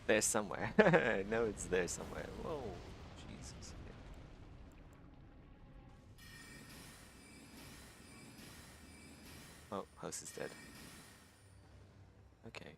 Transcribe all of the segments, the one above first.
There somewhere. I know it's there somewhere. Whoa, Jesus. Oh, host is dead. Okay.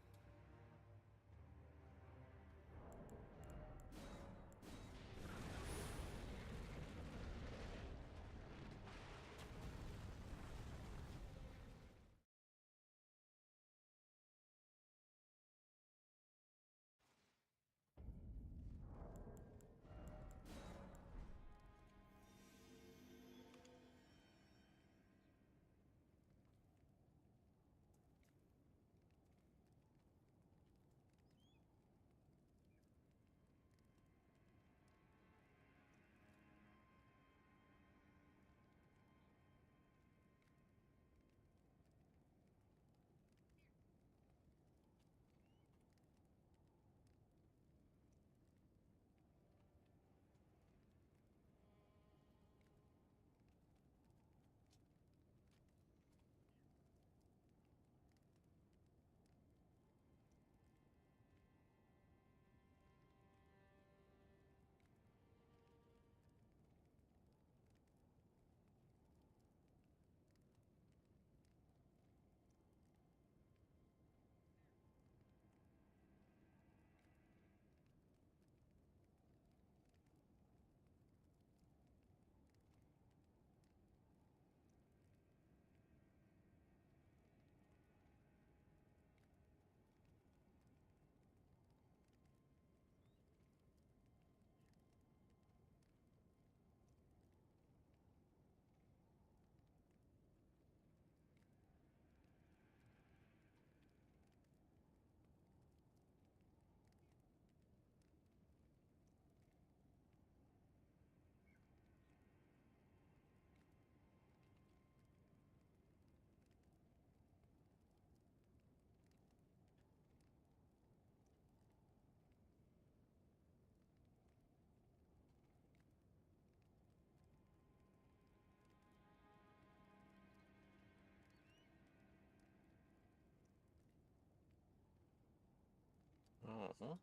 Oh,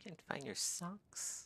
can't find your socks.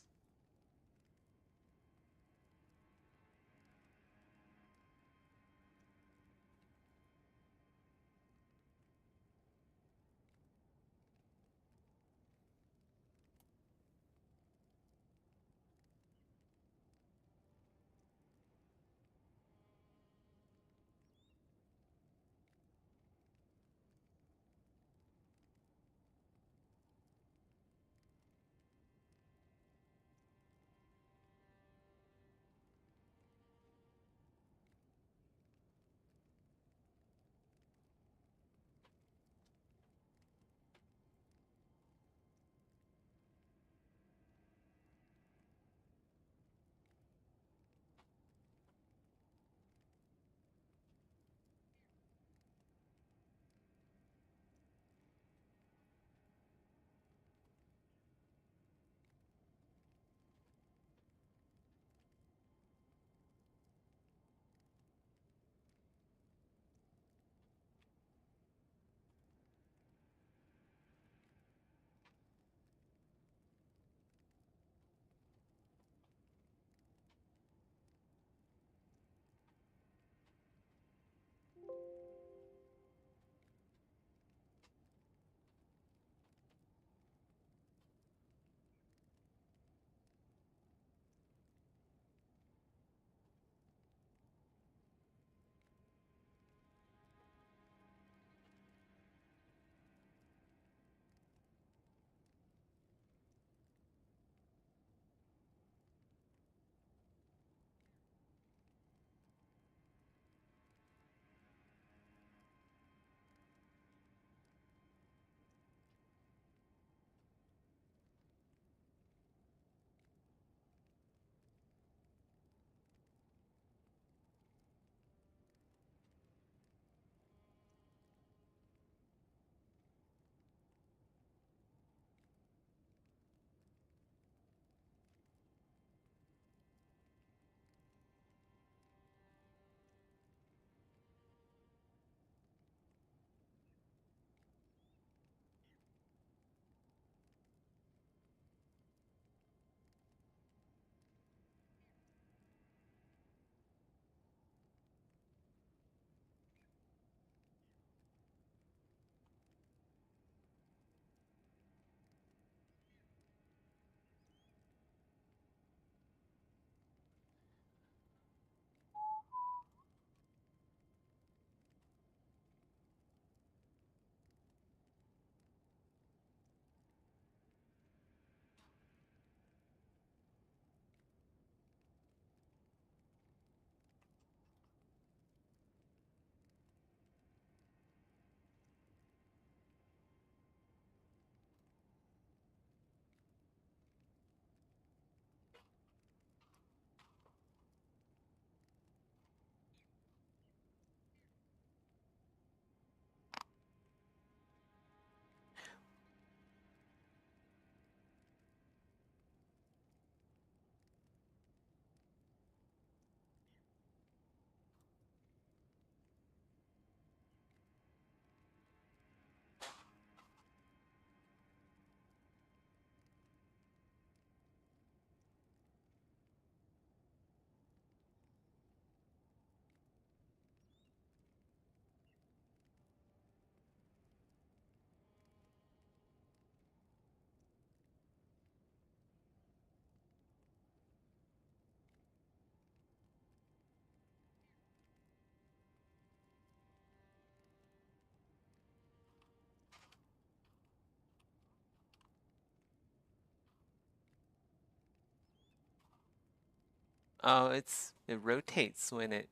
Oh, it rotates when it,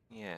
yeah.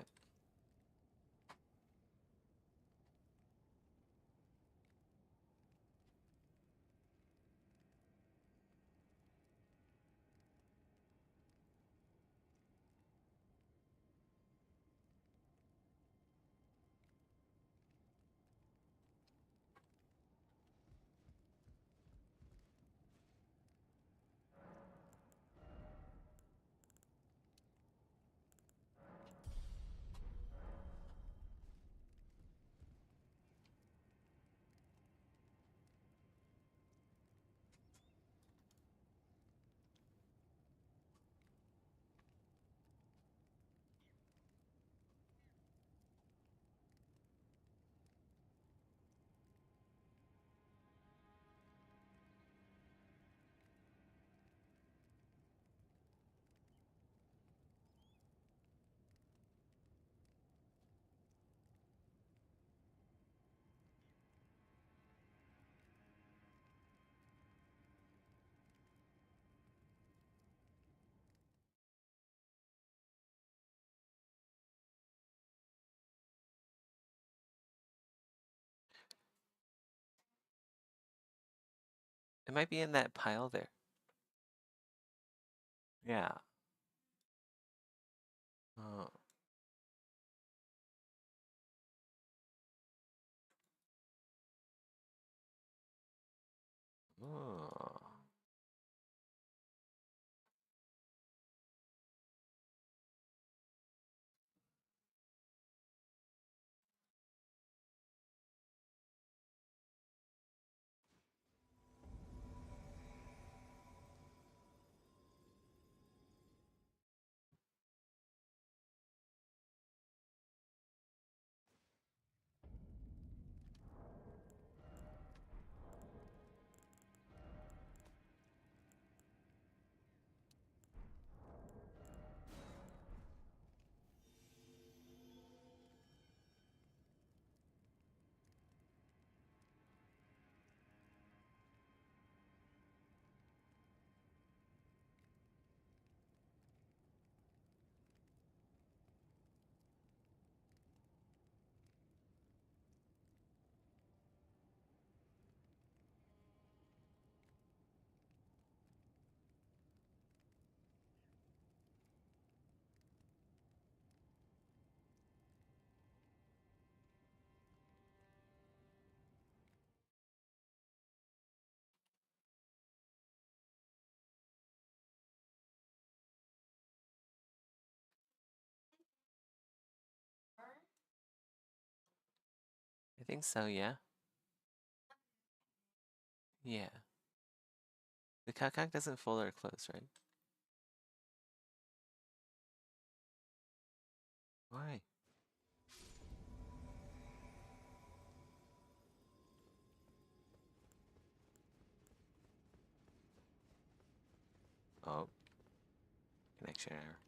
It might be in that pile there. Yeah. Oh. Oh. I think so, yeah. Yeah. The kakak doesn't fold or close, right? Why? Oh, connection error.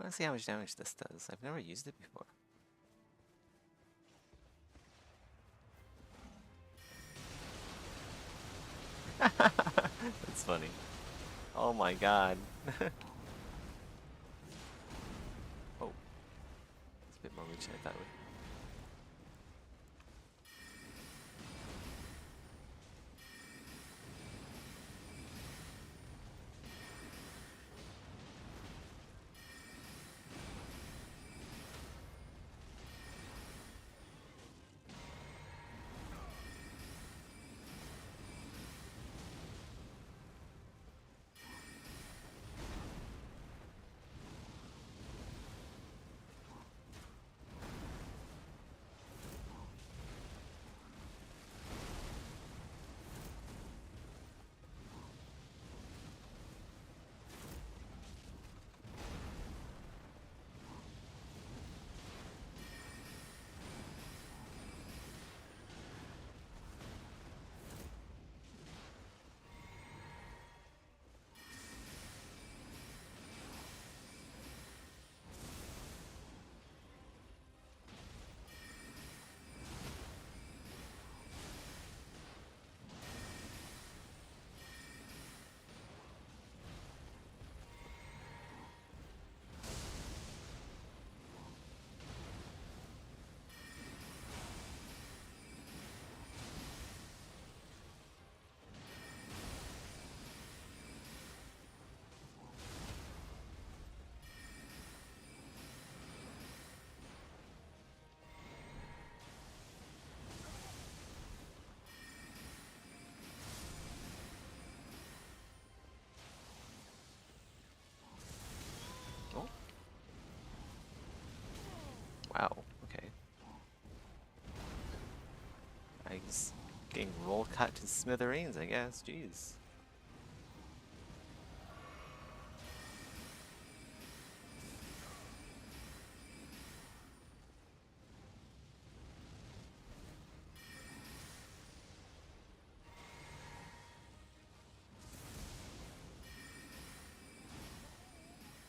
want to see how much damage this does. I've never used it before. That's funny. Oh my god. Oh, it's a bit more reach than I thought it would. Oh, wow. Okay. I was getting roll cut to smithereens, I guess. Jeez.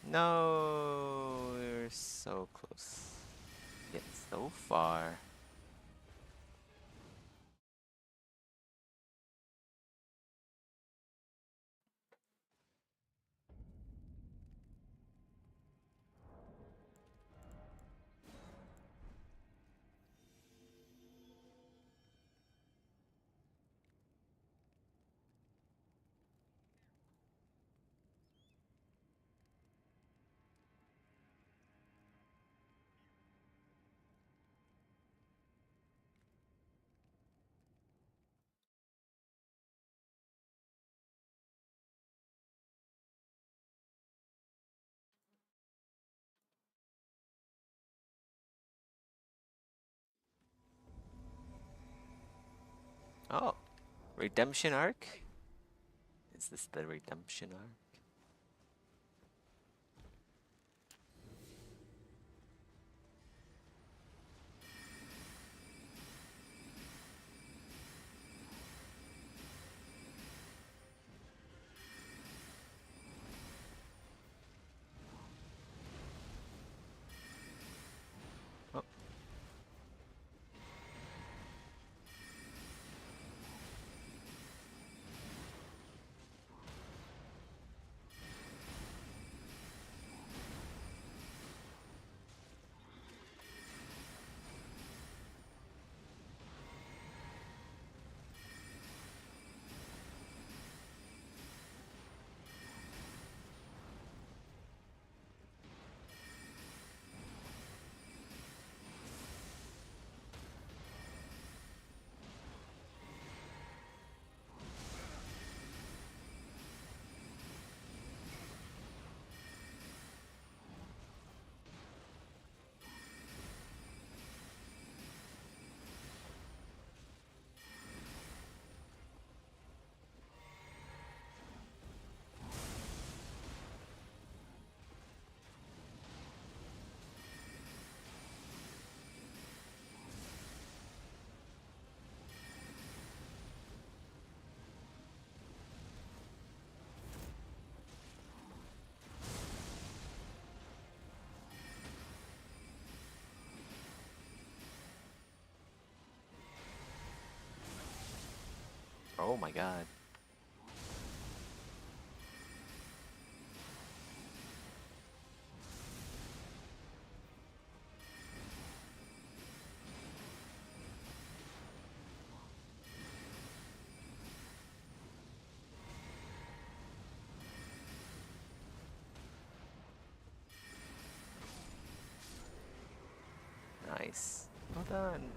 No, we're so close. Yet so far. Oh, redemption arc? Is this the redemption arc? Oh, Oh my god. Nice. Well done.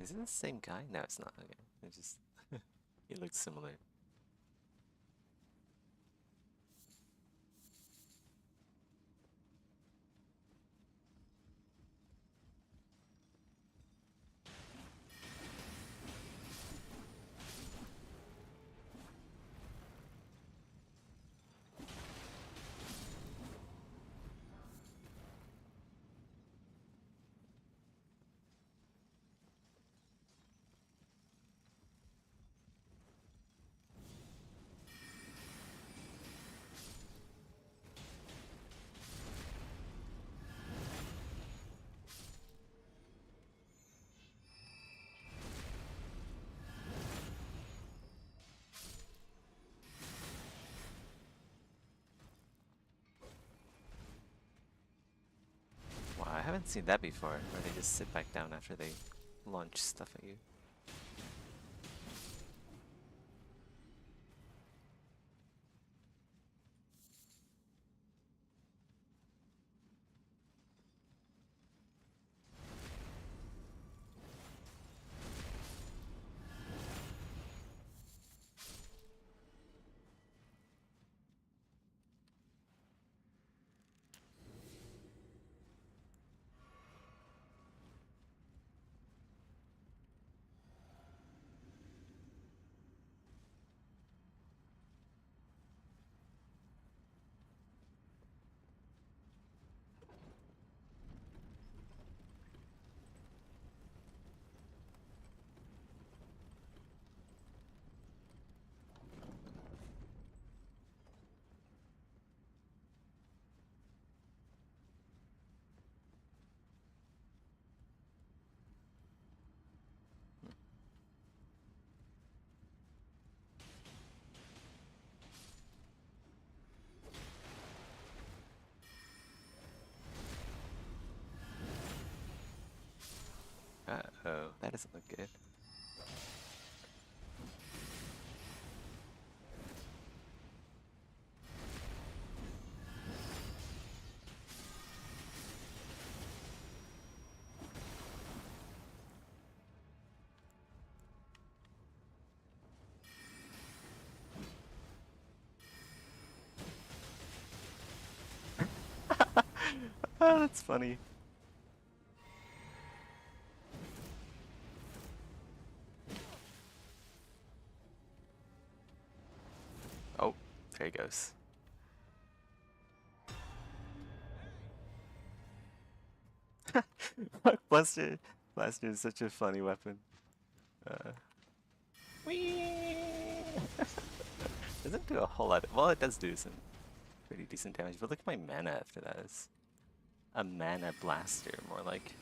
Is it the same guy? No, it's not. Okay, it just he looks similar. Wow, I haven't seen that before, where they just sit back down after they launch stuff at you. Uh-oh, that doesn't look good. Oh, that's funny. Oh, there he goes. Blaster, Blaster is such a funny weapon. Uh, Whee! Doesn't do a whole lot. Well, it does do some pretty decent damage, but look at my mana after that. It's a mana blaster, more like.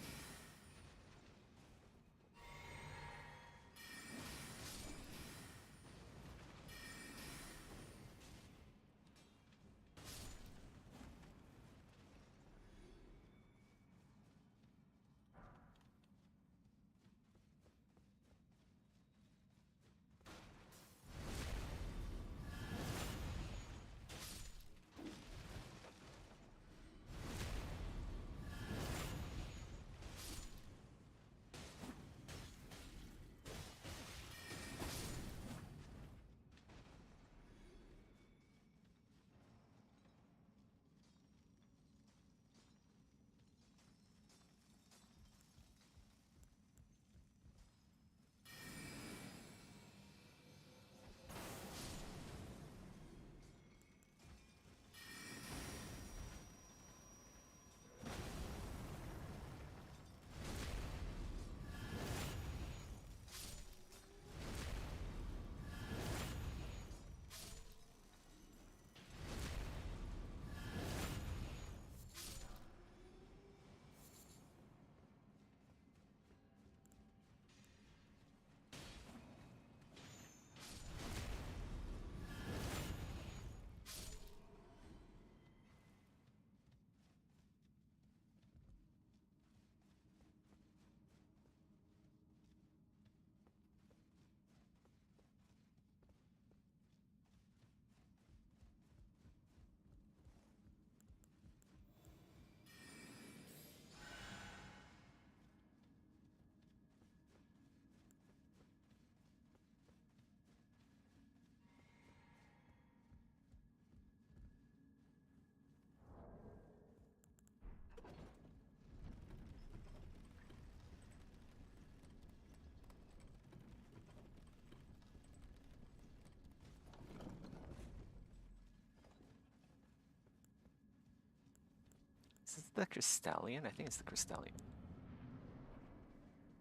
the Crystallion? I think it's the Crystallion.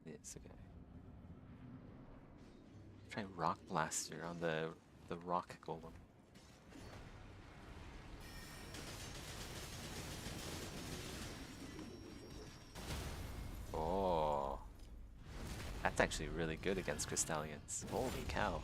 It is, okay. Try Rock Blaster on the Rock Golem. Oh, that's actually really good against Crystallions. Holy cow.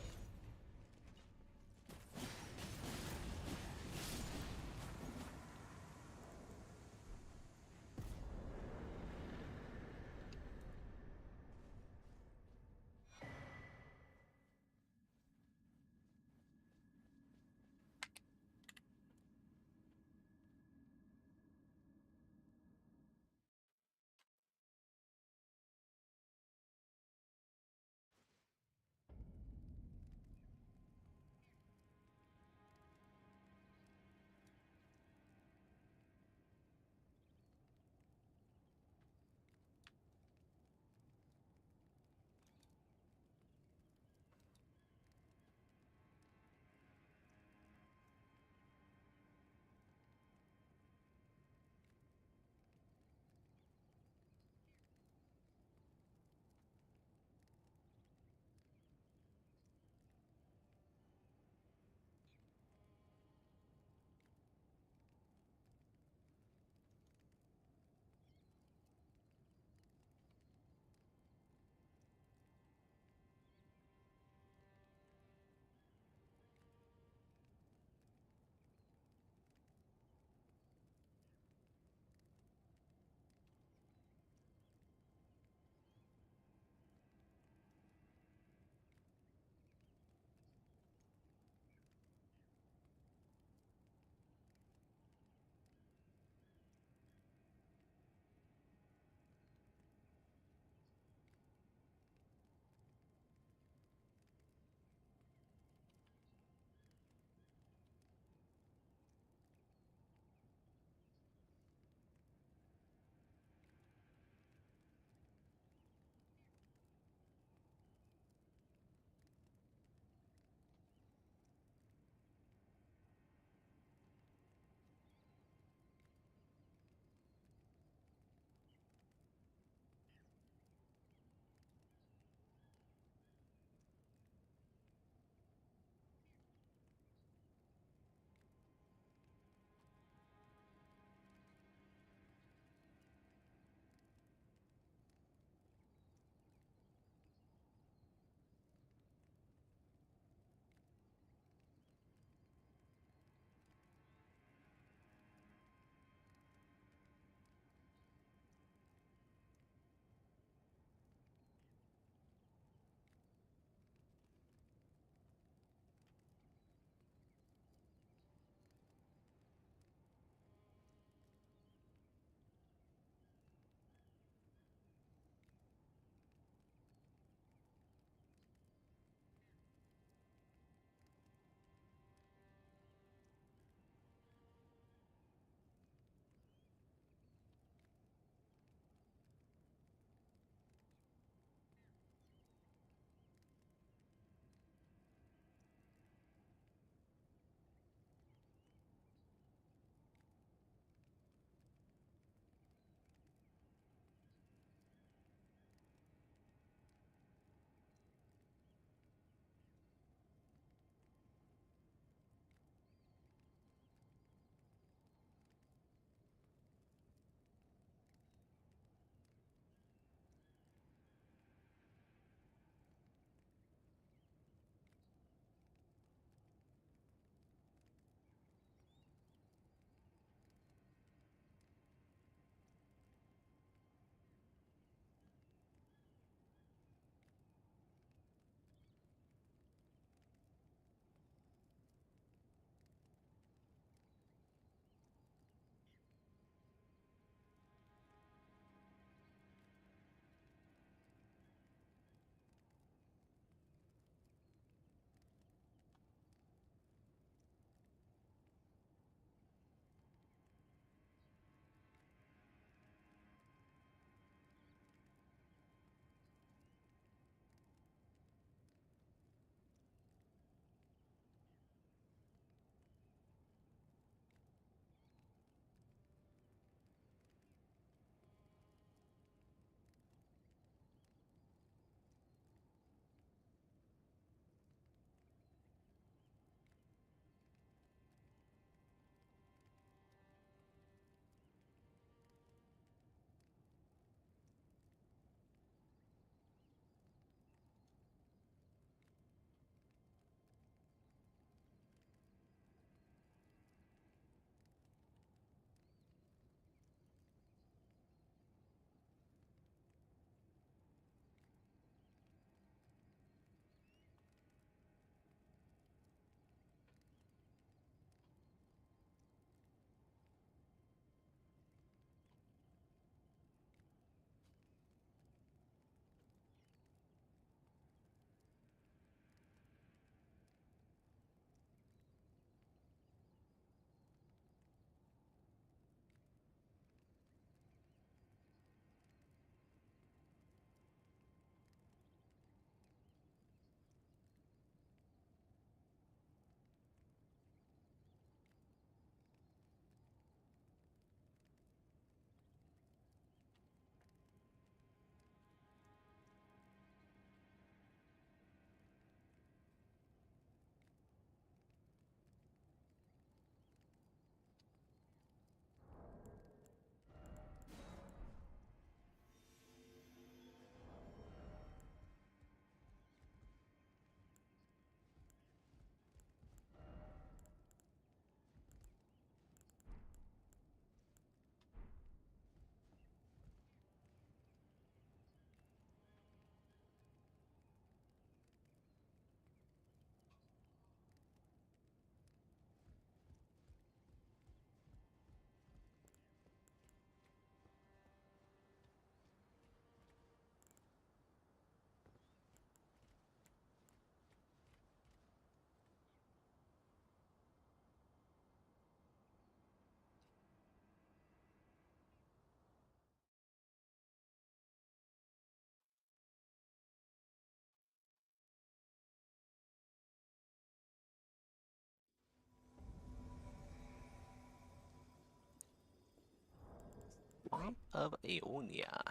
Swamp of Aeonia.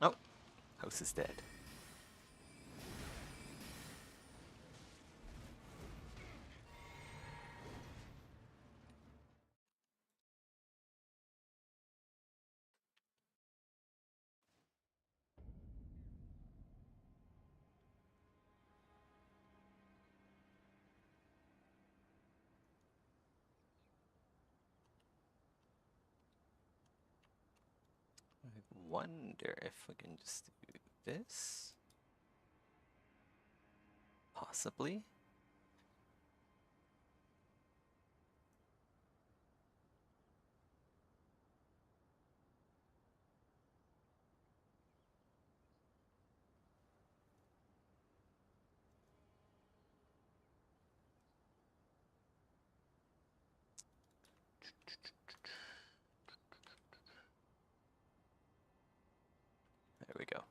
Oh, house is dead. I wonder if we can just do this? Possibly? There we go.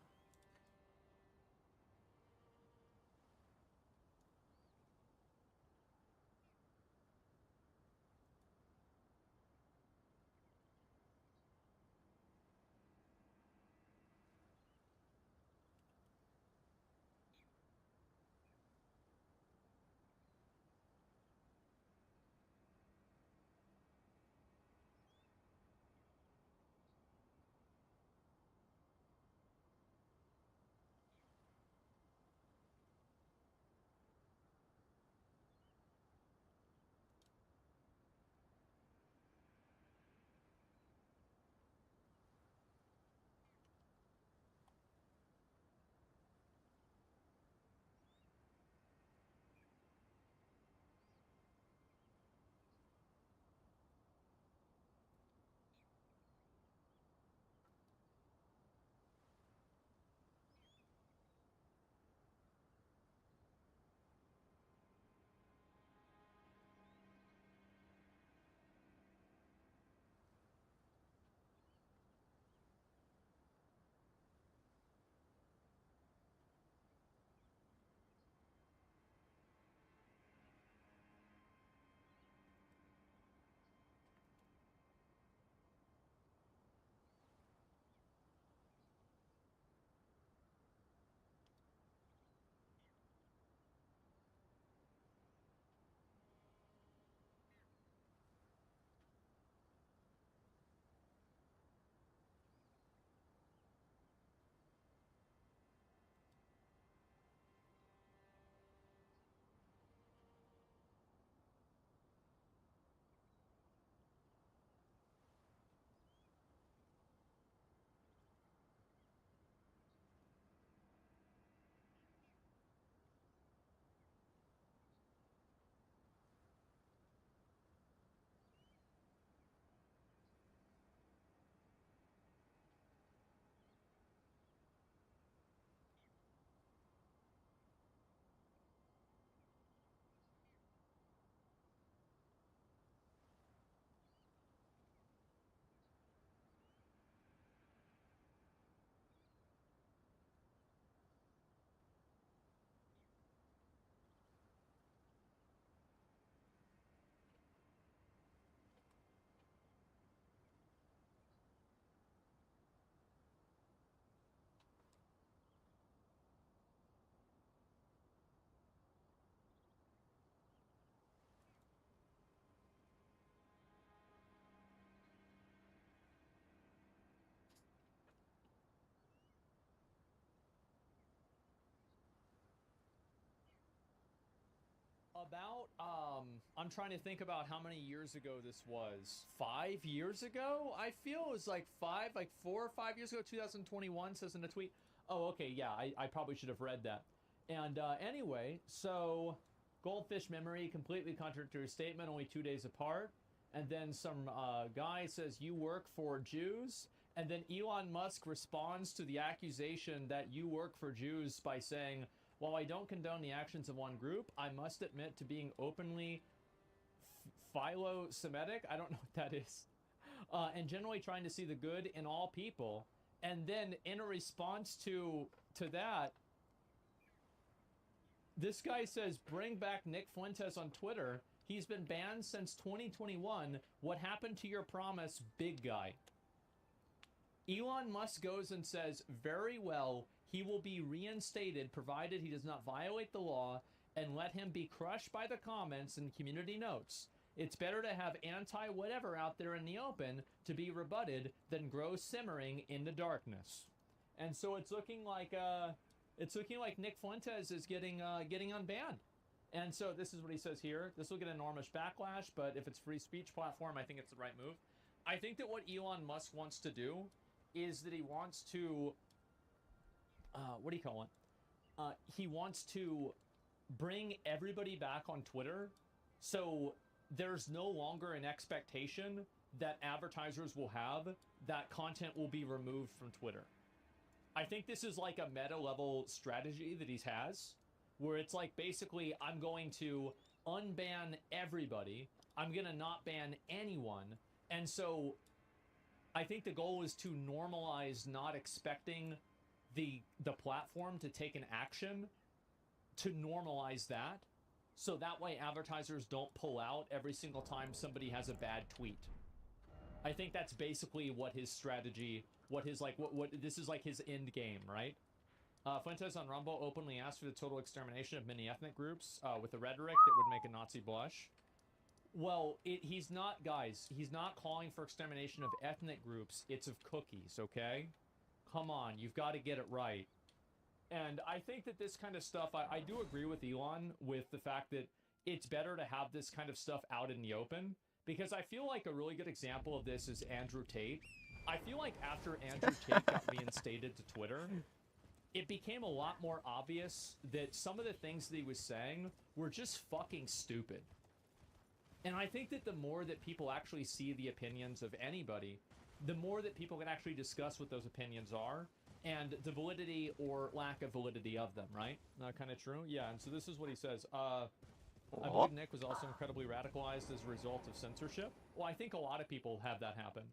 About, I'm trying to think about how many years ago this was. 5 years ago? I feel it was like 4 or 5 years ago, 2021, says in a tweet. Oh, okay, yeah, I probably should have read that. And anyway, so Goldfish Memory, completely contradictory statement, only 2 days apart. And then some guy says, you work for Jews. And then Elon Musk responds to the accusation that you work for Jews by saying, while I don't condone the actions of one group, I must admit to being openly philo-Semitic. I don't know what that is. And generally trying to see the good in all people. And then in a response to that, this guy says, bring back Nick Fuentes on Twitter. He's been banned since 2021. What happened to your promise, big guy? Elon Musk goes and says, very well, he will be reinstated provided he does not violate the law, and let him be crushed by the comments and community notes. It's better to have anti-whatever out there in the open to be rebutted than grow simmering in the darkness. And so it's looking like Nick Fuentes is getting unbanned. And so this is what he says here. This will get enormous backlash, but if it's free speech platform, I think it's the right move. I think that what Elon Musk wants to do is that he wants to, what do you call it? He wants to bring everybody back on Twitter, so there's no longer an expectation that advertisers will have that content will be removed from Twitter. I think this is like a meta level strategy that he has, where it's like, basically, I'm going to unban everybody. I'm going to not ban anyone. And so I think the goal is to normalize not expecting the platform to take an action, to normalize that, so that way advertisers don't pull out every single time somebody has a bad tweet. I think that's basically what his strategy, what this is like his end game, right? Fuentes on Rumble openly asked for the total extermination of many ethnic groups with a rhetoric that would make a Nazi blush. Well, he's not, guys, he's not calling for extermination of ethnic groups, it's of cookies, okay? Come on, you've got to get it right. And I think that this kind of stuff, I do agree with Elon with the fact that it's better to have this kind of stuff out in the open, because I feel like a really good example of this is Andrew Tate. I feel like after Andrew Tate got reinstated to Twitter, it became a lot more obvious that some of the things that he was saying were just fucking stupid. And I think that the more that people actually see the opinions of anybody, the more that people can actually discuss what those opinions are, and the validity or lack of validity of them, right? Kind of true? Yeah, and so this is what he says. I believe Nick was also incredibly radicalized as a result of censorship. Well, I think a lot of people have that happen.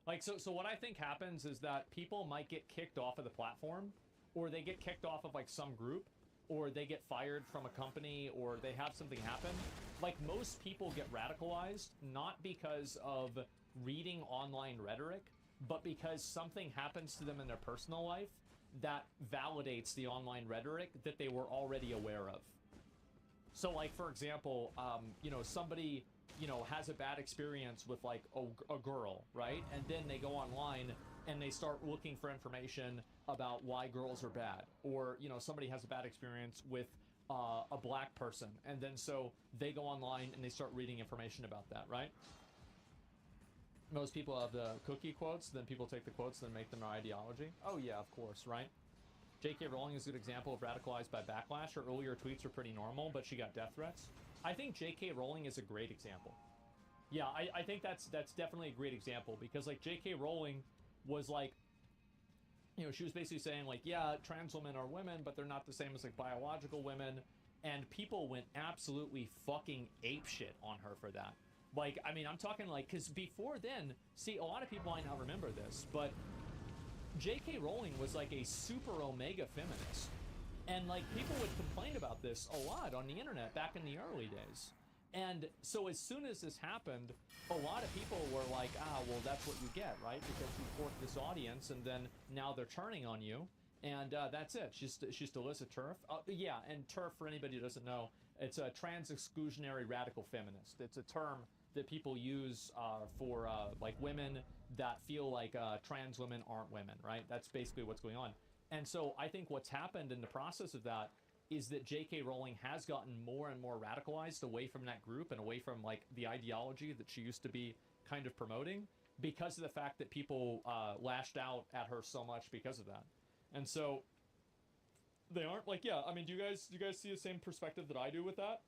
Like, so what I think happens is that people might get kicked off of the platform, or they get kicked off of, like, some group, or they get fired from a company, or they have something happen. Like, most people get radicalized, not because of reading online rhetoric, but because something happens to them in their personal life that validates the online rhetoric that they were already aware of. So, like, for example, you know, somebody, you know, has a bad experience with, like, a girl, right? And then they go online and they start looking for information about why girls are bad. Or, you know, somebody has a bad experience with a black person. And then so they go online and they start reading information about that, right? Most people have the cookie quotes, then people take the quotes and make them their ideology. Oh yeah, of course, right? J.K. Rowling is a good example of radicalized by backlash. Her earlier tweets were pretty normal, but she got death threats. I think J.K. Rowling is a great example. Yeah, I think that's definitely a great example, because, like, J.K. Rowling was, like, you know, she was basically saying, like, yeah, trans women are women, but they're not the same as, like, biological women, and people went absolutely fucking apeshit on her for that. Like, I mean, I'm talking, like, because before then, see, a lot of people might not remember this, but J.K. Rowling was, like, a super omega feminist. And, like, people would complain about this a lot on the internet back in the early days. And so as soon as this happened, a lot of people were like, ah, well, that's what you get, right? Because you court this audience, and then now they're turning on you. And that's it. She's Alyssa Turf. Yeah, and Turf, for anybody who doesn't know, it's a trans-exclusionary radical feminist. It's a term that people use for like, women that feel like trans women aren't women, right? That's basically what's going on. And so I think what's happened in the process of that is that J.K. Rowling has gotten more and more radicalized away from that group and away from like the ideology that she used to be kind of promoting, because of the fact that people lashed out at her so much because of that. And so they aren't like, yeah, I mean, do you guys see the same perspective that I do with that?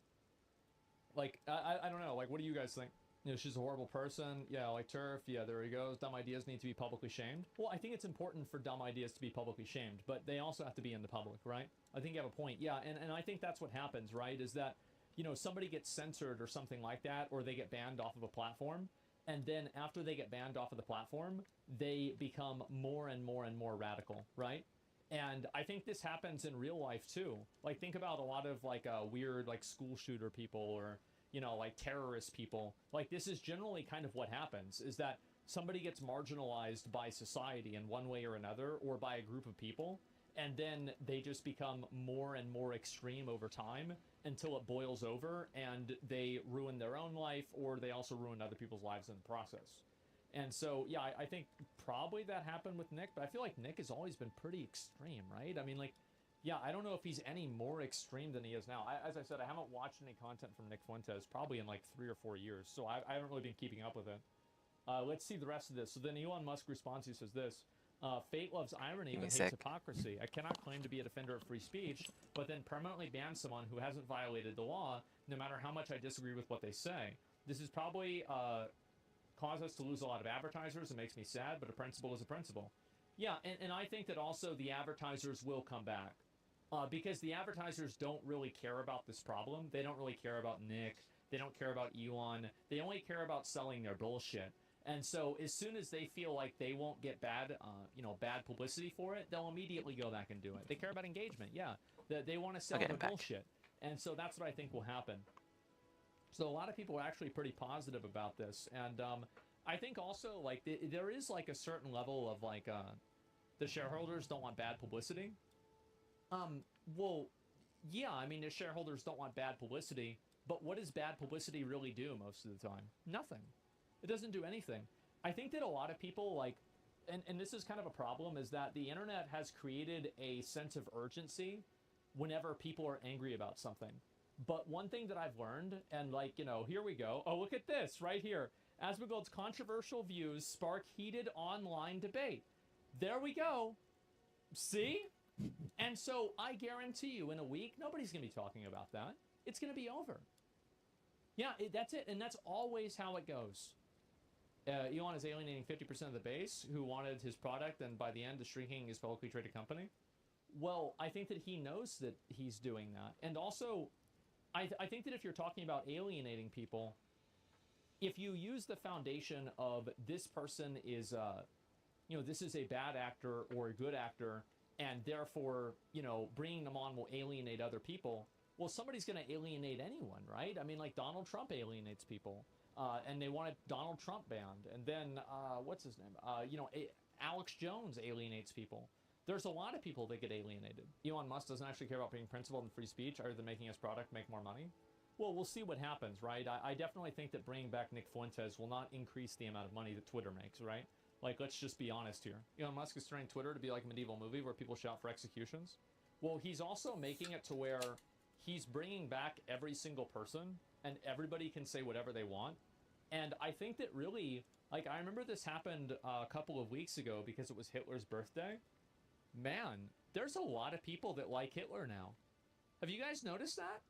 Like, I don't know, like, what do you guys think? You know, she's a horrible person. Yeah, like turf. Yeah, there he goes. Dumb ideas need to be publicly shamed. Well, I think it's important for dumb ideas to be publicly shamed, but they also have to be in the public, right? I think you have a point. Yeah, and I think that's what happens, right? Is that, you know, somebody gets censored or something like that, or they get banned off of a platform, and then after they get banned off of the platform, they become more and more and more radical, right? And I think this happens in real life too. Like, think about a lot of like weird like school shooter people, or, you know, like terrorist people. Like, this is generally kind of what happens, is that somebody gets marginalized by society in one way or another, or by a group of people, and then they just become more and more extreme over time until it boils over and they ruin their own life, or they also ruin other people's lives in the process. And so, yeah, I think probably that happened with Nick, but I feel like Nick has always been pretty extreme, right? I mean, like, yeah, I don't know if he's any more extreme than he is now. As I said, I haven't watched any content from Nick Fuentes probably in like 3 or 4 years, so I haven't really been keeping up with it. Let's see the rest of this. So then Elon Musk responds, he says this, fate loves irony but hates hypocrisy. I cannot claim to be a defender of free speech, but then permanently ban someone who hasn't violated the law, no matter how much I disagree with what they say. This is probably cause us to lose a lot of advertisers. It makes me sad, but a principle is a principle. Yeah, and I think that also the advertisers will come back. Because the advertisers don't really care about this problem. They don't really care about Nick. They don't care about Elon. They only care about selling their bullshit. And so as soon as they feel like they won't get bad publicity for it, they'll immediately go back and do it. They care about engagement, yeah. They want to sell their bullshit. And so that's what I think will happen. So a lot of people are actually pretty positive about this. And I think also, like, there is, like, a certain level of, like, the shareholders don't want bad publicity. Well, yeah, I mean, the shareholders don't want bad publicity, but what does bad publicity really do most of the time? Nothing. It doesn't do anything. I think that a lot of people, like, and this is kind of a problem, is that the internet has created a sense of urgency whenever people are angry about something. But one thing that I've learned, and, like, you know, here we go. Oh, look at this right here. Asmongold's controversial views spark heated online debate. There we go. See? And so I guarantee you in a week, nobody's going to be talking about that. It's going to be over. Yeah, that's it. And that's always how it goes. Elon is alienating 50% of the base who wanted his product, and by the end is shrinking his publicly traded company. Well, I think that he knows that he's doing that. And also, I think that if you're talking about alienating people, if you use the foundation of this person is, this is a bad actor or a good actor, and therefore, bringing them on will alienate other people, well, somebody's going to alienate anyone, right? I mean, like, Donald Trump alienates people, and they wanted Donald Trump banned. And then, what's his name? Alex Jones alienates people. There's a lot of people that get alienated. Elon Musk doesn't actually care about being principled in free speech other than making his product make more money. Well, we'll see what happens, right? I definitely think that bringing back Nick Fuentes will not increase the amount of money that Twitter makes, right? Like, let's just be honest here. Elon Musk is turning Twitter to be like a medieval movie where people shout for executions. Well, he's also making it to where he's bringing back every single person, and everybody can say whatever they want. And I think that really, like, I remember this happened a couple of weeks ago because it was Hitler's birthday. Man, there's a lot of people that like Hitler now. Have you guys noticed that?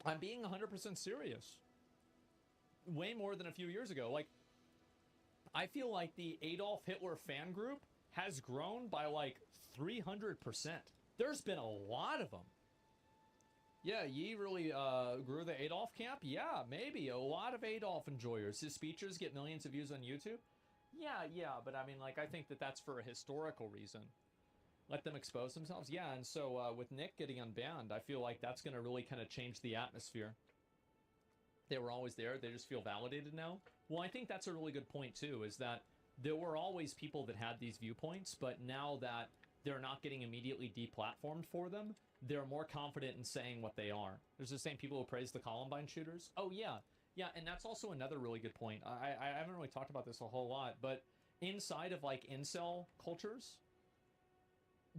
I'm being 100% serious. Way more than a few years ago. Like, I feel like the Adolf Hitler fan group has grown by like 300%. There's been a lot of them. Yeah, Yi really grew the Adolf camp? Yeah, maybe. A lot of Adolf enjoyers. His speeches get millions of views on YouTube? Yeah, but I mean, like, I think that that's for a historical reason. Let them expose themselves? Yeah, and so with Nick getting unbanned, I feel like that's going to really kind of change the atmosphere. They were always there. They just feel validated now. Well, I think that's a really good point, too, is that there were always people that had these viewpoints, but now that they're not getting immediately deplatformed for them, they're more confident in saying what they are. There's the same people who praise the Columbine shooters. Oh, yeah. Yeah, and that's also another really good point. I haven't really talked about this a whole lot, but inside of like incel cultures,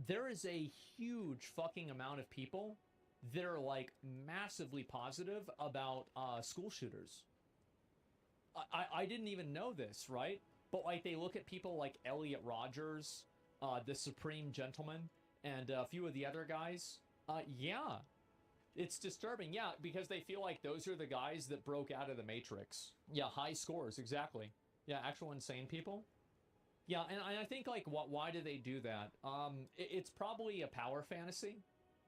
there is a huge fucking amount of people that are like massively positive about school shooters. I didn't even know this, right? But like they look at people like Elliot Rogers, the Supreme Gentleman, and a few of the other guys. Yeah, it's disturbing. Yeah, because they feel like those are the guys that broke out of the Matrix. Yeah, high scores, exactly. Yeah, actual insane people. Yeah, and I think like why do they do that? It's probably a power fantasy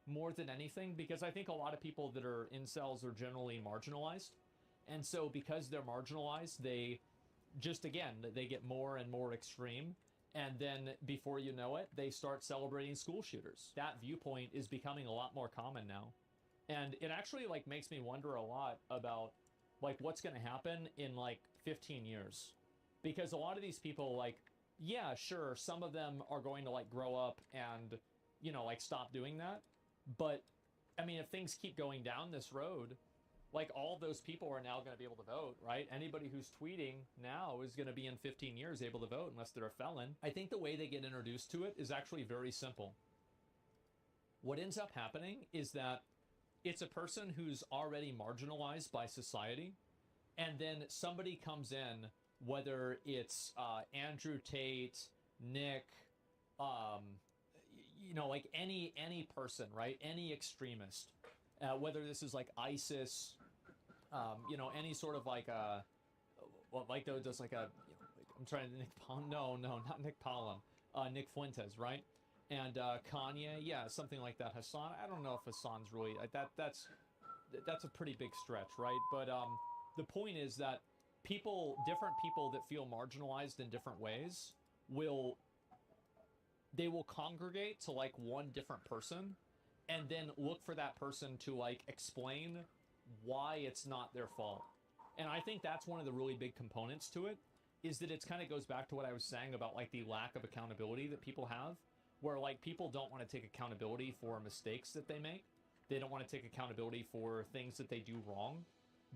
more than anything, because I think a lot of people that are incels are generally marginalized. And so because they're marginalized, they just, again, they get more and more extreme. And then before you know it, they start celebrating school shooters. That viewpoint is becoming a lot more common now. And it actually like makes me wonder a lot about like what's going to happen in like 15 years. Because a lot of these people, like, yeah, sure, some of them are going to like grow up and, you know, like stop doing that. But I mean, if things keep going down this road, like all those people are now going to be able to vote, right? Anybody who's tweeting now is going to be in 15 years able to vote unless they're a felon. I think the way they get introduced to it is actually very simple. What ends up happening is that it's a person who's already marginalized by society, and then somebody comes in, whether it's Andrew Tate, Nick, you know, like any person, right? Any extremist, whether this is like ISIS, you know, any sort of like well, like there's like a, you know, like, I'm trying to Nick Palm, no, not Nick Palm, Nick Fuentes, right? And Kanye, yeah, something like that. Hassan, I don't know if Hassan's really that's a pretty big stretch, right? But the point is that different people that feel marginalized in different ways will congregate to like one different person and then look for that person to like explain why it's not their fault. And I think that's one of the really big components to it, is that it kind of goes back to what I was saying about like the lack of accountability that people have, where like people don't want to take accountability for mistakes that they make. They don't want to take accountability for things that they do wrong.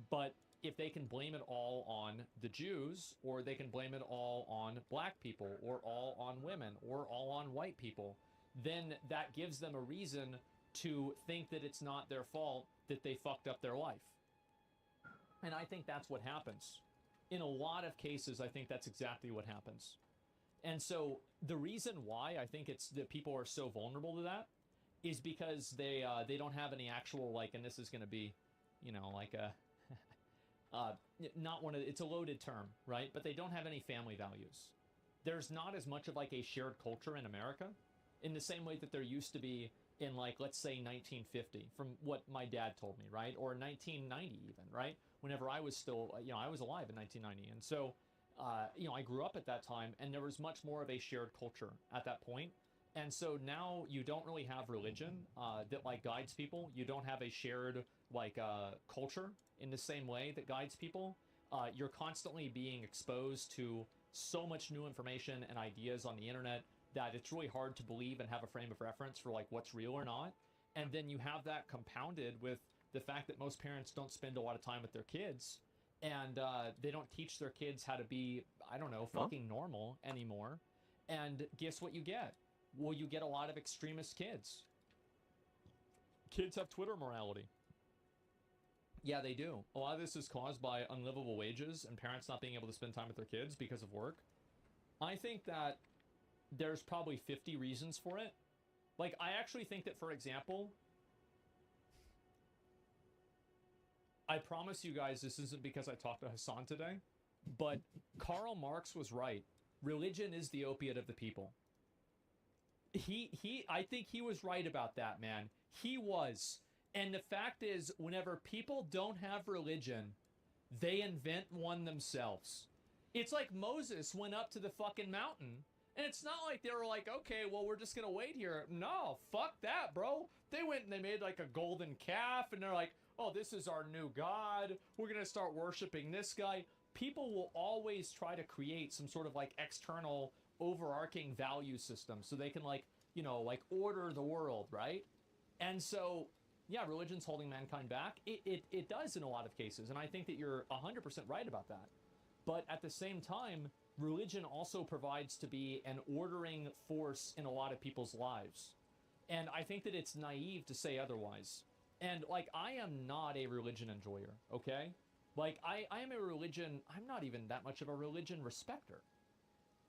But if they can blame it all on the Jews, or they can blame it all on black people, or all on women, or all on white people, then that gives them a reason to think that it's not their fault that they fucked up their life. And I think that's what happens. In a lot of cases, I think that's exactly what happens. And so the reason why I think it's that people are so vulnerable to that is because they don't have any actual, like, and this is going to be, you know, like a not one of, it's a loaded term, right? But they don't have any family values. There's not as much of like a shared culture in America in the same way that there used to be in, like, let's say 1950, from what my dad told me, right? Or 1990 even, right? Whenever I was still, you know, I was alive in 1990. And so, you know, I grew up at that time, and there was much more of a shared culture at that point. And so now you don't really have religion that like guides people. You don't have a shared like culture in the same way that guides people. You're constantly being exposed to so much new information and ideas on the internet that it's really hard to believe and have a frame of reference for like what's real or not. And then you have that compounded with the fact that most parents don't spend a lot of time with their kids, and they don't teach their kids how to be, I don't know, fucking normal anymore. And guess what you get? Well, you get a lot of extremist kids. Kids have Twitter morality. Yeah, they do. A lot of this is caused by unlivable wages and parents not being able to spend time with their kids because of work. I think that there's probably 50 reasons for it. Like, I actually think that, for example, I promise you guys this isn't because I talked to Hassan today, but Karl Marx was right. Religion is the opiate of the people. I think he was right about that, man. He was. And the fact is, whenever people don't have religion, they invent one themselves. It's like Moses went up to the fucking mountain, and it's not like they were like, okay, well, we're just gonna wait here. No, fuck that, bro. They went and they made like a golden calf, and they're like, oh, this is our new god. We're gonna start worshiping this guy. People will always try to create some sort of like external overarching value system so they can, like, you know, like order the world, right? And so, yeah, religion's holding mankind back. It does in a lot of cases, and I think that you're 100% right about that. But at the same time, religion also provides to be an ordering force in a lot of people's lives. And I think that it's naive to say otherwise. And like, I am not a religion enjoyer, okay? Like, I am a religion, I'm not even that much of a religion respecter.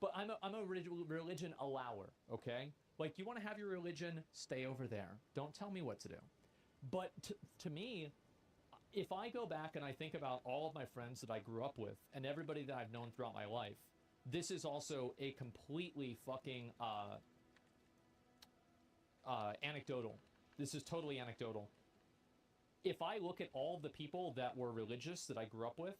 But I'm a religion allower, okay? Like, you want to have your religion, stay over there. Don't tell me what to do. But to me, if I go back and I think about all of my friends that I grew up with and everybody that I've known throughout my life, this is also a completely fucking anecdotal. This is totally anecdotal. If I look at all the people that were religious that I grew up with,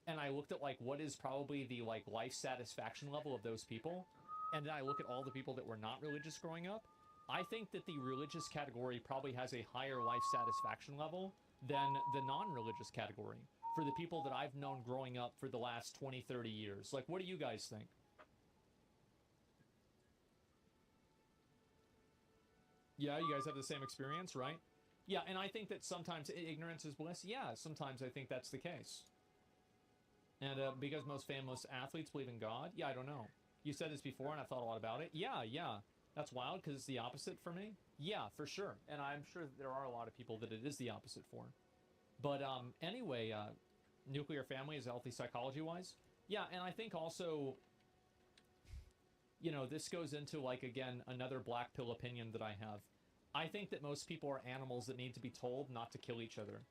and I looked at like what is probably the like life satisfaction level of those people, and then I look at all the people that were not religious growing up, I think that the religious category probably has a higher life satisfaction level than the non-religious category for the people that I've known growing up for the last 20, 30 years. Like, what do you guys think? Yeah, you guys have the same experience, right? Yeah, and I think that sometimes ignorance is bliss. Yeah, sometimes I think that's the case. And because most famous athletes believe in God, yeah, I don't know. You said this before, and I've thought a lot about it. Yeah, that's wild because it's the opposite for me. Yeah, for sure. And I'm sure that there are a lot of people that it is the opposite for. But anyway, nuclear family is healthy psychology-wise. Yeah, and I think also, you know, this goes into, like, again, another black pill opinion that I have. I think that most people are animals that need to be told not to kill each other.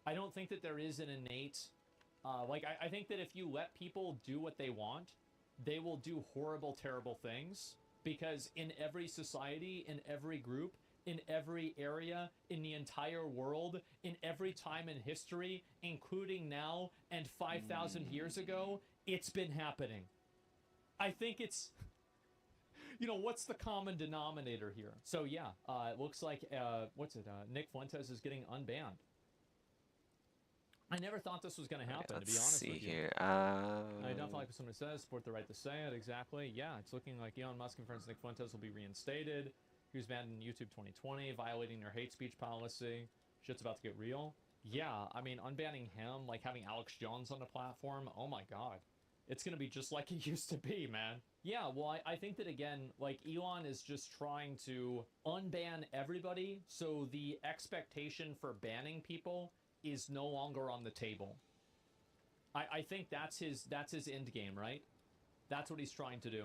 I don't think that there is an innate... I think that if you let people do what they want, they will do horrible, terrible things. Because in every society, in every group, in every area, in the entire world, in every time in history, including now and 5,000 years ago, it's been happening. I think it's... You know, what's the common denominator here? So yeah, it looks like, Nick Fuentes is getting unbanned. I never thought this was going to happen, to be honest with you. Here. I definitely like what somebody says, support the right to say it, exactly. Yeah, it's looking like Elon Musk and friends Nick Fuentes will be reinstated. He was banned in YouTube 2020, violating their hate speech policy. Shit's about to get real. Yeah, I mean, unbanning him, like having Alex Jones on the platform, oh my god. It's going to be just like it used to be, man. Yeah, well, I think that, again, like, Elon is just trying to unban everybody, so the expectation for banning people is no longer on the table. I think that's his end game, right? That's what he's trying to do.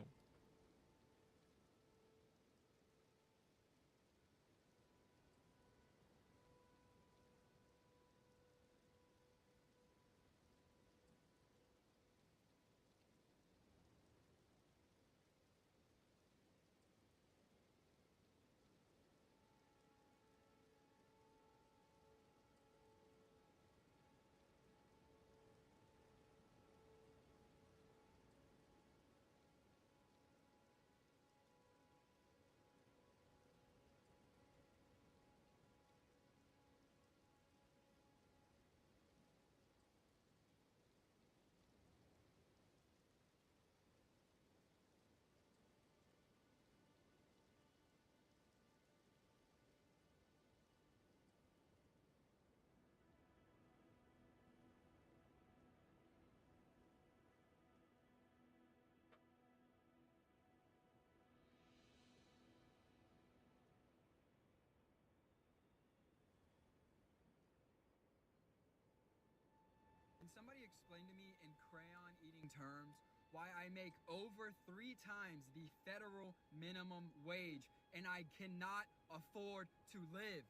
Can somebody explain to me in crayon eating terms why I make over 3 times the federal minimum wage and I cannot afford to live?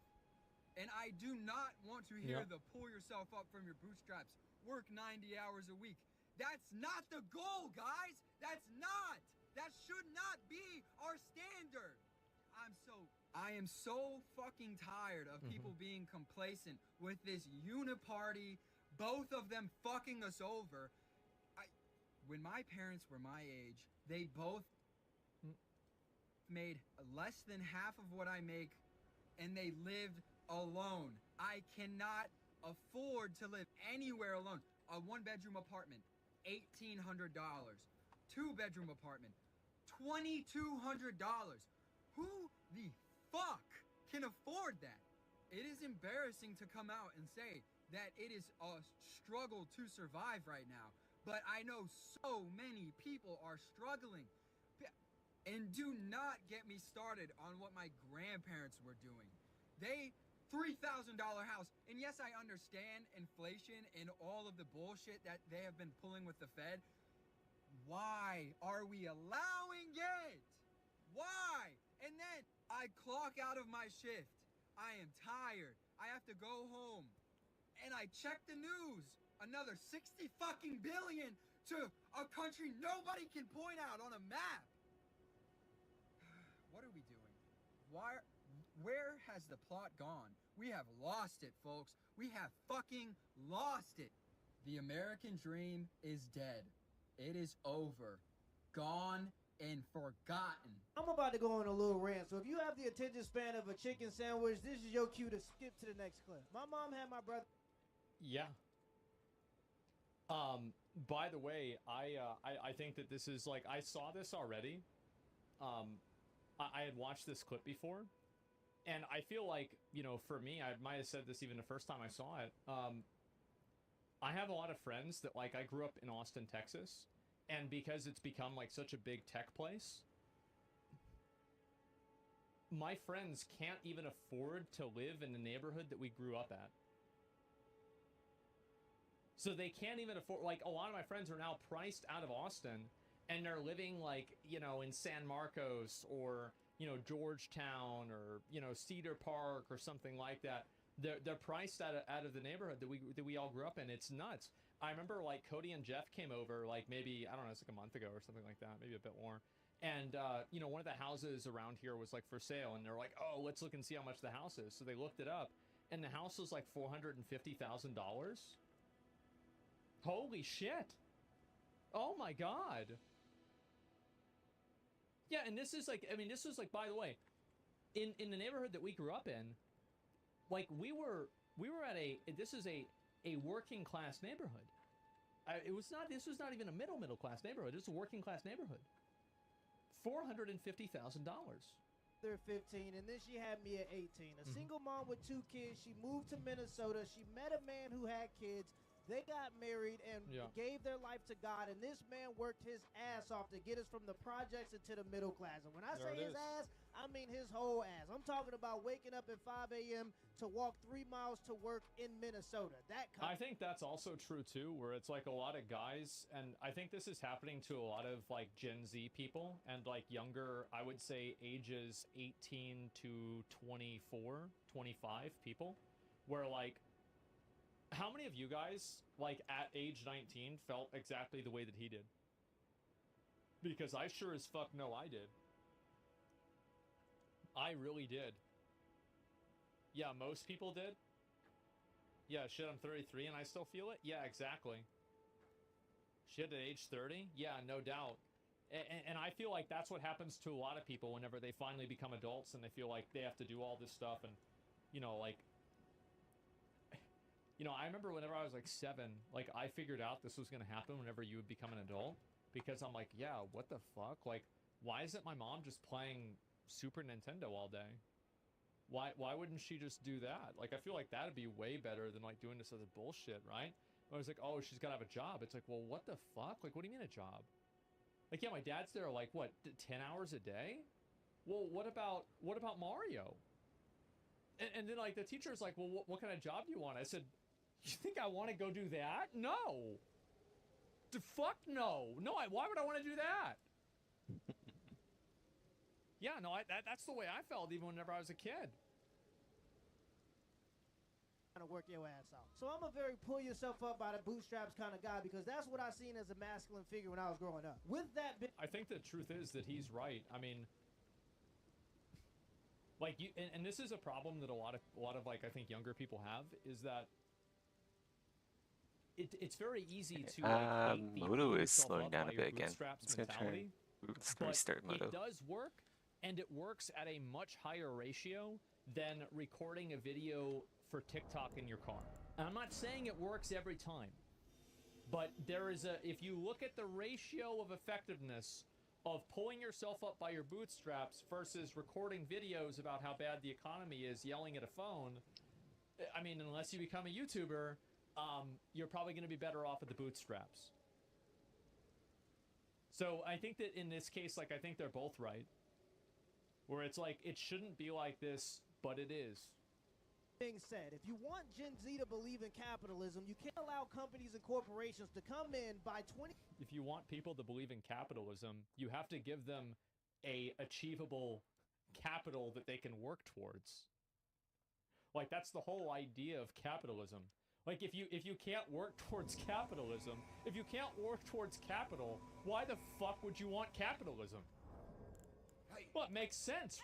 And I do not want to hear the pull yourself up from your bootstraps, work 90 hours a week. That's not the goal, guys. That's not. That should not be our standard. I am so fucking tired of people being complacent with this uniparty, both of them fucking us over. When my parents were my age, they both made less than half of what I make, and they lived alone. I cannot afford to live anywhere alone. A 1-bedroom apartment, $1,800. 2-bedroom apartment, $2,200. Who the fuck can afford that? It is embarrassing to come out and say that it is a struggle to survive right now. but I know so many people are struggling. And do not get me started on what my grandparents were doing. They $3,000 house. And yes, I understand inflation and all of the bullshit that they have been pulling with the Fed. Why are we allowing it? Why? And then I clock out of my shift. I am tired. I have to go home. And I check the news. Another 60 fucking billion to a country nobody can point out on a map. What are we doing? Where has the plot gone? We have lost it, folks. We have fucking lost it. The American dream is dead. It is over. Gone and forgotten. I'm about to go on a little rant, so if you have the attention span of a chicken sandwich, this is your cue to skip to the next clip. My mom had my brother. Yeah. By the way, I think that this is like, I saw this already. I had watched this clip before, and I feel like, you know, for me, I might have said this even the first time I saw it. I have a lot of friends that, like, I grew up in Austin, Texas, and because it's become like such a big tech place, my friends can't even afford to live in the neighborhood that we grew up at. So they can't even afford, like, a lot of my friends are now priced out of Austin, and they're living, like, you know, in San Marcos or, you know, Georgetown or, you know, Cedar Park or something like that. They're priced out of the neighborhood that we all grew up in. It's nuts. I remember, like, Cody and Jeff came over, like, maybe, I don't know, it's like a month ago or something like that, maybe a bit more. And, you know, one of the houses around here was, like, for sale, and they're like, oh, let's look and see how much the house is. So they looked it up, and the house was, like, $450,000. Holy shit. Oh, my God. Yeah, and this is, like, I mean, this was, like, by the way, in the neighborhood that we grew up in, like, we were at this is a working class neighborhood. This was not even a middle class neighborhood. This is a working class neighborhood. $450,000. They're 15, and then she had me at 18. A single mom with 2 kids. She moved to Minnesota. She met a man who had kids. They got married and gave their life to God, and this man worked his ass off to get us from the projects into the middle class. And when I say his ass, I mean his whole ass. I'm talking about waking up at 5 a.m. to walk 3 miles to work in Minnesota. I think that's also true, too, where it's like a lot of guys, and I think this is happening to a lot of, like, Gen Z people and, like, younger, I would say ages 18 to 24, 25 people, where, like, how many of you guys, like, at age 19 felt exactly the way that he did? Because I sure as fuck know I did. I really did. Yeah, most people did. Yeah, shit, I'm 33 and I still feel it? Yeah, exactly. Shit, at age 30? Yeah, no doubt. And I feel like that's what happens to a lot of people whenever they finally become adults and they feel like they have to do all this stuff and, you know, like... You know, I remember whenever I was like 7, like I figured out this was going to happen whenever you would become an adult, because I'm like, yeah, what the fuck? Like, why isn't my mom just playing Super Nintendo all day? Why wouldn't she just do that? Like, I feel like that'd be way better than like doing this other bullshit, right? I was like, oh, she's got to have a job. It's like, well, what the fuck? Like, what do you mean a job? Like, yeah, my dad's there like, what, 10 hours a day? Well, what about Mario? And then like the teacher's like, well, what kind of job do you want? I said, you think I want to go do that? No. The fuck no. No, why would I want to do that? Yeah, no, that's the way I felt even whenever I was a kid. To work your ass out. So I'm a very pull yourself up by the bootstraps kind of guy, because that's what I seen as a masculine figure when I was growing up. With that, I think the truth is that he's right. I mean, like you, and this is a problem that a lot of like I think younger people have, is that it's very easy to like, Moto is slowing down a bit again. It's gonna try and restart Moto. It does work, and it works at a much higher ratio than recording a video for TikTok in your car. And I'm not saying it works every time, but there is if you look at the ratio of effectiveness of pulling yourself up by your bootstraps versus recording videos about how bad the economy is, yelling at a phone, I mean, unless you become a YouTuber, you're probably going to be better off at the bootstraps. So I think that in this case, like, I think they're both right. Where it's like, it shouldn't be like this, but it is. Being said, if you want Gen Z to believe in capitalism, you can't allow companies and corporations to come in by 20. If you want people to believe in capitalism, you have to give them a achievable capital that they can work towards. Like, that's the whole idea of capitalism. Like, if you can't work towards capitalism, if you can't work towards capital, why the fuck would you want capitalism? Well, it makes sense.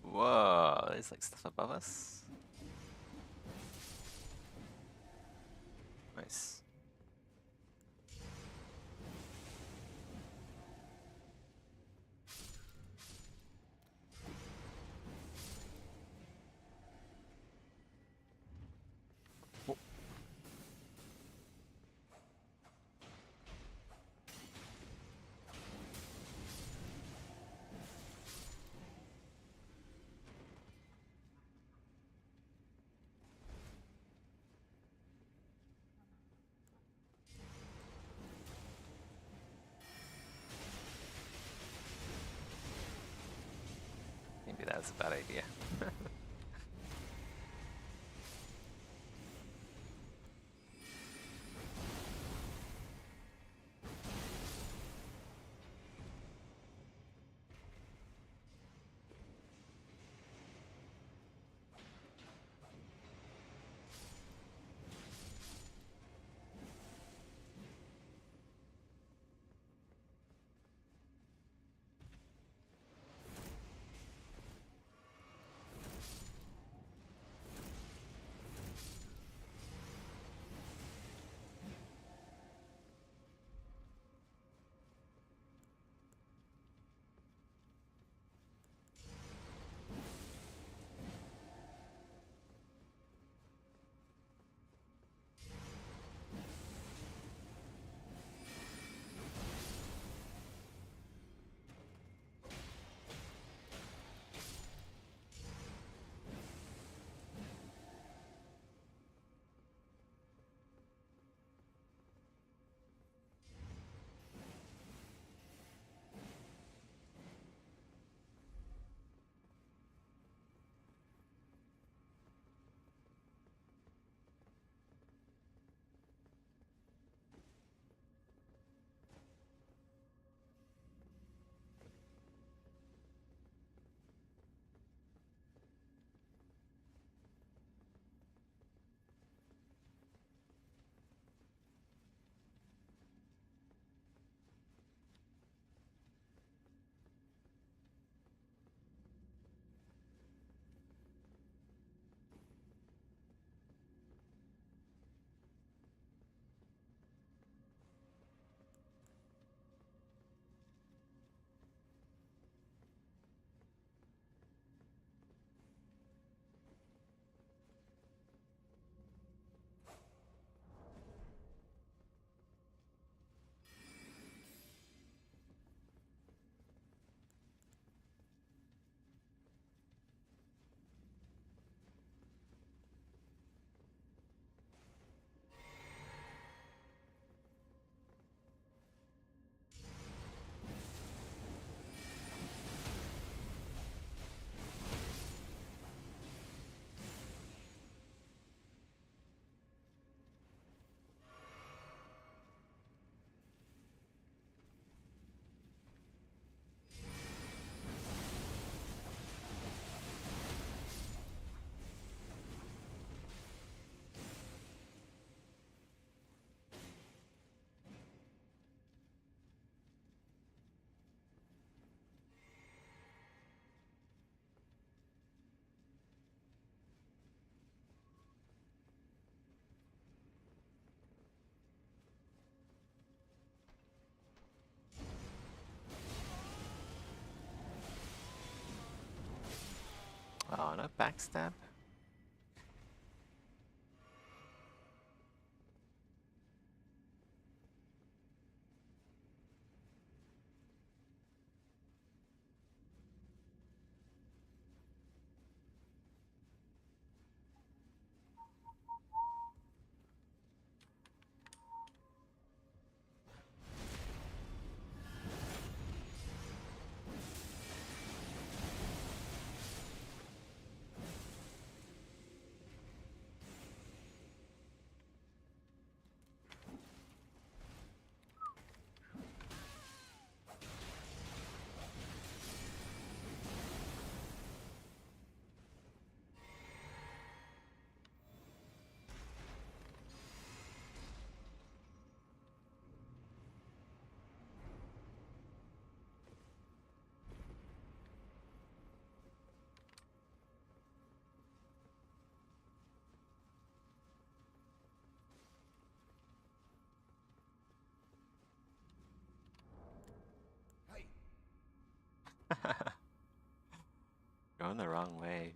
Whoa, there's like stuff above us. Nice. Maybe that's a bad idea. Oh, no backstab. going the wrong way.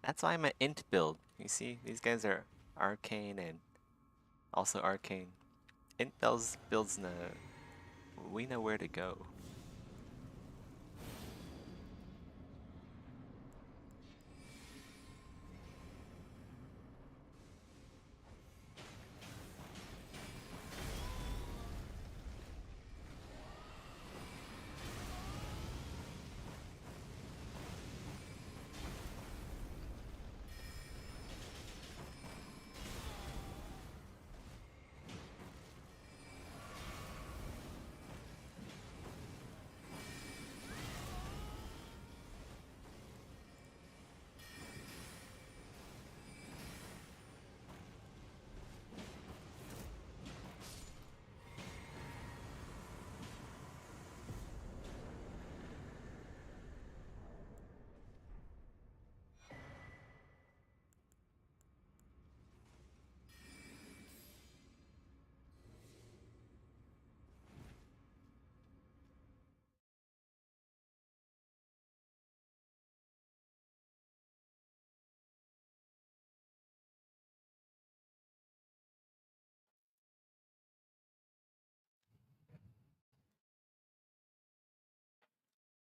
That's why I'm an int build. You see, these guys are arcane and also arcane. Int builds we know where to go.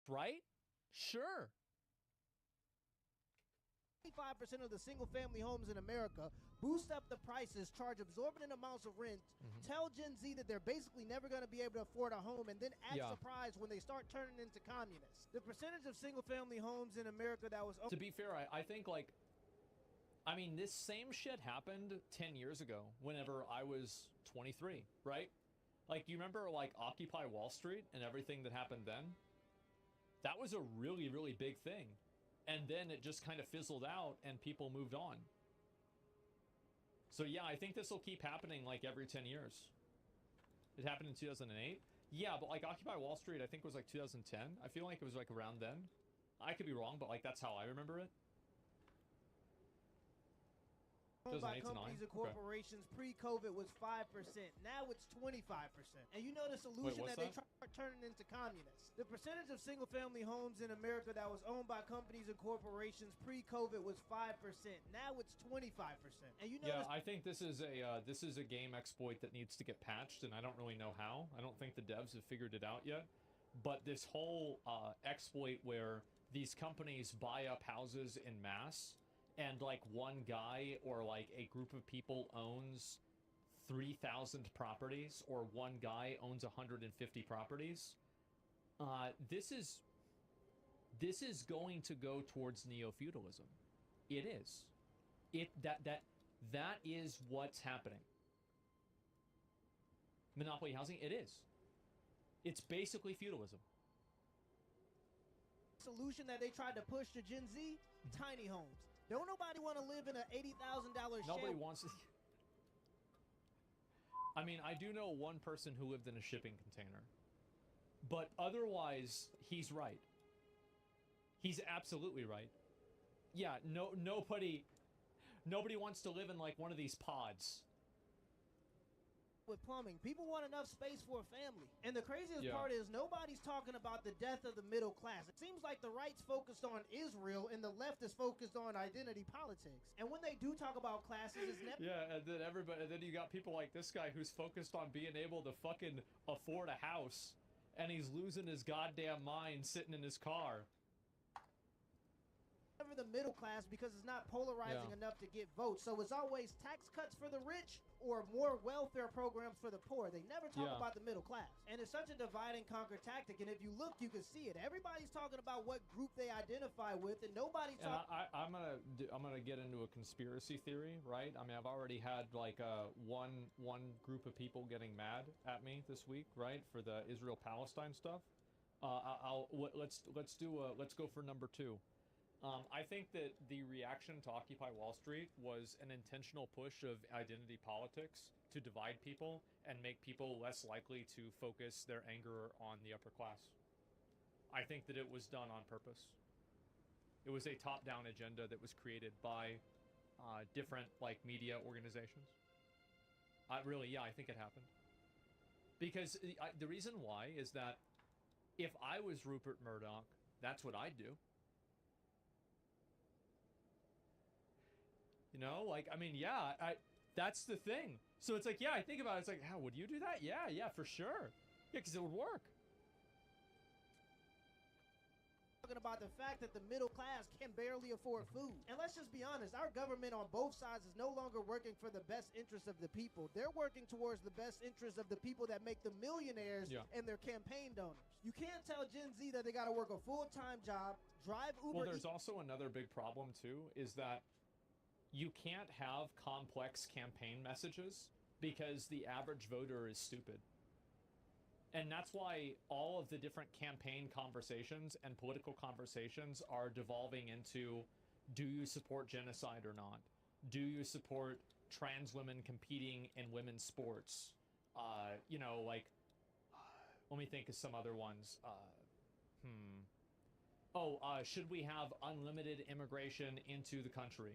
Right? Sure. 25% of the single-family homes in America boost up the prices, charge exorbitant amounts of rent, tell Gen Z that they're basically never going to be able to afford a home, and then act surprised when they start turning into communists. The percentage of single-family homes in America that was... To be fair, I think, like... I mean, this same shit happened 10 years ago, whenever I was 23, right? Like, you remember, like, Occupy Wall Street and everything that happened then? That was a really, really big thing. And then it just kind of fizzled out and people moved on. So yeah, I think this will keep happening like every 10 years. It happened in 2008. Yeah, but like Occupy Wall Street, I think was like 2010. I feel like it was like around then. I could be wrong, but like that's how I remember it. Owned by companies and corporations pre-COVID was 5%. Now it's 25%. And you know the solution that they start turning into communists. The percentage of single-family homes in America that was owned by companies and corporations pre-COVID was 5%. Now it's 25%. And you know yeah, I think this is a game exploit that needs to get patched, and I don't really know how. I don't think the devs have figured it out yet. But this whole exploit where these companies buy up houses in mass, and like one guy or like a group of people owns 3,000 properties, or one guy owns 150 properties, this is going to go towards neo-feudalism. It is. That is what's happening. Monopoly housing, it is. It's basically feudalism. Solution that they tried to push to Gen Z, tiny homes. Don't nobody want to live in an $80,000 shed. Nobody wants to. I mean, I do know one person who lived in a shipping container. But otherwise, he's right. He's absolutely right. Yeah, nobody wants to live in like one of these pods. With plumbing, people want enough space for a family. And the craziest part is nobody's talking about the death of the middle class. It seems like the right's focused on Israel and the left is focused on identity politics. And when they do talk about classes, it's never... Yeah, and then you got people like this guy who's focused on being able to fucking afford a house, and he's losing his goddamn mind sitting in his car. Never the middle class because it's not polarizing enough to get votes. So it's always tax cuts for the rich or more welfare programs for the poor. They never talk about the middle class. And it's such a divide and conquer tactic. And if you look, you can see it. Everybody's talking about what group they identify with, and nobody's talking... I'm gonna get into a conspiracy theory, right? I mean, I've already had like one group of people getting mad at me this week, right, for the Israel-Palestine stuff. Let's go for number 2. I think that the reaction to Occupy Wall Street was an intentional push of identity politics to divide people and make people less likely to focus their anger on the upper class. I think that it was done on purpose. It was a top-down agenda that was created by different like media organizations. Really, yeah, I think it happened. Because the reason why is that if I was Rupert Murdoch, that's what I'd do. You know, like, I mean, yeah, that's the thing. So it's like, yeah, I think about it. It's like, how would you do that? Yeah, for sure. Yeah, because it would work. Talking about the fact that the middle class can barely afford food. And let's just be honest, our government on both sides is no longer working for the best interest of the people. They're working towards the best interest of the people that make the millionaires and their campaign donors. You can't tell Gen Z that they got to work a full-time job, drive Uber. Well, there's also another big problem too, is that you can't have complex campaign messages because the average voter is stupid. And that's why all of the different campaign conversations and political conversations are devolving into, do you support genocide or not? Do you support trans women competing in women's sports? You know, like, let me think of some other ones. Should we have unlimited immigration into the country?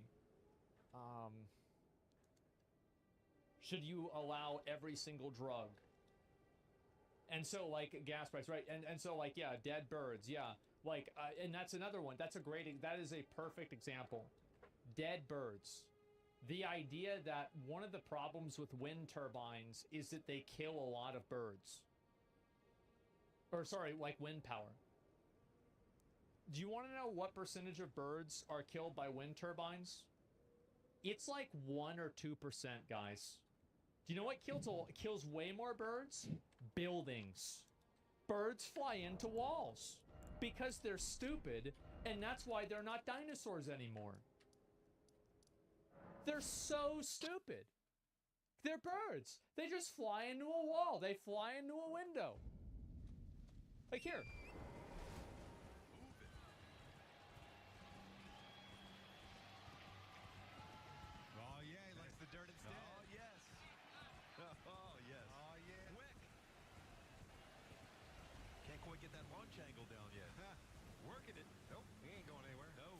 Should you allow every single drug? And so, like, gas price, right? And so, like, yeah, dead birds, yeah. Like, and that's another one. That is a perfect example. Dead birds. The idea that one of the problems with wind turbines is that they kill a lot of birds. Or, sorry, like wind power. Do you want to know what percentage of birds are killed by wind turbines? It's like 1 or 2%, guys. Do you know what kills way more birds? Buildings. Birds fly into walls because they're stupid, and that's why they're not dinosaurs anymore. They're so stupid. They're birds. They just fly into a wall. They fly into a window. Like here. Oh, yeah, he likes the dirt instead. Oh, yes. Oh, yes. Oh, yeah. Quick. Can't quite get that launch angle down yet. Working it. Nope, he ain't going anywhere. No.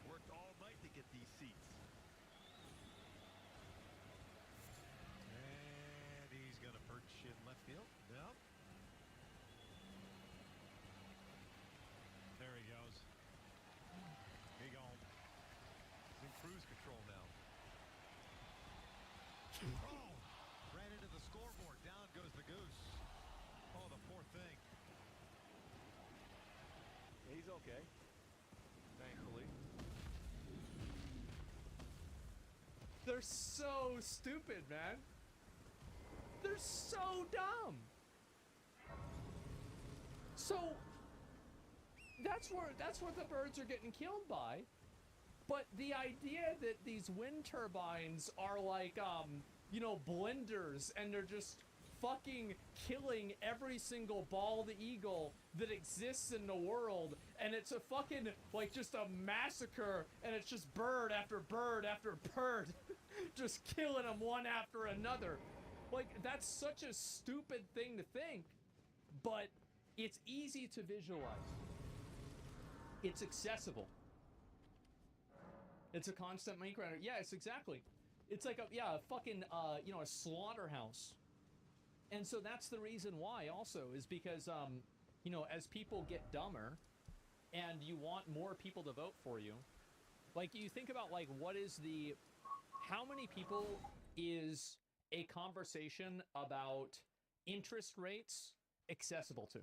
Worked all night to get these seats. And he's going to perch in left field. Nope. There he goes. He gone. He's in cruise control now. Oh! Ran into the scoreboard. Down goes the goose. Oh, the poor thing. He's okay. Thankfully. They're so stupid, man. They're so dumb. So that's where the birds are getting killed by. But the idea that these wind turbines are like blenders, and they're just fucking killing every single bald eagle that exists in the world, and it's a fucking, like, just a massacre, and it's just bird after bird after bird just killing them one after another. Like, that's such a stupid thing to think, but it's easy to visualize. It's accessible. It's a constant make runner. Yeah, it's exactly. It's like a fucking a slaughterhouse. And so that's the reason why also, is because as people get dumber and you want more people to vote for you, like, you think about, like, how many people is a conversation about interest rates accessible to?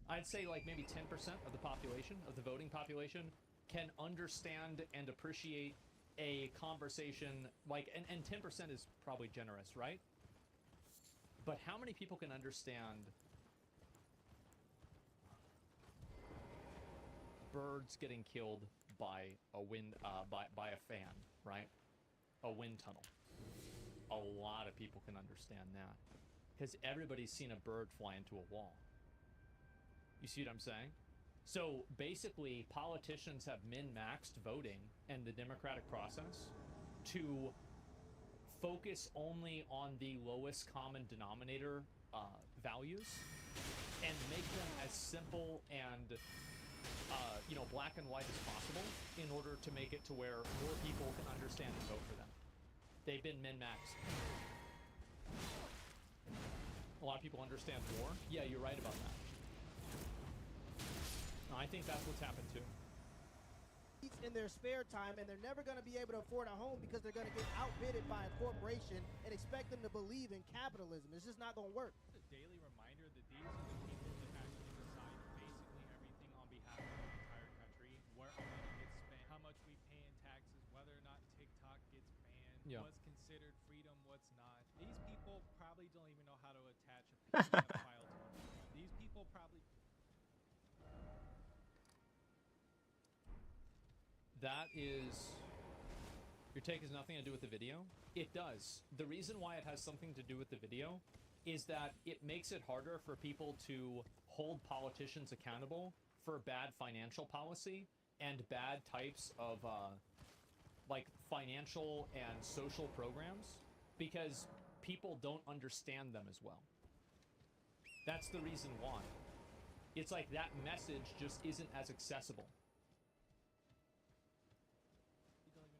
I'd say like maybe 10% of the population, of the voting population, can understand and appreciate a conversation like, and 10% is probably generous, right? But how many people can understand birds getting killed by a wind, by a fan, right? A wind tunnel. A lot of people can understand that, because everybody's seen a bird fly into a wall. You see what I'm saying? So basically, politicians have min-maxed voting and the democratic process to focus only on the lowest common denominator values and make them as simple and you know, black and white as possible in order to make it to where more people can understand and vote for them. They've been min-maxed. A lot of people understand war. Yeah, you're right about that. I think that's what's happened too. In their spare time, and they're never going to be able to afford a home because they're going to get outbidded by a corporation and expect them to believe in capitalism. It's just not going to work. A daily reminder that these are the people that actually decide basically everything on behalf of the entire country, where our money gets spent, how much we pay in taxes, whether or not TikTok gets banned, what's considered freedom, what's not. These people probably don't even know how to attach a PDF file to an email. These people probably... That is... Your take has nothing to do with the video? It does. The reason why it has something to do with the video is that it makes it harder for people to hold politicians accountable for bad financial policy and bad types of, like, financial and social programs, because people don't understand them as well. That's the reason why. It's like that message just isn't as accessible.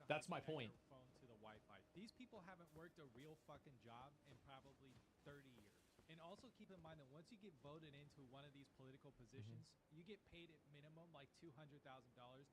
That's my point. Phone to the Wi-Fi. These people haven't worked a real fucking job in probably 30 years. And also keep in mind that once you get voted into one of these political positions, you get paid at minimum like $200,000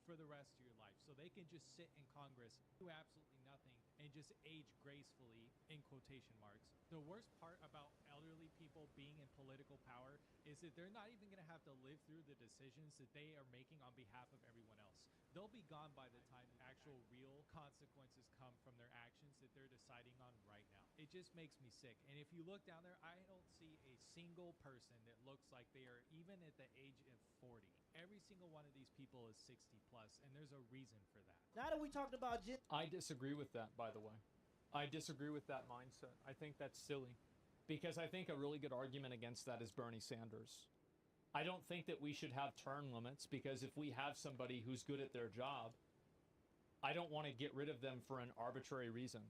for the rest of your life. So they can just sit in Congress, do absolutely nothing, and just age gracefully, in quotation marks. The worst part about elderly people being in political power is that they're not even going to have to live through the decisions that they are making on behalf of everyone else. They'll be gone by the time actual real consequences come from their actions that they're deciding on right now. It just makes me sick. And if you look down there, I don't see a single person that looks like they are even at the age of 40. Every single one of these people is 60 plus, and there's a reason for that. Now that we talked about I disagree with that, by the way. I disagree with that mindset. I think that's silly. Because I think a really good argument against that is Bernie Sanders. I don't think that we should have term limits, because if we have somebody who's good at their job, I don't want to get rid of them for an arbitrary reason.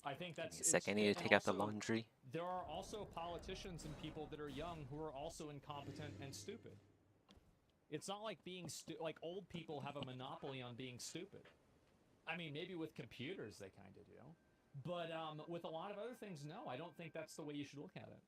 I think that's... Give me a sec, I need to take out the laundry. There are also politicians and people that are young who are also incompetent and stupid. It's not like being like old people have a monopoly on being stupid. I mean, maybe with computers they kind of do. But with a lot of other things, no. I don't think that's the way you should look at it.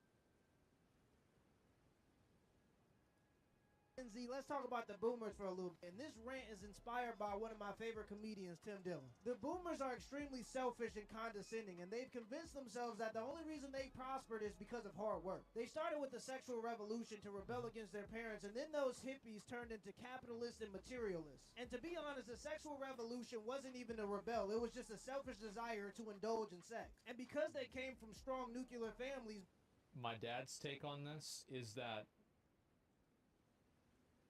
Z, let's talk about the boomers for a little bit. And this rant is inspired by one of my favorite comedians, Tim Dillon. The boomers are extremely selfish and condescending, and they've convinced themselves that the only reason they prospered is because of hard work. They started with the sexual revolution to rebel against their parents, and then those hippies turned into capitalists and materialists. And to be honest, the sexual revolution wasn't even a rebel. It was just a selfish desire to indulge in sex. And because they came from strong nuclear families... My dad's take on this is that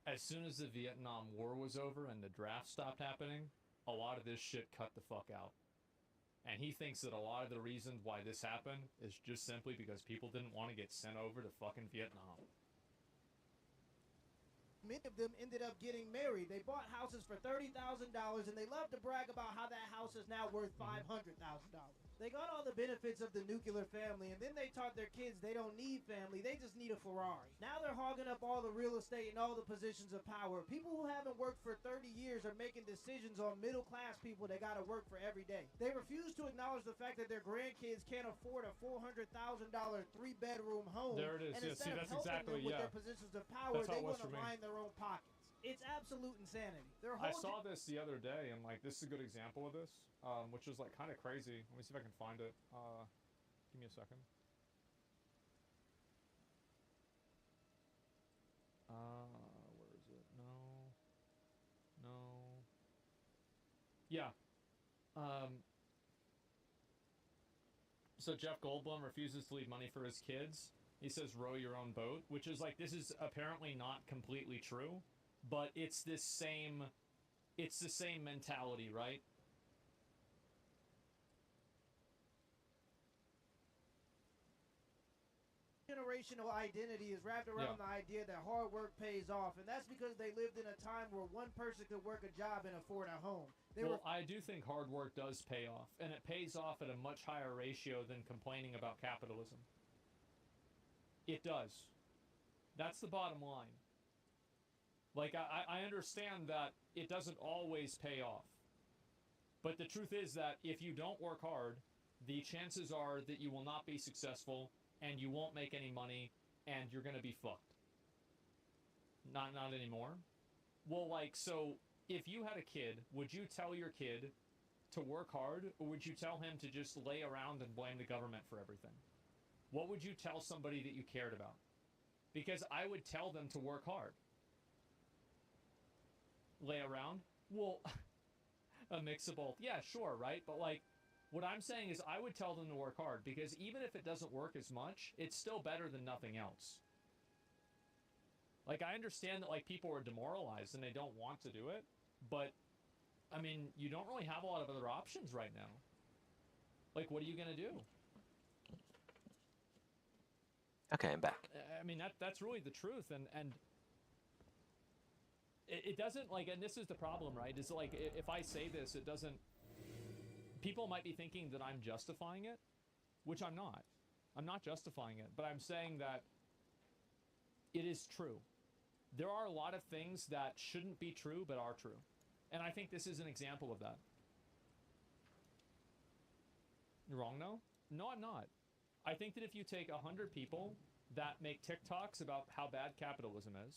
as soon as the Vietnam War was over and the draft stopped happening, a lot of this shit cut the fuck out. And he thinks that a lot of the reasons why this happened is just simply because people didn't want to get sent over to fucking Vietnam. Many of them ended up getting married. They bought houses for $30,000, and they love to brag about how that house is now worth $500,000. They got all the benefits of the nuclear family, and then they taught their kids they don't need family, they just need a Ferrari. Now they're hogging up all the real estate and all the positions of power. People who haven't worked for 30 years are making decisions on middle-class people that gotta work for every day. They refuse to acknowledge the fact that their grandkids can't afford a $400,000 three-bedroom home. There it is. And instead of helping them with their positions of power, they want to line their own pockets. It's absolute insanity. I saw this the other day, and like this is a good example of this, which is like kind of crazy. Let me see if I can find it. Give me a second. Where is it? No. Yeah. So Jeff Goldblum refuses to leave money for his kids. He says, row your own boat, which is like, this is apparently not completely true. But it's the same mentality, right? Generational identity is wrapped around the idea that hard work pays off, and that's because they lived in a time where one person could work a job and afford a home. I do think hard work does pay off, and it pays off at a much higher ratio than complaining about capitalism. It does. That's the bottom line. Like, I understand that it doesn't always pay off. But the truth is that if you don't work hard, the chances are that you will not be successful, and you won't make any money, and you're going to be fucked. Not anymore. Well, like, so if you had a kid, would you tell your kid to work hard, or would you tell him to just lay around and blame the government for everything? What would you tell somebody that you cared about? Because I would tell them to work hard. Lay around? Well, a mix of both. Yeah, sure, right? But like, what I'm saying is I would tell them to work hard, because even if it doesn't work as much, it's still better than nothing else. Like, I understand that, like, people are demoralized and they don't want to do it, but, I mean, you don't really have a lot of other options right now. Like, what are you gonna do? Okay, I'm back. I mean, that's really the truth, and it doesn't, like, and this is the problem, right? Is like, if I say this, it doesn't, people might be thinking that I'm justifying it, which I'm not. I'm not justifying it, but I'm saying that it is true. There are a lot of things that shouldn't be true, but are true. And I think this is an example of that. You're wrong, no? No, I'm not. I think that if you take 100 people that make TikToks about how bad capitalism is,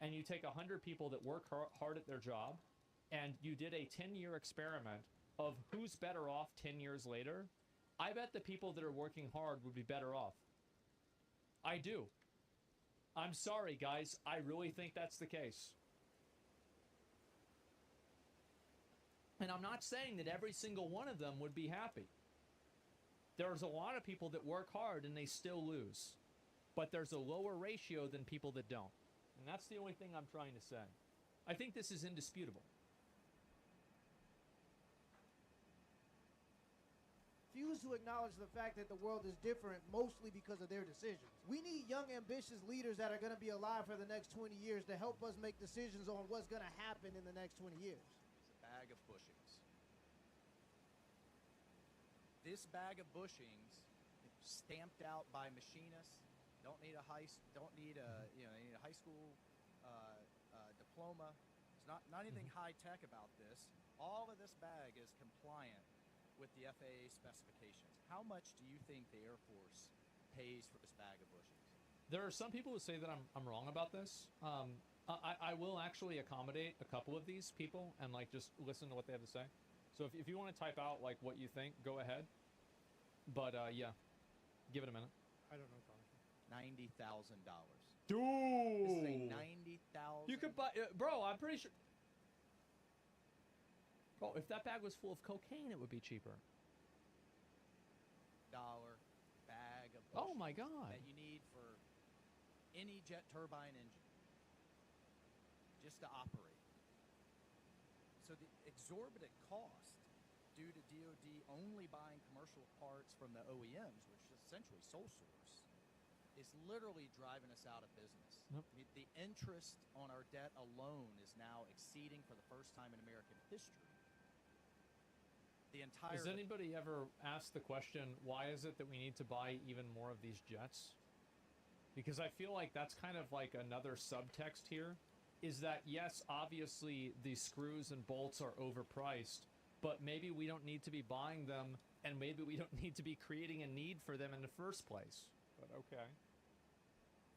and you take 100 people that work hard at their job, and you did a 10-year experiment of who's better off 10 years later, I bet the people that are working hard would be better off. I do. I'm sorry, guys. I really think that's the case. And I'm not saying that every single one of them would be happy. There's a lot of people that work hard and they still lose. But there's a lower ratio than people that don't. And that's the only thing I'm trying to say. I think this is indisputable. Refuse to acknowledge the fact that the world is different mostly because of their decisions. We need young, ambitious leaders that are going to be alive for the next 20 years to help us make decisions on what's going to happen in the next 20 years. It's a bag of bushings. This bag of bushings, stamped out by machinists, don't need a high school diploma. There's not anything high tech about this. All of this bag is compliant with the FAA specifications. How much do you think the Air Force pays for this bag of bushings? There are some people who say that I'm wrong about this. I will actually accommodate a couple of these people and like just listen to what they have to say. So if you want to type out like what you think, go ahead. But yeah, give it a minute. I don't know, Jonathan. $90,000. Dude, This is a $90,000. you could buy, bro. I'm pretty sure. Bro, if that bag was full of cocaine, it would be cheaper. Bag of bushings Oh my God. that you need for any jet turbine engine just to operate. So the exorbitant cost due to DoD only buying commercial parts from the OEMs, which is essentially sole source, is literally driving us out of business. Yep. I mean, the interest on our debt alone is now exceeding, for the first time in American history, the entire... Has anybody ever asked the question, why is it that we need to buy even more of these jets? Because I feel like that's kind of like another subtext here, is that yes, obviously the screws and bolts are overpriced, but maybe we don't need to be buying them, and maybe we don't need to be creating a need for them in the first place. But okay.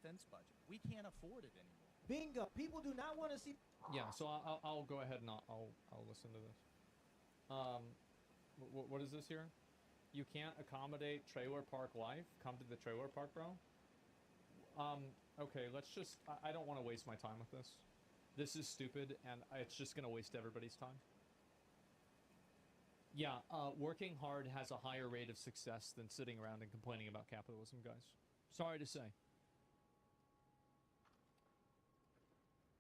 defense budget. We can't afford it anymore. Bingo. People do not want to see... Yeah, so I'll go ahead and I'll listen to this. What is this here? You can't accommodate trailer park life? Come to the trailer park, bro? Okay, let's just... I don't want to waste my time with this. This is stupid, and it's just going to waste everybody's time. Yeah, working hard has a higher rate of success than sitting around and complaining about capitalism, guys. Sorry to say.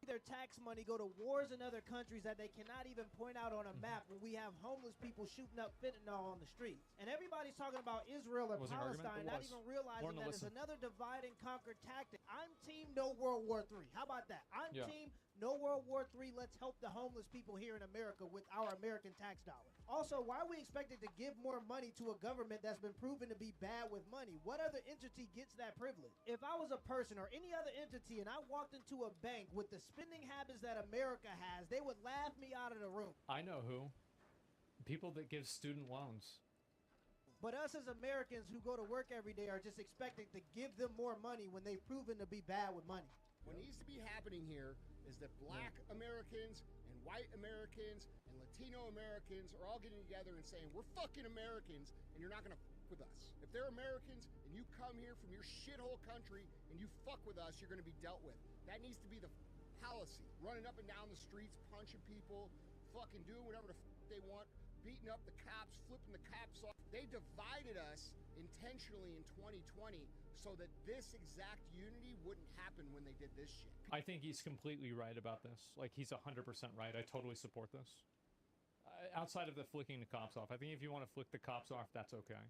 their tax money go to wars in other countries that they cannot even point out on a map when we have homeless people shooting up fentanyl on the streets. And everybody's talking about Israel or Palestine, not even realizing that it's another divide and conquer tactic. I'm team no World War III. How about that? I'm team No World War III. Let's help the homeless people here in America with our American tax dollars. Also, why are we expected to give more money to a government that's been proven to be bad with money? What other entity gets that privilege? If I was a person or any other entity and I walked into a bank with the spending habits that America has, they would laugh me out of the room. I know who. People that give student loans. But us as Americans who go to work every day are just expected to give them more money when they've proven to be bad with money. What needs to be happening here is that black Americans and white Americans and Latino Americans are all getting together and saying, we're fucking Americans and you're not gonna fuck with us. If they're Americans and you come here from your shithole country and you fuck with us, you're gonna be dealt with. That needs to be the policy. Running up and down the streets, punching people, fucking doing whatever the fuck they want, beating up the cops, flipping the cops off. They divided us intentionally in 2020 so that this exact unity wouldn't happen when they did this shit. I think he's completely right about this. Like, he's 100% right. I totally support this. Outside of the flicking the cops off, I think if you want to flick the cops off, that's okay.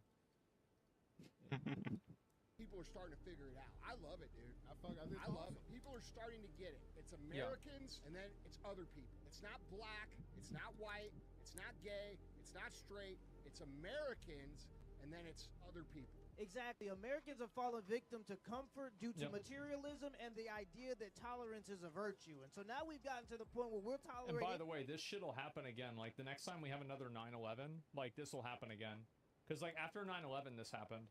People are starting to figure it out. I love it, dude. I love it. People are starting to get it. It's Americans, and then it's other people. It's not black. It's not white. It's not gay. It's not straight. It's Americans, and then it's other people. Exactly. Americans have fallen victim to comfort due to materialism and the idea that tolerance is a virtue. And so now we've gotten to the point where we're tolerating... And by the way, this shit will happen again. Like, the next time we have another 9/11, like, this will happen again. Because, like, after 9/11, this happened.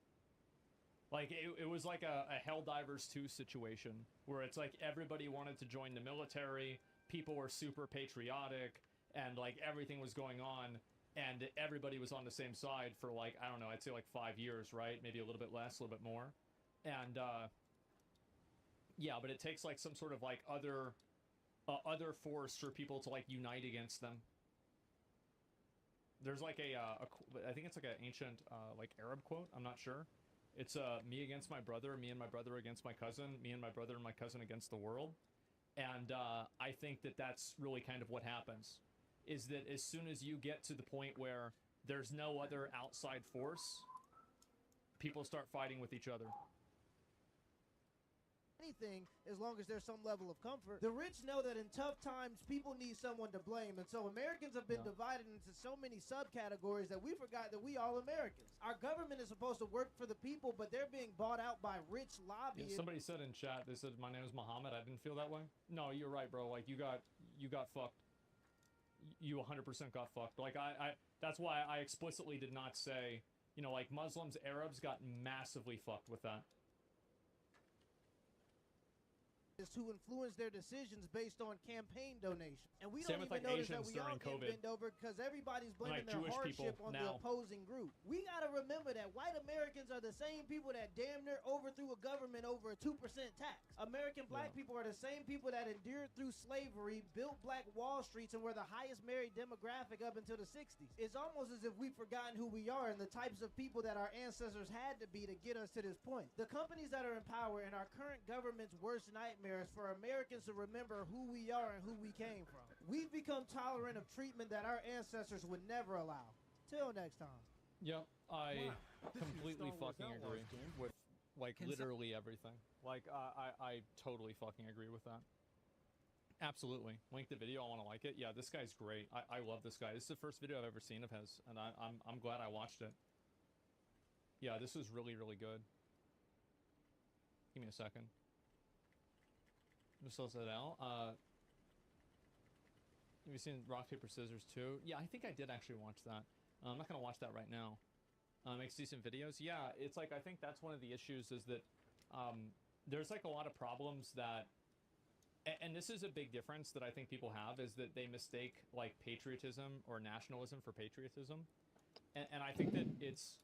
Like, it was like a Helldivers 2 situation, where it's like everybody wanted to join the military, people were super patriotic, and, like, everything was going on. And everybody was on the same side for, like, I don't know, I'd say like 5 years, right? Maybe a little bit less, a little bit more. And, yeah, but it takes, like, some sort of, like, other force for people to, like, unite against them. There's, like, I think it's, like, an ancient, like, Arab quote. I'm not sure. It's, me against my brother, me and my brother against my cousin, me and my brother and my cousin against the world. And, I think that that's really kind of what happens. Is that as soon as you get to the point where there's no other outside force, people start fighting with each other. Anything, as long as there's some level of comfort. The rich know that in tough times, people need someone to blame. And so Americans have been divided into so many subcategories that we forgot that we all Americans. Our government is supposed to work for the people, but they're being bought out by rich lobbyists. Yeah, somebody said in chat, they said, my name is Muhammad. I didn't feel that way. No, you're right, bro. Like, you got fucked. You 100% got fucked. Like, that's why I explicitly did not say, you know, like, Muslims, Arabs got massively fucked with that. To influence their decisions based on campaign donations. And we Same don't with, even like, notice that Asians we all during get COVID. bent over because everybody's blaming Like their Jewish hardship people on the now. opposing group. We got to remember that white Americans are the same people that damn near overthrew a government over a 2% tax. American black people are the same people that endured through slavery, built Black Wall Streets, and were the highest married demographic up until the 60s. It's almost as if we've forgotten who we are and the types of people that our ancestors had to be to get us to this point. The companies that are in power and our current government's worst nightmare is for Americans to remember who we are and who we came from. We've become tolerant of treatment that our ancestors would never allow. Till next time. Yep, I completely Star Wars fucking Outlaws agree game. with, like, literally everything. Like, I totally fucking agree with that. Absolutely. Link the video, I want to like it. Yeah, this guy's great. I love this guy. This is the first video I've ever seen of his, and I'm glad I watched it. Yeah, this is really, really good. Give me a second. Just close that out. Have you seen Rock, Paper, Scissors 2? Yeah, I think I did actually watch that. I'm not going to watch that right now. Makes decent videos. Yeah, it's like, I think that's one of the issues is that there's like a lot of problems that, and this is a big difference that I think people have, is that they mistake like patriotism or nationalism for patriotism. And I think that it's,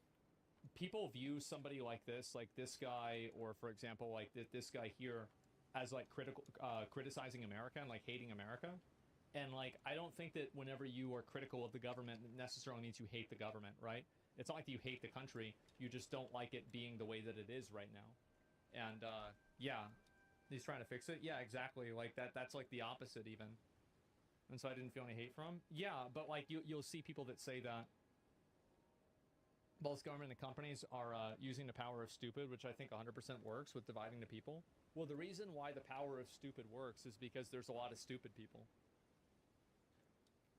people view somebody like this guy, or for example, like this guy here, as like criticizing America and like hating America. And like, I don't think that whenever you are critical of the government, it necessarily means you hate the government, right? It's not like you hate the country, you just don't like it being the way that it is right now. And yeah, he's trying to fix it. Yeah, exactly. Like that's like the opposite even. And so I didn't feel any hate from him. Yeah, but like you'll see people that say that. both government and companies are using the power of stupid, which I think 100% works with dividing the people. Well, the reason why the power of stupid works is because there's a lot of stupid people.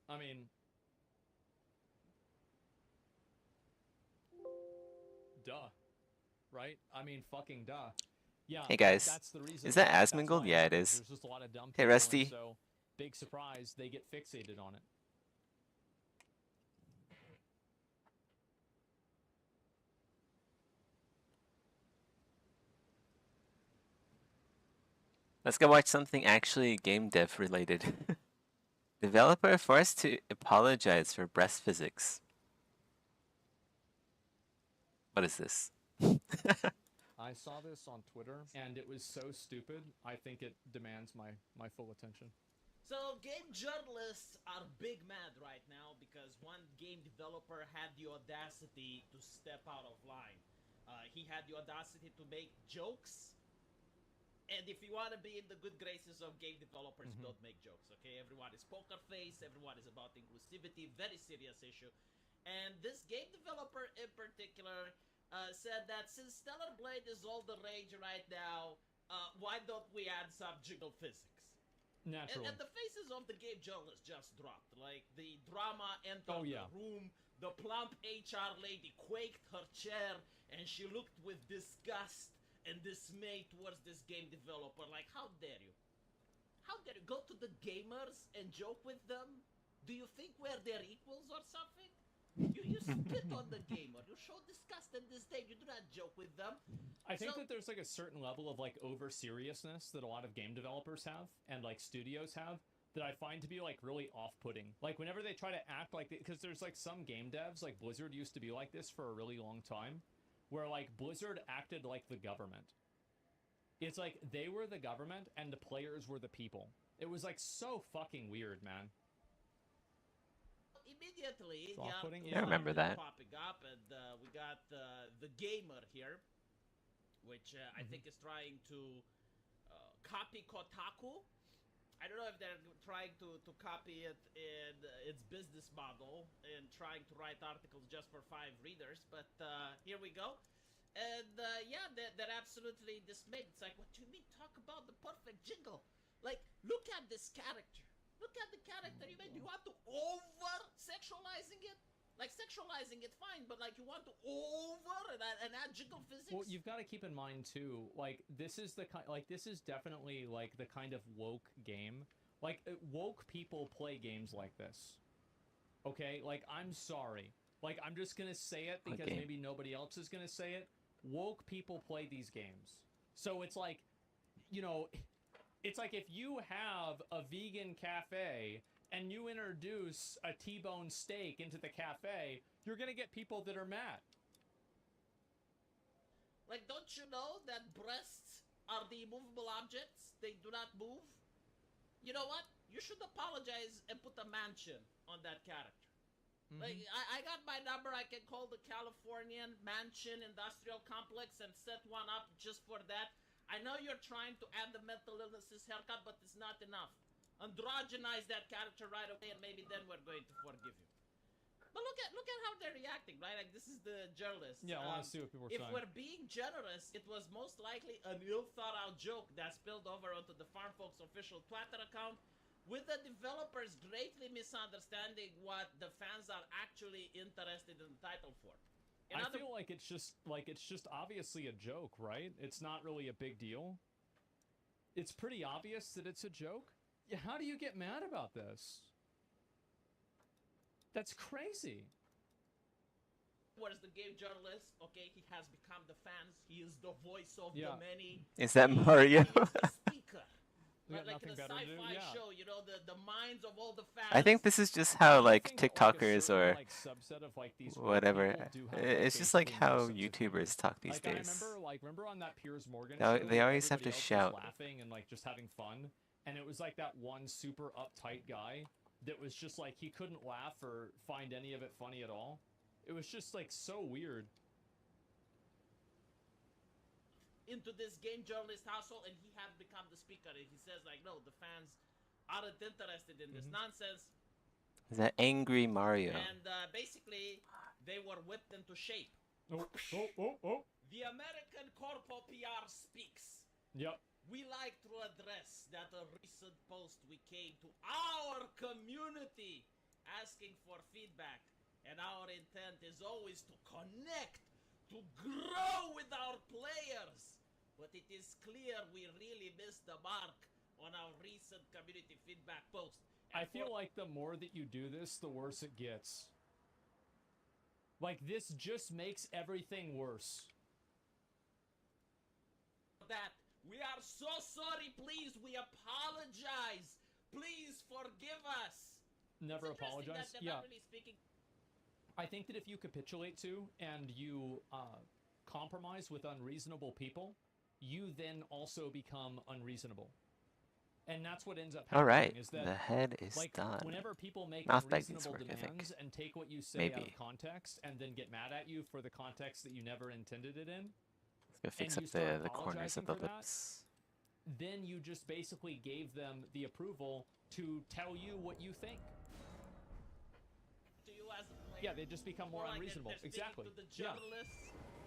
I mean, duh, right? I mean, fucking duh. Yeah. Hey guys, that's the reason. is that that's Asmongold? why Yeah, it happens. is. There's just a lot of dumb Hey, people, Rusty. and so big surprise, they get fixated on it. Let's go watch something actually game dev related. Developer forced to apologize for breast physics. What is this? I saw this on Twitter, and it was so stupid, I think it demands my full attention. So game journalists are big mad right now because one game developer had the audacity to step out of line. He had the audacity to make jokes. And if you want to be in the good graces of game developers, don't make jokes, okay? Everyone is poker face, everyone is about inclusivity, very serious issue. And this game developer in particular said that since Stellar Blade is all the rage right now, why don't we add some jiggle physics? Naturally. And the faces of the game journalists just dropped. Like, the drama entered the room, the plump HR lady quaked her chair, and she looked with disgust and dismay towards this game developer. Like, how dare you? How dare you go to the gamers and joke with them? Do you think we're their equals or something? You spit on the gamer. You show disgust and disdain. You do not joke with them. I think that there's like a certain level of like over seriousness that a lot of game developers have and like studios have that I find to be like really off-putting. Like whenever they try to act like, because there's like some game devs, like Blizzard used to be like this for a really long time, where like Blizzard acted like the government. It's like they were the government and the players were the people. It was like so fucking weird, man. Immediately, I remember that. Popping up, and we got the gamer here, which I think is trying to copy Kotaku. I don't know if they're trying to copy it in its business model and trying to write articles just for 5 readers, but here we go. And yeah, they're absolutely dismayed. It's like, what do you mean talk about the perfect jingle? Like, look at this character. Look at the character you made. You want to over-sexualizing it? Like, sexualizing it, fine, but like you want to over and add jiggle physics? Well, you've got to keep in mind too, like this is the kind, like this is definitely like the kind of woke game. Like woke people play games like this. Okay, like I'm sorry, like I'm just gonna say it because maybe nobody else is gonna say it. Woke people play these games, so it's like, you know, it's like if you have a vegan cafe and you introduce a T-bone steak into the cafe, you're gonna get people that are mad. Like, don't you know that breasts are the immovable objects? They do not move. You know what? You should apologize and put a mansion on that character. Like, I got my number. I can call the Californian Mansion Industrial Complex and set one up just for that. I know you're trying to add the mental illnesses haircut, but it's not enough. Androgenize that character right away, and maybe then we're going to forgive you. But look at how they're reacting, right? Like, this is the journalists. Yeah, I want to see what people are saying. If we're being generous, it was most likely an ill-thought-out joke that spilled over onto the Farm Folks official Twitter account, with the developers greatly misunderstanding what the fans are actually interested in the title for. I feel like it's just obviously a joke, right? It's not really a big deal. It's pretty obvious that it's a joke. Yeah, how do you get mad about this? That's crazy. Whereas the game journalist, okay, he has become the fans. He is the voice of the many. Is that Mario? He is the speaker. Like in a sci-fi show, you know, the minds of all the fans. I think this is just how like TikTokers or whatever. It's just like how YouTubers talk these days. I remember on that Piers Morgan No, show, they always have to shout. laughing and like just having fun, and it was like that one super uptight guy that was just like he couldn't laugh or find any of it funny at all. It was just like so weird. Into this game journalist household, and he has become the speaker, and he says like, no, the fans aren't interested in this nonsense. Is that angry Mario? And basically they were whipped into shape. Oh. The American Corpo PR speaks. Yep. We like to address that a recent post we came to our community asking for feedback, and our intent is always to connect, to grow with our players. But it is clear we really missed the mark on our recent community feedback post. I feel like the more that you do this, the worse it gets. Like, this just makes everything worse. That we are so sorry, please, we apologize. Please forgive us. Never It's interesting apologize. that they're Yeah. not really speaking. I think that if you capitulate to and you compromise with unreasonable people, you then also become unreasonable. And that's what ends up happening. All right, Is that, the head is like, done. whenever people make Mouth bag needs unreasonable work, I think. demands and take what you say out Maybe. of context and then get mad at you for the context that you never intended it in, Let's go fix and up you start the corners of the apologizing for that, lips. then you just basically gave them the approval to tell you what you think. To you as a player. Yeah, they just become more like unreasonable. they're speaking Exactly. To the Yeah. journalists.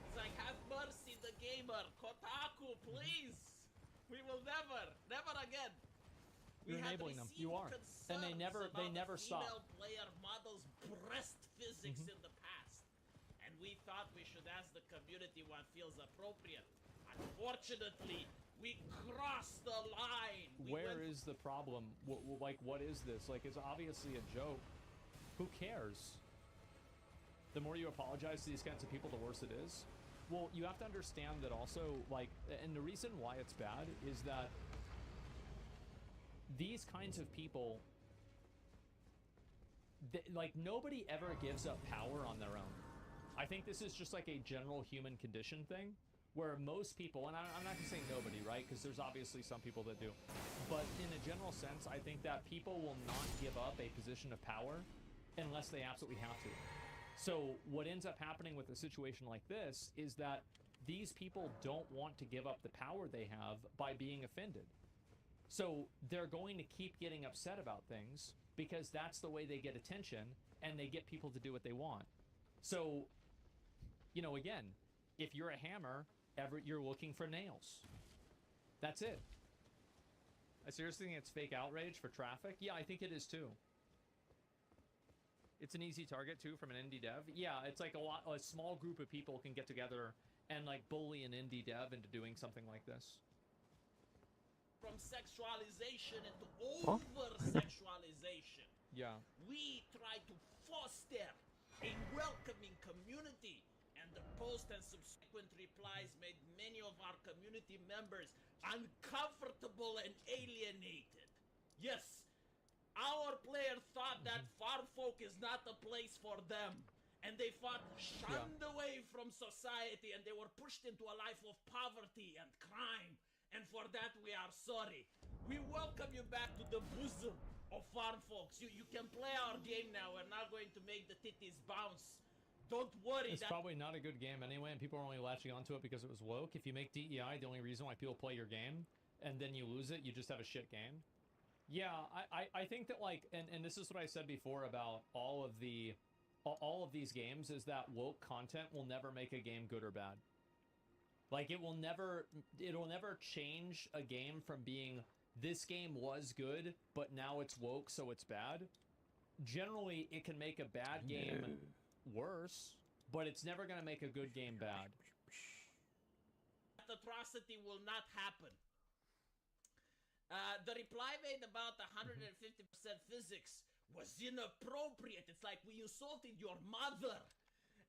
It's like, have mercy, the gamer. Kotaku, please. We will never again. You're enabling them. You are. And they never stop. Female player models' breast physics in the past, and we thought we should ask the community what feels appropriate. Unfortunately, we crossed the line. Where is the problem? What is this? Like, it's obviously a joke. Who cares? The more you apologize to these kinds of people, the worse it is. Well, you have to understand that also, like, and the reason why it's bad is that these kinds of people, like, nobody ever gives up power on their own. I think this is just like a general human condition thing, where most people, and I'm not just saying nobody, right? Because there's obviously some people that do. But in a general sense, I think that people will not give up a position of power unless they absolutely have to. So what ends up happening with a situation like this is that these people don't want to give up the power they have by being offended. So they're going to keep getting upset about things because that's the way they get attention and they get people to do what they want. So, you know, again, if you're a hammer, you're looking for nails. That's it. I seriously think it's fake outrage for traffic. Yeah, I think it is too. It's an easy target too from an indie dev. Yeah, it's like a small group of people can get together and like bully an indie dev into doing something like this. From sexualization into over-sexualization. Yeah. We try to foster a welcoming community, and the post and subsequent replies made many of our community members uncomfortable and alienated. Yes, our player thought that Farfolk is not a place for them, and they fought shunned away from society, and they were pushed into a life of poverty and crime. And for that, we are sorry. We welcome you back to the bosom of farm folks. You can play our game now. We're not going to make the titties bounce. Don't worry. It's probably not a good game anyway, and people are only latching onto it because it was woke. If you make DEI the only reason why people play your game, and then you lose it, you just have a shit game. Yeah, I think that, like, and this is what I said before about all of these games, is that woke content will never make a game good or bad. Like, it'll never change a game from being, this game was good, but now it's woke, so it's bad. Generally, it can make a bad game worse, but it's never going to make a good game bad. That atrocity will not happen. The reply made about 150% physics was inappropriate. It's like, we insulted your mother.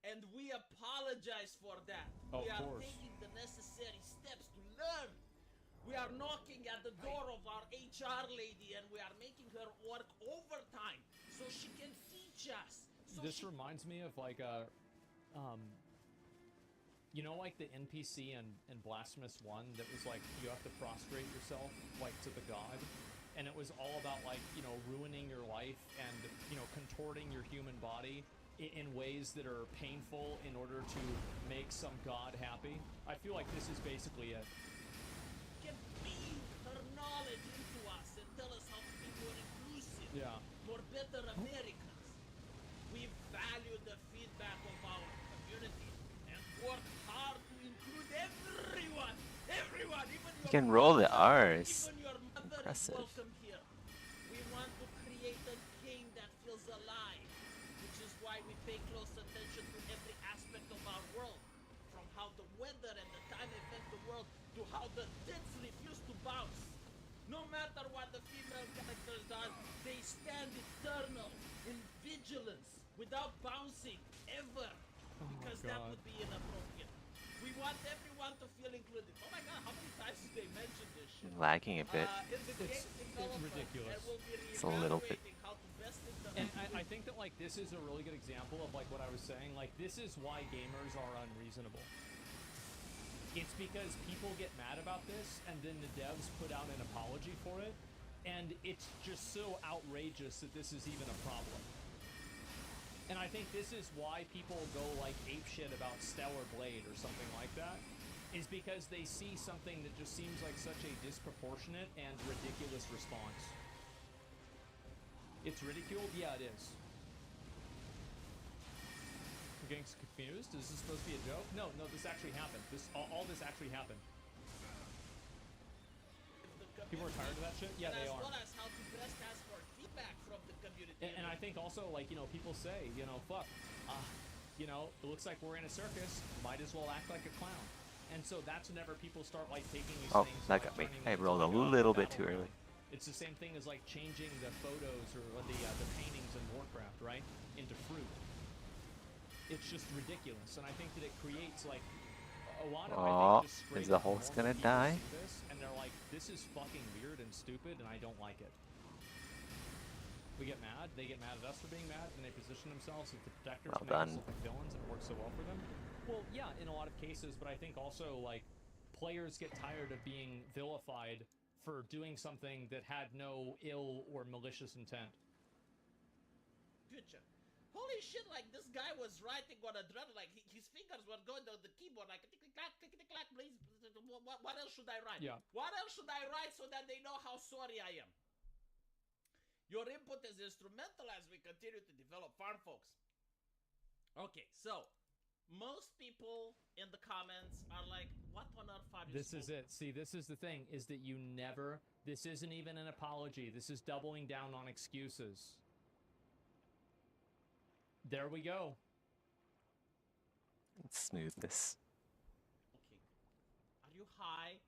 And we apologize for that. Oh, we are course. taking the necessary steps to learn. We are knocking at the door of our HR lady, and we are making her work overtime so she can teach us. So This reminds me of like a, you know, like the NPC in Blasphemous 1 that was like, you have to prostrate yourself like to the god, and it was all about like, you know, ruining your life and, you know, contorting your human body in ways that are painful in order to make some god happy. I feel like this is basically it. Can feed her knowledge into us and tell us how to be more inclusive, Yeah. more better Americans. We value the feedback of can roll the R's. Even your mother Impressive. is welcome here. We want to create a game that feels alive, which is why we pay close attention to every aspect of our world, from how the weather and the time affect the world to how the deads refuse to bounce. No matter what the female characters does, they stand eternal in vigilance without bouncing ever, because that would be inappropriate. We want everyone to feel included. Oh my god, how many times did they mention this shit? Lagging a bit. It's ridiculous. It's a little bit. And I think that like this is a really good example of like what I was saying. Like this is why gamers are unreasonable. It's because people get mad about this, and then the devs put out an apology for it, and it's just so outrageous that this is even a problem. And I think this is why people go like apeshit about Stellar Blade or something like that, is because they see something that just seems like such a disproportionate and ridiculous response. It's ridiculed? Yeah, it is. I'm getting confused. Is this supposed to be a joke? No, this actually happened. All this actually happened. People are tired of that shit? Yeah, they are. As well as how to best ask for feedback from the community. And I think also, like, you know, people say, you know, fuck, you know, it looks like we're in a circus, might as well act like a clown. And so that's whenever people start, like, taking these things... Oh, that got me. I rolled a little bit too early. It's the same thing as, like, changing the photos or the paintings in Warcraft, right, into fruit. It's just ridiculous, and I think that it creates, like, a lot of, I think, just straight is the host gonna die? This, and they're like, this is fucking weird and stupid, and I don't like it. We get mad, they get mad at us for being mad, and they position themselves as the protectors and make us look like villains, and it works so well for them. Well, yeah, in a lot of cases, but I think also, like, players get tired of being vilified for doing something that had no ill or malicious intent. Future. Holy shit, like, this guy was writing on a drum, like, his fingers were going on the keyboard, like, click-click-clack, click-click-clack, please, what else should I write? Yeah. What else should I write so that they know how sorry I am? Your input is instrumental as we continue to develop Farm Folks. Okay, so, most people in the comments are like, what on earth are you This is it. See, this is the thing, is that you never, this isn't even an apology, this is doubling down on excuses. There we go. Let's smooth this. Okay. Are you high?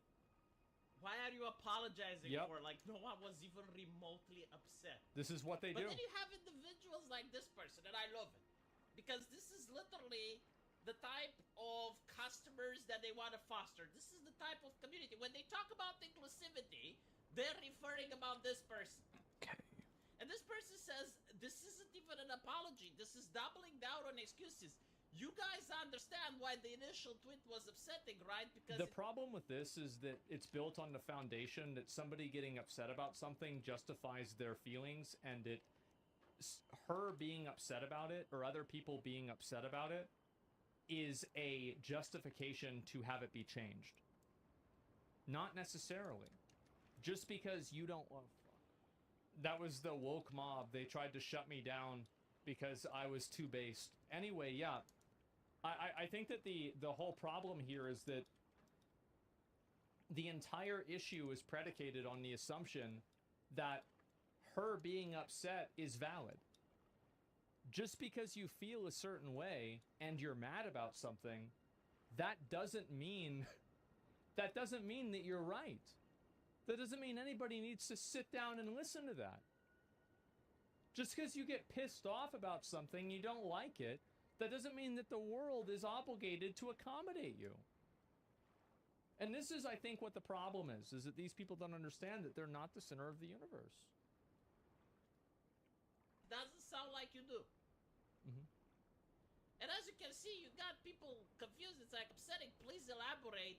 Why are you apologizing for? Like, no one was even remotely upset. This is what they do. But then you have individuals like this person, and I love it. Because this is literally the type of customers that they want to foster. This is the type of community. When they talk about inclusivity, they're referring about this person. Okay. And this person says, this isn't even an apology. This is doubling down on excuses. You guys understand why the initial tweet was upsetting, right? Because the problem with this is that it's built on the foundation that somebody getting upset about something justifies their feelings, and her being upset about it, or other people being upset about it, is a justification to have it be changed. Not necessarily. Just because you don't... That was the woke mob. They tried to shut me down because I was too based. Anyway, yeah. I think that the whole problem here is that the entire issue is predicated on the assumption that her being upset is valid. Just because you feel a certain way and you're mad about something, that doesn't mean that you're right. That doesn't mean anybody needs to sit down and listen to that. Just because you get pissed off about something, you don't like it, that doesn't mean that the world is obligated to accommodate you. And this is, I think, what the problem is that these people don't understand that they're not the center of the universe. Doesn't sound like you do. Mm-hmm. And as you can see, you got people confused. It's like upsetting. Please elaborate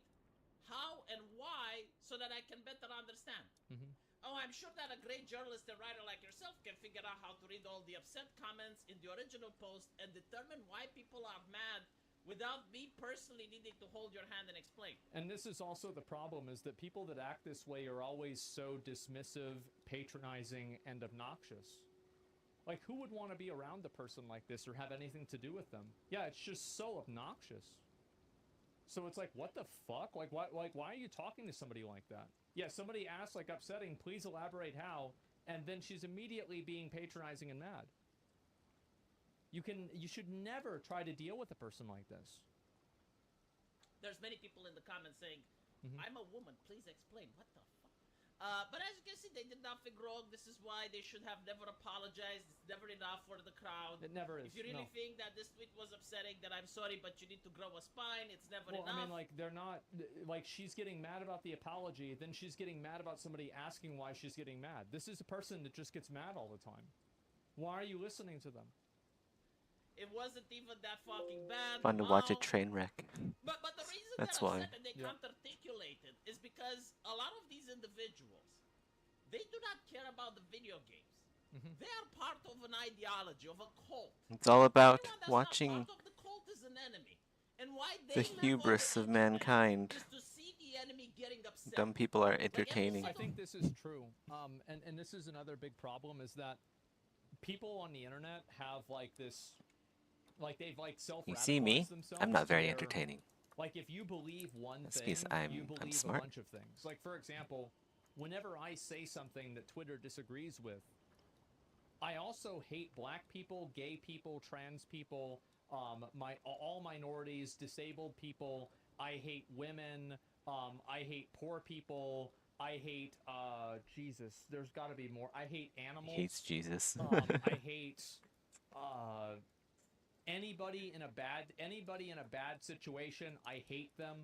how and why so that I can better understand. Mm-hmm. Oh, I'm sure that a great journalist and writer like yourself can figure out how to read all the upset comments in the original post and determine why people are mad without me personally needing to hold your hand and explain. And this is also the problem, is that people that act this way are always so dismissive, patronizing, and obnoxious. Like, who would want to be around a person like this or have anything to do with them? Yeah, it's just so obnoxious. So it's like, what the fuck? Like, why are you talking to somebody like that? Yeah, somebody asks, like, upsetting, please elaborate how, and then she's immediately being patronizing and mad. You should never try to deal with a person like this. There's many people in the comments saying, I'm a woman, please explain. What the fuck? But as you can see, they did nothing wrong. This is why they should have never apologized. It's never enough for the crowd. It never is. If you really think that this tweet was upsetting, then I'm sorry, but you need to grow a spine. It's never enough. Well, I mean, like, they're not... Like, she's getting mad about the apology, then she's getting mad about somebody asking why she's getting mad. This is a person that just gets mad all the time. Why are you listening to them? It wasn't even that fucking bad. Fun to watch a train wreck. But the reason That's that why. upset and they counter-articulated is because a lot of these individuals, they do not care about the video games. They are part of an ideology, of a cult. It's all about Everyone that's watching not part of the cult is an enemy. And why the they live on hubris the of internet mankind. is to see the enemy getting upset. Dumb people are Like, entertaining. I think this is true. And this is another big problem, is that people on the internet have, like, this... Like, they've, like, You see me? themselves. I'm not very where, entertaining. Like, if you believe one That's thing, because you I'm believe a smart. bunch of things. Like, for example, whenever I say something that Twitter disagrees with, I also hate black people, gay people, trans people, all minorities, disabled people. I hate women. I hate poor people. I hate, Jesus, there's got to be more. I hate animals. He hates Jesus. I hate, anybody in a bad situation. I hate them.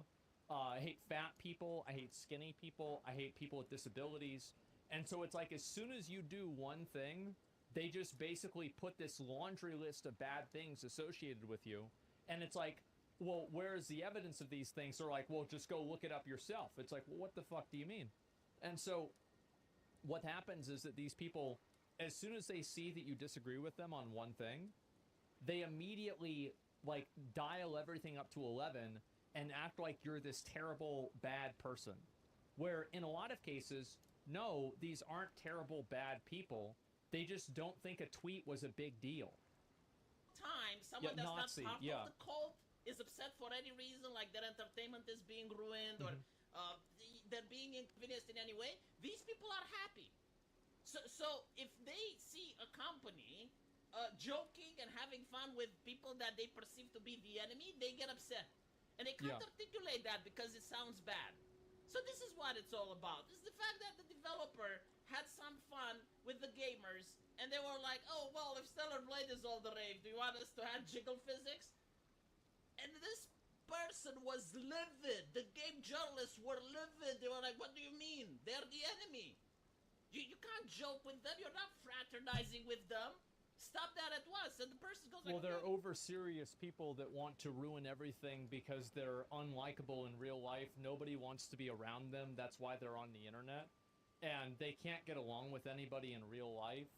I hate fat people. I hate skinny people. I hate people with disabilities. And so it's like, as soon as you do one thing, they just basically put this laundry list of bad things associated with you. And it's like, well, where's the evidence of these things? They're like, well, just go look it up yourself. It's like, well, what the fuck do you mean? And so what happens is that these people, as soon as they see that you disagree with them on one thing, they immediately, like, dial everything up to 11 and act like you're this terrible, bad person. Where in a lot of cases, no, these aren't terrible, bad people. They just don't think a tweet was a big deal. Someone that's Nazi, not part of the cult is upset for any reason, like their entertainment is being ruined or they're being inconvenienced in any way. These people are happy. So if they see a company joking and having fun with people that they perceive to be the enemy, they get upset. And they can't articulate that because it sounds bad. So this is what it's all about. This is the fact that the developer had some fun with the gamers, and they were like, oh, well, if Stellar Blade is all the rave, do you want us to add jiggle physics? And this person was livid. The game journalists were livid. They were like, what do you mean? They're the enemy. You can't joke with them. You're not fraternizing with them. Stop that at once. And the person goes like, well, they're over-serious people that want to ruin everything because they're unlikable in real life. Nobody wants to be around them. That's why they're on the internet. And they can't get along with anybody in real life.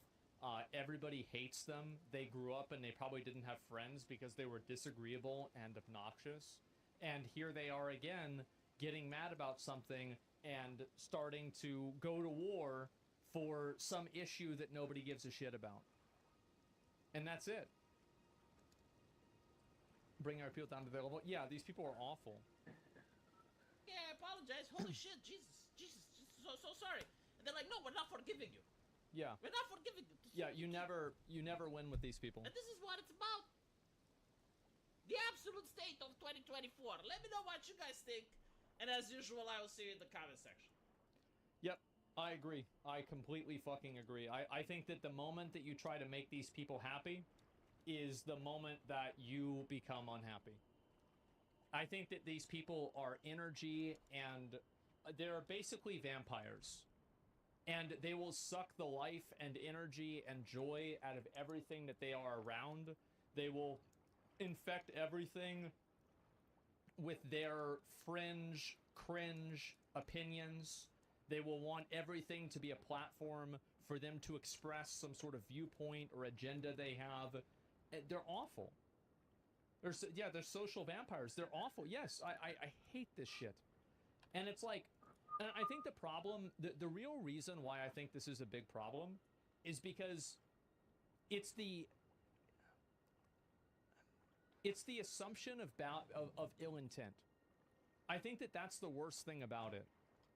Everybody hates them. They grew up and they probably didn't have friends because they were disagreeable and obnoxious. And here they are again, getting mad about something and starting to go to war for some issue that nobody gives a shit about. And that's it. Bring our people down to their level. Yeah, these people are awful. yeah, I apologize. Holy shit, Jesus, so sorry. And they're like, no, we're not forgiving you. Yeah. We're not forgiving you. Yeah, you never win with these people. And this is what it's about. The absolute state of 2024. Let me know what you guys think. And as usual, I will see you in the comment section. Yep, I agree. I completely fucking agree. I think that the moment that you try to make these people happy is the moment that you become unhappy. I think that these people are energy and they're basically vampires. And they will suck the life and energy and joy out of everything that they are around. They will infect everything with their fringe, cringe opinions. They will want everything to be a platform for them to express some sort of viewpoint or agenda they have. They're awful. They're social vampires. They're awful. Yes, I hate this shit. And it's like, and I think the problem, the real reason why I think this is a big problem is because it's the assumption of ill intent. I think that that's the worst thing about it,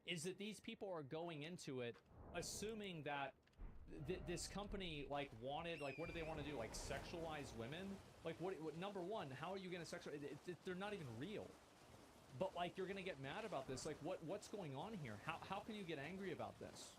is that these people are going into it assuming that this company like wanted, like, what do they want to do, like sexualize women? Like what number one, how are you gonna sexualize they're not even real, but like you're gonna get mad about this. Like what's going on here? How can you get angry about this?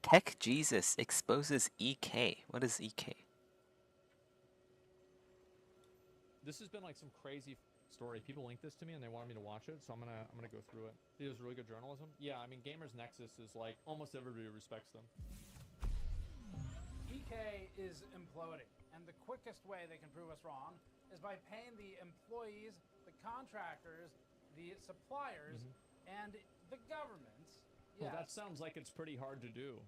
Tech Jesus exposes EK. What is EK? This has been like some crazy story. People linked this to me and they wanted me to watch it, so I'm gonna go through it. It is really good journalism. Yeah, I mean, Gamers Nexus is like almost everybody respects them. EK is imploding, and the quickest way they can prove us wrong is by paying the employees, the contractors, the suppliers, and the governments. Well, that sounds like it's pretty hard to do.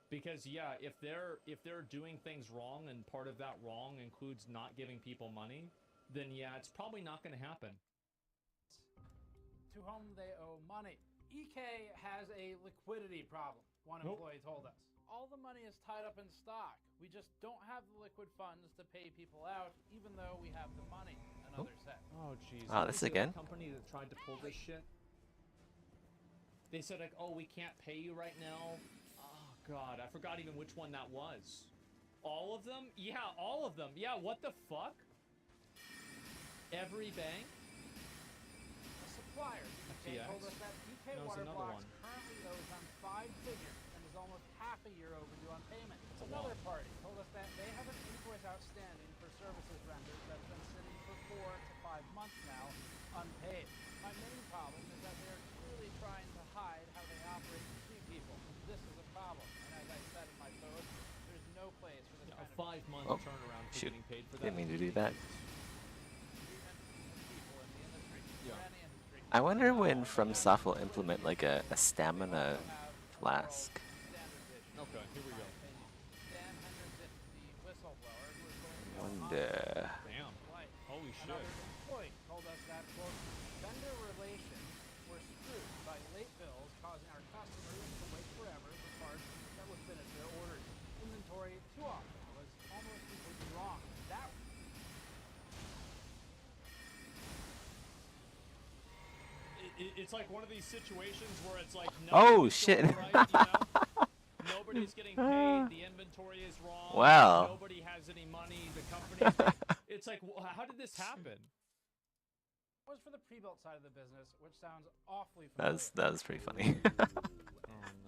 Because yeah, if they're doing things wrong and part of that wrong includes not giving people money, then yeah, it's probably not going to happen. To whom they owe money. EK has a liquidity problem, one employee told us. All the money is tied up in stock. We just don't have the liquid funds to pay people out, even though we have the money, another said. Oh, jeez. Oh, this again? Company that tried to pull this shit. They said like, oh, we can't pay you right now. Oh, God, I forgot even which one that was. All of them? Yeah, all of them. Yeah, what the fuck? Every bank? The suppliers told us that EK Water Blocks currently owes them 5 figures and is almost half a year overdue on payment. Another party told us that they have an invoice outstanding for services rendered that's been sitting for 4 to 5 months now, unpaid. My main problem is that they are clearly trying to hide how they operate to treat people. This is a problem, and as I said in my post, there's no place for this kind of 5-month turnaround for getting paid for that. Didn't mean to do that. I wonder when FromSoft will implement like a stamina flask. Okay, here we go. Wonder. Damn. Holy shit. Another employee told us that, quote, vendor relations were screwed by late bills causing our customers to wait forever for parts that would finish their orders. Inventory too often was almost completely wrong. That it's like one of these situations where it's like oh shit. Right, you know? Nobody's getting paid. The inventory is wrong. Wow. Nobody has any money. The company. It's like, how did this happen? was for the pre-built side of the business, which sounds awfully familiar. That was pretty funny.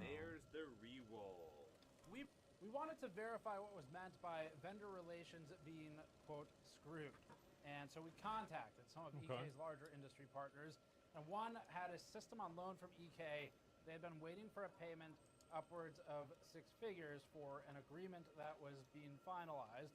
There's the re-roll. We wanted to verify what was meant by vendor relations being, quote, screwed. And so we contacted some of EK's larger industry partners, and one had a system on loan from EK. They had been waiting for a payment upwards of 6 figures for an agreement that was being finalized.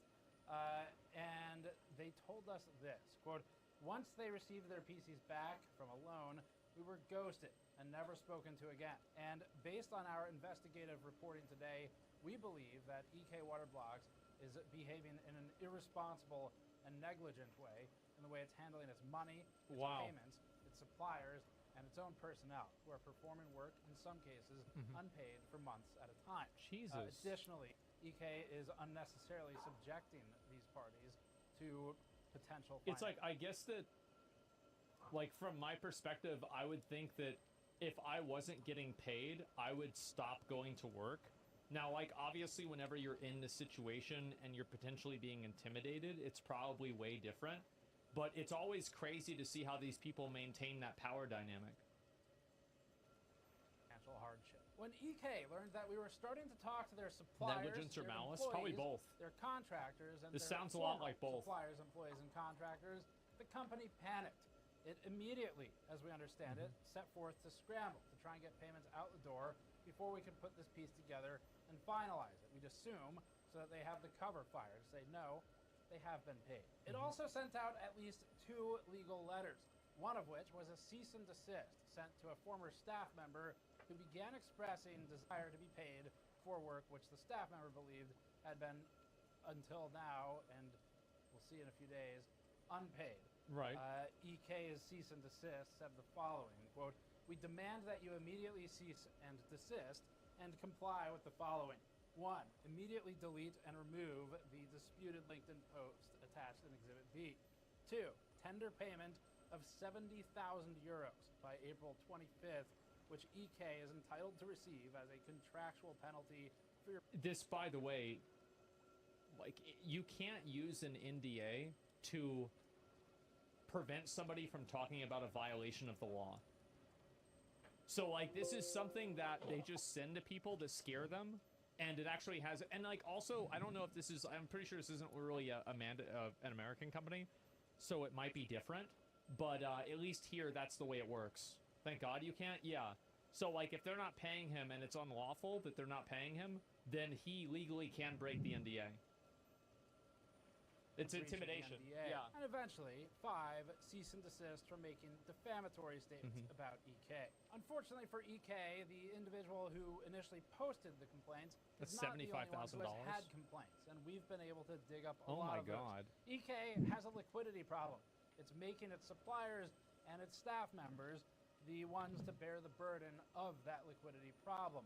And they told us this, quote, once they received their PCs back from a loan, we were ghosted and never spoken to again. And based on our investigative reporting today, we believe that EK Water Blocks is behaving in an irresponsible and negligent way in the way it's handling its money, its payments, its suppliers, and its own personnel, who are performing work, in some cases, unpaid for months at a time. Jesus. Additionally, EK is unnecessarily subjecting these parties to potential fines. It's like, I guess that, like, from my perspective, I would think that if I wasn't getting paid, I would stop going to work. Now, like, obviously, whenever you're in the situation and you're potentially being intimidated, it's probably way different. But it's always crazy to see how these people maintain that power dynamic. Financial hardship. When EK learned that we were starting to talk to their suppliers, negligence or their malice, employees, probably both. Their contractors, and This their sounds a lot like both. suppliers, employees, and contractors, the company panicked. It immediately, as we understand it, set forth to scramble to try and get payments out the door before we could put this piece together and finalize it. We'd assume so that they have the cover fire to say no, they have been paid. It also sent out at least 2 legal letters, one of which was a cease and desist sent to a former staff member who began expressing desire to be paid for work which the staff member believed had been, until now, and we'll see in a few days, unpaid. Right. EK's cease and desist said the following, quote, we demand that you immediately cease and desist and comply with the following. 1. Immediately delete and remove the disputed LinkedIn post attached in Exhibit B. 2. Tender payment of 70,000 euros by April 25th, which EK is entitled to receive as a contractual penalty for your... This, by the way, like, you can't use an NDA to prevent somebody from talking about a violation of the law. So like this is something that they just send to people to scare them, and it actually has. And like also, I don't know if this is. I'm pretty sure this isn't really an American company, so it might be different. But at least here, that's the way it works. Thank God you can't. Yeah. So like if they're not paying him and it's unlawful that they're not paying him, then he legally can break the NDA. It's intimidation. Yeah. And eventually, 5 cease and desist from making defamatory statements about EK. Unfortunately for EK, the individual who initially posted the complaints is not the only one who has had complaints, and we've been able to dig up a lot of those. EK has a liquidity problem. It's making its suppliers and its staff members the ones to bear the burden of that liquidity problem.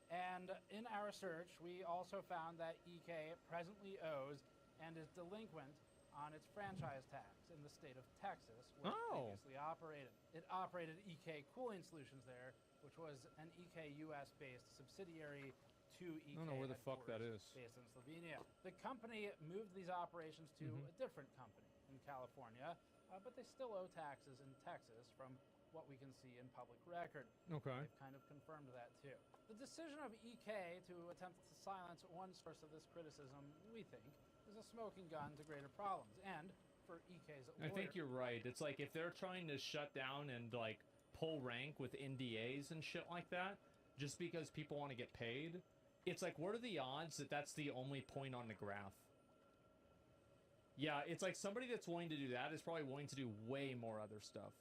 And in our search, we also found that EK presently owes and is delinquent on its franchise tax in the state of Texas, where it previously operated. It operated EK Cooling Solutions there, which was an EK US-based subsidiary to EK. I don't know where the fuck that is. Based in Slovenia. The company moved these operations to a different company in California, but they still owe taxes in Texas from what we can see in public record. Okay. They've kind of confirmed that too. The decision of EK to attempt to silence one source of this criticism, we think, is a smoking gun to greater problems. And for EK's lawyer, I think you're right. It's like if they're trying to shut down and like pull rank with NDAs and shit like that, just because people want to get paid, it's like, what are the odds that that's the only point on the graph? Yeah, it's like somebody that's willing to do that is probably willing to do way more other stuff.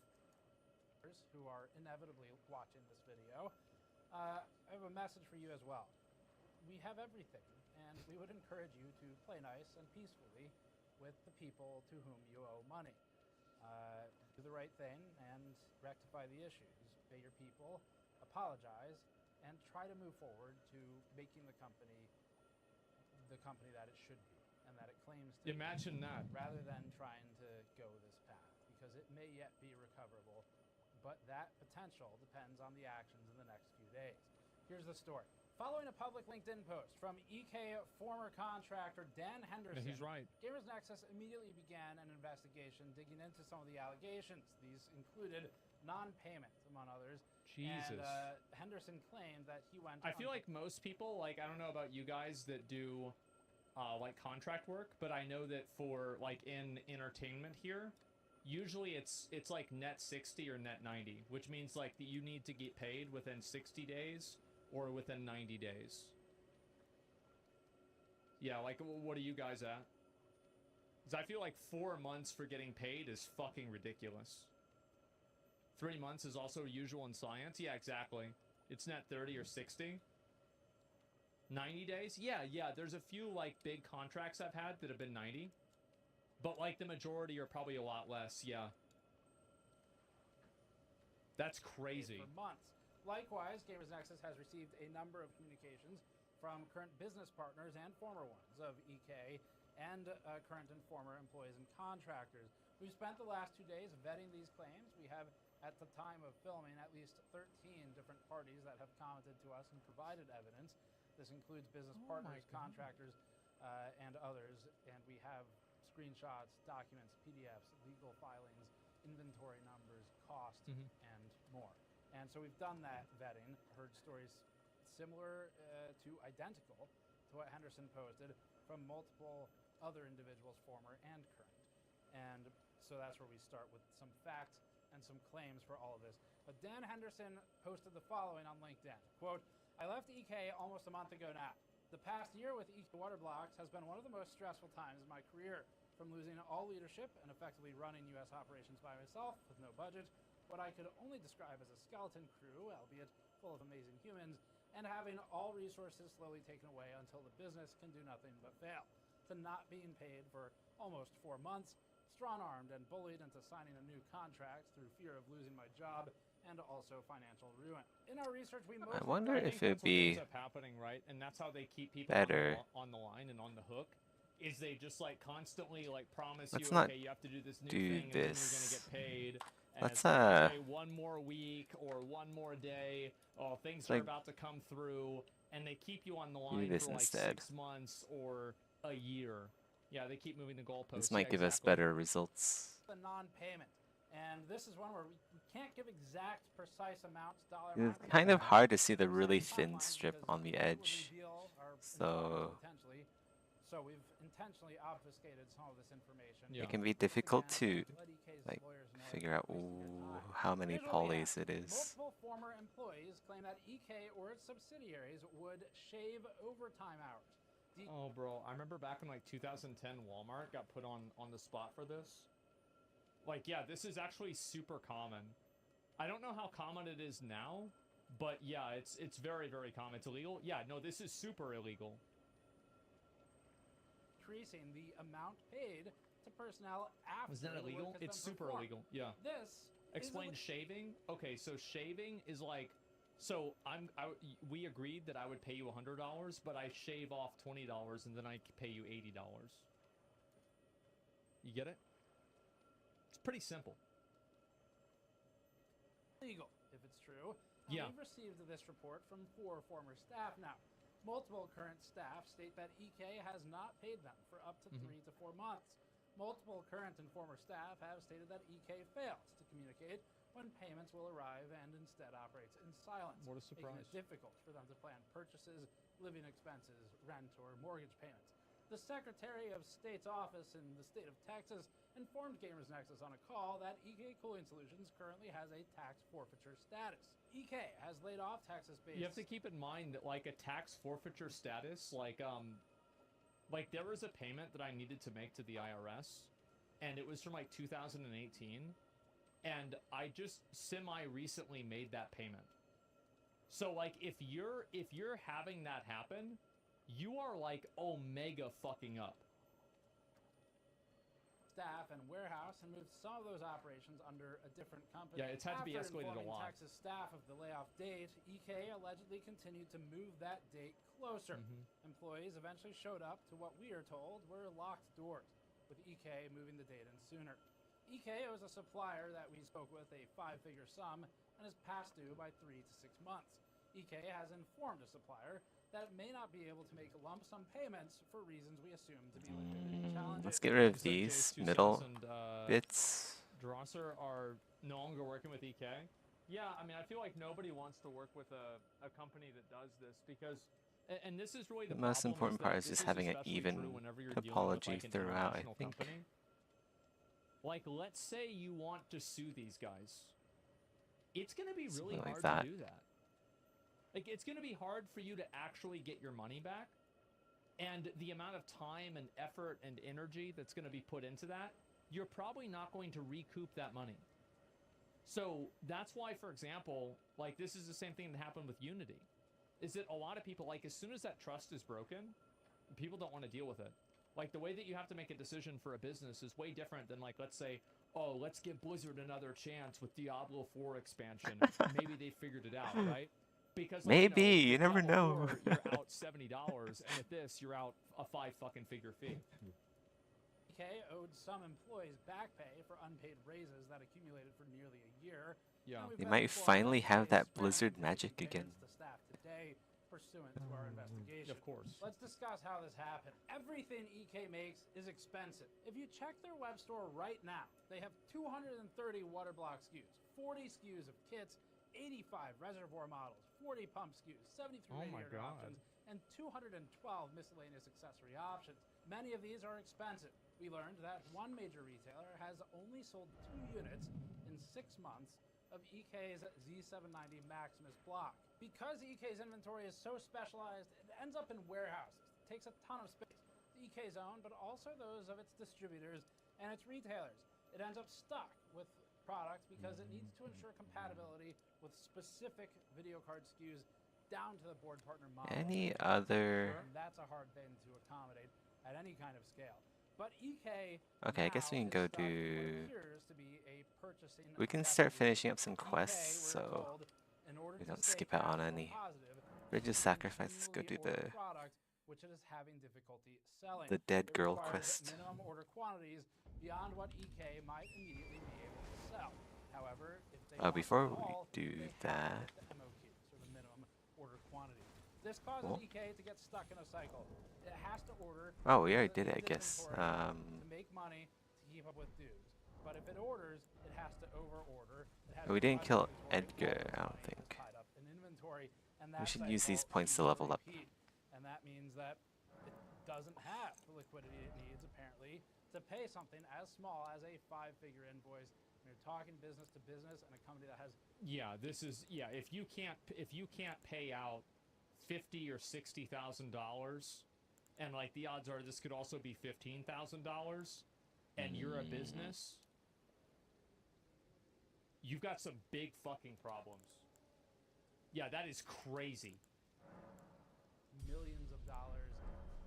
Who are inevitably watching this video, I have a message for you as well. We have everything, and we would encourage you to play nice and peacefully with the people to whom you owe money. Do the right thing and rectify the issues. Pay your people, apologize, and try to move forward to making the company that it should be and that it claims to Imagine be, that. rather than trying to go this path, because it may yet be recoverable, but that potential depends on the actions in the next few days. Here's the story. Following a public LinkedIn post from EK former contractor Dan Henderson, he's right. Gamers Nexus immediately began an investigation digging into some of the allegations. These included non-payment, among others. Jesus. And Henderson claimed that he went... I feel like most people, like, I don't know about you guys that do, like, contract work, but I know that for, like, in entertainment here, usually it's like net 60 or net 90, which means, like, that you need to get paid within 60 days or within 90 days. Yeah, like, what are you guys at? Because I feel like 4 months for getting paid is fucking ridiculous. 3 months is also usual in science. Yeah, exactly. It's net 30 or 60. 90 days? Yeah, there's a few, like, big contracts I've had that have been 90. But, like, the majority are probably a lot less, yeah. That's crazy. For months. Likewise, Gamers Nexus has received a number of communications from current business partners and former ones of EK and current and former employees and contractors. We've spent the last 2 days vetting these claims. We have, at the time of filming, at least 13 different parties that have commented to us and provided evidence. This includes business partners, contractors, and others. And we have screenshots, documents, PDFs, legal filings, inventory numbers, cost, and more. And so we've done that vetting, heard stories similar to identical to what Henderson posted from multiple other individuals, former and current. And so that's where we start with some facts and some claims for all of this. But Dan Henderson posted the following on LinkedIn. Quote, I left EK almost a month ago now. The past year with EK Waterblocks has been one of the most stressful times in my career. From losing all leadership and effectively running U.S. operations by myself with no budget, what I could only describe as a skeleton crew, albeit full of amazing humans, and having all resources slowly taken away until the business can do nothing but fail. To not being paid for almost 4 months, strong-armed and bullied into signing a new contract through fear of losing my job, and also financial ruin. In our research, we I wonder if it'd be happening, right? And that's how they keep people better on the line and on the hook. Is they just like constantly like promise Let's you, not okay, you have to do this new do thing, and then this. you're gonna get paid. And Let's it's like, okay, one more week or one more day. Oh, things are like, about to come through, and they keep you on the line for like instead. 6 months or a year. Yeah, they keep moving the goalposts. This might give us better results. The non-payment, and this is one where we Can't give exact, precise amounts, dollar It's amounts. kind of hard to see the really Exact thin timelines strip because on the any would edge. reveal are So improbable potentially. So we've intentionally obfuscated some of this information. it can be difficult to like figure out how many Here's what we polys have. it is. Multiple former employees claim that EK or its subsidiaries would shave overtime hours. Oh, bro, I remember back in like 2010, Walmart got put on the spot for this. Like, yeah, this is actually super common. I don't know how common it is now, but yeah, it's very, very common. It's illegal. Yeah, no, this is super illegal. Increasing the amount paid to personnel after Was that the illegal? work has It's been super performed. illegal. Yeah. This Explain shaving. Okay, so shaving is like, so we agreed that I would pay you $100, but I shave off $20 and then I pay you $80. You get it? It's pretty simple. Legal, if it's true. Yeah. We've received this report from 4 former staff now. Multiple current staff state that EK has not paid them for up to 3 to 4 months. Multiple current and former staff have stated that EK fails to communicate when payments will arrive and instead operates in silence, What a surprise. making it difficult for them to plan purchases, living expenses, rent, or mortgage payments. The Secretary of State's office in the state of Texas informed Gamers Nexus on a call that EK Cooling Solutions currently has a tax forfeiture status. EK has laid off Texas-based... You have to keep in mind that, like, a tax forfeiture status, like there was a payment that I needed to make to the IRS, and it was from, like, 2018, and I just semi-recently made that payment. So, like, if you're having that happen, you are, like, omega fucking up. Staff and warehouse and moved some of those operations under a different company. Yeah, it's had to be escalated a lot. Texas staff of the layoff date, EK allegedly continued to move that date closer. Employees eventually showed up to what we are told were locked doors, with EK moving the date in sooner. EK owes a supplier that we spoke with a 5-figure sum and is past due by 3 to 6 months. EK has informed a supplier that it may not be able to make lump sum payments for reasons we assume to be liquidity challenges. Let's get rid of these middle bits. Drosser are no longer working with EK. Yeah, I mean, I feel like nobody wants to work with a company that does this because, and this is really The most important part is just having an even topology throughout, I think. Like, let's say you want to sue these guys. It's going to be really Something like hard that. to do that. Like, it's going to be hard for you to actually get your money back. And the amount of time and effort and energy that's going to be put into that, you're probably not going to recoup that money. So that's why, for example, like this is the same thing that happened with Unity. Is that a lot of people, like as soon as that trust is broken, people don't want to deal with it. Like the way that you have to make a decision for a business is way different than like, let's say, oh, let's give Blizzard another chance with Diablo 4 expansion. Maybe they figured it out, right? Because like, Maybe, you with never Diablo know. 4, you're out $70, and with this, you're out a 5-fucking-figure fee. EK owed some employees back pay for unpaid raises that accumulated for nearly a year. Yeah. They might finally have that Blizzard magic again. To staff today, pursuant to our investigation. Of course. Let's discuss how this happened. Everything EK makes is expensive. If you check their web store right now, they have 230 water block SKUs, 40 SKUs of kits, 85 reservoir models, 40 pump SKUs, 73 radiator options, and 212 miscellaneous accessory options. Many of these are expensive. We learned that one major retailer has only sold 2 units in 6 months of EK's Z790 Maximus block. Because EK's inventory is so specialized, it ends up in warehouses. It takes a ton of space. EK's own, but also those of its distributors and its retailers. It ends up stuck with products because it needs to ensure compatibility with specific video card SKUs down to the board partner model. Any other... And that's a hard thing to accommodate at any kind of scale. But EK Okay, I guess we can go do... We can necessity. start finishing up some quests, so we don't skip out on any. Religious sacrifice, let's go do Which it is having difficulty selling. the dead It girl requires quest. Minimum order quantities beyond what EK might immediately be able to sell. However, if they want Before them we all, do they have that... to hit the MOQ, so the minimum order quantity. This causes Cool. EK to get stuck in a cycle. It has to order. Oh, we already because did it, I needs guess. inventory to make money to keep up with dues. But if it orders, it has to over-order. We didn't kill Edgar, I don't think. Tied up in inventory, and We that should use these cycle points to seems level up. repeat. And that means that it doesn't have the liquidity it needs, apparently, to pay something as small as a 5-figure invoice. When you're talking business to business and a company that has if you can't pay out $50,000 or $60,000, and like the odds are this could also be $15,000, and you're a business, you've got some big fucking problems. Yeah, that is crazy. Millions of dollars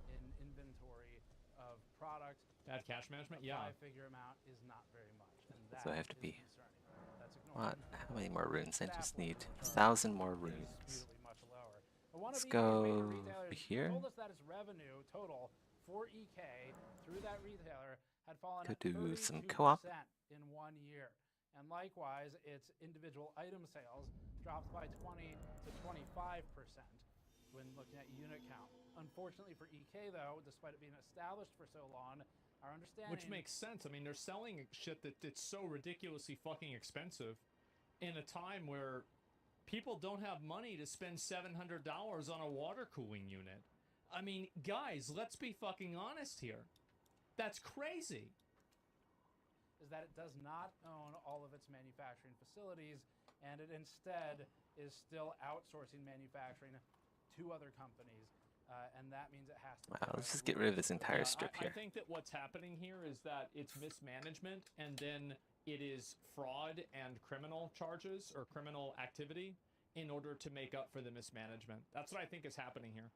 in inventory of product. Bad cash management? A Yeah. 5-figure amount is not very much, and that So I have to is be. concerning. That's What? ignoring How many more runes? I just staff need level 1,000 more is runes. speedily much lower. But one Let's of EK's major go retailers here. told us that its revenue total for EK through that retailer had fallen Could do some 32% co-op. in 1 year. And likewise, its individual item sales dropped by 20 to 25% when looking at unit count. Unfortunately for EK, though, despite it being established for so long, our understanding... Which makes sense. I mean, they're selling shit that's so ridiculously fucking expensive in a time where people don't have money to spend $700 on a water cooling unit. I mean, guys, let's be fucking honest here. That's crazy. Is that it does not own all of its manufacturing facilities, and it instead is still outsourcing manufacturing to other companies, and that means it has to... Wow, let's just get rid of this entire strip I here. think that what's happening here is that it's mismanagement, and then it is fraud and criminal charges or criminal activity in order to make up for the mismanagement. That's what I think is happening here.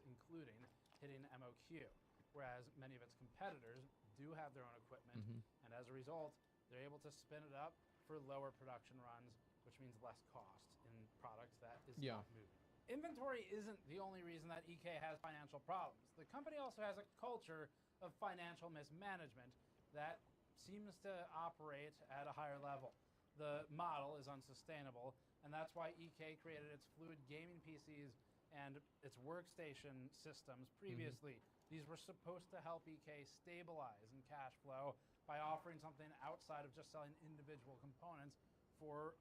Including hitting MOQ, whereas many of its competitors do have their own equipment, and as a result, they're able to spin it up for lower production runs, which means less cost in product that is not moving. Inventory isn't the only reason that EK has financial problems. The company also has a culture of financial mismanagement that seems to operate at a higher level. The model is unsustainable, and that's why EK created its fluid gaming PCs and its workstation systems previously. These were supposed to help EK stabilize in cash flow by offering something outside of just selling individual components for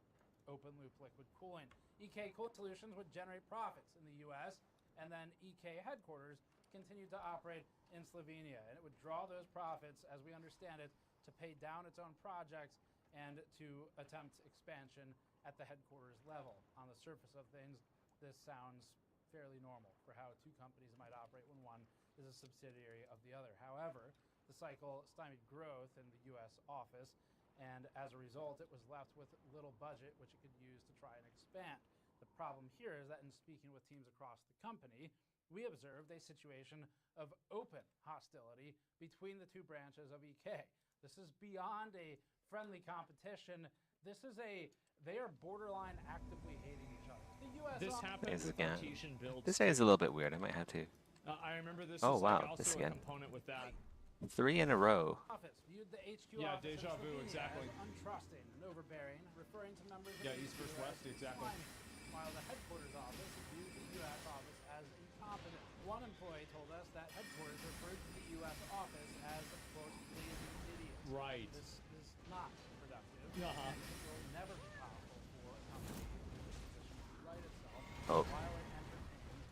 open loop liquid cooling. EK Cooling Solutions would generate profits in the US, and then EK headquarters continued to operate in Slovenia, and it would draw those profits, as we understand it, to pay down its own projects and to attempt expansion at the headquarters level. On the surface of things, this sounds fairly normal for how two companies might operate when one is a subsidiary of the other. However, the cycle stymied growth in the US office, and as a result, it was left with little budget which it could use to try and expand. The problem here is that in speaking with teams across the company, we observed a situation of open hostility between the two branches of EK. This is beyond a friendly competition. They are borderline actively hating each other. The US This happens with again. Artesian builds. This area is a little bit weird. I might have to. I remember this Oh, is wow, like also this a again. component with that. 3 in a row. Office viewed the HQ Yeah, office in deja vu, Slovenia exactly. as untrusting and overbearing, referring to members of Yeah, the East versus US West, exactly. slimy, while the headquarters office viewed the US office as incompetent. One employee told us that headquarters referred to the US office as, quote, lazy idiots. Right. This is not productive. Uh-huh. And it will never be possible for a company in this position to right itself Oh. while it entertains,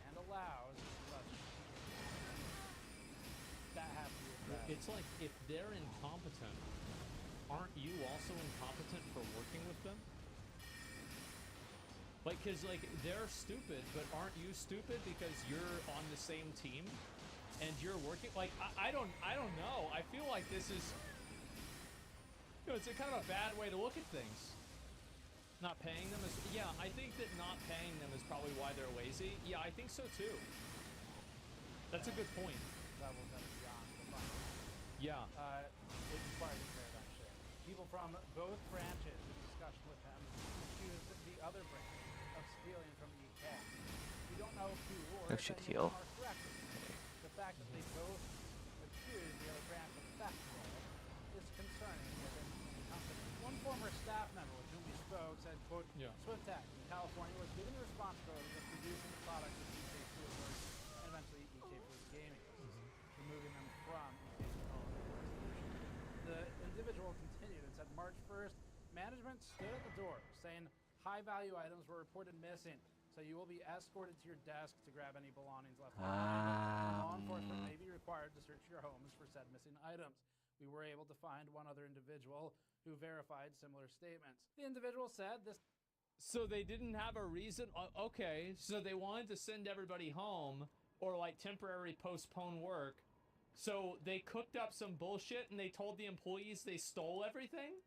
and allows corruption. That has to be addressed. It's like, if they're incompetent, aren't you also incompetent for working with them? Like, because, like, they're stupid, but aren't you stupid because you're on the same team and you're working? Like, I don't know. I feel like this is, it's a kind of a bad way to look at things. Not paying them is, yeah, I think that not paying them is probably why they're lazy. Yeah, I think so too. That's a good point. Levels that are beyond the fun. Yeah. It requires a paradigm shift. People from both branches, in discussion with them, accused the other branch of stealing from EK. We don't know who or That if should any heal. of them are correct. The fact that they both accuse the other branch of theft is concerning within the company. One former staff member with whom we spoke said, quote, Yeah. Swintech in California was given the responsibility of producing the products of EK Fluid and eventually EK Fluid Gaming, removing them from EK's own individual continued and said March 1st, management stood at the door saying high-value items were reported missing, so you will be escorted to your desk to grab any belongings left behind. Law enforcement may be required to search your homes for said missing items. We were able to find one other individual who verified similar statements. The individual said this. So they didn't have a reason. Okay, so they wanted to send everybody home or like temporarily postpone work. So they cooked up some bullshit and they told the employees they stole everything?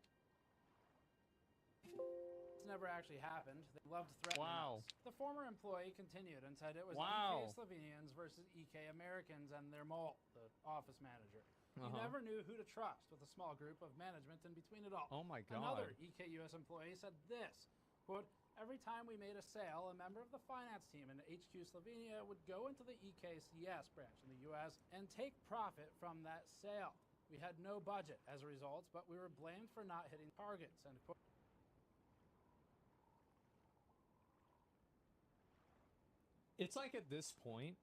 It's never actually happened. They loved threatening us. The former employee continued and said it was EK Slovenians versus EK Americans and their mole, the office manager. You never knew who to trust with a small group of management in between it all. Oh my God. Another EK US employee said this, quote, every time we made a sale, a member of the finance team in HQ Slovenia would go into the EKCS branch in the US and take profit from that sale. We had no budget as a result, but we were blamed for not hitting targets, end quote. It's like at this point,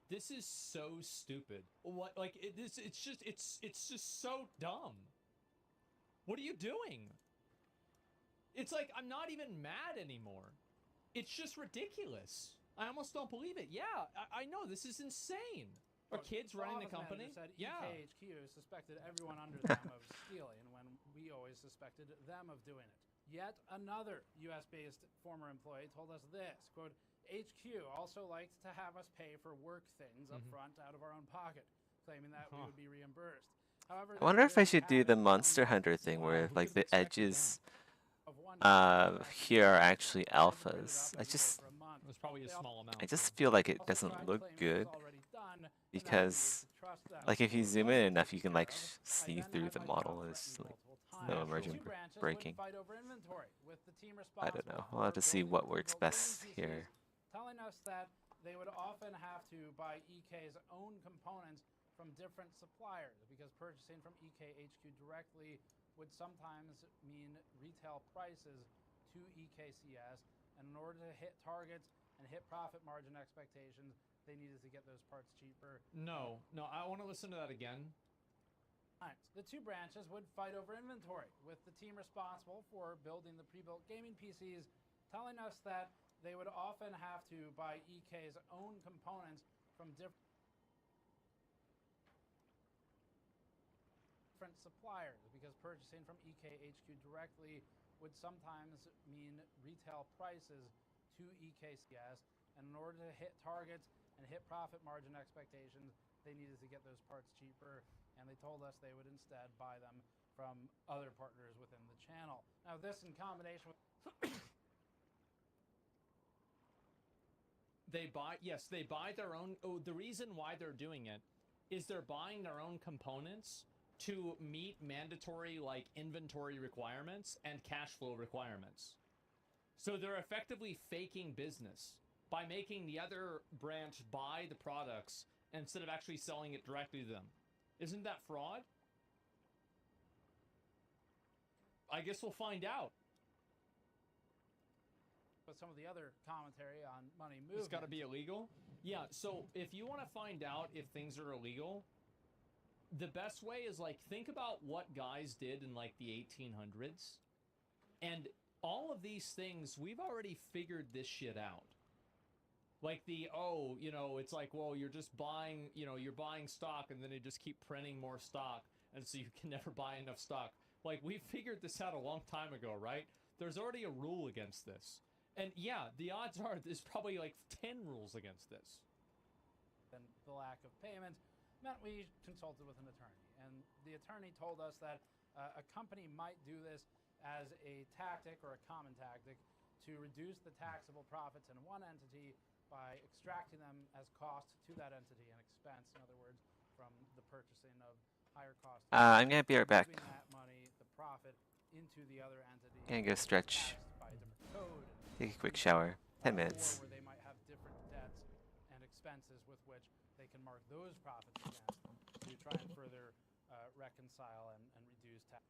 this is so stupid. What, like, it's just so dumb. What are you doing? It's like, I'm not even mad anymore. It's just ridiculous. I almost don't believe it. Yeah, I know, this is insane. Are kids running the company? Said yeah. EKHQ suspected everyone under them of stealing when we always suspected them of doing it. Yet another US-based former employee told us this, quote, HQ also liked to have us pay for work things up front out of our own pocket, claiming that we would be reimbursed. However, I wonder if I should do the Monster Hunter thing where like the edges here are actually alphas. There's probably a small amount. I just feel like it doesn't look good because like if you zoom in enough you can like see through the model. There's like no emergent breaking. I don't know. We'll have to see what works best here. Telling us that they would often have to buy EK's own components from different suppliers because purchasing from EKHQ directly would sometimes mean retail prices to EKCS, and in order to hit targets and hit profit margin expectations, they needed to get those parts cheaper. No, I want to listen to that again. The two branches would fight over inventory, with the team responsible for building the pre-built gaming PCs telling us that they would often have to buy EK's own components from different suppliers because purchasing from EKHQ directly would sometimes mean retail prices to EKCS, and in order to hit targets and hit profit margin expectations, they needed to get those parts cheaper, and they told us they would instead buy them from other partners within the channel. Now this in combination with they buy their own. The reason why they're doing it is they're buying their own components to meet mandatory like inventory requirements and cash flow requirements. So they're effectively faking business by making the other branch buy the products instead of actually selling it directly to them. Isn't that fraud? I guess we'll find out. But some of the other commentary on money movement. It's got to be illegal? Yeah, so if you want to find out if things are illegal, the best way is like think about what guys did in like the 1800s. And all of these things, we've already figured this shit out. Like it's like, well, you're just buying, you're buying stock and then they just keep printing more stock. And so you can never buy enough stock. Like, we figured this out a long time ago, right? There's already a rule against this. And yeah, the odds are there's probably like 10 rules against this. And the lack of payment meant we consulted with an attorney. And the attorney told us that a company might do this as a tactic or a common tactic to reduce the taxable profits in one entity by extracting them as cost to that entity and expense, in other words, from the purchasing of higher cost. I'm gonna be right back. That money, the profit, into the other entity. Gonna go stretch. Take a quick shower. 10 minutes. Where they might have different debts and expenses with which they can mark those profits against to try and further reconcile and reduce tax.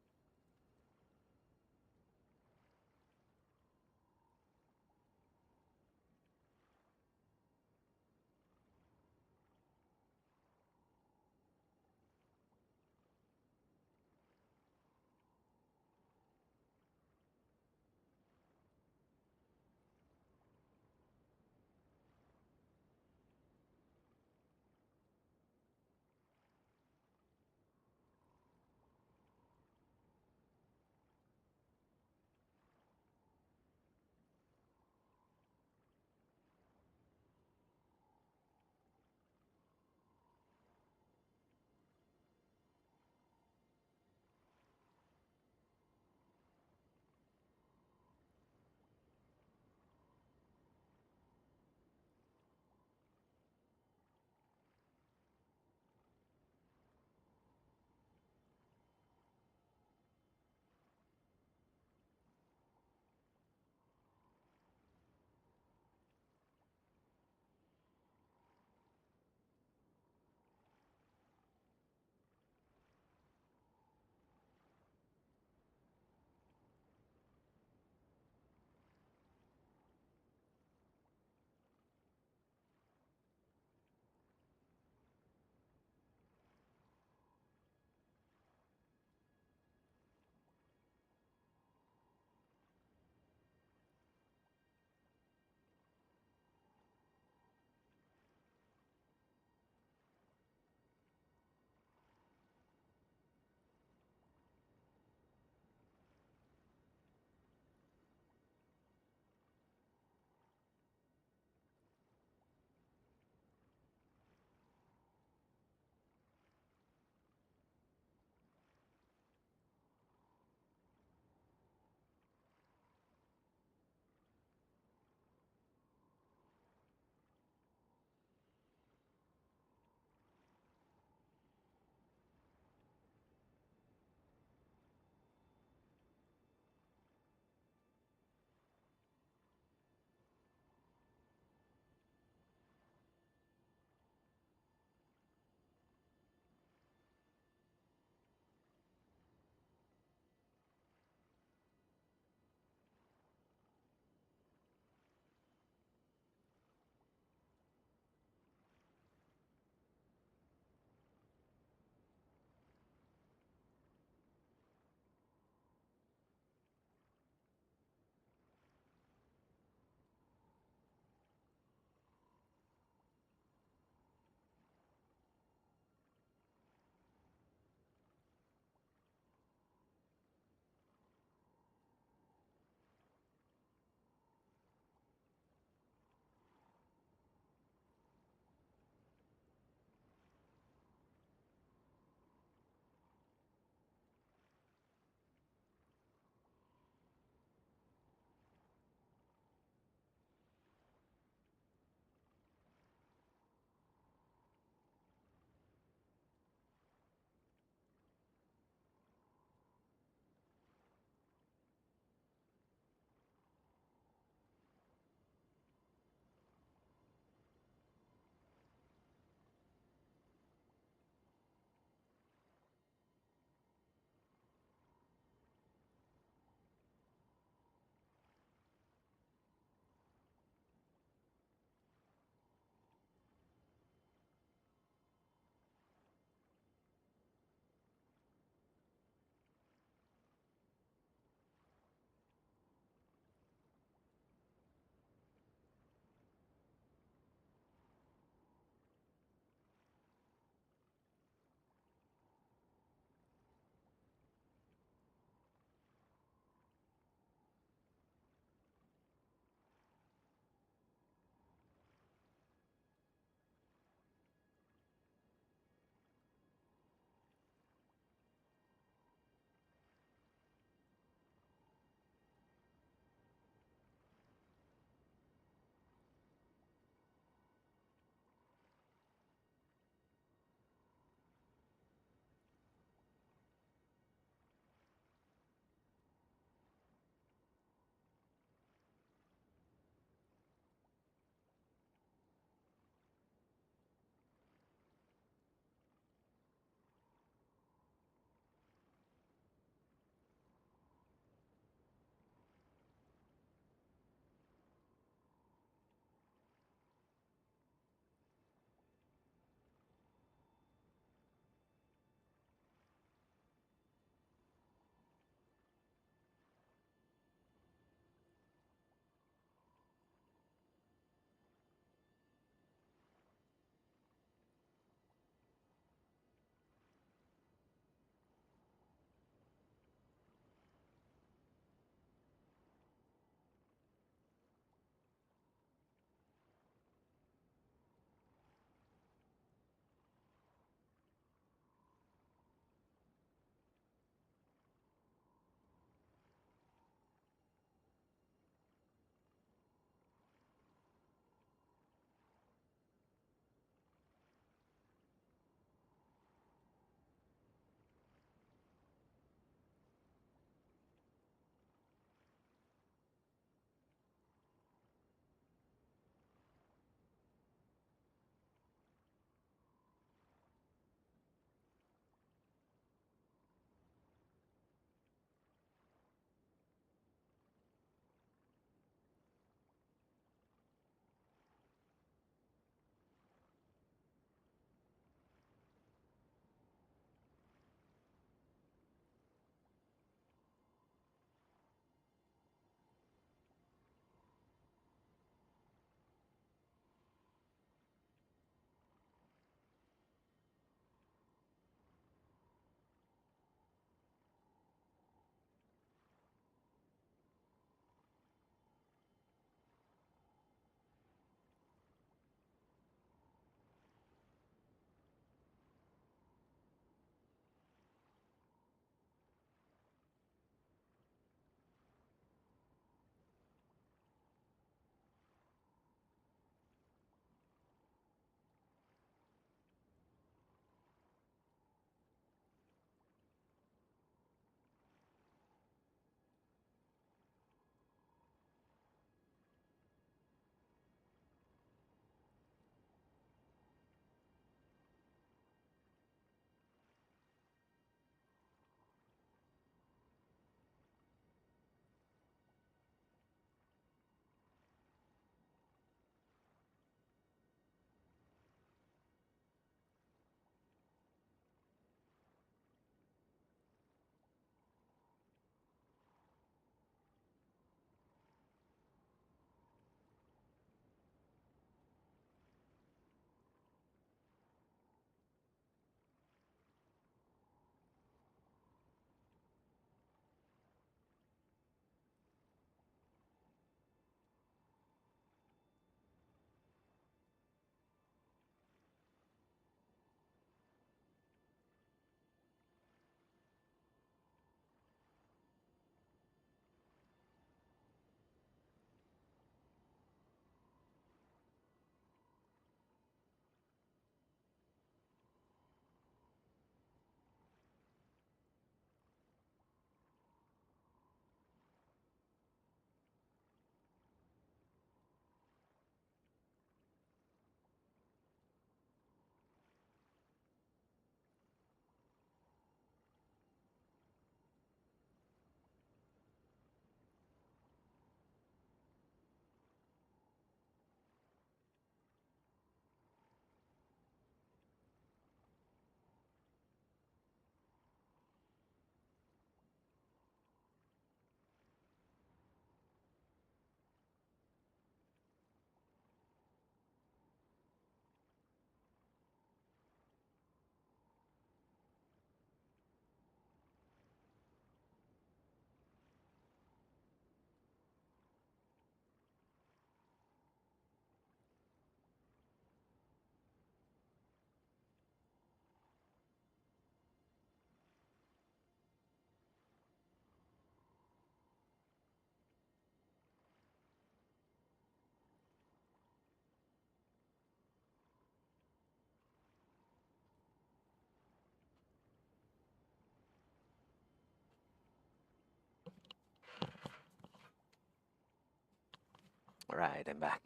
Right, I'm back.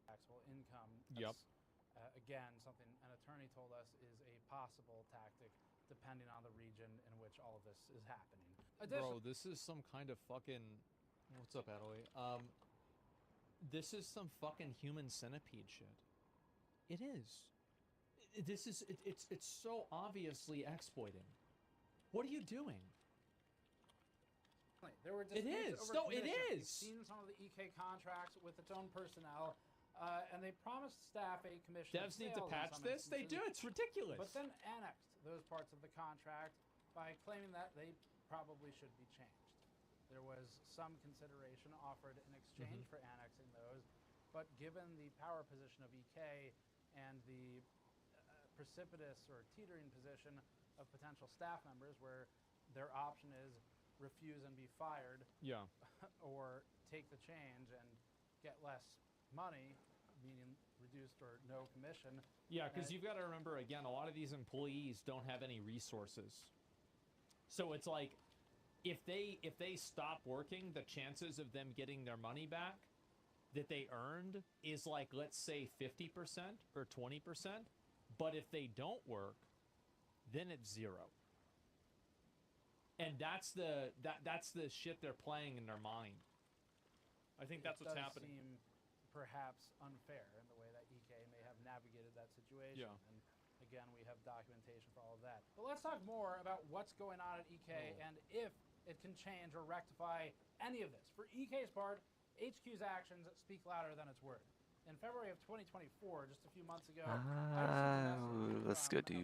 Taxable income. Yep. Again, something an attorney told us is a possible tactic depending on the region in which all of this is happening. Bro, this is some kind of fucking... What's up, Adelie? This is some fucking human centipede shit. It is. It's so obviously exploiting. What are you doing? There were It is. No, it is. We've seen some of the EK contracts with its own personnel, and they promised staff a commission. Devs need to patch this? They do. It's ridiculous. But then annexed those parts of the contract by claiming that they probably should be changed. There was some consideration offered in exchange for annexing those, but given the power position of EK and the precipitous or teetering position of potential staff members where their option is refuse and be fired, or take the change and get less money, meaning reduced or no commission. Yeah, because you've got to remember, again, a lot of these employees don't have any resources. So it's like, if they stop working, the chances of them getting their money back that they earned is like, let's say 50% or 20%. But if they don't work, then it's 0. And that's the shit they're playing in their mind. I think that's what's happening. It does seem perhaps unfair in the way that EK may have navigated that situation. Yeah. And again, we have documentation for all of that. But let's talk more about what's going on at EK and if it can change or rectify any of this. For EK's part, HQ's actions speak louder than its words. In February of 2024, just a few months ago, let's go do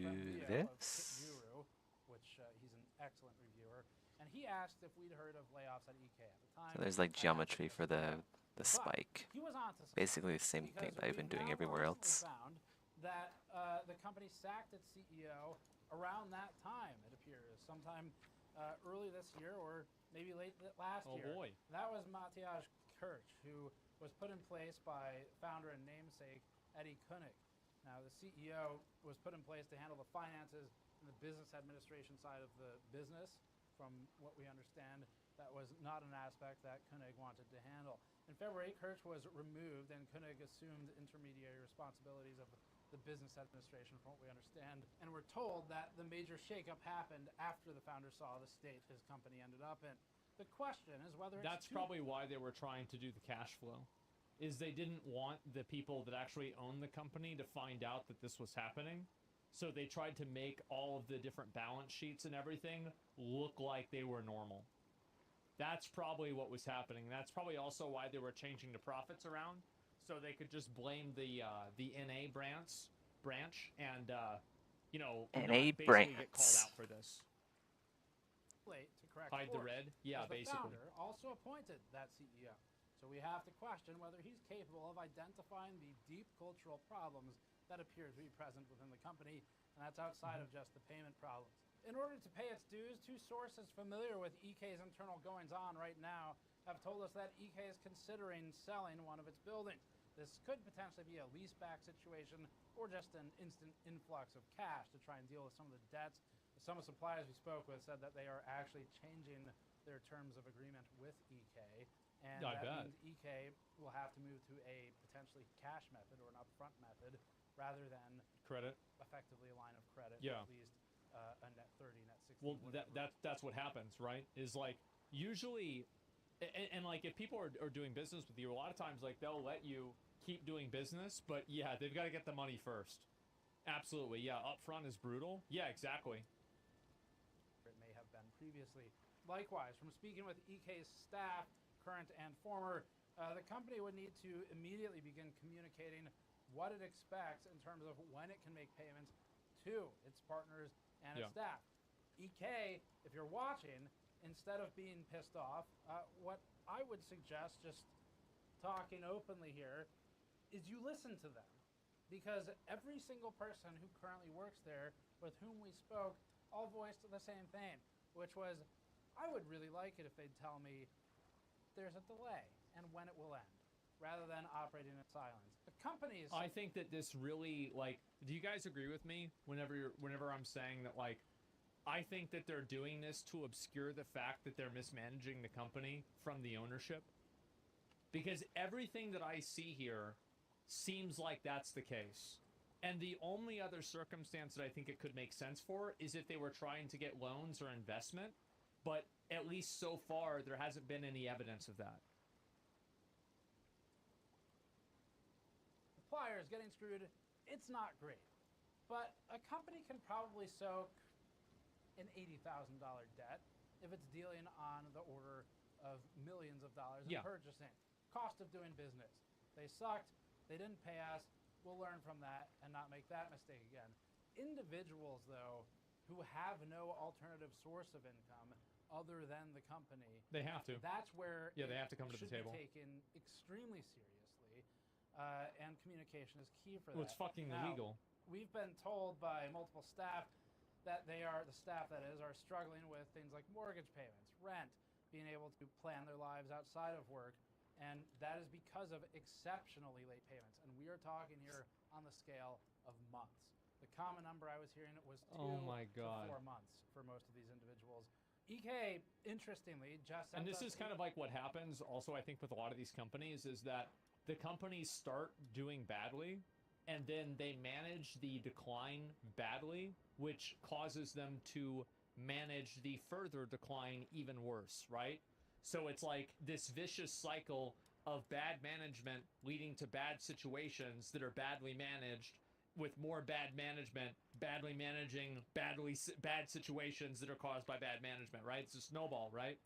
this. Guru, which he's an excellent reviewer, and he asked if we'd heard of layoffs at EK at the time. So there's like geometry for the spike. He was onto something, Basically the same thing that I've been doing everywhere else. Found that the company sacked its CEO around that time. It appears sometime early this year or maybe late last year. Oh boy! That was Matthias Kirch, who was put in place by founder and namesake Eddie Koenig. Now, the CEO was put in place to handle the finances and the business administration side of the business. From what we understand, that was not an aspect that Koenig wanted to handle. In February, Kirch was removed and Koenig assumed intermediary responsibilities of the business administration, from what we understand. And we're told that the major shakeup happened after the founder saw the state his company ended up in. The question is whether that's probably why they were trying to do the cash flow, is they didn't want the people that actually own the company to find out that this was happening. So they tried to make all of the different balance sheets and everything look like they were normal. That's probably what was happening. That's probably also why they were changing the profits around, so they could just blame the NA branch and NA basically get called out for this. To correct hide the red, yeah, the basically. Founder also appointed that CEO, so we have to question whether he's capable of identifying the deep cultural problems that appear to be present within the company, and that's outside of just the payment problems. In order to pay its dues, 2 sources familiar with EK's internal goings-on right now have told us that EK is considering selling one of its buildings. This could potentially be a leaseback situation or just an instant influx of cash to try and deal with some of the debts. Some of the suppliers we spoke with said that they are actually changing their terms of agreement with EK, and that means EK will have to move to a potentially cash method or an upfront method rather than credit, effectively a line of credit, yeah. at least a net 30, net 60. Well, that's what happens, right? Is like usually, and like if people are doing business with you, a lot of times like they'll let you keep doing business, but yeah, they've got to get the money first. Absolutely, yeah. Upfront is brutal. Yeah, exactly. It may have been previously. Likewise, from speaking with EK's staff, current and former, the company would need to immediately begin communicating what it expects in terms of when it can make payments to its partners and its staff. EK, if you're watching, instead of being pissed off, what I would suggest, just talking openly here, is you listen to them. Because every single person who currently works there, with whom we spoke, all voiced the same thing, which was, I would really like it if they'd tell me there's a delay and when it will end, rather than operating in silence. The companies... I think that this really, like, do you guys agree with me whenever I'm saying that, like, I think that they're doing this to obscure the fact that they're mismanaging the company from the ownership. Because everything that I see here seems like that's the case. And the only other circumstance that I think it could make sense for is if they were trying to get loans or investment. But at least so far, there hasn't been any evidence of that. Suppliers getting screwed, it's not great. But a company can probably soak an $80,000 debt if it's dealing on the order of millions of dollars in purchasing. Cost of doing business. They sucked. They didn't pay us. We'll learn from that and not make that mistake again. Individuals, though, who have no alternative source of income other than the company, they have to. That's where they have to come to the table. Should be taken extremely seriously, and communication is key for that. Well, it's fucking illegal. We've been told by multiple staff that the staff that is, are struggling with things like mortgage payments, rent, being able to plan their lives outside of work. And that is because of exceptionally late payments. And we are talking here on the scale of months. The common number I was hearing was 2 to 4 months for most of these individuals. EK, interestingly, just... And this is kind of like what happens also, I think, with a lot of these companies, is that the companies start doing badly, and then they manage the decline badly, which causes them to manage the further decline even worse, right? So it's like this vicious cycle of bad management leading to bad situations that are badly managed, with more bad management, badly managing bad situations that are caused by bad management, right? It's a snowball, right?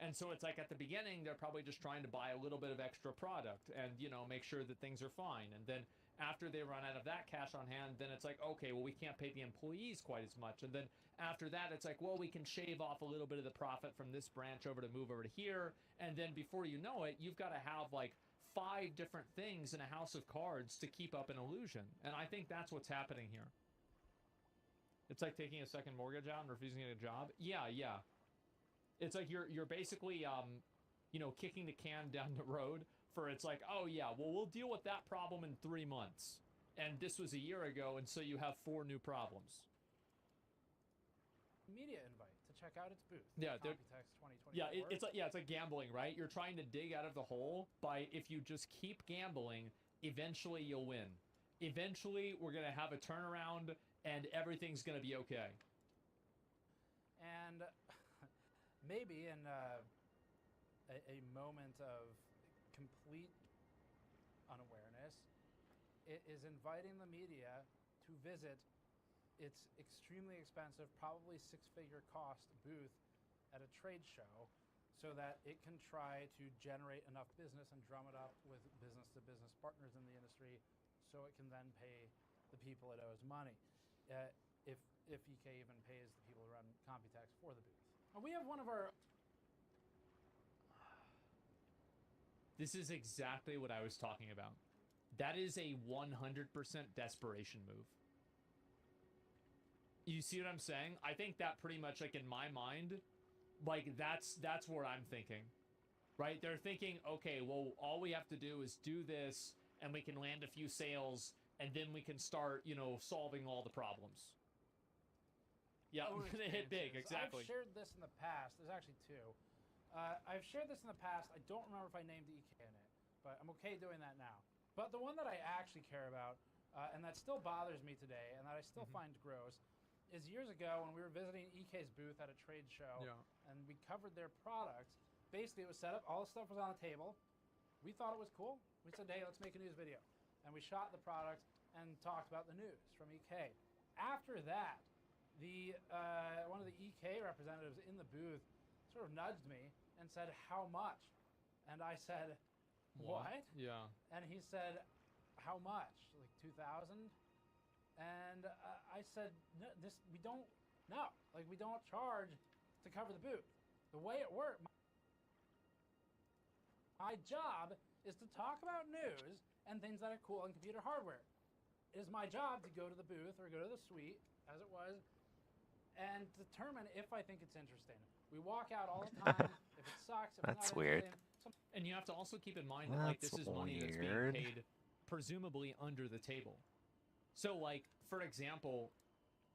And so it's like at the beginning, they're probably just trying to buy a little bit of extra product and, you know, make sure that things are fine. And then after they run out of that cash on hand, then it's like, okay, well, we can't pay the employees quite as much. And then after that, it's like, well, we can shave off a little bit of the profit from this branch over to move over to here. And then before you know it, you've got to have like 5 different things in a house of cards to keep up an illusion. And I think that's what's happening here. It's like taking a second mortgage out and refusing to get a job. Yeah. It's like you're basically, you know, kicking the can down the road for, it's like, oh yeah, well, we'll deal with that problem in 3 months. And this was a year ago, and so you have 4 new problems. Media invite to check out its booth. Yeah, Computex 2024. Yeah, it's like gambling, right? You're trying to dig out of the hole by, if you just keep gambling, eventually you'll win. Eventually, we're gonna have a turnaround, and everything's gonna be okay. And maybe in a moment of complete unawareness, it is inviting the media to visit its extremely expensive, probably 6-figure cost booth at a trade show so that it can try to generate enough business and drum it up with business-to-business partners in the industry so it can then pay the people it owes money. If EK even pays the people who run Computex for the booth. And we have one of our... This is exactly what I was talking about. That is a 100% desperation move. You see what I'm saying? I think that pretty much, like, in my mind, like, that's what I'm thinking. Right? They're thinking, okay, well, all we have to do is do this, and we can land a few sales, and then we can start, you know, solving all the problems. Yeah, they hit big, exactly. I've shared this in the past. There's actually 2. I've shared this in the past. I don't remember if I named EK in it, but I'm okay doing that now. But the one that I actually care about, and that still bothers me today, and that I still find gross, is years ago when we were visiting EK's booth at a trade show, and we covered their product. Basically, it was set up. All the stuff was on the table. We thought it was cool. We said, hey, let's make a news video. And we shot the product and talked about the news from EK. After that, one of the EK representatives in the booth sort of nudged me and said, how much? And I said, what? Yeah. And he said, how much? Like 2,000? And I said, no, we don't charge to cover the booth. The way it works, my job is to talk about news and things that are cool in computer hardware. It is my job to go to the booth or go to the suite, as it was, and determine if I think it's interesting. We walk out all the time. If it sucks, if That's it's not weird. And you have to also keep in mind that, like, this is money that's being paid presumably under the table. So, like, for example,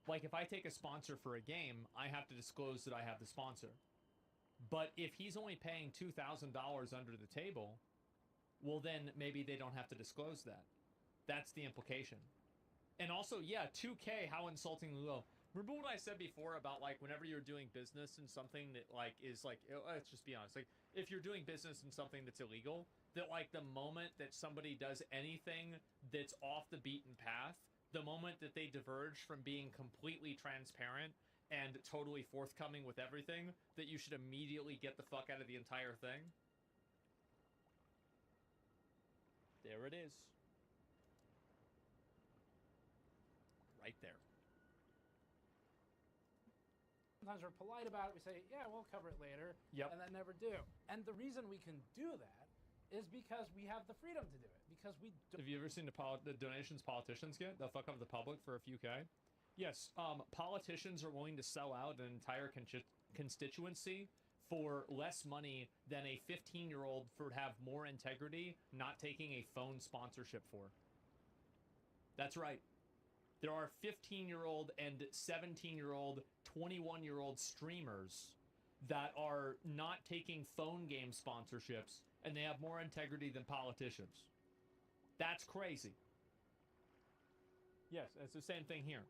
Like, if I take a sponsor for a game, I have to disclose that I have the sponsor. But if he's only paying $2,000 under the table, well, then maybe they don't have to disclose that. That's the implication. And also, yeah, 2K, how insultingly low. Remember what I said before about, like, whenever you're doing business in something that, like, is, like, let's just be honest. Like, if you're doing business in something that's illegal, that, like, the moment that somebody does anything that's off the beaten path, the moment that they diverge from being completely transparent and totally forthcoming with everything, that you should immediately get the fuck out of the entire thing. There it is. Right there. Sometimes we're polite about it. We say, yeah, we'll cover it later. Yep. And then never do. And the reason we can do that is because we have the freedom to do it. Because we do. Have you ever seen the donations politicians get? They'll fuck up the public for a few K. Yes, politicians are willing to sell out an entire constituency for less money than a 15-year-old would have more integrity not taking a phone sponsorship for. That's right. There are 15-year-old and 17-year-old, 21-year-old streamers that are not taking phone game sponsorships, and they have more integrity than politicians. That's crazy. Yes, it's the same thing here.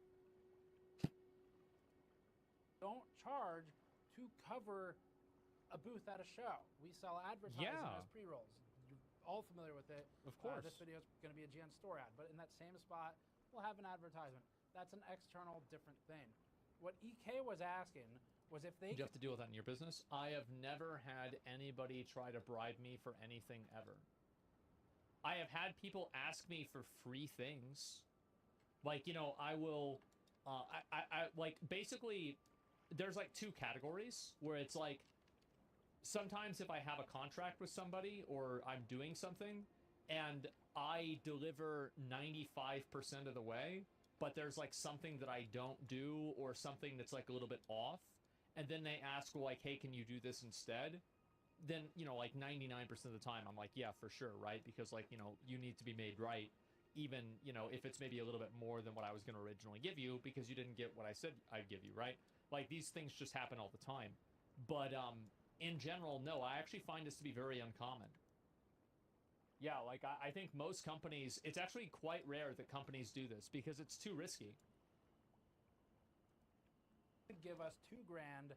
Don't charge to cover a booth at a show. We sell advertising as pre-rolls. You're all familiar with it. Of course. This video is going to be a GN store ad, but in that same spot, we'll have an advertisement. That's an external different thing. What EK was asking was if they... Do you have to deal with that in your business? I have never had anybody try to bribe me for anything ever. I have had people ask me for free things. Like, you know, I will... like, basically, there's, like, two categories where it's, like, sometimes if I have a contract with somebody or I'm doing something and I deliver 95% of the way, but there's, like, something that I don't do or something that's, like, a little bit off, and then they ask, well, like, hey, can you do this instead? Then, you know, like, 99% of the time, I'm like, yeah, for sure, right? Because, like, you know, you need to be made right, even, you know, if it's maybe a little bit more than what I was going to originally give you, because you didn't get what I said I'd give you, right? Like, these things just happen all the time. But, in general, no, I actually find this to be very uncommon. Yeah, like, I think most companies, it's actually quite rare that companies do this, because it's too risky. Give us $2,000,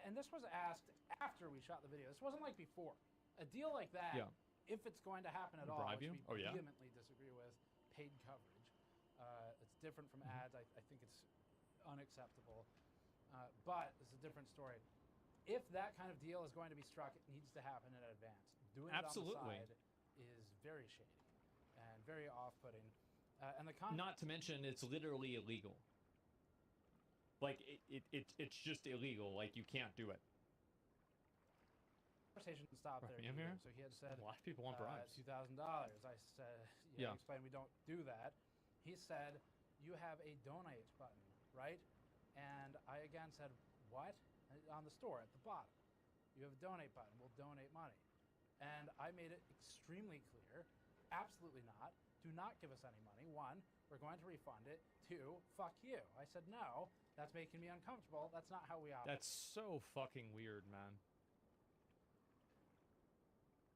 and this was asked after we shot the video. This wasn't like before. A deal like that, if it's going to happen at all, which we vehemently disagree with, paid coverage. It's different from ads. I think it's unacceptable. But it's a different story. If that kind of deal is going to be struck, it needs to happen in advance. Doing it on the side is very shady and very off-putting. And the not to mention, it's literally illegal. Like, it's just illegal. Like, you can't do it. Conversation stopped there. So he had said, a lot of people want bribes. $2,000. I said, I explained we don't do that. He said, you have a donate button, right? And I again said, what? On the store at the bottom. You have a donate button. We'll donate money. And I made it extremely clear, absolutely not. Do not give us any money. One, we're going to refund it. Two, fuck you. I said, no, that's making me uncomfortable. That's not how we operate. That's so fucking weird, man.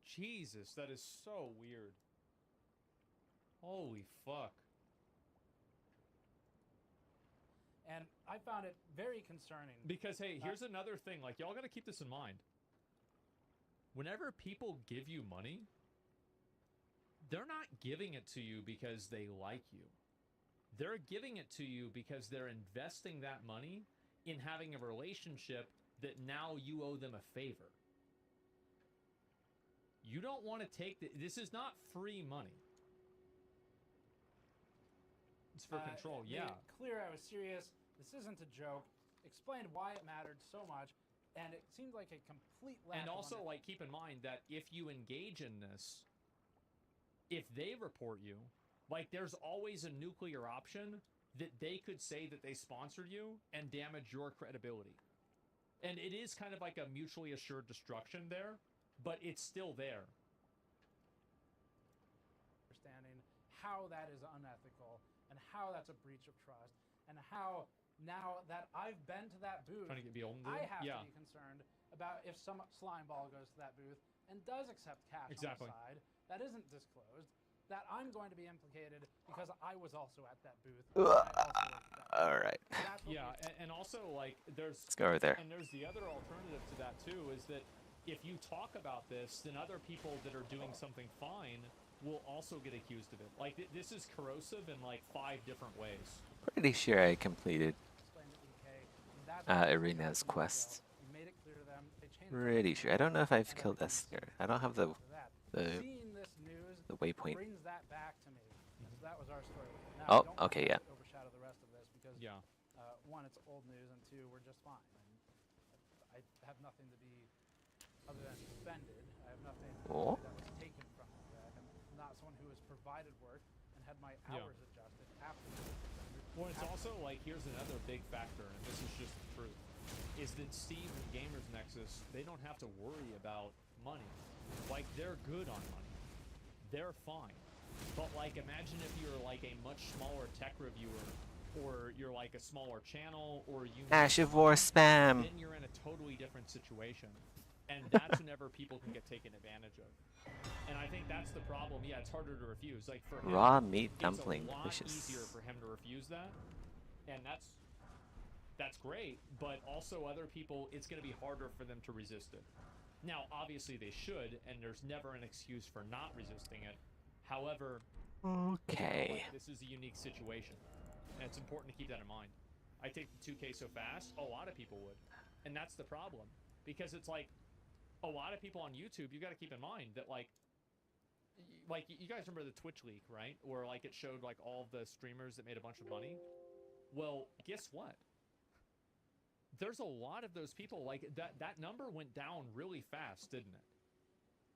Jesus, that is so weird. Holy fuck. And I found it very concerning. Because, hey, here's another thing. Like, y'all gotta keep this in mind. Whenever people give you money, they're not giving it to you because they like you. They're giving it to you because they're investing that money in having a relationship that now you owe them a favor. You don't want to take this is not free money. It's for control, Made it clear I was serious. This isn't a joke. Explained why it mattered so much, and it seemed like a complete lack And also, of like, keep in mind that if you engage in this, if they report you, like, there's always a nuclear option that they could say that they sponsored you and damage your credibility. And it is kind of like a mutually assured destruction there, but it's still there. Understanding how that is unethical and how that's a breach of trust. and how now that I've been to that booth, Trying to get the Elden I dude? have Yeah. to be concerned about if some slime ball goes to that booth and does accept cash Exactly. on the side that isn't disclosed, that I'm going to be implicated because I was also at that booth. And I also worked at that booth. All right. That's what Yeah, and also like there's Let's go over there. and there's the other alternative to that too is that if you talk about this, then other people that are doing something fine will also get accused of it. Like this is corrosive in like 5 different ways. Pretty sure I completed explained to EK, and that's what Arena's we quest. made it clear to them. They changed Pretty sure. I don't know if I've and killed everything Esker. seemed I don't have the after that. the Seeing this news the waypoint. brings that back to me. And so that was our story. Now, Oh, I don't want okay, that yeah. to overshadow the rest of this because Yeah. one, it's old news, and two, we're just fine. And I have nothing to be other than offended. I have nothing Oh. that was taken from me. I'm not someone who has provided work and had my Yeah. hours adjusted after. Well, it's also like here's another big factor, and this is just the truth, is that Steve and Gamers Nexus, they don't have to worry about money. Like they're good on money. They're fine. But like imagine if you're like a much smaller tech reviewer, or you're like a smaller channel, or you Ash of War spam. then you're in a totally different situation. And that's whenever people can get taken advantage of. And I think that's the problem. Yeah, it's harder to refuse. Like for him, Raw meat it's dumpling. a lot Delicious. easier for him to refuse that. And that's great, but also other people, it's going to be harder for them to resist it. Now, obviously they should, and there's never an excuse for not resisting it. However, Okay. this is a unique situation, and it's important to keep that in mind. I take the 2K so fast, a lot of people would. And that's the problem, because it's like, a lot of people on YouTube, you got to keep in mind that like you guys remember the Twitch leak, right? Where like it showed like all the streamers that made a bunch of money. Well, guess what? There's a lot of those people, like that number went down really fast, didn't it?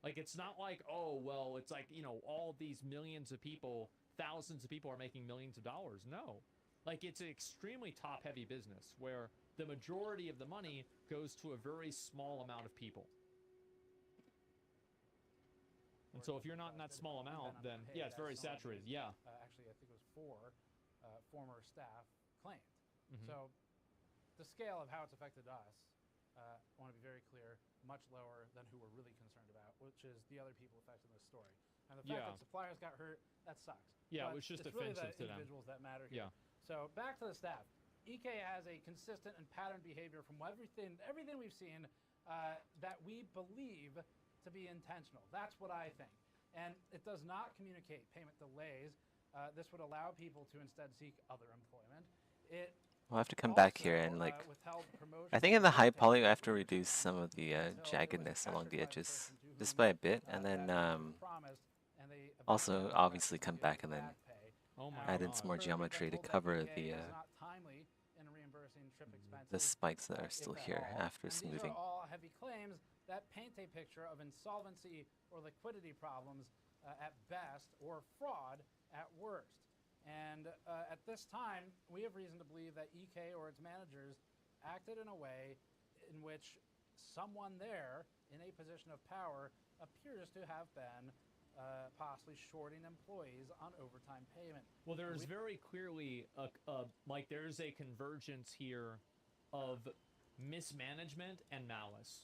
Like it's not like, oh, well, it's like, you know, all these millions of people, thousands of people are making millions of dollars. No. Like it's an extremely top-heavy business where the majority of the money goes to a very small amount of people. And so if you're not in that small amount, then yeah, it's very saturated. Yeah. Actually, I think it was 4 former staff claimed. So the scale of how it's affected us, I want to be very clear, much lower than who we're really concerned about, which is the other people affected in this story. And the fact that suppliers got hurt, that sucks. Yeah, but it was just it's really offensive the to them. individuals that matter here. Yeah. So back to the staff. EK has a consistent and patterned behavior from everything we've seen that we believe to be intentional. That's what I think. And it does not communicate payment delays. This would allow people to instead seek other employment. We'll have to come back here and like, I think in the high poly I have to reduce some of the jaggedness along the edges just by a bit, and then also obviously come back and then add in some more geometry to cover the spikes that are still here after smoothing. These are all heavy claims that paint a picture of insolvency or liquidity problems at best, or fraud at worst. And at this time, we have reason to believe that EK or its managers acted in a way in which someone there in a position of power appears to have been possibly shorting employees on overtime payment. Well, there's very clearly like there's a convergence here of mismanagement and malice.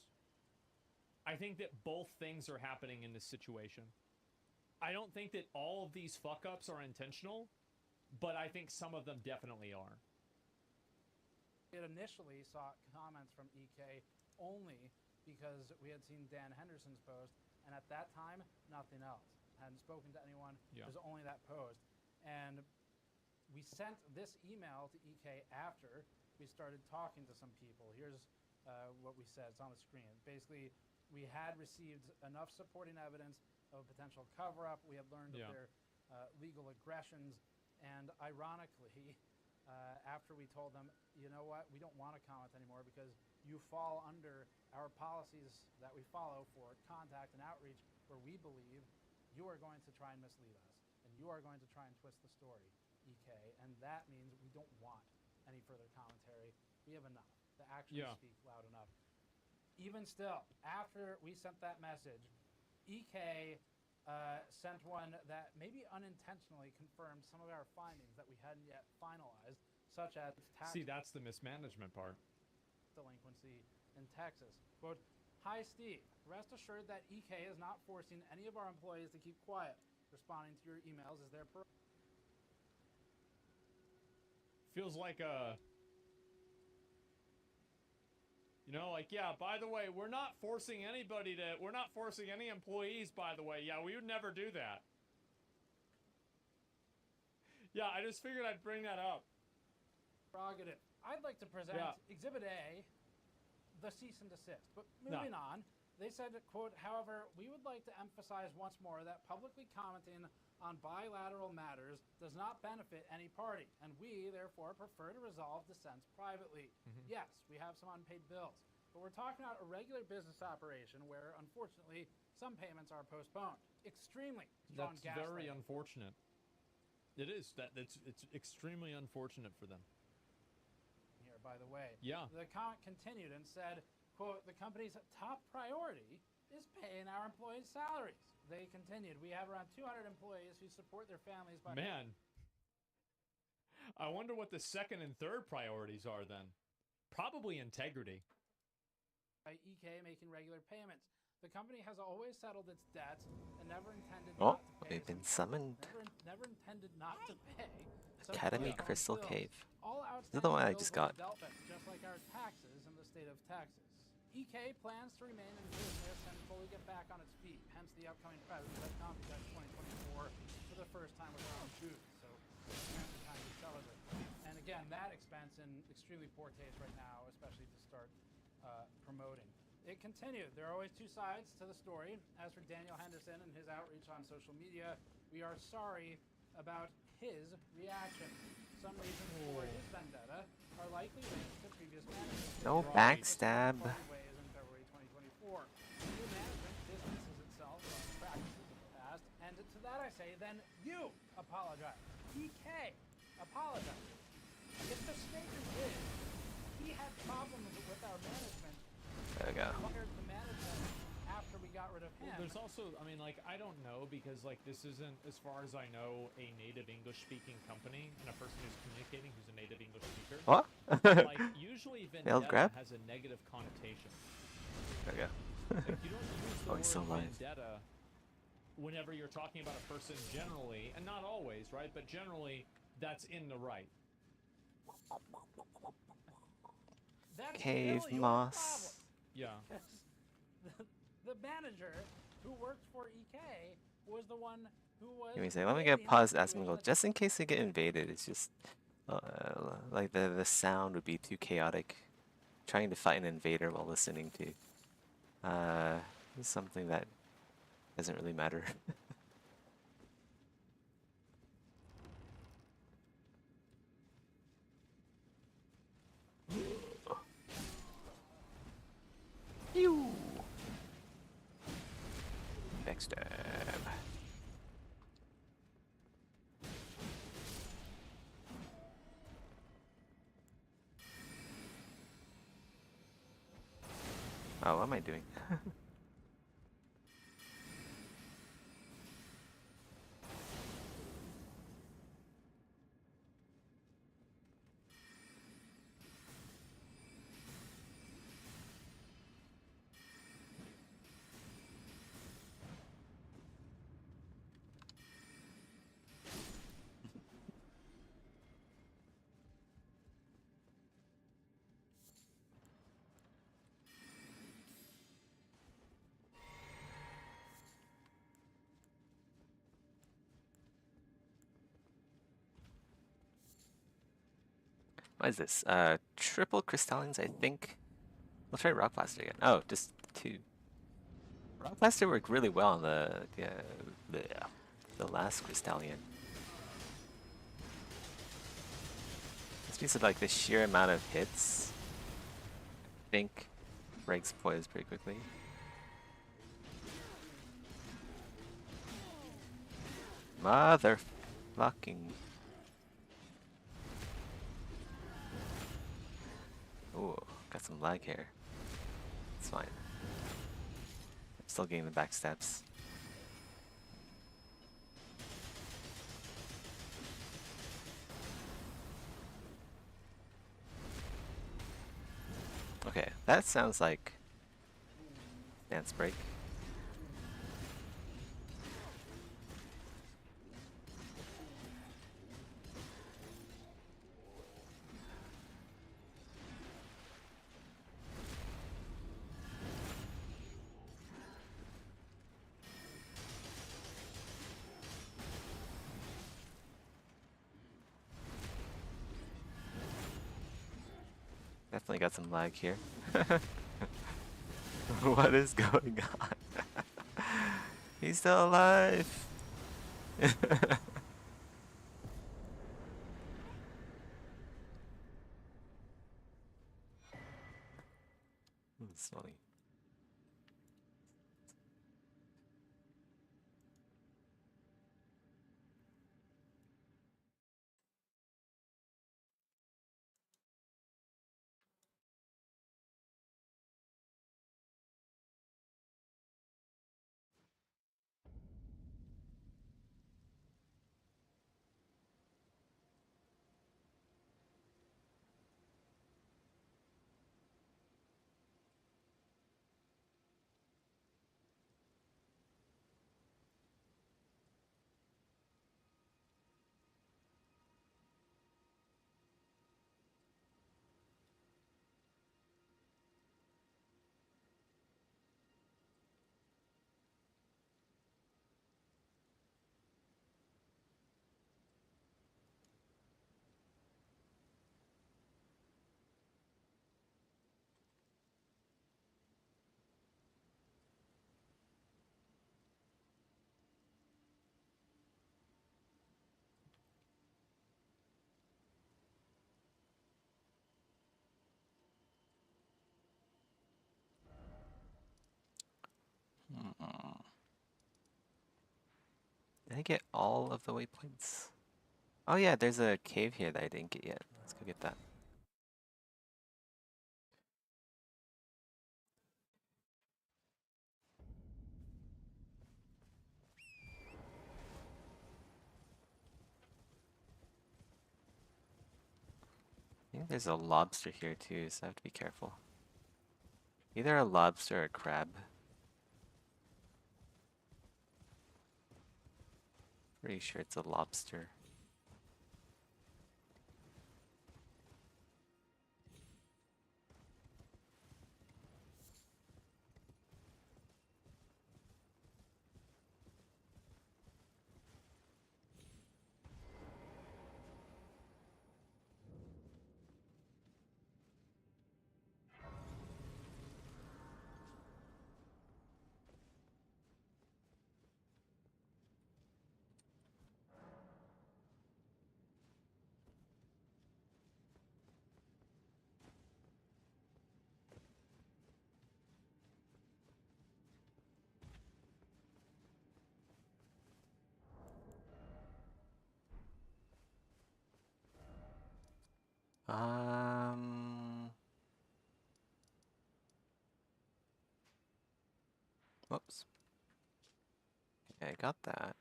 I think that both things are happening in this situation. I don't think that all of these fuck-ups are intentional, but I think some of them definitely are. It initially sought comments from EK only because we had seen Dan Henderson's post, and at that time, nothing else. Hadn't spoken to anyone. Yeah. It was only that post. And we sent this email to EK after we started talking to some people. Here's what we said. It's on the screen. Basically, we had received enough supporting evidence of a potential cover-up. We had learned of their legal aggressions. And ironically, after we told them, you know what, we don't want to comment anymore because you fall under our policies that we follow for contact and outreach, where we believe you are going to try and mislead us and you are going to try and twist the story, EK. And that means we don't want any further commentary. We have enough. The actions speak loud enough. Even still, after we sent that message, EK sent one that maybe unintentionally confirmed some of our findings that we hadn't yet finalized. such as tax See, that's the mismanagement part. delinquency in Texas. Quote, "Hi Steve, rest assured that EK is not forcing any of our employees to keep quiet. Responding to your emails is their Feels like a... You know, like, yeah, by the way, we're not forcing anybody to... We're not forcing any employees, by the way. Yeah, we would never do that. Yeah, I just figured I'd bring that up. prerogative. I'd like to present Exhibit A, the cease and desist. But moving on, they said, quote, "However, we would like to emphasize once more that publicly commenting on bilateral matters does not benefit any party, and we, therefore, prefer to resolve dissents privately. Yes, we have some unpaid bills, but we're talking about a regular business operation where, unfortunately, some payments are postponed. Extremely strong That's very unfortunate. It is. It's extremely unfortunate for them. Here, by the way. Yeah. The comment continued and said, quote, "The company's top priority is paying our employees' salaries." They continued, "We have around 200 employees who support their families by..." Man. I wonder what the second and third priorities are then. Probably integrity. By EK making regular payments. The company has always settled its debts and never intended not to pay. We've been summoned. Never intended not to pay. Academy Crystal Cave. All This is the one I just got. Dealt with, just like our taxes in the state of Texas. EK plans to remain in business and fully get back on its feet, hence the upcoming private jet Computex 2024 for the first time with our own booth. So it's time to celebrate. And again, that expense in extremely poor taste right now, especially to start promoting. It continued. There are always two sides to the story. As for Daniel Henderson and his outreach on social media, we are sorry about his reaction. Some reasons for his vendetta are likely linked to previous management. No backstab. Ways in February 2024. New management distances itself from practices of the past, and to that I say, then you apologize. EK apologize. If the statement is he had problems with our management, there we go. the management after we got rid of him. Well, there's also, I mean, like, I don't know, because, like, this isn't, as far as I know, a native English-speaking company, and a person who's communicating who's a native English speaker. What? Like, usually vendetta has a negative connotation. There we go. Like, you don't use the Oh, he's so word live. vendetta whenever you're talking about a person generally, and not always, right? But generally, that's in the right. That's Cave really moss. Yeah. The manager who worked for EK was the one who was... Give me a second. Let me get pause Asmongold. Just in case they get invaded, it's just... like the sound would be too chaotic. Trying to fight an invader while listening to... something that doesn't really matter. Pew! Backstab. Oh, what am I doing? What is this? Triple crystallines, I think. We'll try Rock Blaster again. Oh, just 2. Rock Blaster worked really well on the last Crystallion. It's just like the sheer amount of hits. I think breaks poise pretty quickly. Motherfucking. Ooh, got some lag here. It's fine. I'm still getting the backstabs. That sounds like dance break. Definitely got some lag here. What is going on? He's still alive! It's funny. Did I get all of the waypoints? Oh yeah, there's a cave here that I didn't get yet. Let's go get that. I think there's a lobster here too, so I have to be careful. Either a lobster or a crab. Pretty sure it's a lobster. Whoops. Okay, I got that.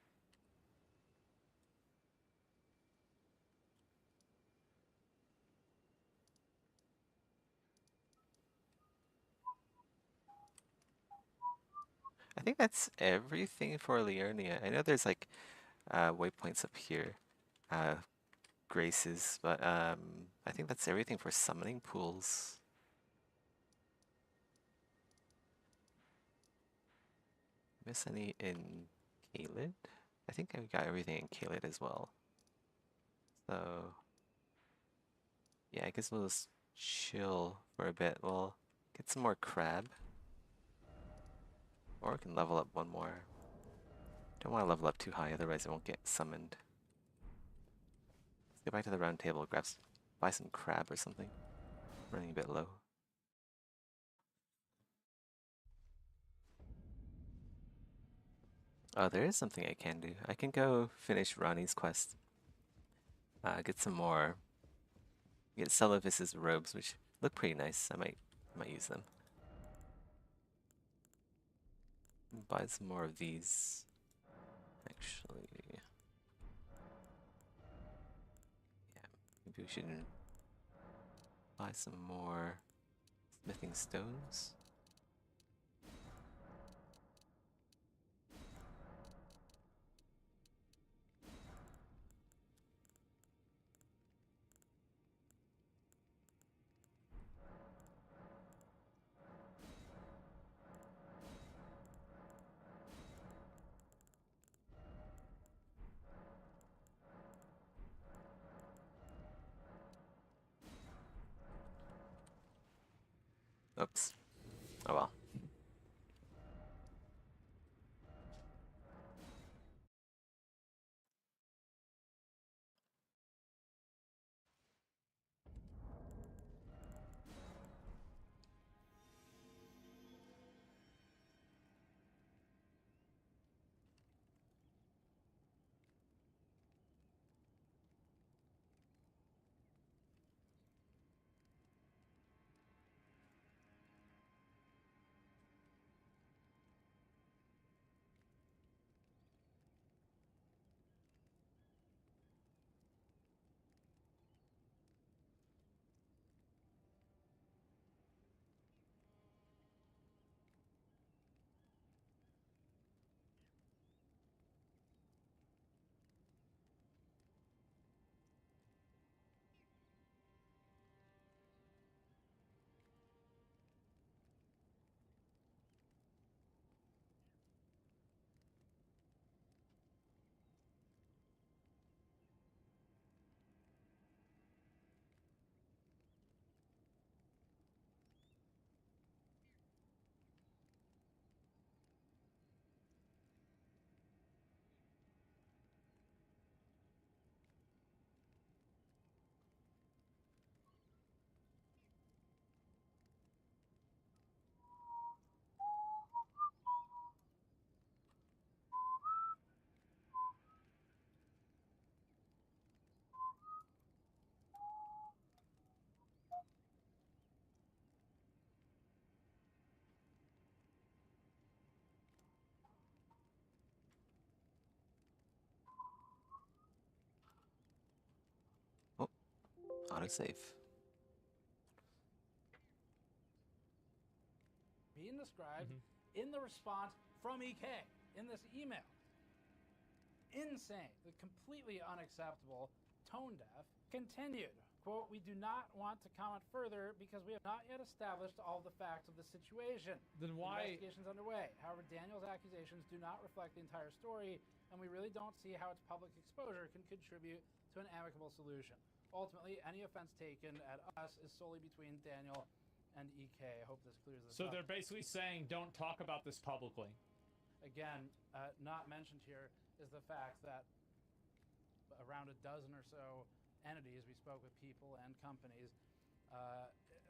I think that's everything for Liurnia. I know there's like waypoints up here, graces, but I think that's everything for summoning pools. Miss any in Caelid? I think I got everything in Caelid as well. So yeah, I guess we'll just chill for a bit. We'll get some more crab. Or we can level up one more. Don't want to level up too high, otherwise it won't get summoned. Let's go back to the round table, buy some crab or something. Running a bit low. Oh, there is something I can do. I can go finish Ronnie's quest. Get some more. Get Celavis's robes, which look pretty nice. I might use them. Buy some more of these. Actually, yeah, maybe we should buy some more Smithing stones. Oops. Oh well. Oh, autosave. Being described in the response from EK in this email. Insane, completely unacceptable, tone deaf. Continued, quote, "We do not want to comment further because we have not yet established all the facts of the situation. Then why? Investigations underway. However, Daniel's accusations do not reflect the entire story, and we really don't see how its public exposure can contribute to an amicable solution. Ultimately, any offense taken at us is solely between Daniel and EK. I hope this clears this up." So they're basically saying, don't talk about this publicly. Again, not mentioned here is the fact that around a dozen or so entities, we spoke with people and companies,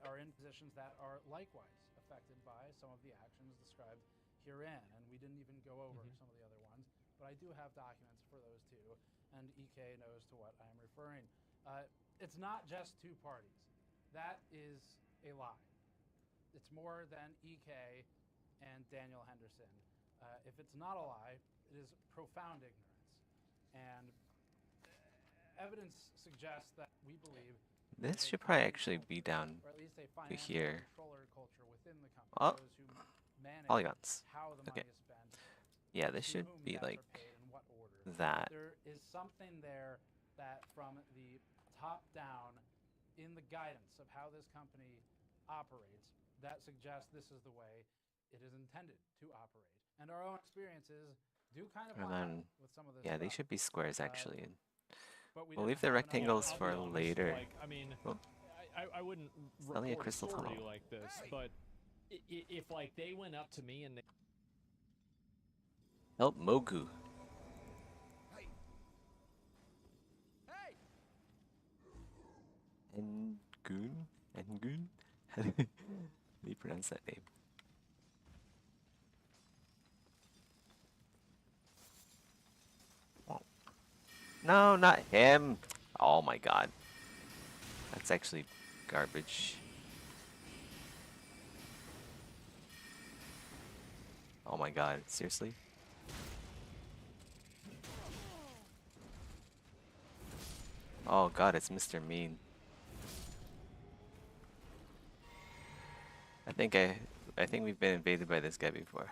are in positions that are likewise affected by some of the actions described herein. And we didn't even go over some of the other ones, but I do have documents for those too, and EK knows to what I'm referring. It's not just two parties. That is a lie. It's more than EK and Daniel Henderson. If it's not a lie, it is profound ignorance. And evidence suggests that we believe This should probably actually be down or at least a to financial here. controller culture within the company, Oh, those who manage polygons. how the Okay. money is spent. Yeah, this to should whom be debts like are paid, in what order. that. There is something there that from the top down in the guidance of how this company operates that suggests this is the way it is intended to operate. And our own experiences do kind of And line then, up with some of this yeah, they stuff. should be squares actually. But we We'll didn't leave the have enough rectangles I'll for be honest, later. Like, I mean, Oh, I wouldn't only a report a crystal story tunnel. like this, but if like they went up to me and they help Mogu. Hey! Hey! Engun? Engun? How do you pronounce that name? Oh. No, not him. Oh my god. That's actually garbage. Oh my god, seriously? Oh god, it's Mr. Mean. I think we've been invaded by this guy before.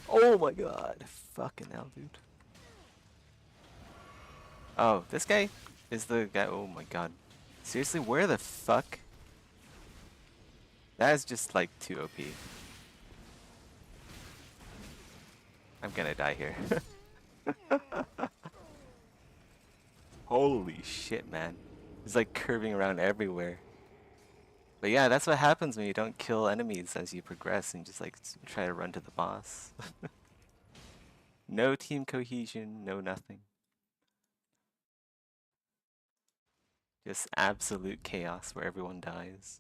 Oh my god. Fucking hell, dude. Oh, this guy is the guy. Oh my god. Seriously, where the fuck? That is just like too OP. I'm gonna die here. Holy shit, man. He's like curving around everywhere. But yeah, that's what happens when you don't kill enemies as you progress and just like try to run to the boss. No team cohesion, no nothing. Just absolute chaos where everyone dies.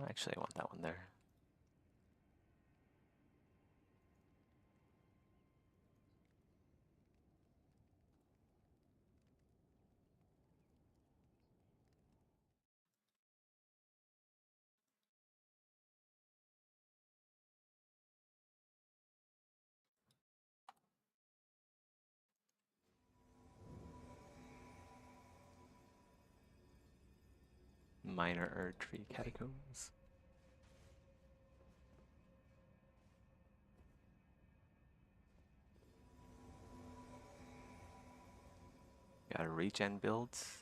Actually, I want that one there. Minor Erdtree Catacombs. Gotta regen builds.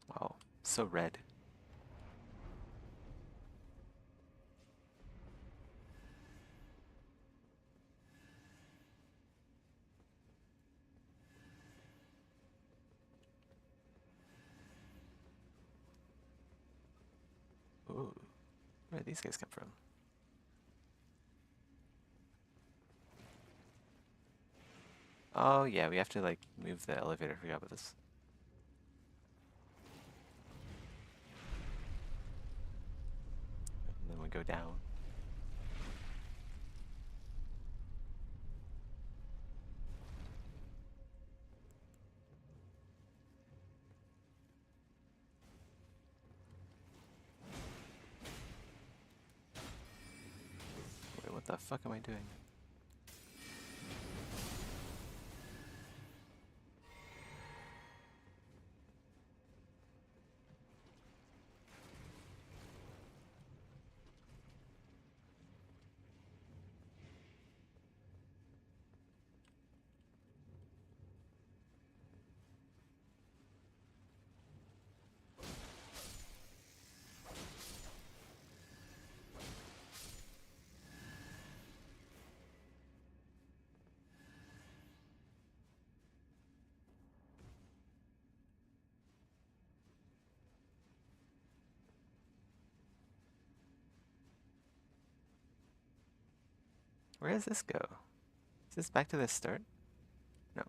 Wow, so red. Ooh, where did these guys come from? Oh yeah, we have to like move the elevator. I forgot about this. And then we go down. Wait, what the fuck am I doing? Where does this go? Is this back to the start? No.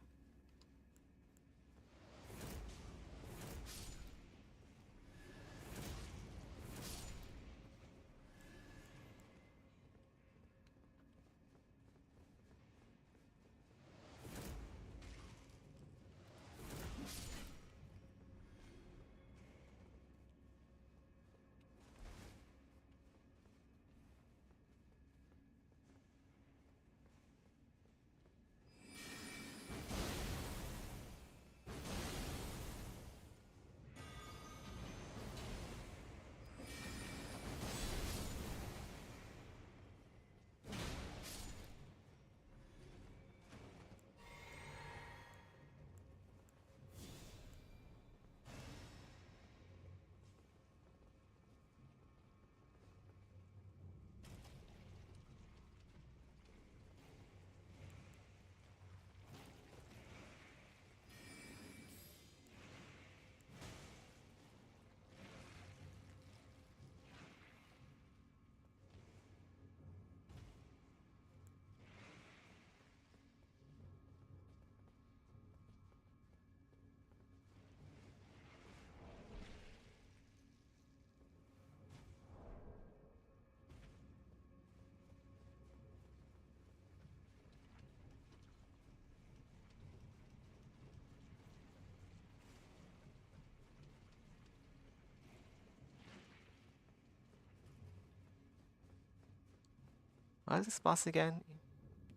What is this boss again?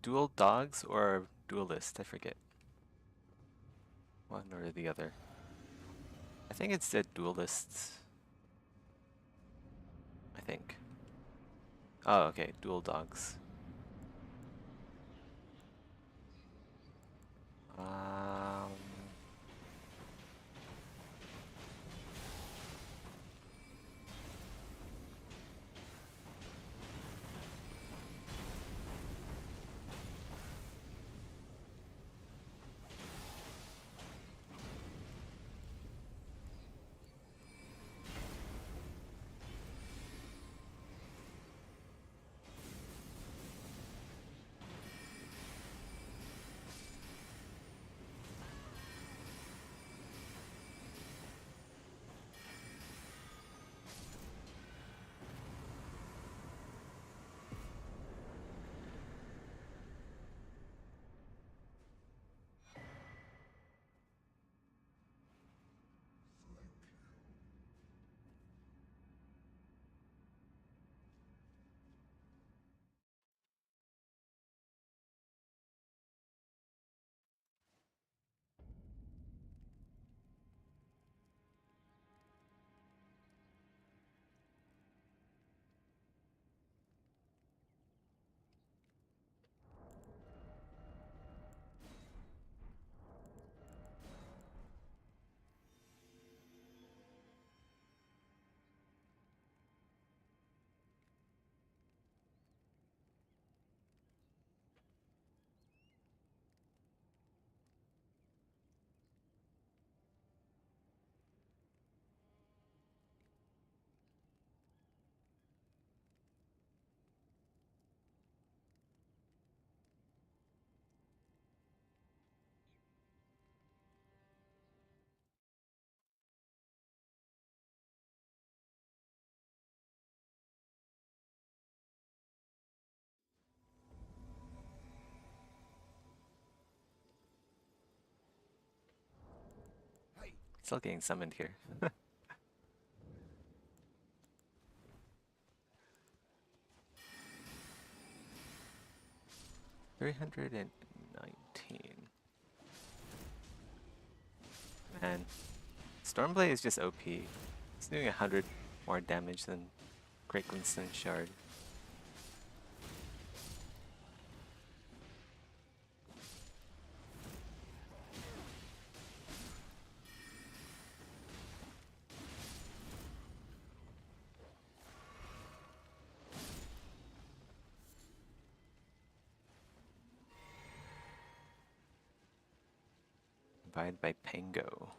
Dual dogs or duelist? I forget. One or the other. I think it's the duelists. I think. Oh, okay. Dual dogs. Um... Still getting summoned here. 319. Man, Stormblade is just OP. It's doing 100 more damage than Great Winston Shard. Divided by Pango.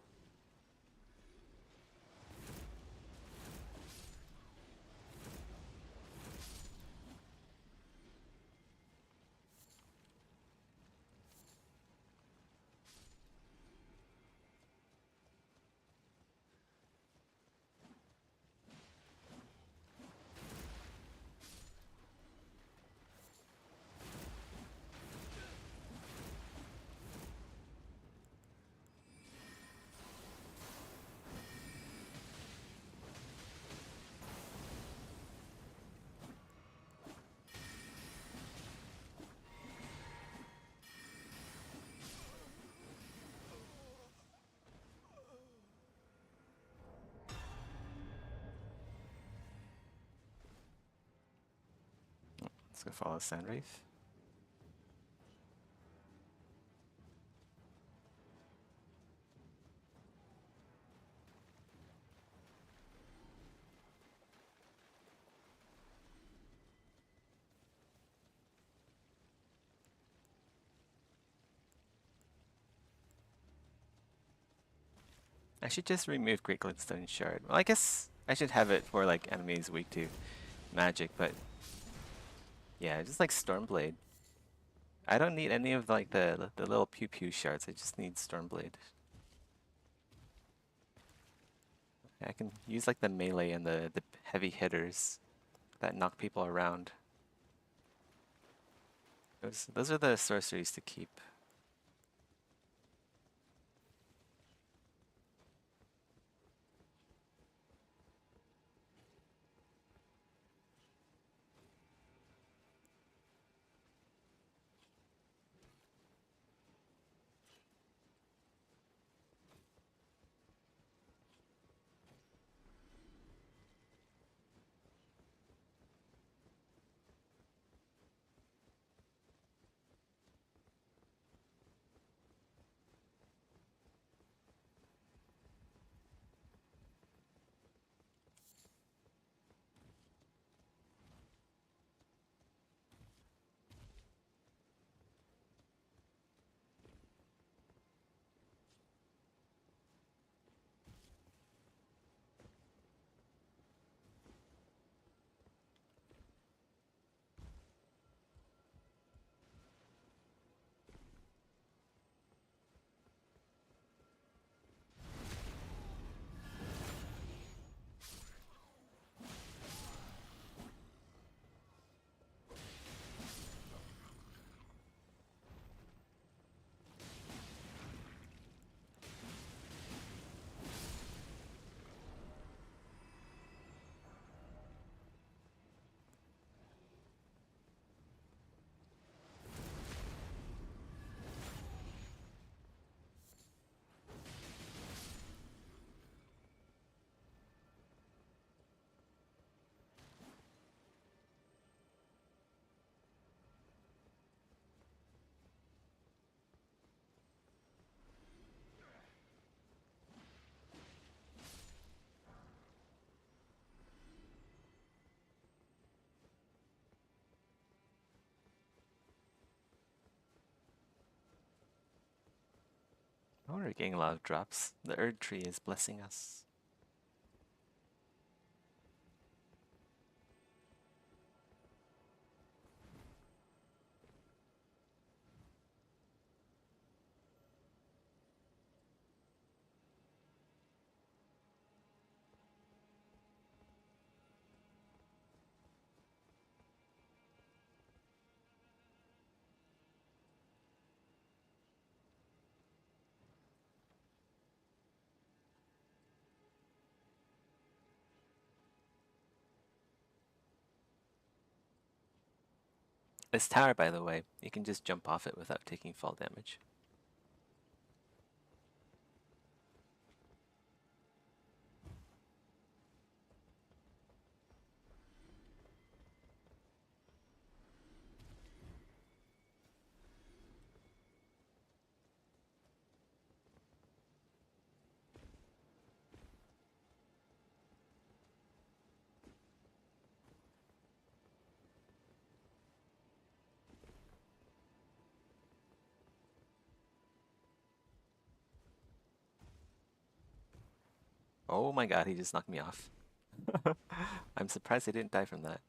Let's go follow Sandreef. I should just remove Great Glintstone Shard. Well, I guess I should have it for like enemies weak to magic, but yeah, just like Stormblade. I don't need any of like the little pew pew shards. I just need Stormblade. I can use like the melee and the heavy hitters that knock people around. Those are the sorceries to keep. Oh, we're getting a lot of drops. The Erd Tree is blessing us. This tower, by the way, you can just jump off it without taking fall damage. Oh my god, he just knocked me off. I'm surprised I didn't die from that.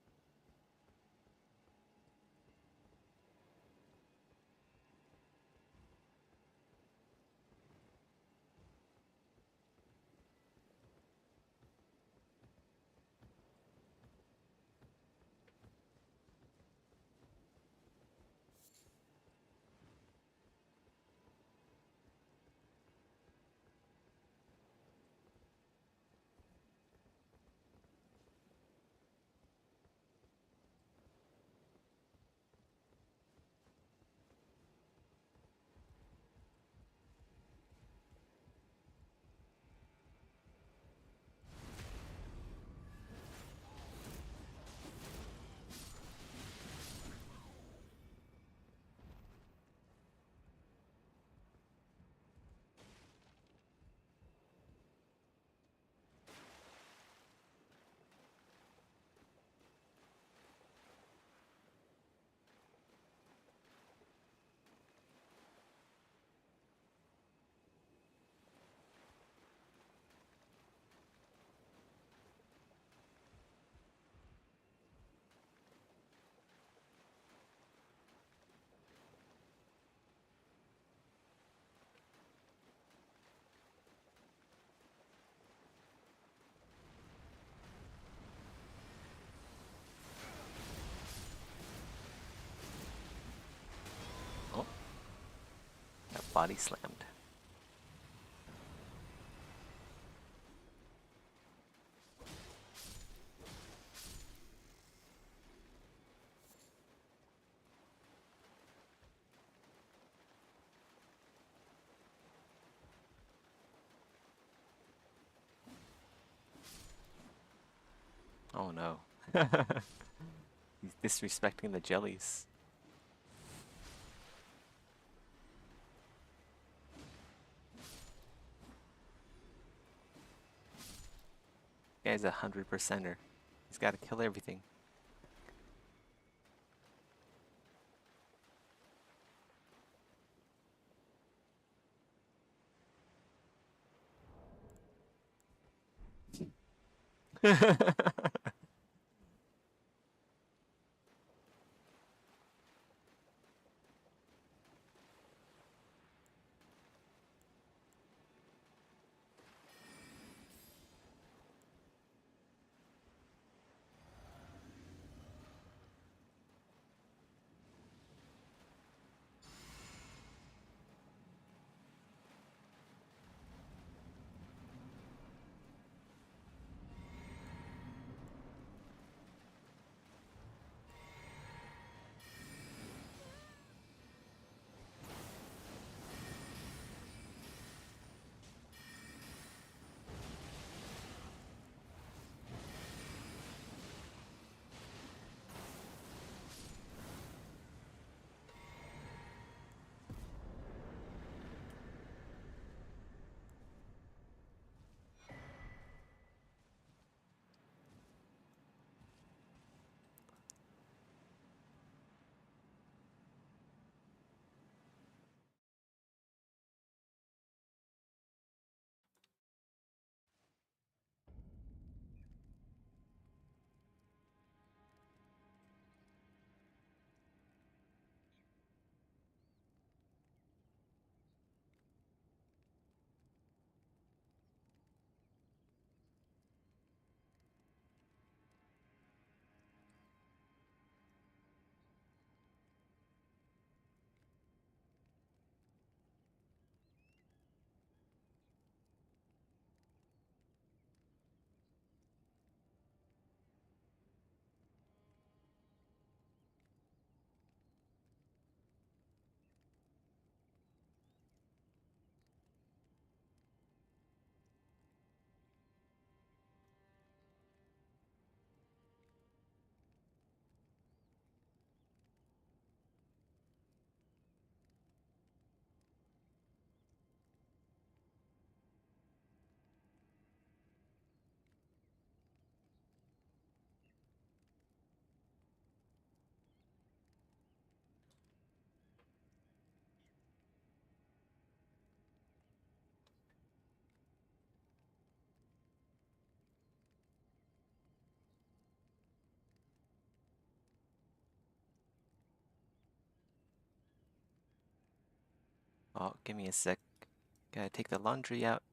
body slammed. Oh no. He's disrespecting the jellies. Guy's 100%er. He's got to kill everything. Oh, give me a sec. Gotta take the laundry out.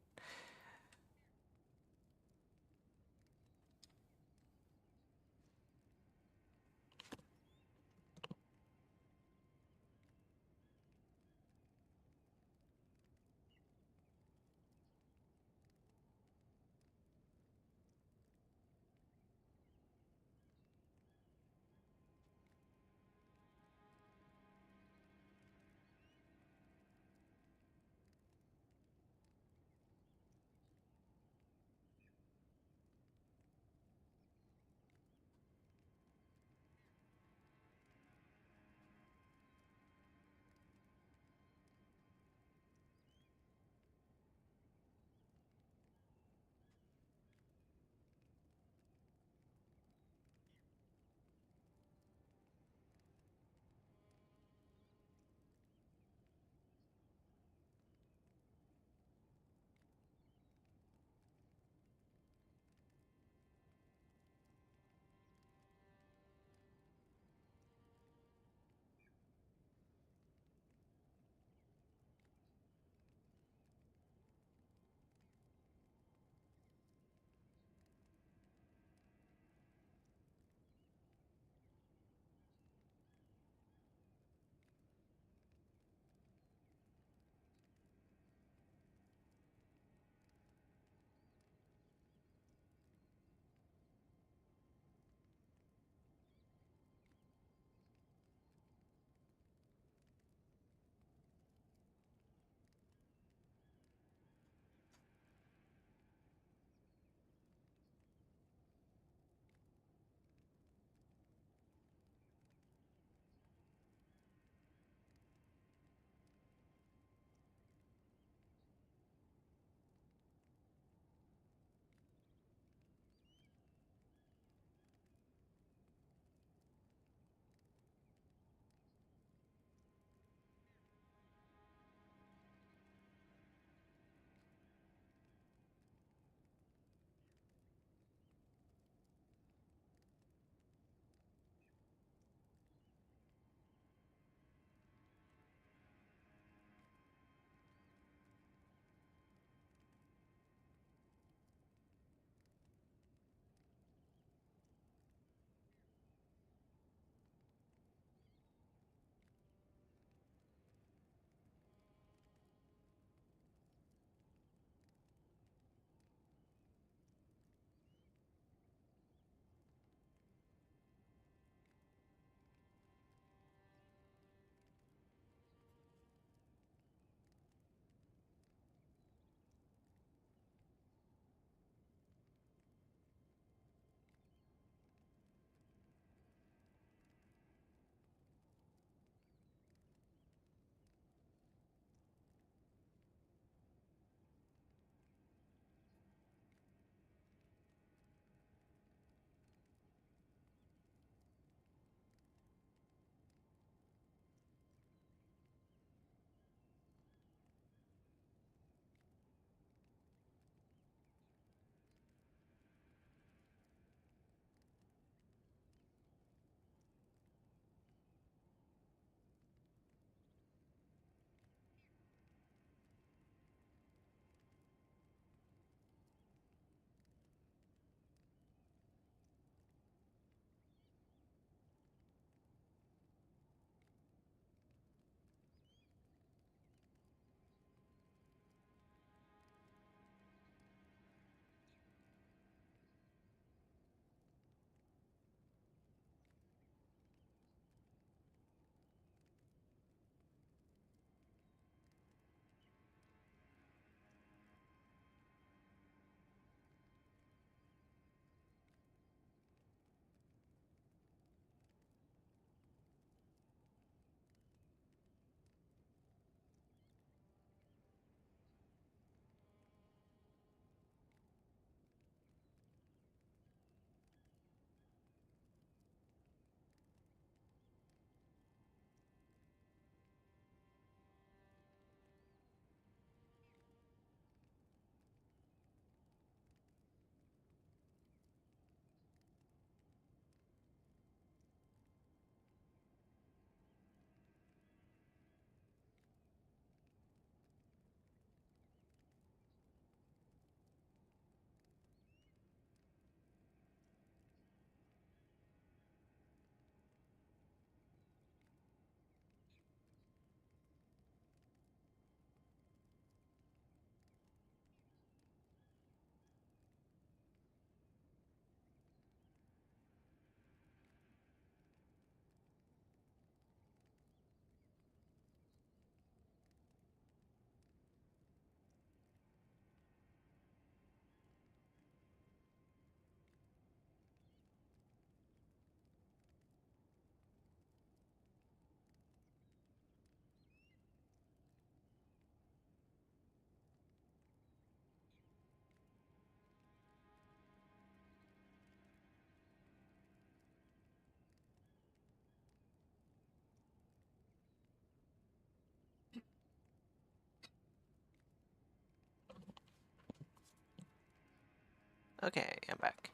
Okay, I'm back.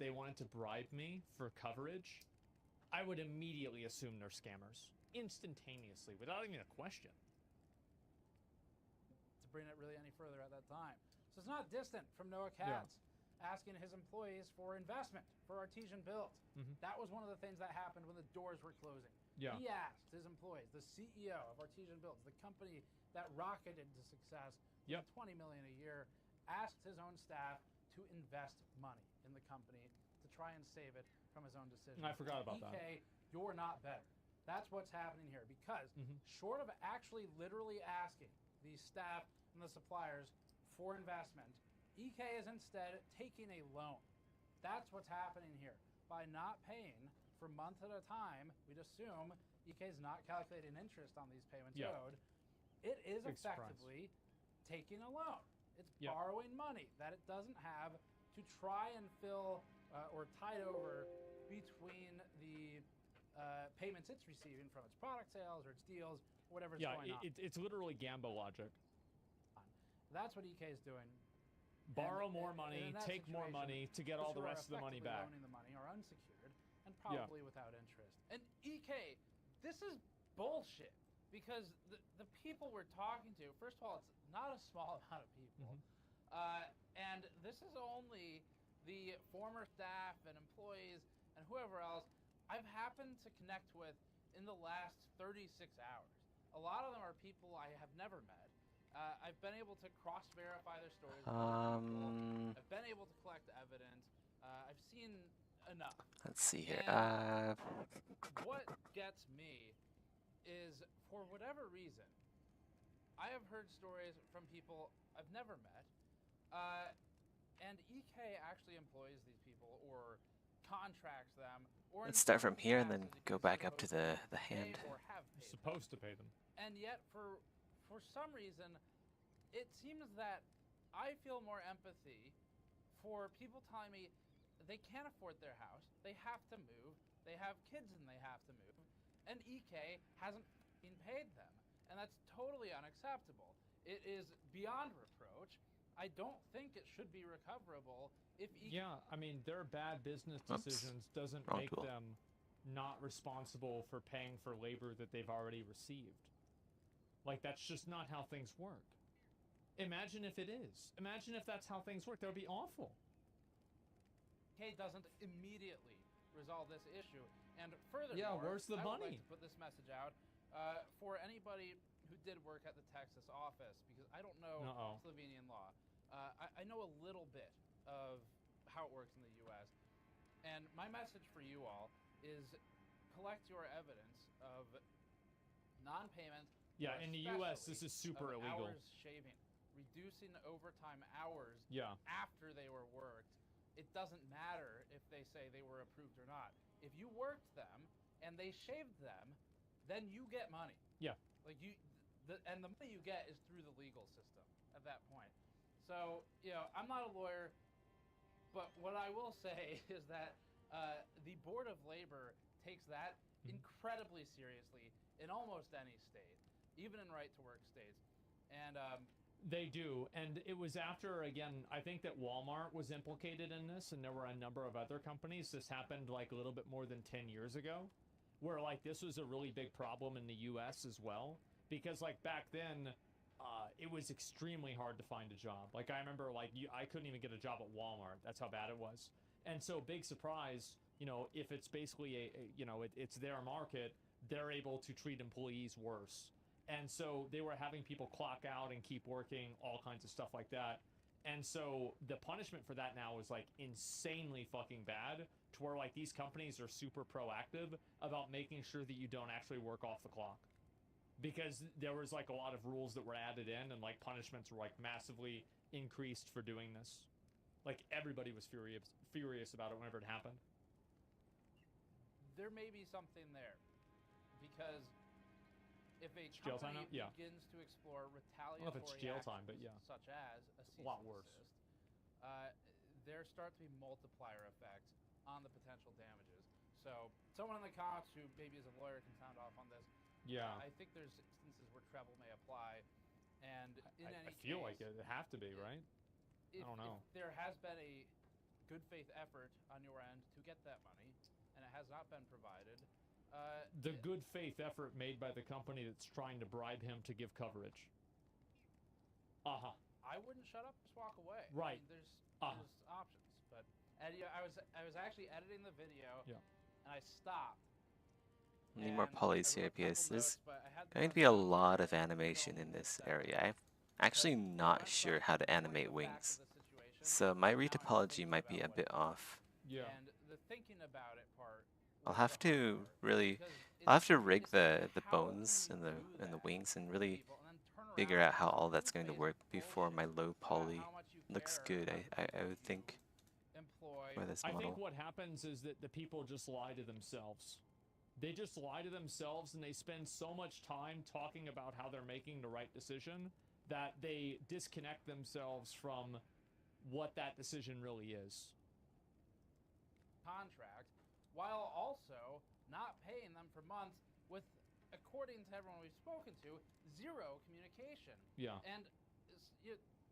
They wanted to bribe me for coverage, I would immediately assume they're scammers. Instantaneously, without even a question. To bring it really any further at that time. So it's not distant from Noah Katz asking his employees for investment for Artesian build. That was one of the things that happened when the doors were closing. Yeah. He asked his employees, the CEO of Artesian Builds, the company that rocketed to success, $20 million a year, asked his own staff to invest money in the company to try and save it from his own decision. I forgot about that. You're not better. That's what's happening here because short of actually literally asking the staff and the suppliers for investment, EK is instead taking a loan. That's what's happening here. By not paying for months at a time, we'd assume EK is not calculating interest on these payments owed. It is effectively taking a loan. It's borrowing money that it doesn't have to try and fill or tide over between the payments it's receiving from its product sales or its deals, whatever's going on. It's literally Gambo logic. That's what EK is doing. Borrow more money, take more money to get all the rest of the money back. Loaning the money are unsecured and probably without interest. And EK, this is bullshit because the people we're talking to, first of all, it's not a small amount of people. And this is only the former staff and employees and whoever else I've happened to connect with in the last 36 hours. A lot of them are people I have never met. I've been able to cross-verify their stories with other people. I've been able to collect evidence. I've seen enough. Let's see here. What gets me is, for whatever reason, I have heard stories from people I've never met, and EK actually employs these people or contracts them. Or let's start from here and then go back up to the hand. You're supposed to pay them. And yet, for some reason, it seems that I feel more empathy for people telling me they can't afford their house, they have to move, they have kids and they have to move, and EK hasn't been paid them. And that's totally unacceptable. It is beyond reproach. I don't think it should be recoverable if EK... Yeah, I mean, their bad business decisions doesn't make them not responsible for paying for labor that they've already received. Like, that's just not how things work. Imagine if it is. Imagine if that's how things work. That would be awful. EK doesn't immediately resolve this issue. And furthermore, where's the money? I would like to put this message out for anybody who did work at the Texas office, because I don't know Slovenian law. I know a little bit of how it works in the U.S. And my message for you all is collect your evidence of non-payment. Yeah, in the U.S., this is super illegal. Hours shaving, reducing overtime hours after they were worked. It doesn't matter if they say they were approved or not. If you worked them and they shaved them, then you get money. Yeah. Like and the money you get is through the legal system at that point. So, I'm not a lawyer, but what I will say is that the Board of Labor takes that incredibly seriously in almost any state, even in right-to-work states. And they do, and it was after, again, I think that Walmart was implicated in this, and there were a number of other companies. This happened like a little bit more than 10 years ago, where like this was a really big problem in the US as well, because like back then it was extremely hard to find a job. Like I remember like I couldn't even get a job at Walmart. That's how bad it was. And so big surprise, if it's basically it's their market, they're able to treat employees worse. And so they were having people clock out and keep working, all kinds of stuff like that. And so the punishment for that now is like insanely fucking bad, to where like these companies are super proactive about making sure that you don't actually work off the clock. because there was like a lot of rules that were added in, and like punishments were like massively increased for doing this. Like everybody was furious about it whenever it happened. There may be something there, because if a jail time company now? Yeah. begins to explore I retaliatory don't know if it's jail time, actions, but yeah. such as a cease lot and worse. desist, there start to be multiplier effects on the potential damages. So someone in the comments who maybe is a lawyer can sound off on this. Yeah. I think there's instances where treble may apply, and in any I feel case, like it have to be, right? I don't know. If there has been a good faith effort on your end to get that money, and it has not been provided, the good faith effort made by the company that's trying to bribe him to give coverage. I wouldn't shut up, just walk away. Right. I mean, there's options, but I was actually editing the video, and I stopped. Need more polys here because there's going going to be a lot of animation in this area. I'm actually not sure how to animate wings, so my retopology might be a bit off. Yeah. And the thinking about it part, I'll have to rig the bones and the wings and really figure out how all that's going to work before my low poly looks good. I would think for this model. I think what happens is that the people just lie to themselves. They just lie to themselves, and they spend so much time talking about how they're making the right decision that they disconnect themselves from what that decision really is. Contract, while also not paying them for months with, according to everyone we've spoken to, zero communication. Yeah. And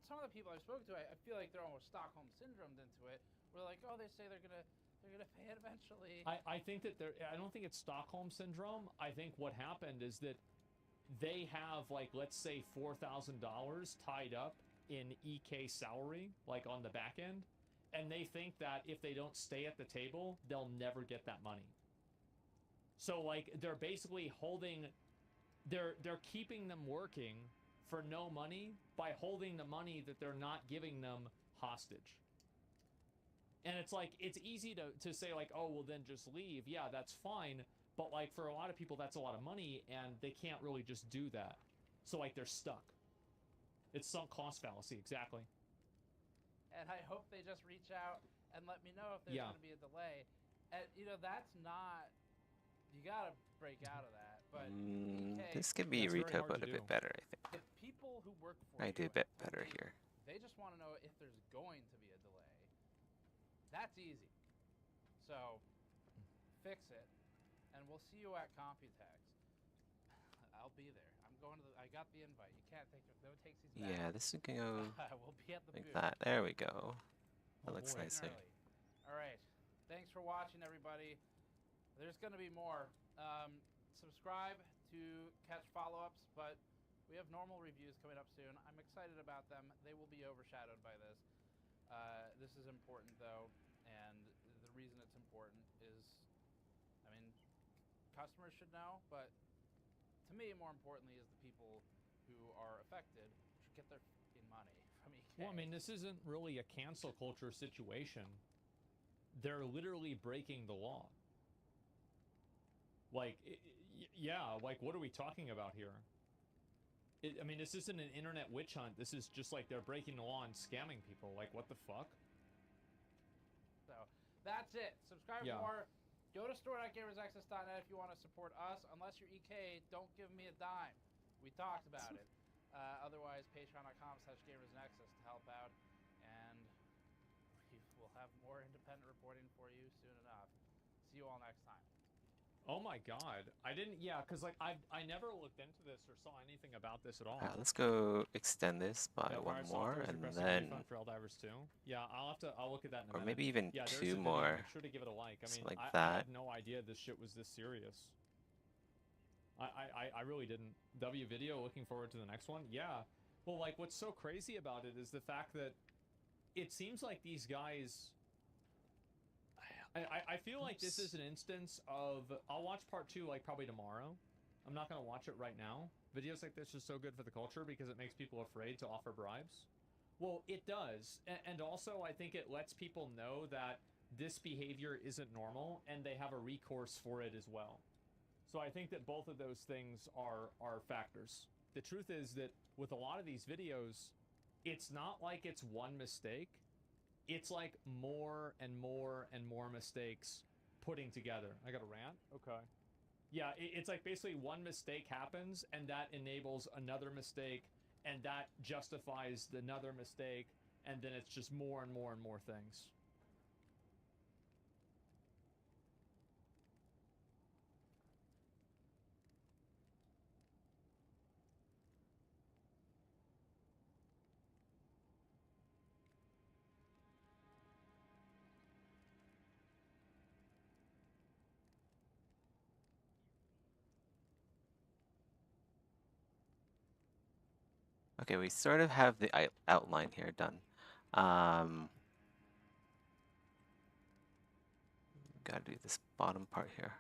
some of the people I've spoken to, I feel like they're almost Stockholm syndromed into it. We're like, oh, they say they're gonna pay it eventually. I think that I don't think it's Stockholm syndrome. I think what happened is that they have, like, let's say $4,000 tied up in EK salary, like on the back end, and they think that if they don't stay at the table, they'll never get that money. So like they're basically they're keeping them working for no money by holding the money that they're not giving them hostage. And it's like, it's easy to say like, oh, well then just leave. Yeah, that's fine. But like for a lot of people, that's a lot of money, and they can't really just do that. So like they're stuck. It's sunk cost fallacy, exactly. And I hope they just reach out and let me know if there's going to be a delay. And that's not, you got to break out of that. But this could be retopoed a bit better, I think. The people who work for I do a bit better here. They just want to know if there's going to be a delay. That's easy. So fix it, and we'll see you at Computex. I'll be there. I'm going to. I got the invite. You can't take it. No takes these back. Yeah, this is gonna go we'll be at the like booth. that. There we go. That looks nicer. All right. Thanks for watching, everybody. There's going to be more. Subscribe to catch follow-ups, but we have normal reviews coming up soon. I'm excited about them. They will be overshadowed by this. This is important, though, and the reason it's important is, I mean, customers should know, but to me, more importantly, is the people who are affected should get their fucking money from EK. Well, I mean, this isn't really a cancel culture situation. They're literally breaking the law. Like, yeah, like, what are we talking about here? I mean, this isn't an internet witch hunt. This is just like they're breaking the law and scamming people. Like, what the fuck? So, that's it. Subscribe more. Go to store.gamersaccess.net if you want to support us. Unless you're EK, don't give me a dime. We talked about it. Otherwise, patreon.com/gamersnexus to help out. And we will have more independent reporting for you soon enough. See you all next time. Oh my god. I didn't, because like I never looked into this or saw anything about this at all. Alright, let's go extend this by one more, and then for Helldivers 2. Yeah, I'll look at that in a minute. or maybe even two video. more. Make sure to give it a like. I mean, like I that. had no idea this shit was this serious. I really didn't. W video, looking forward to the next one. Yeah. Well, like, what's so crazy about it is the fact that it seems like these guys... I feel like this is an instance of... I'll watch part 2, like, probably tomorrow. I'm not going to watch it right now. Videos like this are so good for the culture because it makes people afraid to offer bribes. Well, it does. And also, I think it lets people know that this behavior isn't normal, and they have a recourse for it as well. So I think that both of those things are factors. The truth is that with a lot of these videos, it's not like it's one mistake. It's like more and more and more mistakes putting together. I got a rant? Okay. Yeah, it's like basically one mistake happens and that enables another mistake and that justifies another mistake, and then it's just more and more and more things. Okay, we sort of have the outline here done. Gotta do this bottom part here.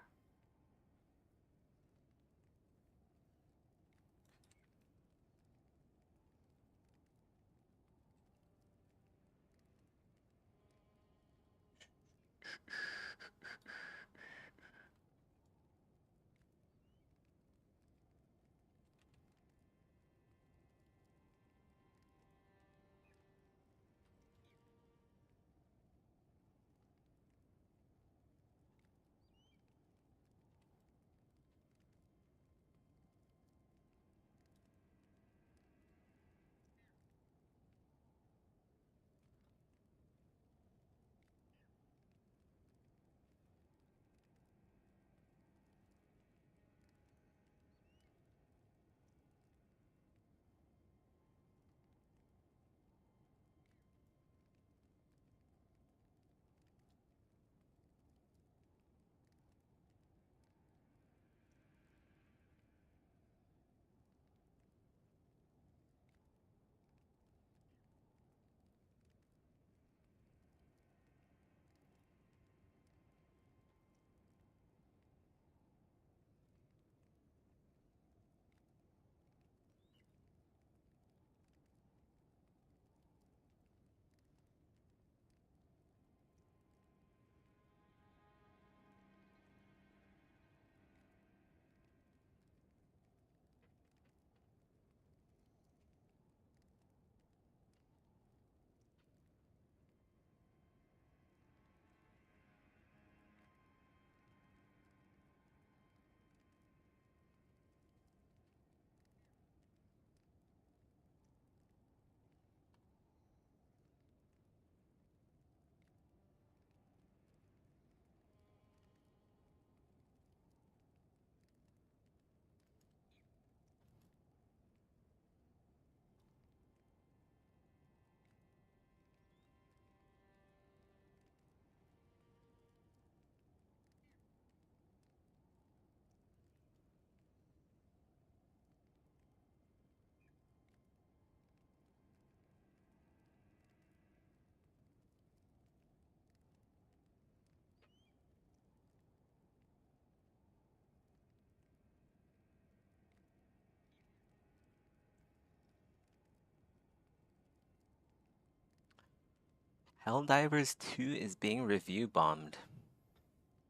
Helldivers 2 is being review bombed.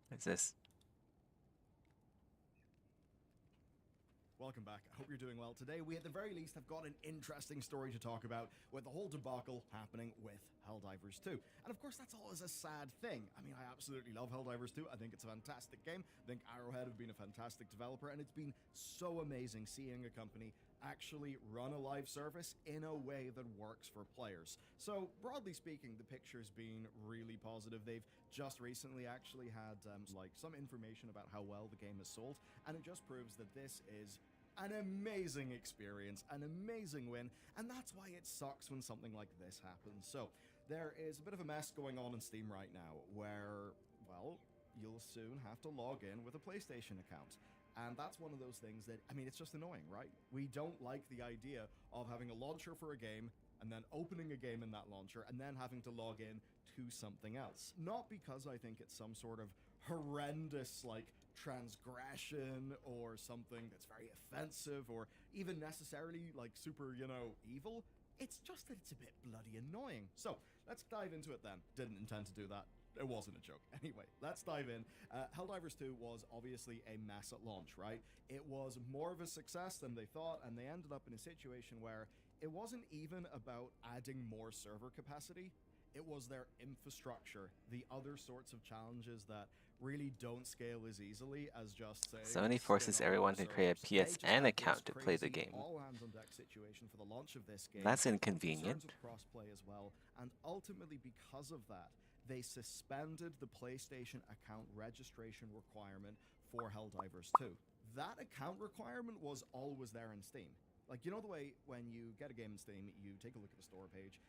What is this? Welcome back. I hope you're doing well. Today, we at the very least have got an interesting story to talk about with the whole debacle happening with Helldivers 2. And of course, that's always a sad thing. I mean, I absolutely love Helldivers 2. I think it's a fantastic game. I think Arrowhead have been a fantastic developer, and it's been so amazing seeing a company actually run a live service in a way that works for players. So, broadly speaking, the picture's been really positive. They've just recently actually had some information about how well the game has sold, and it just proves that this is an amazing experience, an amazing win, and that's why it sucks when something like this happens. So, there is a bit of a mess going on in Steam right now where, well, you'll soon have to log in with a PlayStation account. And that's one of those things that, I mean, it's just annoying, right? We don't like the idea of having a launcher for a game and then opening a game in that launcher and then having to log in to something else. Not because I think it's some sort of horrendous, like, transgression or something that's very offensive or even necessarily, like, super, evil. It's just that it's a bit bloody annoying. So, let's dive into it then. Didn't intend to do that. it wasn't a joke. Anyway, let's dive in. Helldivers 2 was obviously a mess at launch, right? It was more of a success than they thought, and they ended up in a situation where it wasn't even about adding more server capacity. It was their infrastructure, the other sorts of challenges that really don't scale as easily as just say Sony forces everyone to create a PSN account to play the game. All hands on deck situation for the launch of this game. That's inconvenient. Concerns of crossplay as well, and ultimately because of that, they suspended the PlayStation account registration requirement for Helldivers 2. That account requirement was always there in Steam. Like, you know the way when you get a game in Steam, you take a look at the store page,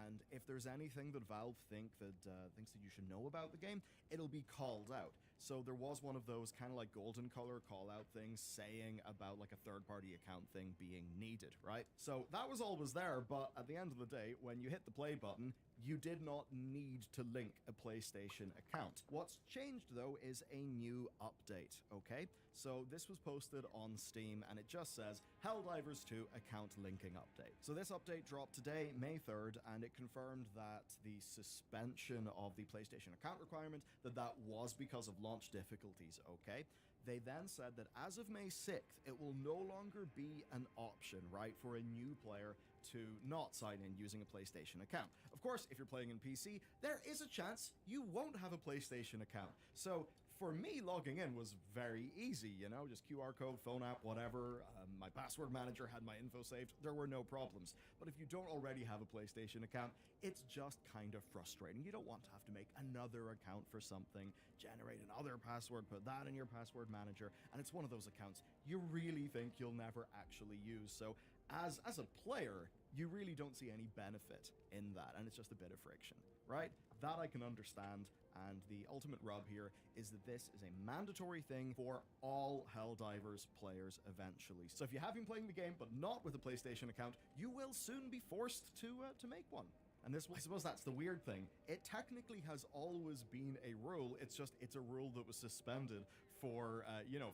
and if there's anything that Valve thinks that you should know about the game, it'll be called out. So there was one of those kind of like golden color call out things saying about like a third-party account thing being needed, right? So that was always there, but at the end of the day, when you hit the play button, you did not need to link a PlayStation account. What's changed though is a new update, okay? So this was posted on Steam and it just says Helldivers 2 account linking update. So this update dropped today, May 3rd, and it confirmed that the suspension of the PlayStation account requirement, that was because of launch difficulties, okay? They then said that as of May 6th, it will no longer be an option, right, for a new player to not sign in using a PlayStation account. Of course, if you're playing in PC, there is a chance you won't have a PlayStation account. So for me, logging in was very easy, you know, just QR code, phone app, whatever. My password manager had my info saved. There were no problems. But if you don't already have a PlayStation account, it's just kind of frustrating. You don't want to have to make another account for something, generate another password, put that in your password manager, and it's one of those accounts you really think you'll never actually use. So as a player, you really don't see any benefit in that, and it's just a bit of friction, right? That I can understand, and the ultimate rub here is that this is a mandatory thing for all Helldivers players eventually. So if you have been playing the game but not with a PlayStation account, you will soon be forced to make one. And this, I suppose that's the weird thing. It technically has always been a rule, it's a rule that was suspended for,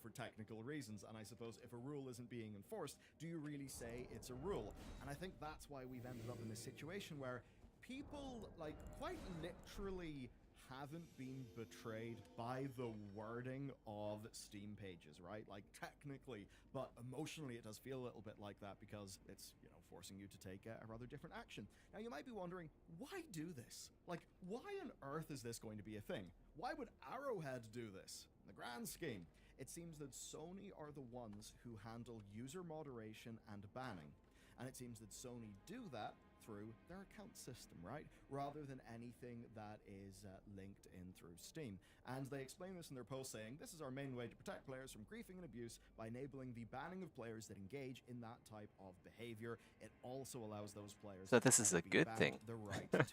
for technical reasons. And I suppose if a rule isn't being enforced, do you really say it's a rule? And I think that's why we've ended up in this situation where people, like, quite literally haven't been betrayed by the wording of Steam pages, right? Like, technically, but emotionally it does feel a little bit like that because it's, forcing you to take a rather different action. Now, you might be wondering, why do this? Like, why on earth is this going to be a thing? Why would Arrowhead do this? In the grand scheme, it seems that Sony are the ones who handle user moderation and banning. And it seems that Sony do that through their account system, right? Rather than anything that is linked in through Steam. And they explain this in their post saying, this is our main way to protect players from griefing and abuse by enabling the banning of players that engage in that type of behavior. It also allows those players So this is a good thing. the right to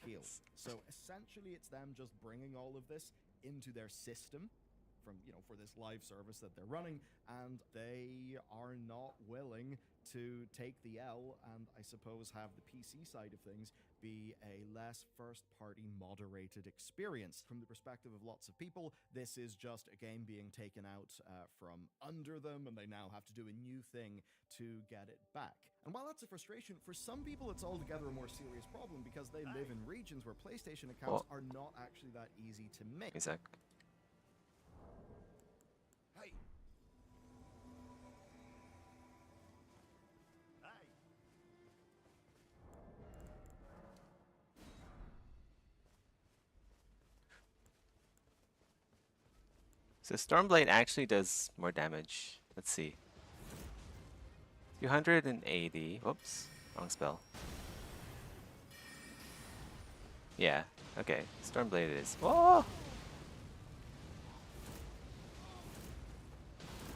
appeal. So essentially it's them just bringing all of this into their system from, for this live service that they're running, and they are not willing to take the L and I suppose have the PC side of things be a less first-party moderated experience. From the perspective of lots of people, this is just a game being taken out from under them, and they now have to do a new thing to get it back. And while that's a frustration, for some people it's altogether a more serious problem because they live in regions where PlayStation accounts are not actually that easy to make. Exactly. So Stormblade actually does more damage. Let's see. 280. Whoops. Wrong spell. Yeah. Okay. Stormblade is. Whoa!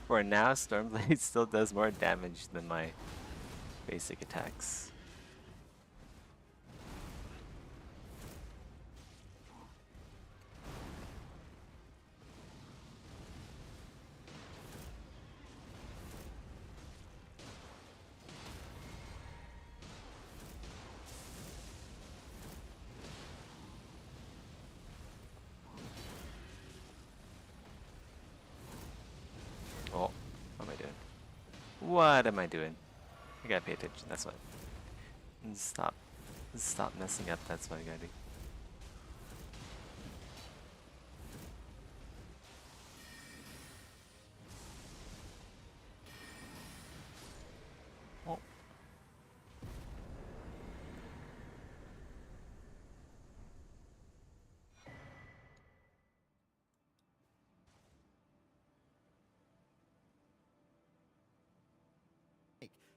For now, Stormblade still does more damage than my basic attacks. What am I doing? I gotta pay attention, that's what. Stop messing up, that's what I gotta do.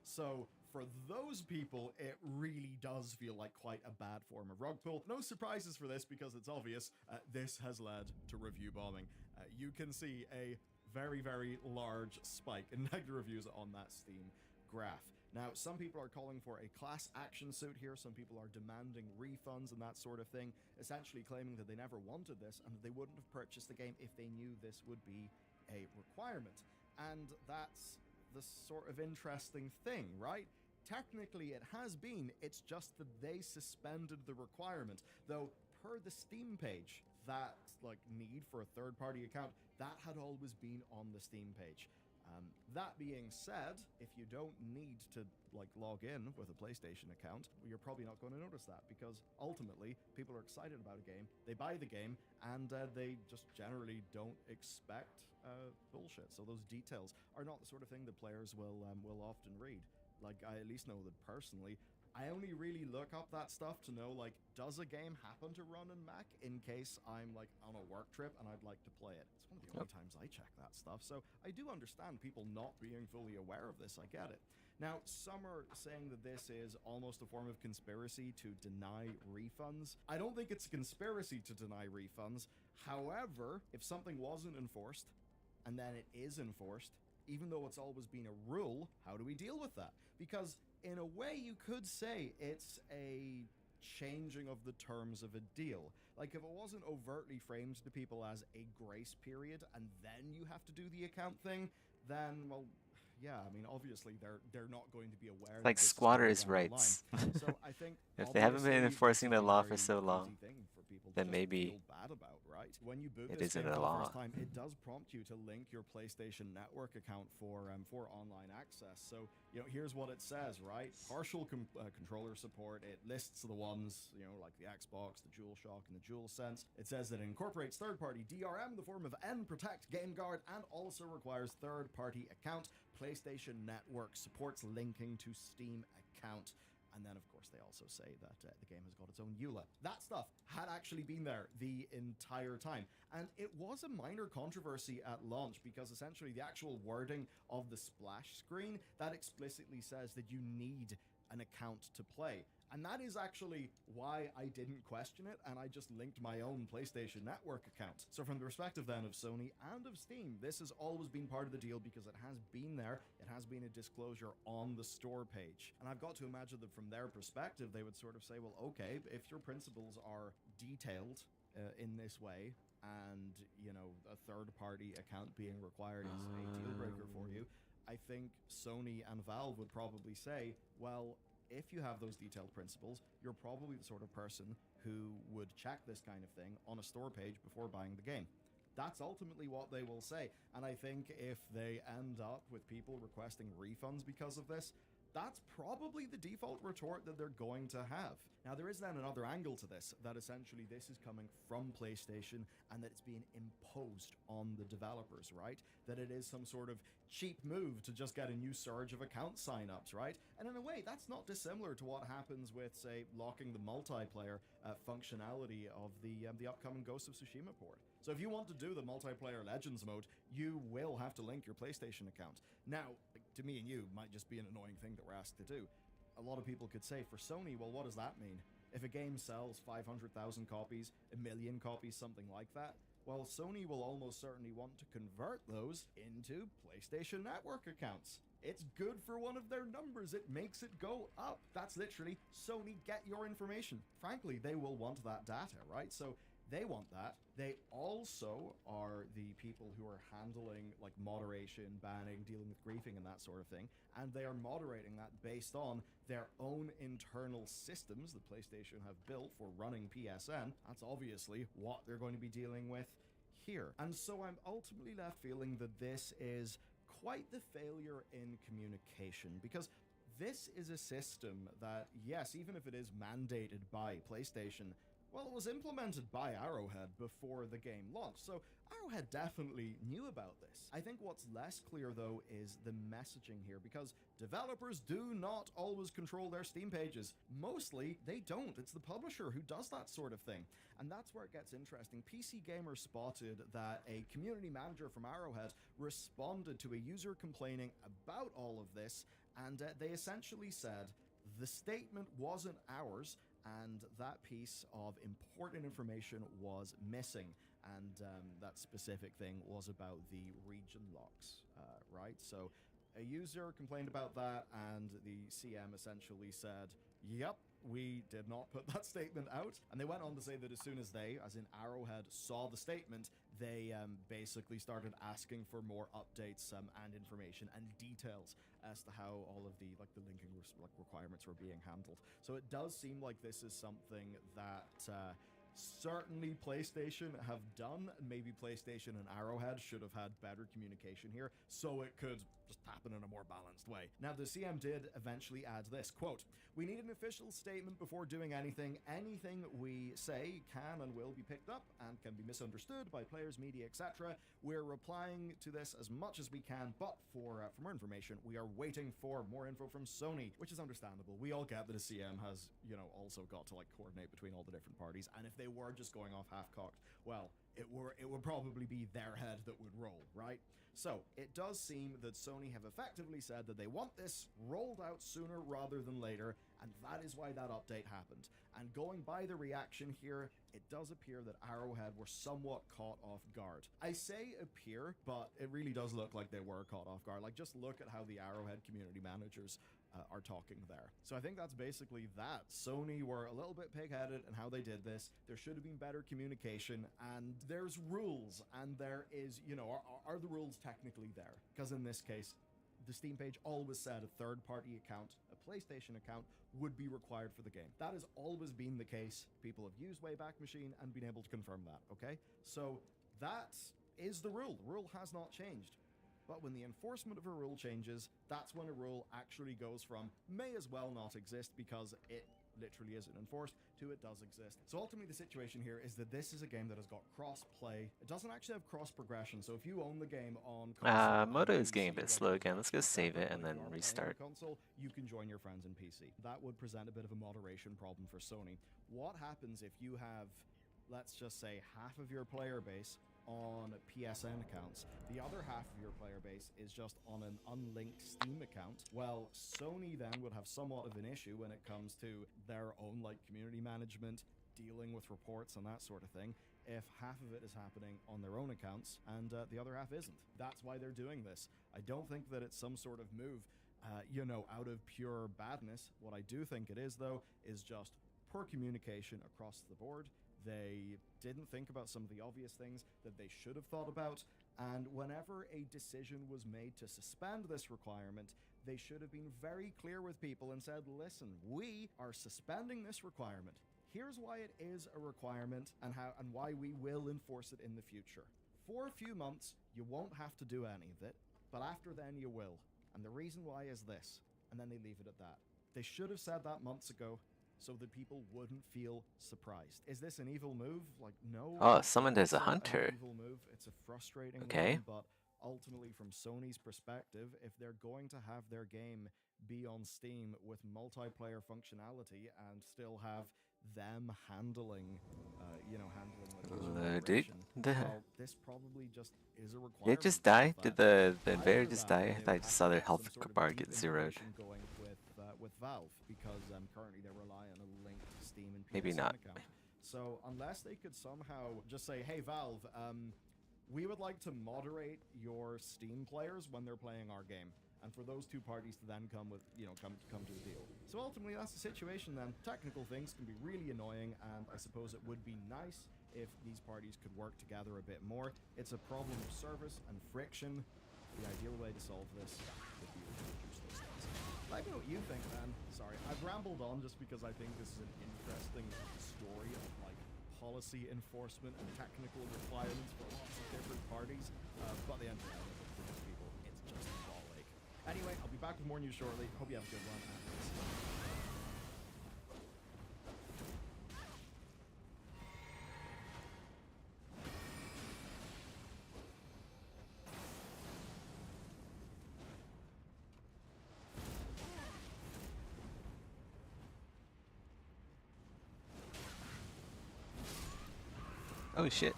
So for those people, it really does feel like quite a bad form of rug pull. No surprises for this because it's obvious. This has led to review bombing. You can see a very, very large spike in negative reviews on that Steam graph. Now, some people are calling for a class action suit here. Some people are demanding refunds and that sort of thing, essentially claiming that they never wanted this and that they wouldn't have purchased the game if they knew this would be a requirement. And that's the sort of interesting thing, right? Technically, it has been. It's just that they suspended the requirement. Though, per the Steam page, that need for a third-party account, that had always been on the Steam page. That being said, if you don't need to log in with a PlayStation account, you're probably not going to notice that, because ultimately people are excited about a game, they buy the game, and they just generally don't expect bullshit. So those details are not the sort of thing that players will often read. I at least know that personally, I only really look up that stuff to know, does a game happen to run in Mac in case I'm, on a work trip and I'd like to play it. It's one of the only times I check that stuff, so I do understand people not being fully aware of this. I get it. Now, some are saying that this is almost a form of conspiracy to deny refunds. I don't think it's a conspiracy to deny refunds. However, if something wasn't enforced, and then it is enforced, even though it's always been a rule, how do we deal with that? Because in a way, you could say it's a changing of the terms of a deal. If it wasn't overtly framed to people as a grace period and then you have to do the account thing, then, well, yeah, I mean, obviously they're not going to be aware. Like squatters' rights. So I think if they haven't been enforcing the law for so long, then maybe bad about, right? When you boot it this isn't game a for the law. first time, it does prompt you to link your PlayStation Network account for online access. So here's what it says, right? Partial controller support. It lists the ones like the Xbox, the DualShock, and the DualSense. It says that it incorporates third-party DRM in the form of N-Protect, GameGuard, and also requires third-party account. PlayStation Network supports linking to Steam account. And then, of course, they also say that the game has got its own EULA. That stuff had actually been there the entire time. And it was a minor controversy at launch because essentially the actual wording of the splash screen, that explicitly says that you need an account to play. And that is actually why I didn't question it, and I just linked my own PlayStation Network account. So from the perspective then of Sony and of Steam, this has always been part of the deal because it has been there, it has been a disclosure on the store page. And I've got to imagine that from their perspective, they would sort of say, well, okay, if your principles are detailed in this way, and, a third-party account being required is a deal breaker for you, I think Sony and Valve would probably say, well, if you have those detailed principles, you're probably the sort of person who would check this kind of thing on a store page before buying the game. That's ultimately what they will say. And I think if they end up with people requesting refunds because of this, that's probably the default retort that they're going to have. Now, there is then another angle to this, that essentially this is coming from PlayStation and that it's being imposed on the developers, right? That it is some sort of cheap move to just get a new surge of account signups, right? And in a way, that's not dissimilar to what happens with, say, locking the multiplayer functionality of the upcoming Ghost of Tsushima port. So if you want to do the multiplayer Legends mode, you will have to link your PlayStation account. Now, to me and you, might just be an annoying thing that we're asked to do. A lot of people could say, for Sony, well, what does that mean? If a game sells 500,000 copies, 1 million copies, something like that, well, Sony will almost certainly want to convert those into PlayStation Network accounts. It's good for one of their numbers. It makes it go up. That's literally, Sony, get your information. Frankly, they will want that data, right? So they want that. They also are the people who are handling moderation, banning, dealing with griefing and that sort of thing. And they are moderating that based on their own internal systems that PlayStation have built for running PSN. That's obviously what they're going to be dealing with here. And so I'm ultimately left feeling that this is quite the failure in communication, because this is a system that, yes, even if it is mandated by PlayStation, well, it was implemented by Arrowhead before the game launched, so Arrowhead definitely knew about this. I think what's less clear, though, is the messaging here, because developers do not always control their Steam pages. Mostly, they don't. It's the publisher who does that sort of thing. And that's where it gets interesting. PC Gamer spotted that a community manager from Arrowhead responded to a user complaining about all of this, And they essentially said the statement wasn't ours, and that piece of important information was missing. And that specific thing was about the region locks, right? So a user complained about that, and the CM essentially said, yep, we did not put that statement out. And they went on to say that as soon as they, as in Arrowhead, saw the statement, they basically started asking for more updates and information and details as to how all of the linking requirements were being handled. So it does seem like this is something that certainly PlayStation have done. Maybe PlayStation and Arrowhead should have had better communication here, so it could just happen in a more balanced way. Now, the CM did eventually add this, quote, "We need an official statement before doing anything. Anything we say can and will be picked up and can be misunderstood by players, media, etc. We're replying to this as much as we can, but for more information, we are waiting for more info from Sony," which is understandable. We all get that a CM has, also got to coordinate between all the different parties, and if they were just going off half-cocked, well, it would probably be their head that would roll, right? So, it does seem that Sony have effectively said that they want this rolled out sooner rather than later, and that is why that update happened. And going by the reaction here, it does appear that Arrowhead were somewhat caught off guard. I say appear, but it really does look like they were caught off guard. Just look at how the Arrowhead community managers are talking there. So I think that's basically that. Sony were a little bit pig-headed in how they did this. There should have been better communication, and there's rules, and there is, are the rules technically there? Because in this case, the Steam page always said a third-party account, a PlayStation account, would be required for the game. That has always been the case. People have used Wayback Machine and been able to confirm that, okay? So that is the rule. The rule has not changed. But when the enforcement of a rule changes, that's when a rule actually goes from may as well not exist because it literally isn't enforced to it does exist. So ultimately the situation here is that this is a game that has got cross-play. It doesn't actually have cross-progression, so if you own the game on console, Moto is getting a bit slow again. Let's go save it and then restart. Console, you can join your friends in PC. That would present a bit of a moderation problem for Sony. What happens if you have, let's just say, half of your player base on PSN accounts, the other half of your player base is just on an unlinked Steam account? Well, Sony then would have somewhat of an issue when it comes to their own community management, dealing with reports and that sort of thing, if half of it is happening on their own accounts and the other half isn't. That's why they're doing this. I don't think that it's some sort of move, out of pure badness. What I do think it is, though, is just poor communication across the board. They didn't think about some of the obvious things that they should have thought about, and whenever a decision was made to suspend this requirement, they should have been very clear with people and said, listen, we are suspending this requirement. Here's why it is a requirement and why we will enforce it in the future. For a few months, you won't have to do any of it, but after then you will. And the reason why is this. And then they leave it at that. They should have said that months ago, so that people wouldn't feel surprised. Is this an evil move? No. Oh, summoned as a hunter. Evil move. It's a frustrating one, but ultimately from Sony's perspective, if they're going to have their game be on Steam with multiplayer functionality and still have them handling this probably just is a requirement. Did it just die? Did the invader just die? I thought I just saw their health bar get zeroed. Going with Valve, because currently they rely on a linked Steam and PSN Maybe not. account. So unless they could somehow just say, hey Valve, we would like to moderate your Steam players when they're playing our game, and for those two parties to then come to a deal. So ultimately that's the situation then. Technical things can be really annoying, and I suppose it would be nice if these parties could work together a bit more. It's a problem of service and friction. The ideal way to solve this would be to reduce those things. Let me know what you think, man. Sorry, I've rambled on just because I think this is an interesting story of policy enforcement and technical requirements for lots of different parties. But the end of the day, for most people, it's just a ball ache. Anyway, I'll be back with more news shortly. Hope you have a good one. Oh shit.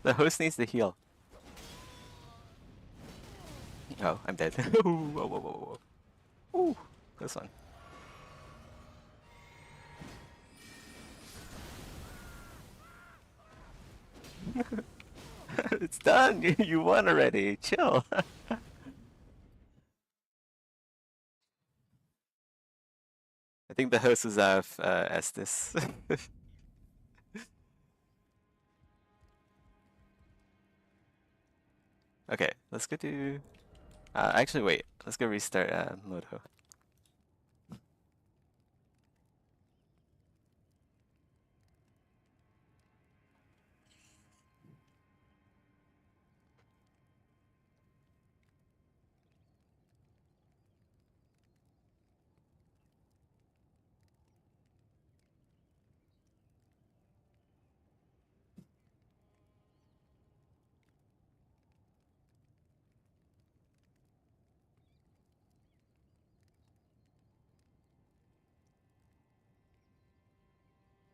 The host needs to heal. Oh, I'm dead. Whoa, whoa, whoa, whoa, whoa. Ooh, this one. It's done. You won already. Chill. I think the host is out of Estes. Okay, let's go to. Actually, wait. Let's go restart Moto.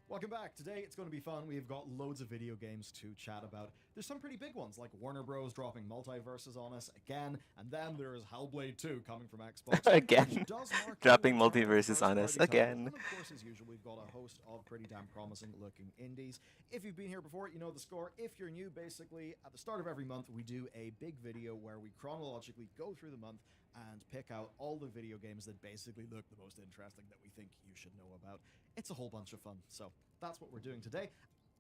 Welcome back. Today it's going to be fun. We've got loads of video games to chat about. There's some pretty big ones like Warner Bros. Dropping multiverses on us again, and then there's Hellblade 2 coming from Xbox. Again. Dropping multiverses on us again. And of course, as usual, we've got a host of pretty damn promising looking indies. If you've been here before, you know the score. If you're new, basically, at the start of every month, we do a big video where we chronologically go through the month and pick out all the video games that basically look the most interesting that we think you should know about. It's a whole bunch of fun, so that's what we're doing today.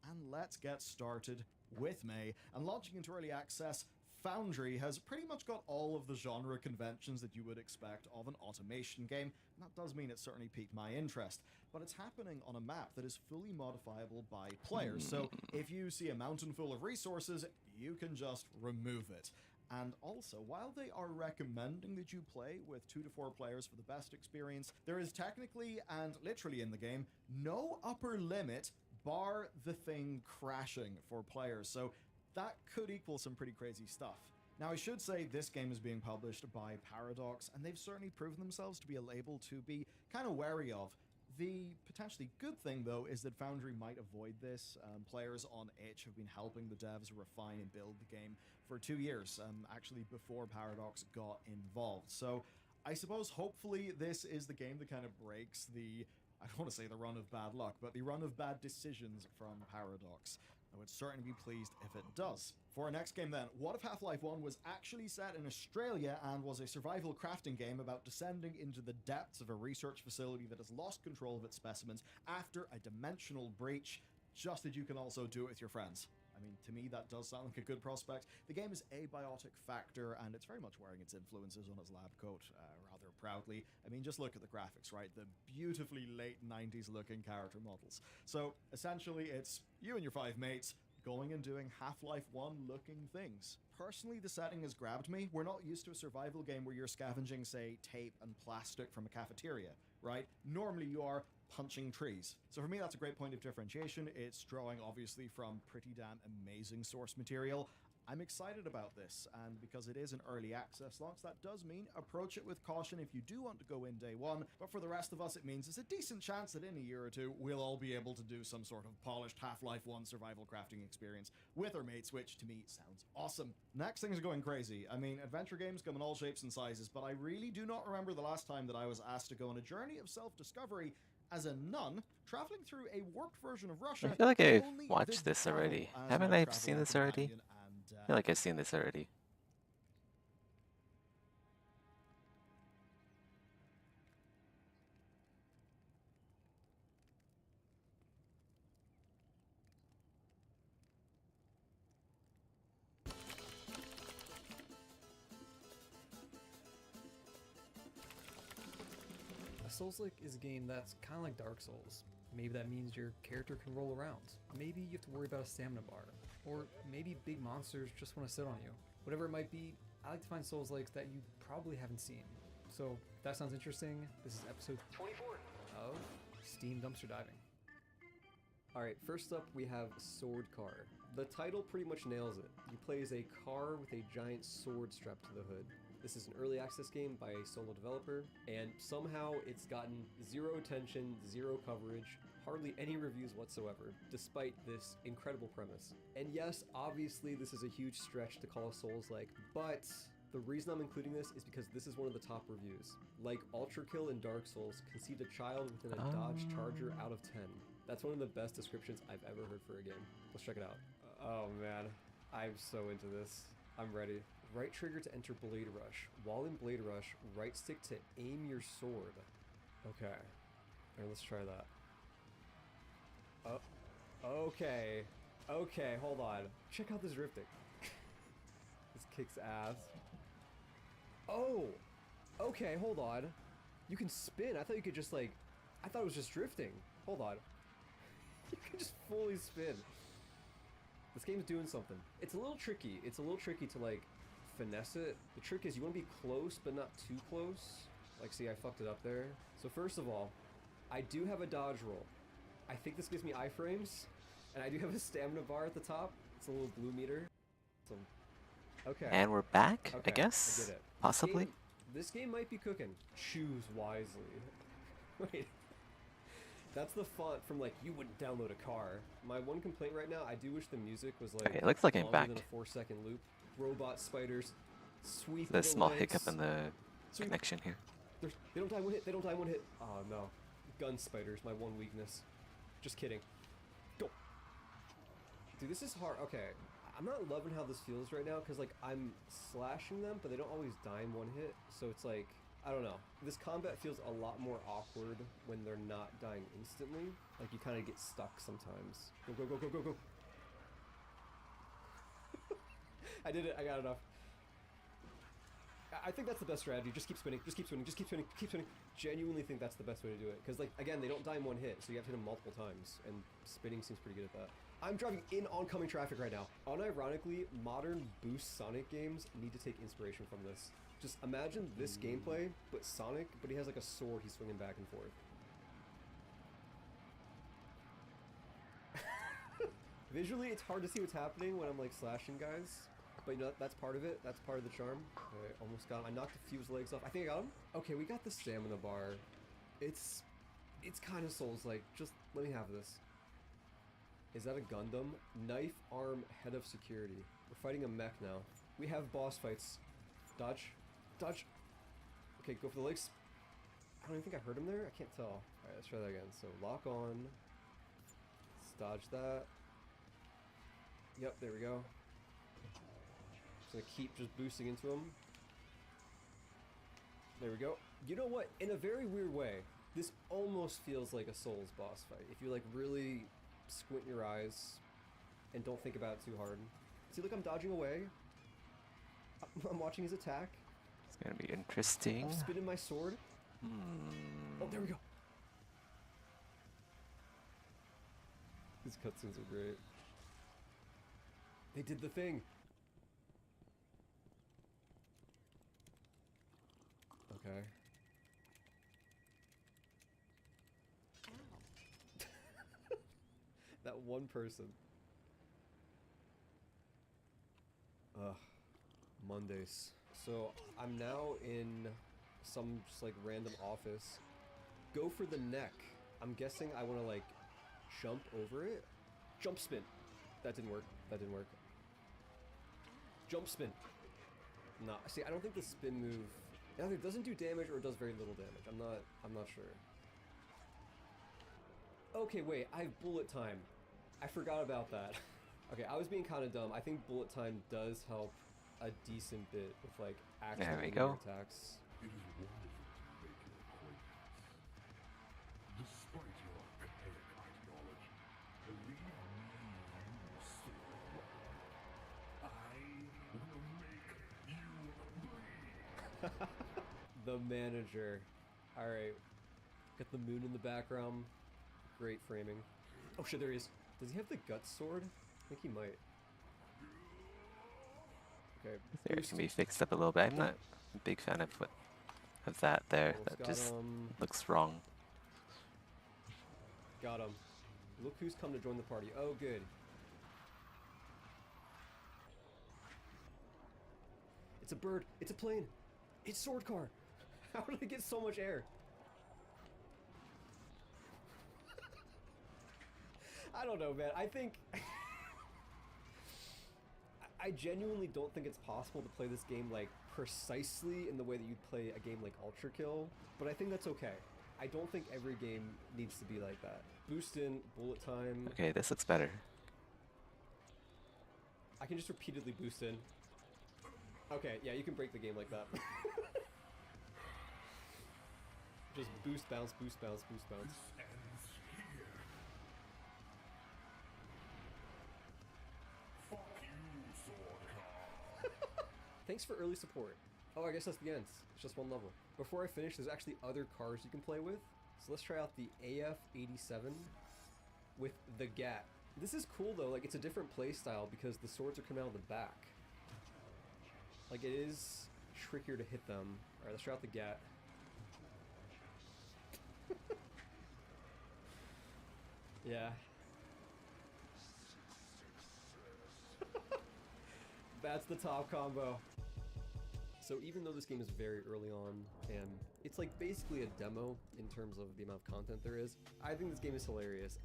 And let's get started with May. And launching into early access, Foundry has pretty much got all of the genre conventions that you would expect of an automation game. And that does mean it certainly piqued my interest. But it's happening on a map that is fully modifiable by players. So if you see a mountain full of resources, you can just remove it. And also, while they are recommending that you play with 2 to 4 players for the best experience, there is technically and literally in the game no upper limit bar the thing crashing for players. So that could equal some pretty crazy stuff. Now, I should say this game is being published by Paradox, and they've certainly proven themselves to be a label to be kind of wary of. The potentially good thing, though, is that Foundry might avoid this. Players on itch have been helping the devs refine and build the game for 2 years, actually before Paradox got involved. So I suppose hopefully this is the game that kind of breaks the, I don't want to say the run of bad luck, but the run of bad decisions from Paradox. I would certainly be pleased if it does. For our next game then, what if Half-Life 1 was actually set in Australia and was a survival crafting game about descending into the depths of a research facility that has lost control of its specimens after a dimensional breach, just as you can also do it with your friends? I mean, to me, that does sound like a good prospect. The game is Abiotic Factor, and it's very much wearing its influences on its lab coat rather proudly. I mean, just look at the graphics, right? The beautifully late 90s looking character models. So, essentially, it's you and your 5 mates going and doing Half-Life 1 looking things. Personally, the setting has grabbed me. We're not used to a survival game where you're scavenging, say, tape and plastic from a cafeteria, right? Normally you are punching trees. So for me, that's a great point of differentiation. It's drawing, obviously, from pretty damn amazing source material. I'm excited about this, and because it is an early access launch, that does mean approach it with caution if you do want to go in day one, but for the rest of us, it means there's a decent chance that in a year or two, we'll all be able to do some sort of polished Half-Life 1 survival crafting experience with our mates, which to me sounds awesome. Next, things are going crazy. I mean, adventure games come in all shapes and sizes, but I really do not remember the last time that I was asked to go on a journey of self-discovery as a nun, traveling through a warped version of Russia. I feel like I've watched this already. Haven't I seen this already? I feel like I've seen this already. Souls-like is a game that's kind of like Dark Souls. Maybe that means your character can roll around. Maybe you have to worry about a stamina bar. Or maybe big monsters just want to sit on you. Whatever it might be, I like to find Souls-likes that you probably haven't seen. So, if that sounds interesting, this is episode 24 of Steam Dumpster Diving. Alright, first up we have Sword Car. The title pretty much nails it. You play as a car with a giant sword strapped to the hood. This is an early access game by a solo developer, and somehow it's gotten zero attention, zero coverage, hardly any reviews whatsoever, despite this incredible premise. And yes, obviously this is a huge stretch to call a Souls-like, but the reason I'm including this is because this is one of the top reviews. Like Ultra Kill in Dark Souls conceived a child within a Dodge Charger out of 10. That's one of the best descriptions I've ever heard for a game. Let's check it out. Oh man, I'm so into this. I'm ready. Right trigger to enter Blade Rush. While in Blade Rush, right stick to aim your sword. Okay. Alright, let's try that. Oh, okay. Okay, hold on. Check out this drifting. This kicks ass. Oh! Okay, hold on. You can spin. I thought you could just like... I thought it was just drifting. Hold on. You can just fully spin. This game's doing something. It's a little tricky. It's a little tricky to like finesse it. The trick is you want to be close, but not too close. Like, see, I fucked it up there. So first of all, I do have a dodge roll. I think this gives me iframes, and I do have a stamina bar at the top. It's a little blue meter. So, okay. And we're back, Okay, I guess? I get it. Possibly? This game might be cooking. Choose wisely. Wait. That's the font from, like, you wouldn't download a car. My one complaint right now, I do wish the music was, like, Okay, it looks like I'm longer back. than a 4-second loop. Robot spiders. Sweep There's a small legs. hiccup in the connection here. They don't die one hit. They don't die one hit. Oh, no. Gun spiders, my one weakness. Just kidding. Go. Dude, this is hard. Okay. I'm not loving how this feels right now, because, like, I'm slashing them, but they don't always die in one hit. So it's like, I don't know. This combat feels a lot more awkward when they're not dying instantly. Like, you kind of get stuck sometimes. Go, go, go, go, go, go. I did it. I got enough. I think that's the best strategy. Just keep spinning. Just keep spinning. Just keep spinning. Keep spinning. Genuinely think that's the best way to do it. Because, like, again, they don't die in one hit, so you have to hit them multiple times. And spinning seems pretty good at that. I'm driving in oncoming traffic right now. Unironically, modern Boost Sonic games need to take inspiration from this. Just imagine this gameplay, but Sonic, but he has like a sword he's swinging back and forth. Visually, it's hard to see what's happening when I'm like slashing guys. But you know, that's part of it. That's part of the charm. Okay, almost got him. I knocked a few of his legs off. I think I got him. Okay, we got the stamina bar. It's kind of Souls-like. Just let me have this. Is that a Gundam? Knife, arm, head of security. We're fighting a mech now. We have boss fights. Dodge. Dodge. Okay, go for the legs. I don't even think I heard him there. I can't tell. Alright, let's try that again. So, lock on. Let's dodge that. Yep, there we go. Just gonna keep just boosting into him. There we go. You know what? In a very weird way, this almost feels like a Souls boss fight. If you like really squint your eyes and don't think about it too hard. See, look, I'm dodging away. I'm watching his attack. It's gonna be interesting. I'm spinning my sword. Oh, there we go. These cutscenes are great. They did the thing. Okay. That one person. Ugh. Mondays. So I'm now in some just like random office. Go for the neck. I'm guessing I want to like jump over it. Jump spin. That didn't work. That didn't work. Jump spin. Nah. See, I don't think the spin move either doesn't do damage or it does very little damage. I'm not sure. Okay, wait, I have bullet time. I forgot about that. Okay, I was being kind of dumb. I think bullet time does help a decent bit with like actual There we go. attacks. It is wonderful to make your acquaintance. Despite your archaic ideology, believe me, you will still alive. I will make you bleed. The manager. Alright. Got the moon in the background. Great framing. Oh shit, there he is. Does he have the gut sword? I think he might. Okay. There can be fixed up a little bit. I'm not a big fan of that there. Almost That got just him. looks wrong. Got him. Look who's come to join the party. Oh, good. It's a bird. It's a plane. It's Sword Car. How did I get so much air? I don't know, man. I think I genuinely don't think it's possible to play this game like precisely in the way that you'd play a game like Ultra Kill, but I think that's okay. I don't think every game needs to be like that. Boost in, bullet time. Okay, this looks better. I can just repeatedly boost in. Okay, yeah, you can break the game like that. Just boost, bounce, boost, bounce, boost, bounce. Thanks for early support. Oh, I guess that's the end. It's just one level. Before I finish, there's actually other cars you can play with. So let's try out the AF-87 with the GAT. This is cool though, like it's a different play style because the swords are coming out of the back. Like it is trickier to hit them. Alright, let's try out the GAT. Yeah. That's the top combo. So even though this game is very early on, and it's like basically a demo in terms of the amount of content there is, I think this game is hilarious.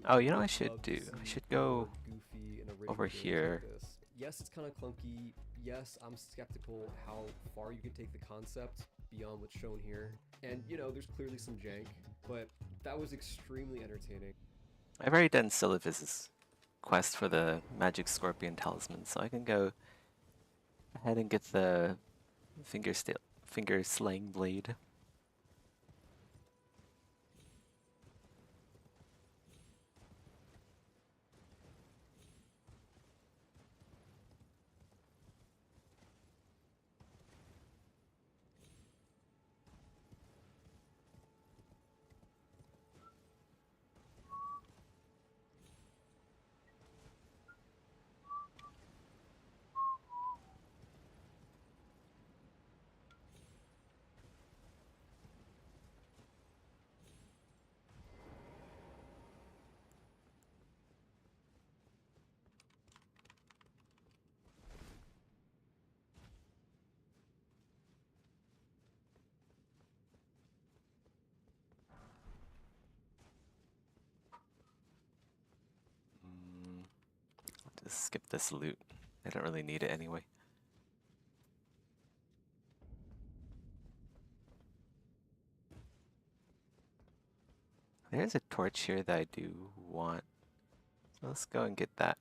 Oh, you know what I should do? I should go goofy and over here. like this. Yes, it's kind of clunky. Yes, I'm skeptical how far you can take the concept beyond what's shown here. And, you know, there's clearly some jank, but that was extremely entertaining. I've already done Sylvis's quest for the Magic Scorpion Talisman, so I can go ahead and get the finger slaying blade. Just skip this loot. I don't really need it anyway. There's a torch here that I do want. So let's go and get that.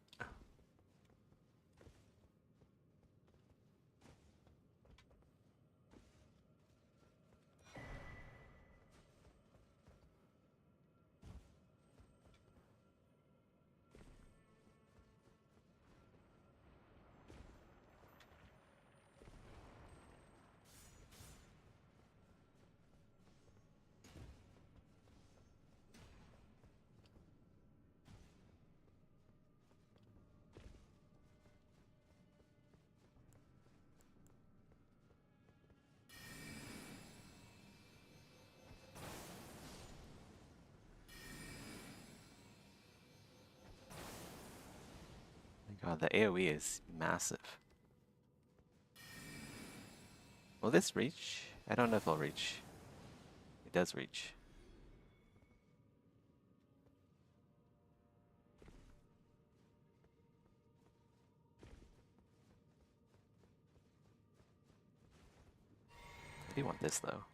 God, the AoE is massive. Will this reach? I don't know if it'll reach. It does reach. I do want this though.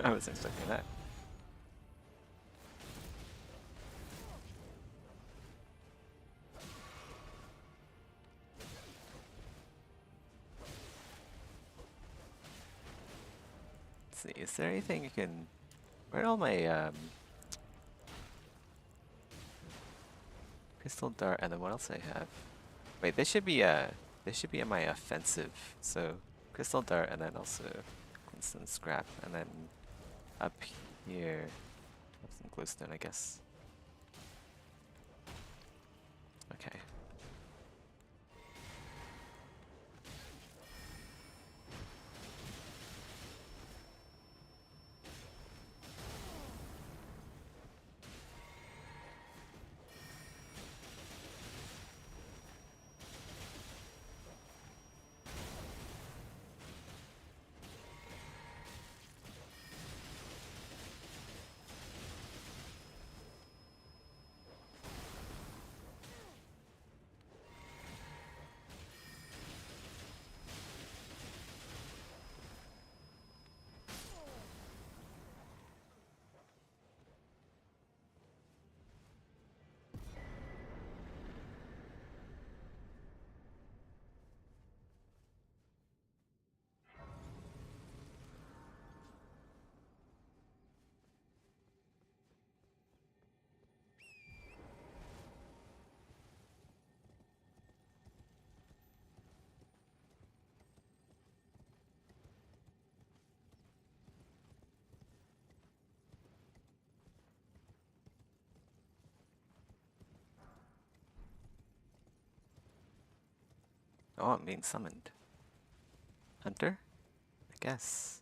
I wasn't expecting that. Let's see, is there anything you can... Where are all my pistol dart, and then what else I have? Wait, this should be in my offensive. So pistol dart, and then also instant scrap, and then up here have some glowstone, I guess. Okay. Oh, I'm being summoned. Hunter? I guess.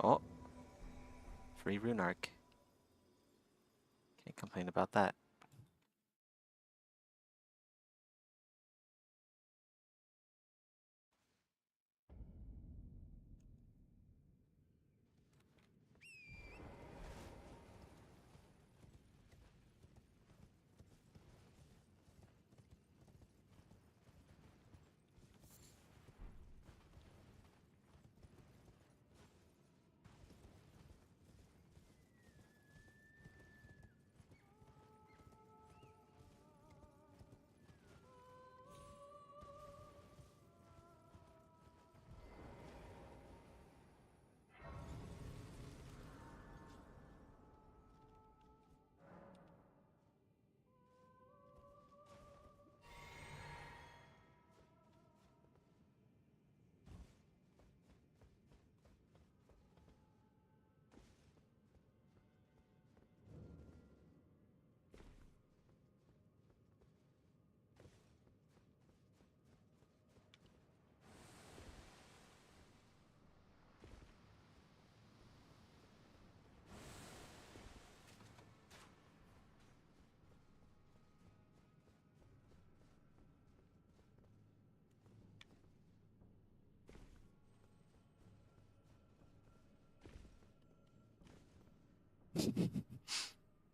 Oh. Free rune arc. Can't complain about that.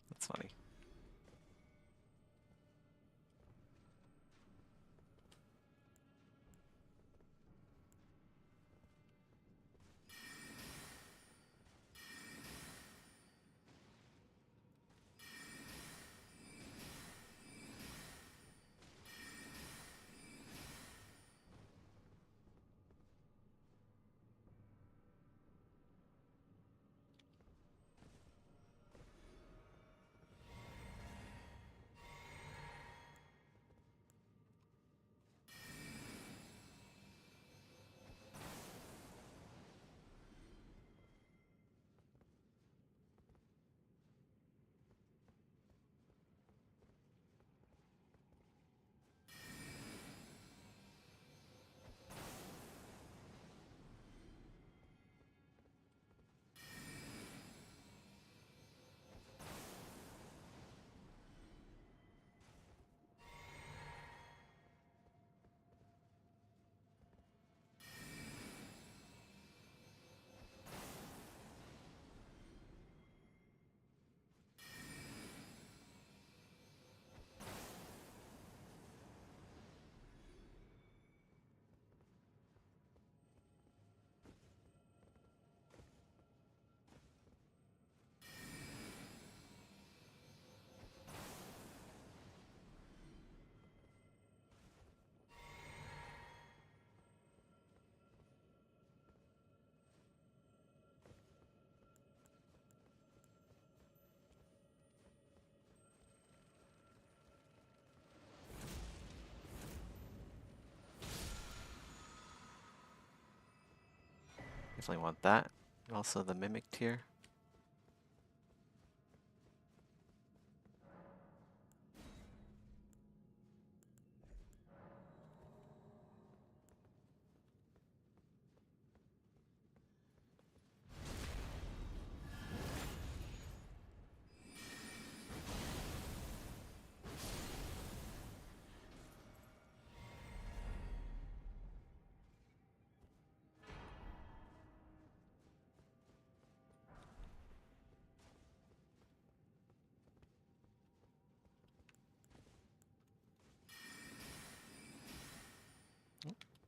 That's funny. Definitely want that. And also the Mimic tier.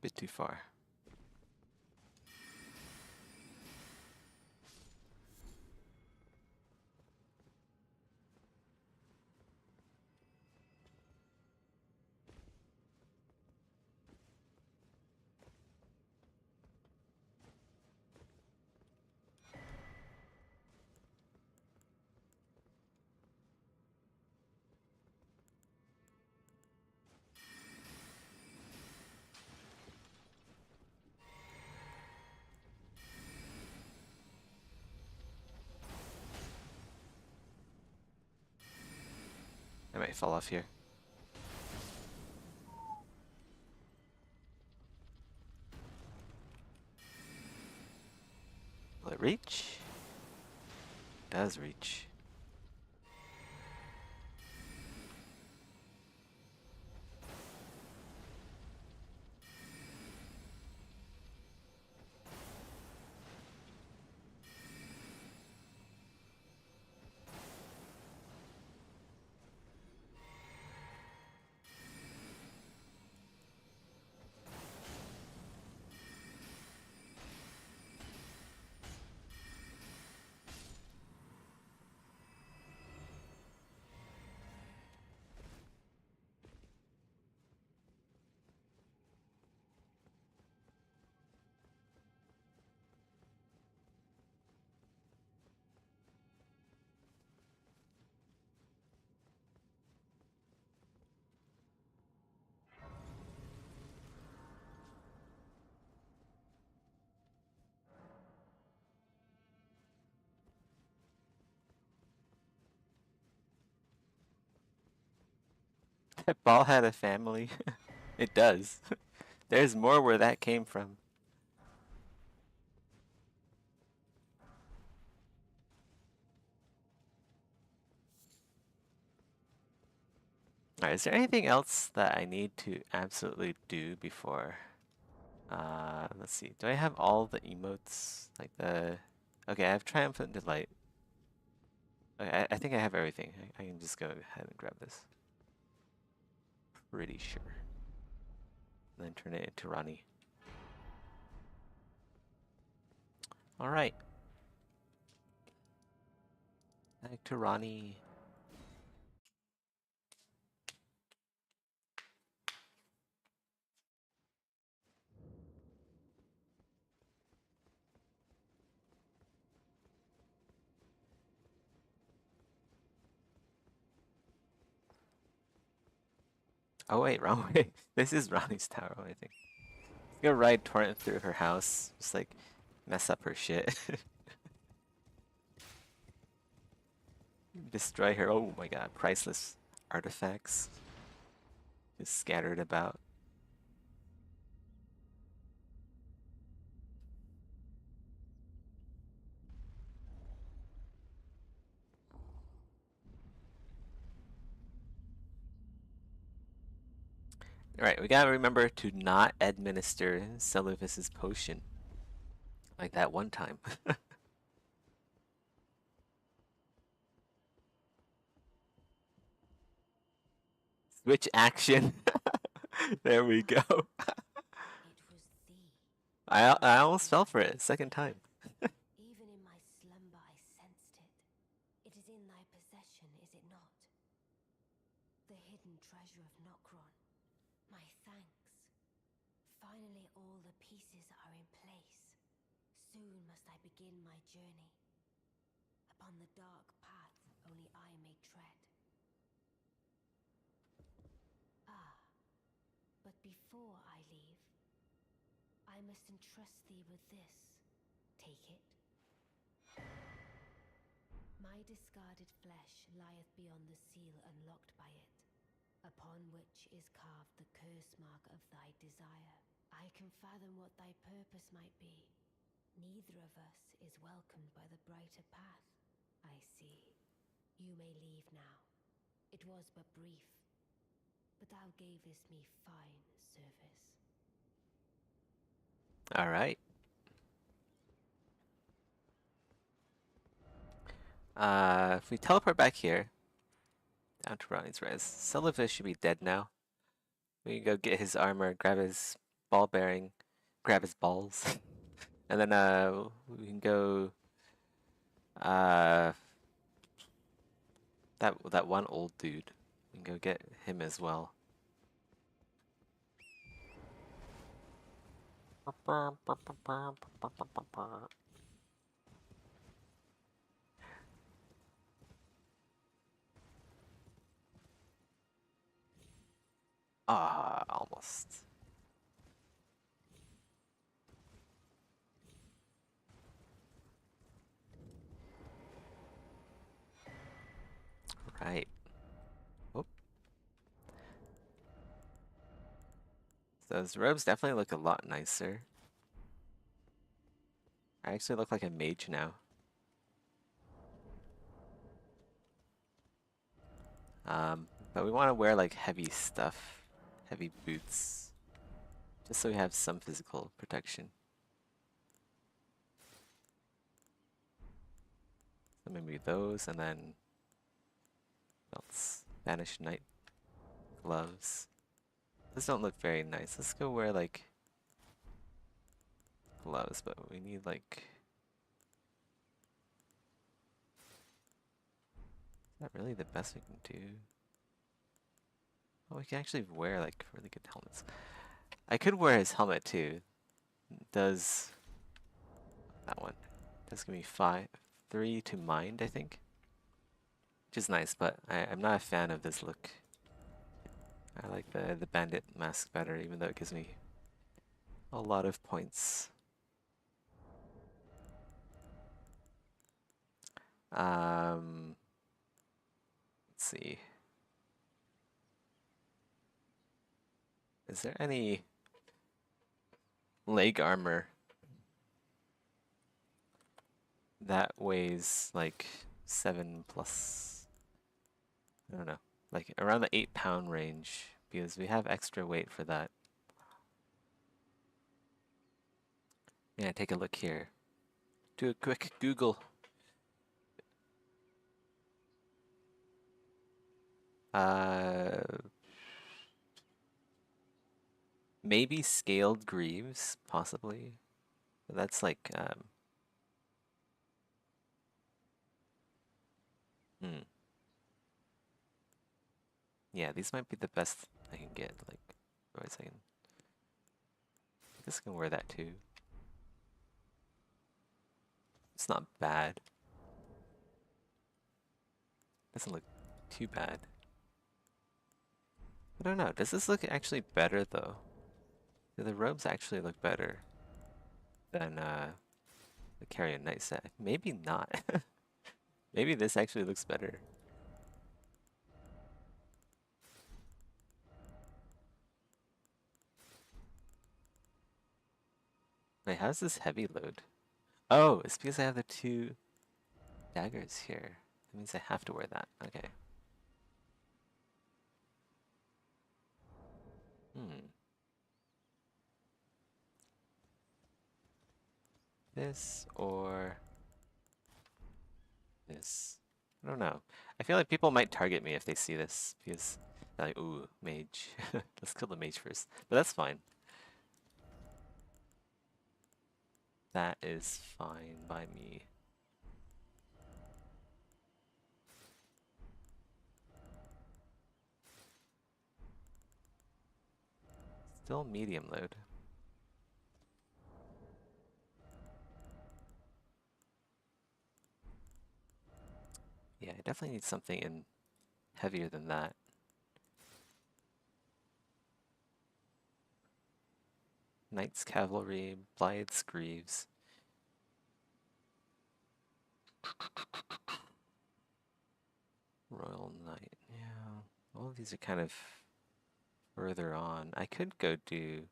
Bit too far. I might fall off here. Will it reach? It does reach. That ball had a family. It does. There's more where that came from. Alright, is there anything else that I need to absolutely do before? Let's see. Do I have all the emotes? Like the... Okay, I have Triumphant Delight. Okay, I think I have everything. I can just go ahead and grab this. Pretty sure. And then turn it into Ronnie. Alright. Back to Ronnie. Oh wait, wrong way. This is Ronnie's tower, I think. Let's go ride Torrent through her house. Just like mess up her shit. Destroy her. Oh my god, priceless artifacts. Just scattered about. Alright, we gotta remember to not administer Celivis's potion. Like that one time. Switch action. There we go. I almost fell for it, second time. Even in my slumber I sensed it. It is in thy possession, is it not? The hidden treasure of Nokron. My thanks. Finally all the pieces are in place. Soon must I begin my journey. Upon the dark path only I may tread. Ah, but before I leave, I must entrust thee with this. take it? My discarded flesh lieth beyond the seal unlocked by it, upon which is carved the curse mark of thy desire. I can fathom what thy purpose might be. Neither of us is welcomed by the brighter path. I see. You may leave now. It was but brief, but thou gavest me fine service. All right. If we teleport back here, down to Ronnie's res, Silverfish should be dead now. We can go get his armor, grab his ball bearing, grab his balls, and then we can go that one old dude. We can go get him as well. Ah, almost. Right. Whoop. Those robes definitely look a lot nicer. I actually look like a mage now. But we want to wear like heavy stuff, heavy boots, just so we have some physical protection. So maybe those, and then else? Banished Knight gloves. Those don't look very nice. Let's go wear like gloves, but we need like. Is that really the best we can do? Oh, we can actually wear like really good helmets. I could wear his helmet too. Does that one? Does give me 3 to mind, I think. Which is nice, but I'm not a fan of this look. I like the bandit mask better, even though it gives me a lot of points. Let's see. Is there any leg armor that weighs like 7+? I don't know, like around the 8-pound range, because we have extra weight for that. Yeah, take a look here. Do a quick Google. Maybe scaled greaves, possibly. But that's like yeah, these might be the best I can get. Like, wait a second. I guess I can wear that too. It's not bad. Doesn't look too bad. I don't know. Does this look actually better though? Do the robes actually look better than the Carrion Knight set? Maybe not. Maybe this actually looks better. Wait, how's this heavy load? Oh, it's because I have the 2 daggers here. That means I have to wear that. Okay. This or this. I don't know. I feel like people might target me if they see this because they're like, ooh, mage. Let's kill the mage first. But that's fine. That is fine by me. Still medium load. Yeah, I definitely need something in heavier than that. Knight's Cavalry, Blythe's Greaves. Royal Knight, yeah. All of these are kind of further on. I could go do...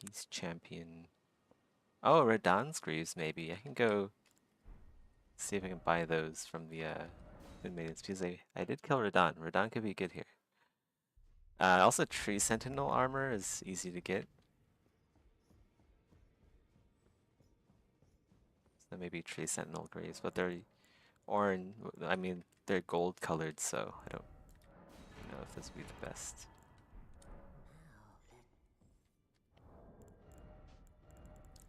Peace Champion. Oh, Radahn's Greaves, maybe. I can go see if I can buy those from the Moon Maidens, because I did kill Radahn. Radahn could be good here. Also, Tree Sentinel armor is easy to get. So maybe Tree Sentinel Greaves, but they're orange. I mean, they're gold colored, so I don't know if this would be the best.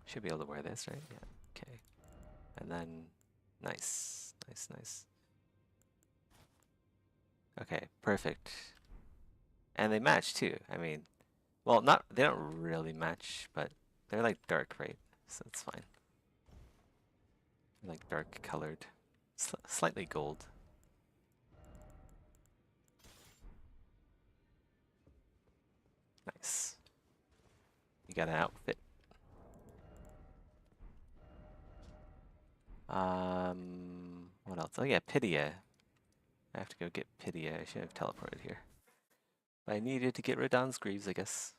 Should be able to wear this, right? Yeah. Okay. And then, nice, nice, nice. Okay, perfect. And they match too. I mean, well, they don't really match, but they're like dark, right? So it's fine. They're like dark colored, slightly gold. Nice. You got an outfit. What else? Oh yeah, Pydia. I have to go get Pydia. I should have teleported here. But I needed to get Radahn's Greaves, I guess.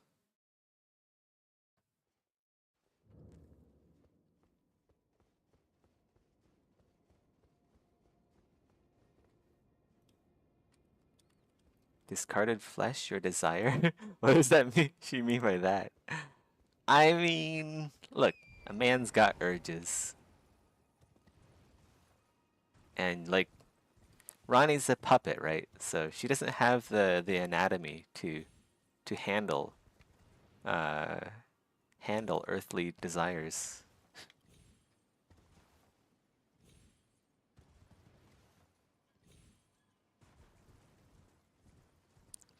Discarded flesh, your desire? What does that mean? She mean by that? I mean, look, a man's got urges. And like, Ronnie's a puppet, right? So she doesn't have the anatomy to handle handle earthly desires.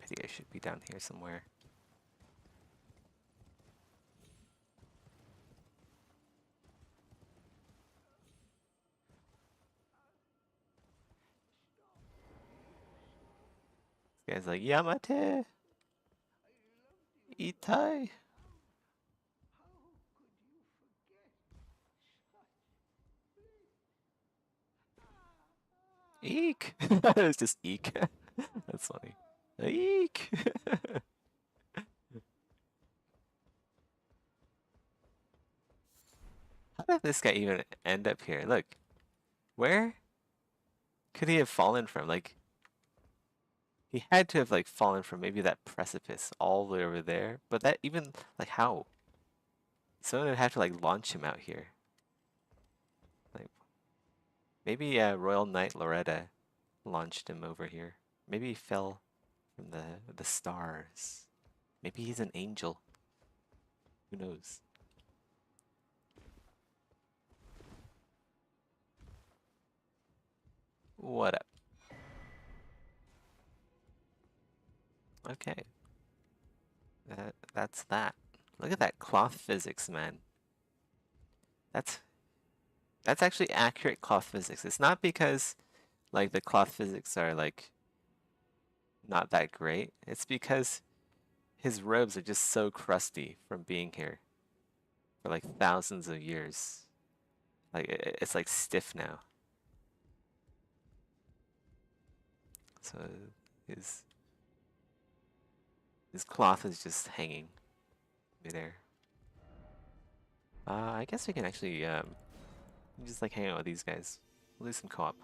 Pity I should be down here somewhere. This guy's like, Yamate! Itai! Eek! It's just eek. That's funny. Eek! How did this guy even end up here? Look. Where could he have fallen from? Like, he had to have like fallen from maybe that precipice all the way over there. But that even, like, how? Someone would have to like launch him out here. Like, maybe Royal Knight Loretta launched him over here. Maybe he fell from the stars. Maybe he's an angel. Who knows? What up? Okay. That's that. Look at that cloth physics, man. That's actually accurate cloth physics. It's not because like the cloth physics are like not that great. It's because his robes are just so crusty from being here for like thousands of years. Like it's like stiff now. So his cloth is just hanging midair. I guess we can actually just like hang out with these guys. We'll do some co-op.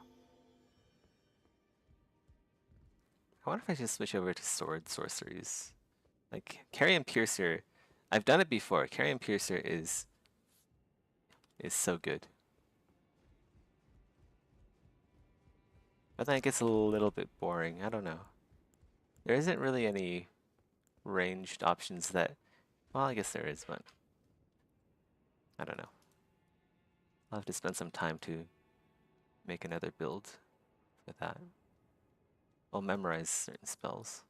I wonder if I should switch over to sword sorceries. Like Carrion Piercer, I've done it before. Carrion Piercer is so good. But then it gets a little bit boring. I don't know. There isn't really any ranged options that, well, I guess there is, but I don't know. I'll have to spend some time to make another build for that. I'll memorize certain spells.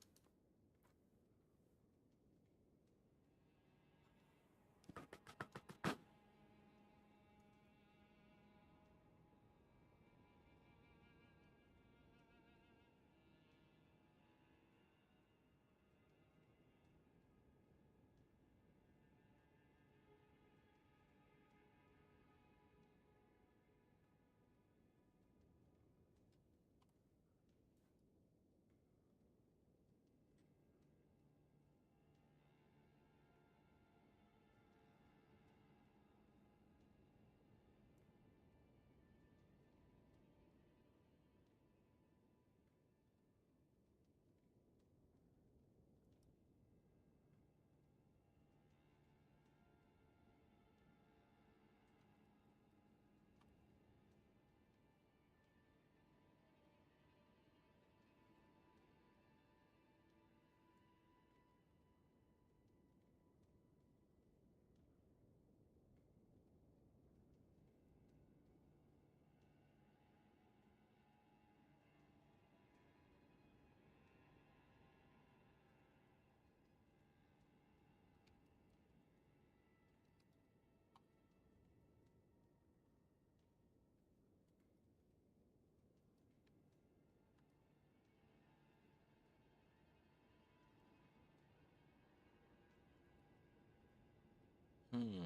Hmm.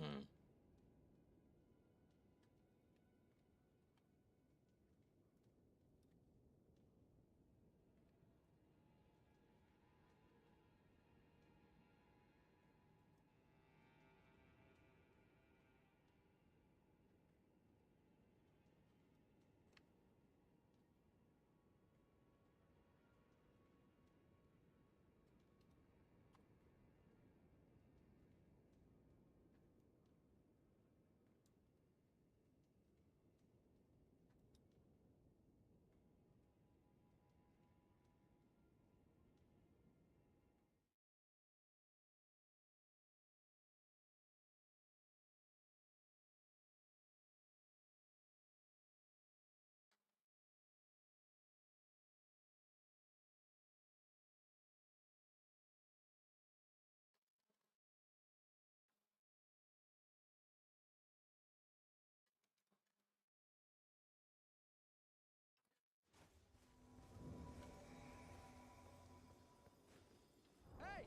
Hey!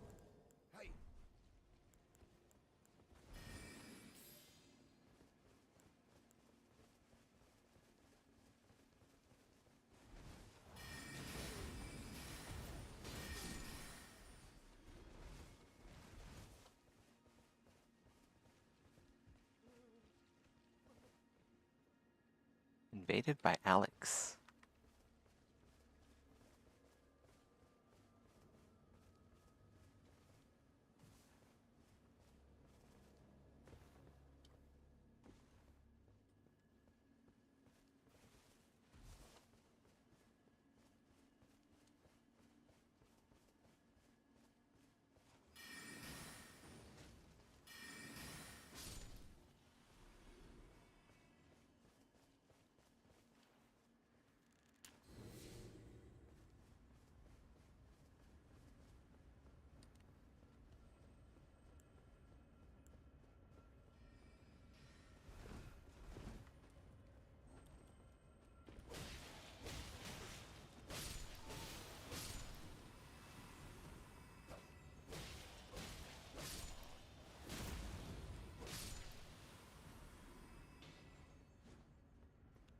Hey! Invaded by Alex.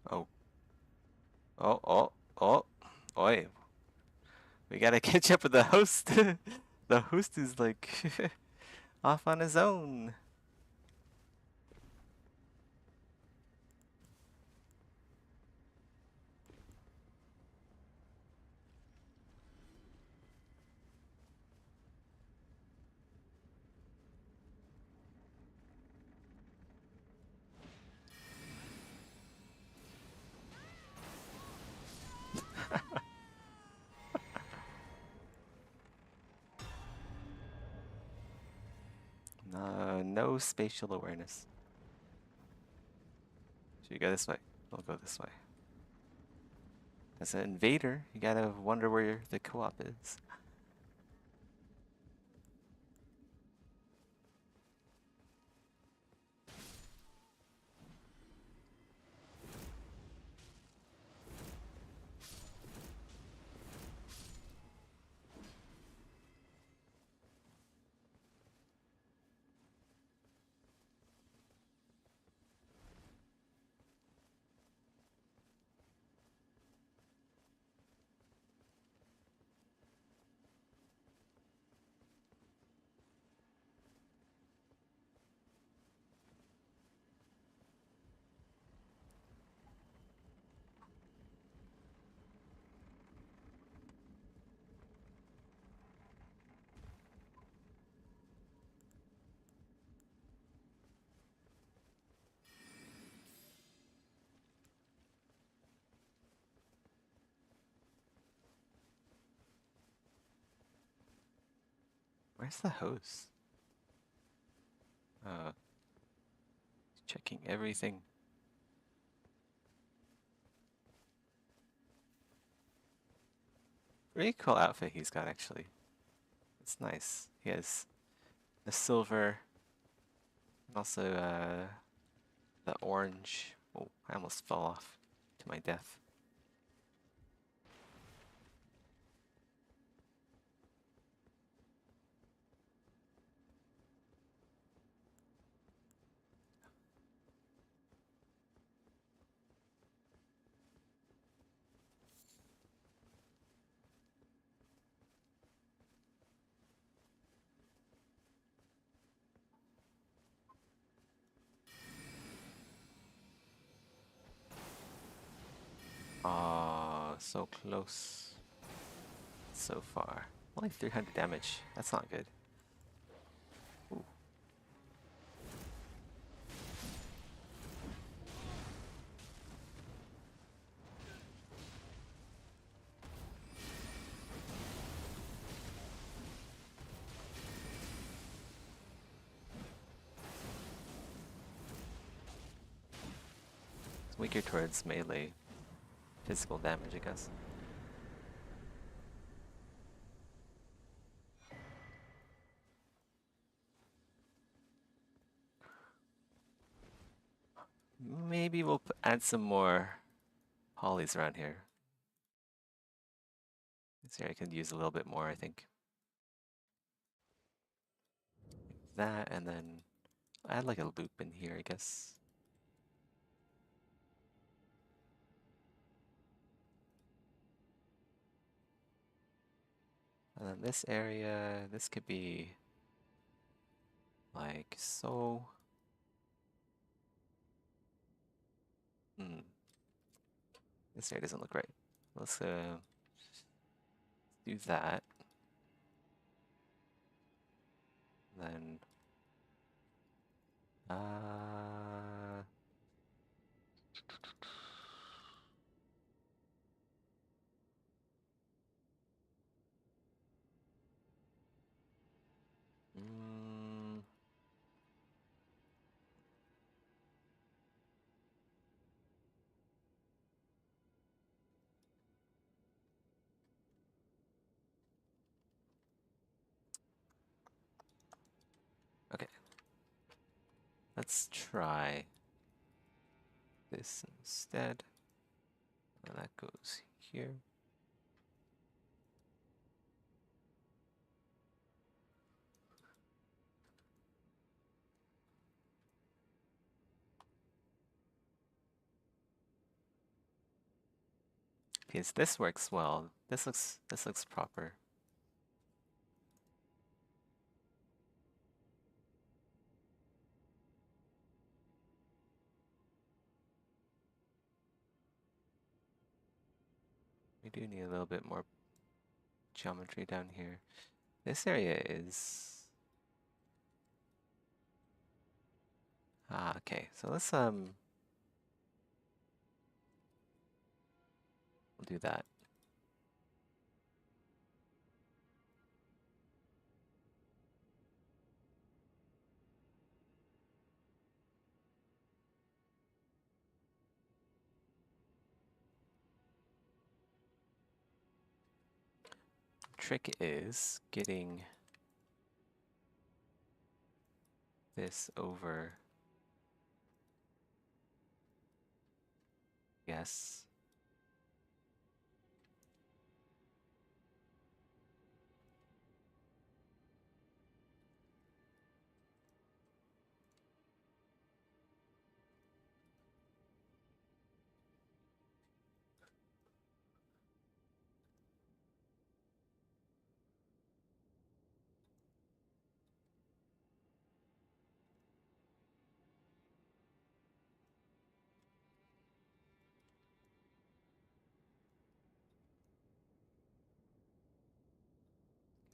Oh. Oh, oh, oh. Oi. We gotta catch up with the host. The host is like off on his own. No spatial awareness. Should we go this way? We'll go this way. As an invader, you gotta wonder where the co-op is. Where's the host? Checking everything. Pretty cool outfit he's got, actually. It's nice. He has the silver, and also the orange. Oh, I almost fell off to my death. So close. So far. Only 300 damage. That's not good. Ooh. It's weaker towards melee physical damage, I guess. Maybe we'll add some more polys around here. This area could use a little bit more, I think. That, and then add like a loop in here, I guess. And then this area, this could be like so. This area doesn't look right. Let's do that. Then okay. Let's try this instead. And that goes here. Because this works well. This looks proper. We do need a little bit more geometry down here. This area is okay. So let's we'll do that. Trick is getting this over. Yes.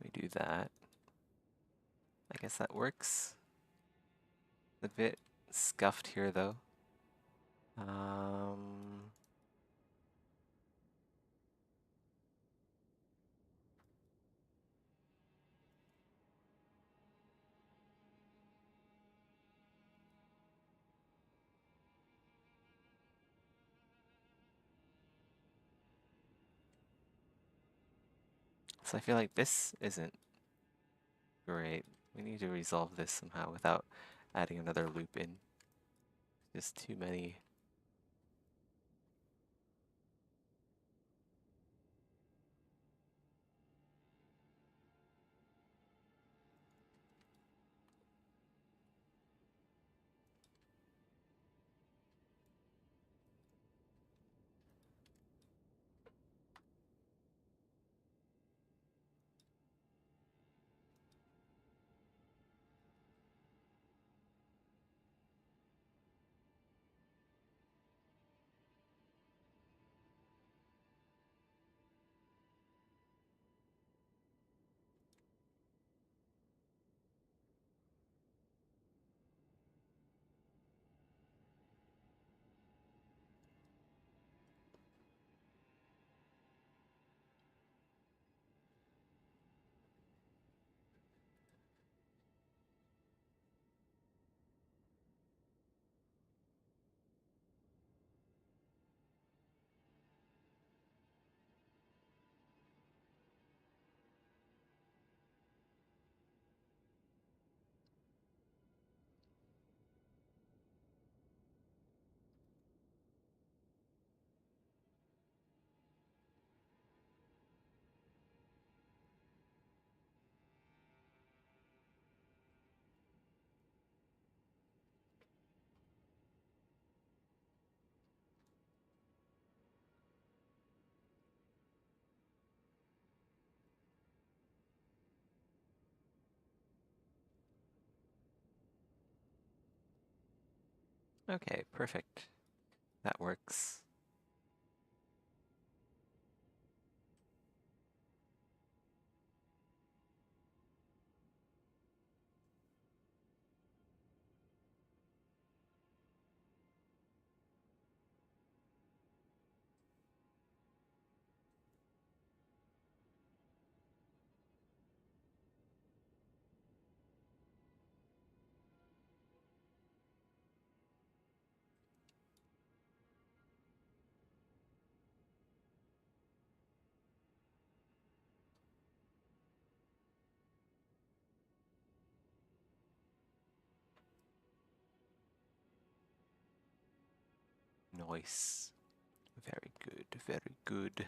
We do that. I guess that works. A bit scuffed here though. So I feel like this isn't great. We need to resolve this somehow without adding another loop in. Just too many. Okay, perfect. That works. Nice. Very good, very good.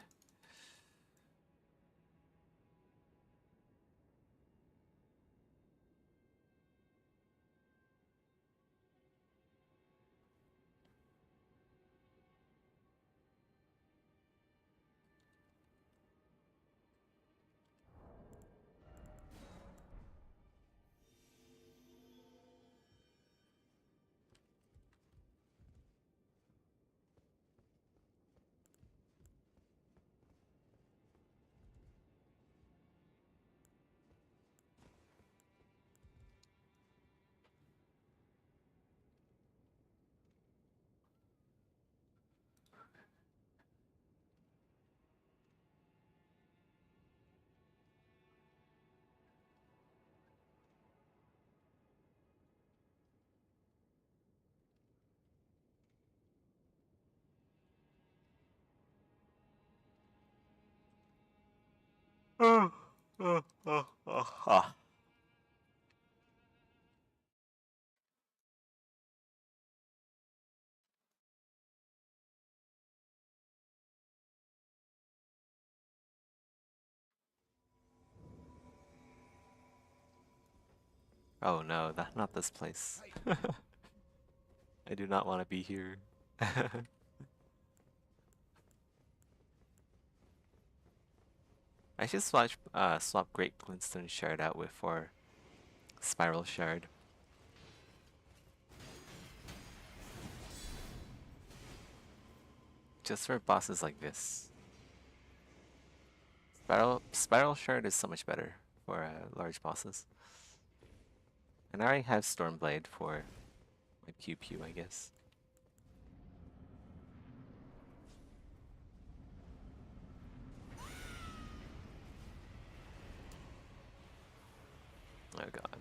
Oh no, not this place. I do not want to be here. I should swap Great Glintstone Shard out with for Spiral Shard. Just for bosses like this. Spiral Shard is so much better for large bosses. And I already have Stormblade for my Pew Pew, I guess. Oh god.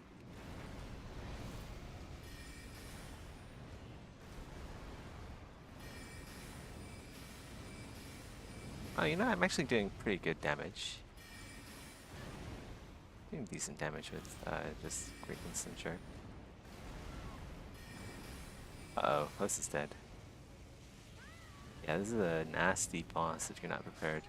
Oh, you know, I'm actually doing pretty good damage. Doing decent damage with just Great Glintstone Shard. Uh-oh, host is dead. Yeah, this is a nasty boss if you're not prepared.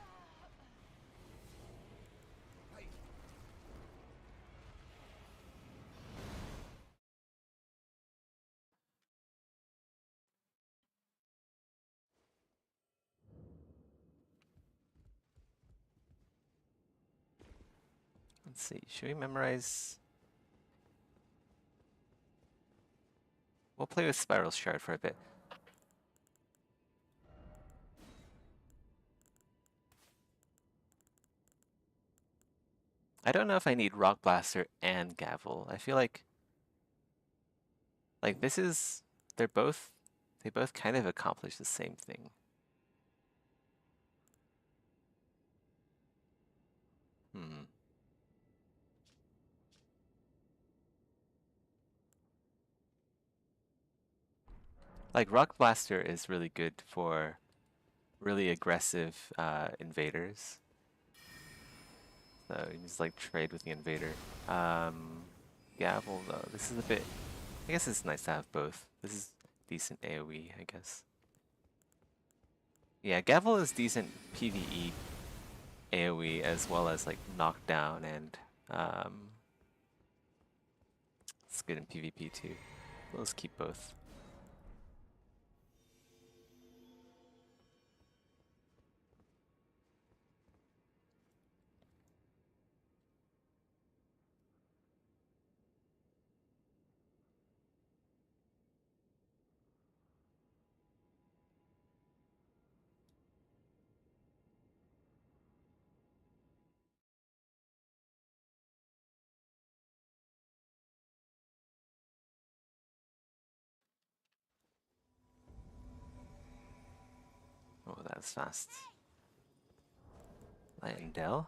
Let's see, should we memorize? We'll play with Spiral Shard for a bit. I don't know if I need Rock Blaster and Gavel. I feel like this is, they both kind of accomplish the same thing. Like Rock Blaster is really good for really aggressive invaders. So you just like trade with the invader. Gavel though, this is a bit, I guess it's nice to have both. This is decent AoE, I guess. Yeah, Gavel is decent PvE AoE as well as like knockdown, and it's good in PvP too. Let's keep both. was fast. Lightingdale.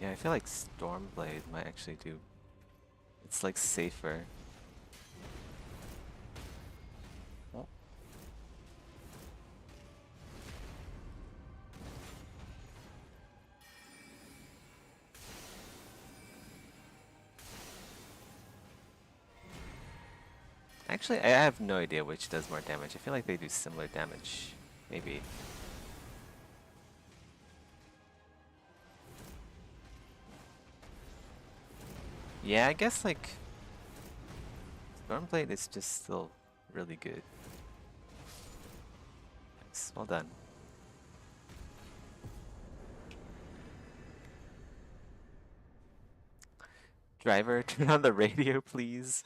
Yeah, I feel like Stormblade might actually do. It's like safer. Oh. Actually, I have no idea which does more damage. I feel like they do similar damage. Maybe. Yeah, I guess like Stormblade is just still really good. Nice. Well done. Driver, turn on the radio, please.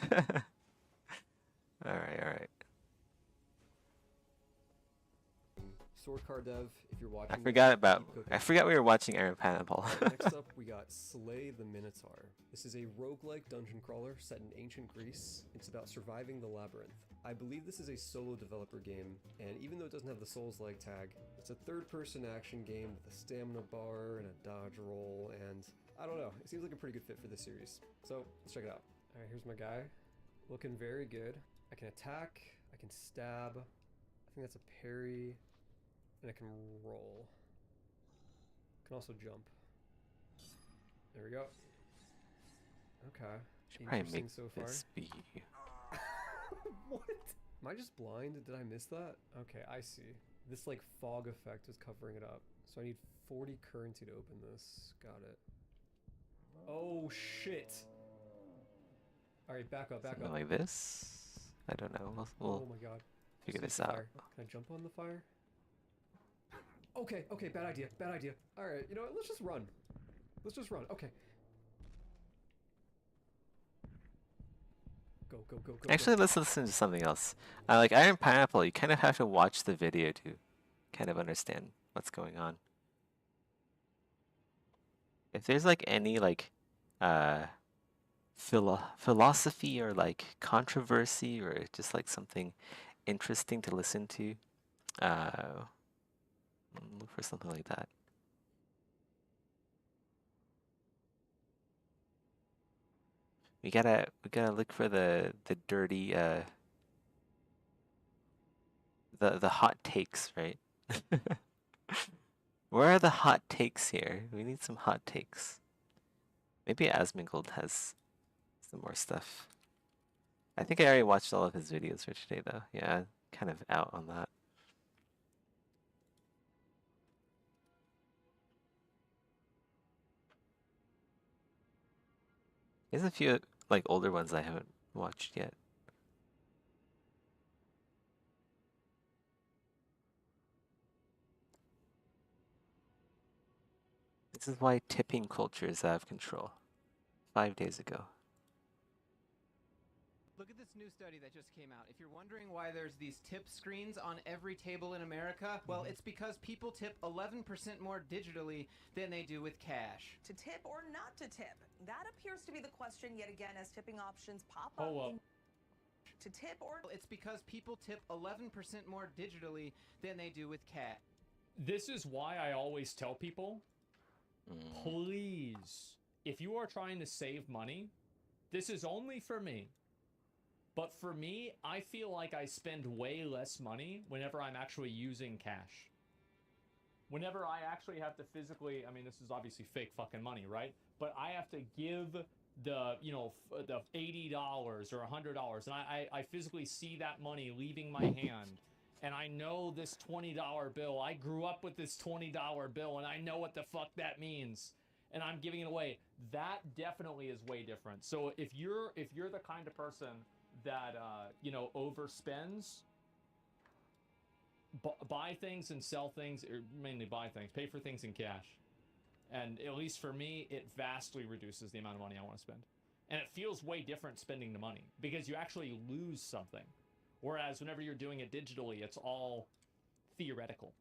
Alright. Sword Card Dev, if you're watching. I forgot we were watching Aaron Pineapple. Next up, we got Slay the Minotaur. This is a roguelike dungeon crawler set in ancient Greece. It's about surviving the labyrinth. I believe this is a solo developer game, and even though it doesn't have the Souls-like tag, it's a third-person action game with a stamina bar and a dodge roll, and I don't know, it seems like a pretty good fit for this series. So, let's check it out. Alright, here's my guy. Looking very good. I can attack, I can stab, I think that's a parry, and I can roll. I can also jump. There we go. Okay. Should probably Interesting make so far. this be. What? Am I just blind? Did I miss that? Okay, I see. This like fog effect is covering it up. So I need 40 currency to open this. Got it. Oh shit. Alright, back up. Something like this? I don't know. We'll oh my god. figure Just this use out. fire. Can I jump on the fire? Okay, bad idea. Alright, you know what? Let's just run. Okay. Go. Actually, let's listen to something else. Like Iron Pineapple, you kind of have to watch the video to kind of understand what's going on. If there's like any like philosophy or like controversy or just like something interesting to listen to, look for something like that. We gotta look for the dirty the hot takes, right? Where are the hot takes here? We need some hot takes. Maybe Asmongold has some more stuff. I think I already watched all of his videos for today though. Yeah, kind of out on that. There's a few like older ones I haven't watched yet. This is why tipping culture is out of control. 5 days ago. Look at this new study that just came out. If you're wondering why there's these tip screens on every table in America, well, it's because people tip 11% more digitally than they do with cash. To tip or not to tip? That appears to be the question yet again as tipping options pop up. To tip or... It's because people tip 11% more digitally than they do with cash. This is why I always tell people, please, if you are trying to save money, this is only for me. But for me, I feel like I spend way less money whenever I'm actually using cash. Whenever I actually have to physically, I mean, this is obviously fake fucking money, right? But I have to give the, you know, the $80 or $100, and I physically see that money leaving my hand. And I know this $20 bill. I grew up with this $20 bill, and I know what the fuck that means. And I'm giving it away. That definitely is way different. So if you're the kind of person that you know, overspends, buy things and sell things, or mainly buy things, pay for things in cash, and at least for me, it vastly reduces the amount of money I want to spend. And it feels way different spending the money because you actually lose something, whereas whenever you're doing it digitally, it's all theoretical.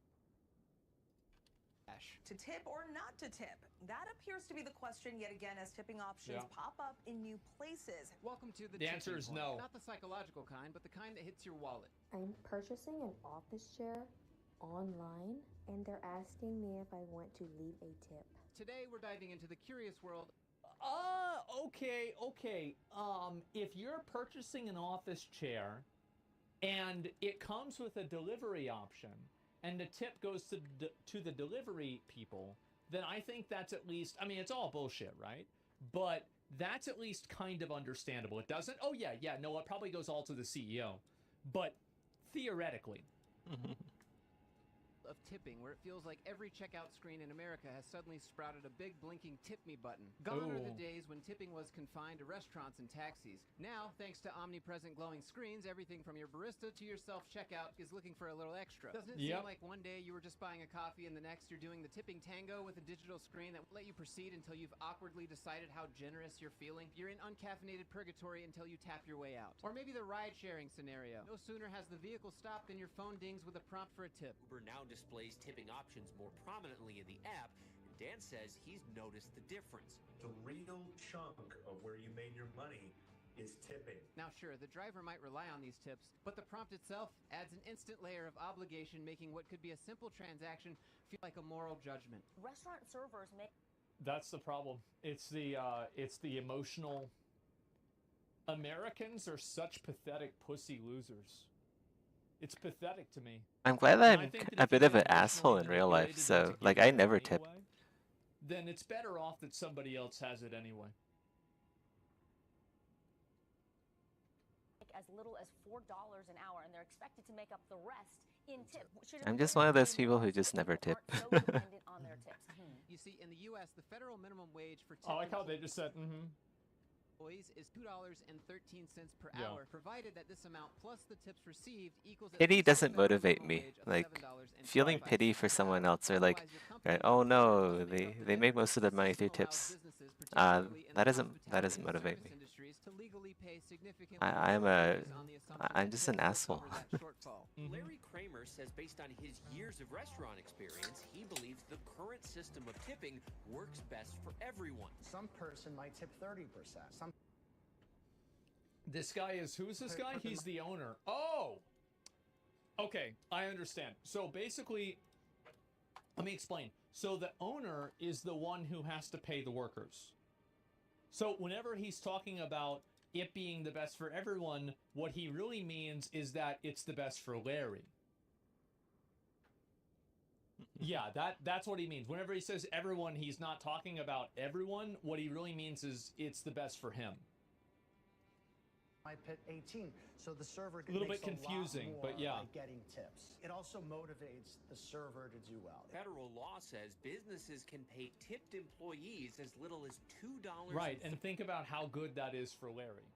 To tip or not to tip? That appears to be the question yet again as tipping options pop up in new places. Welcome to the answer is no. Not the psychological kind, but the kind that hits your wallet. I'm purchasing an office chair online, and they're asking me if I want to leave a tip. Today, we're diving into the curious world. Okay. If you're purchasing an office chair and it comes with a delivery option, and the tip goes to the delivery people, then I think that's at least, I mean, it's all bullshit, right? But that's at least kind of understandable. It doesn't, oh yeah, no, it probably goes all to the CEO. But theoretically. Of tipping, where it feels like every checkout screen in America has suddenly sprouted a big blinking tip me button. Gone are the days when tipping was confined to restaurants and taxis. Now, thanks to omnipresent glowing screens, everything from your barista to your self-checkout is looking for a little extra. Doesn't it seem like one day you were just buying a coffee and the next you're doing the tipping tango with a digital screen that won't let you proceed until you've awkwardly decided how generous you're feeling? You're in uncaffeinated purgatory until you tap your way out. Or maybe the ride-sharing scenario. No sooner has the vehicle stopped than your phone dings with a prompt for a tip. Uber now displays tipping options more prominently in the app, and Dan says he's noticed the difference. The real chunk of where you made your money is tipping. Now sure, the driver might rely on these tips, but the prompt itself adds an instant layer of obligation, making what could be a simple transaction feel like a moral judgment. Restaurant servers make... That's the problem. It's the emotional... Americans are such pathetic pussy losers. It's pathetic to me. I'm glad that I'm a bit of an asshole in real life, so, like, I never tip. Then it's better off that somebody else has it anyway. As little as $4 an hour, and they're expected to make up the rest in tips. I'm just one of those people who just never tip. You see, in the U.S., the federal minimum wage for I like how they just said, employees is $2.13 per hour, provided that this amount plus the tips received equals... Pity doesn't motivate me. Like, feeling pity for someone else, or like, right, oh no, they make most of their money through tips. That doesn't motivate me. I'm just an asshole. Larry Kramer says based on his years of restaurant experience, he believes the current system of tipping works best for everyone. Some person might tip 30%. This guy is, who's this guy? He's the owner. Oh! Okay, I understand. So basically, let me explain. So the owner is the one who has to pay the workers. So whenever he's talking about it being the best for everyone, what he really means is that it's the best for Larry. Yeah, that's what he means. Whenever he says everyone, he's not talking about everyone. What he really means is it's the best for him. I pit 18, so the server a little bit confusing, but yeah. By getting tips. It also motivates the server to do well. Federal law says businesses can pay tipped employees as little as $2. Right, and think about how good that is for Larry.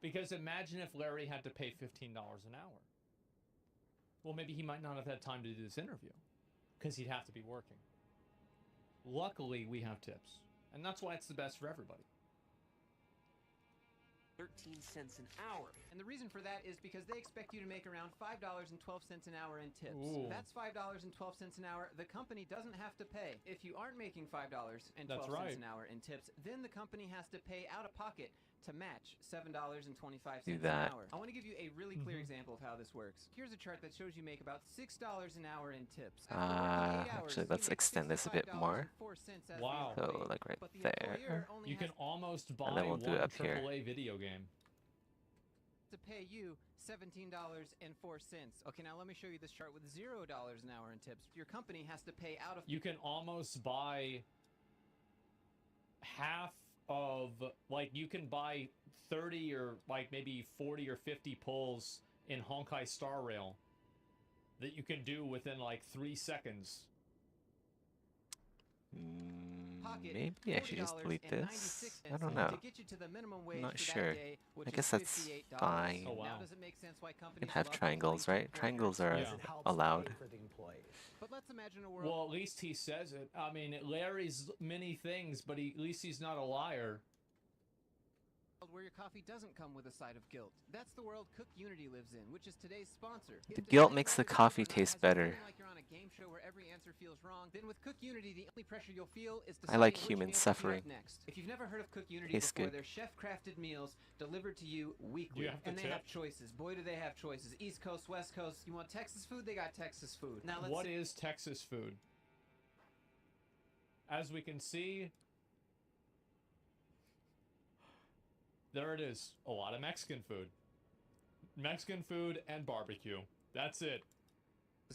Because imagine if Larry had to pay $15 an hour. Well, maybe he might not have had time to do this interview because he'd have to be working. Luckily, we have tips. And that's why it's the best for everybody. 13 cents an hour. And the reason for that is because they expect you to make around $5.12 an hour in tips. Ooh. That's $5.12 an hour the company doesn't have to pay. If you aren't making $5.12 right. an hour in tips, then the company has to pay out of pocket to match $7.25 Do an that. hour. I want to give you a really clear example of how this works. Here's a chart that shows you make about $6 an hour in tips. Actually, let's extend this a bit more. Wow. So, like right there. You can almost buy And then we'll do it one up here. AAA video game. To pay you $17.04. Okay, now let me show you this chart with $0 an hour in tips. Your company has to pay out of... You can almost buy half of, like, you can buy 30 or like maybe 40 or 50 pulls in Honkai Star Rail that you can do within like 3 seconds. Maybe I should just delete this. I don't know. I'm not sure. I guess that's fine. Oh, wow. You can have triangles, right? Triangles are allowed. But let's imagine a world... Well, at least he says it. I mean, Larry's many things, but at least he's not a liar. Where your coffee doesn't come with a side of guilt. That's the world Cook Unity lives in, which is today's sponsor. The guilt makes the coffee taste better. Like you're on a game show where every answer feels wrong, then with Cook Unity, the only pressure you'll feel is I like deciding which human meal to suffering. eat next. If you've never heard of Cook Unity Tastes before, good. they're chef-crafted meals delivered to you weekly, You have to and they tip. have choices. Boy, do they have choices. East Coast, West Coast. You want Texas food? They got Texas food. Now let's What is Texas food? As we can see, there it is. A lot of Mexican food. Mexican food and barbecue. That's it.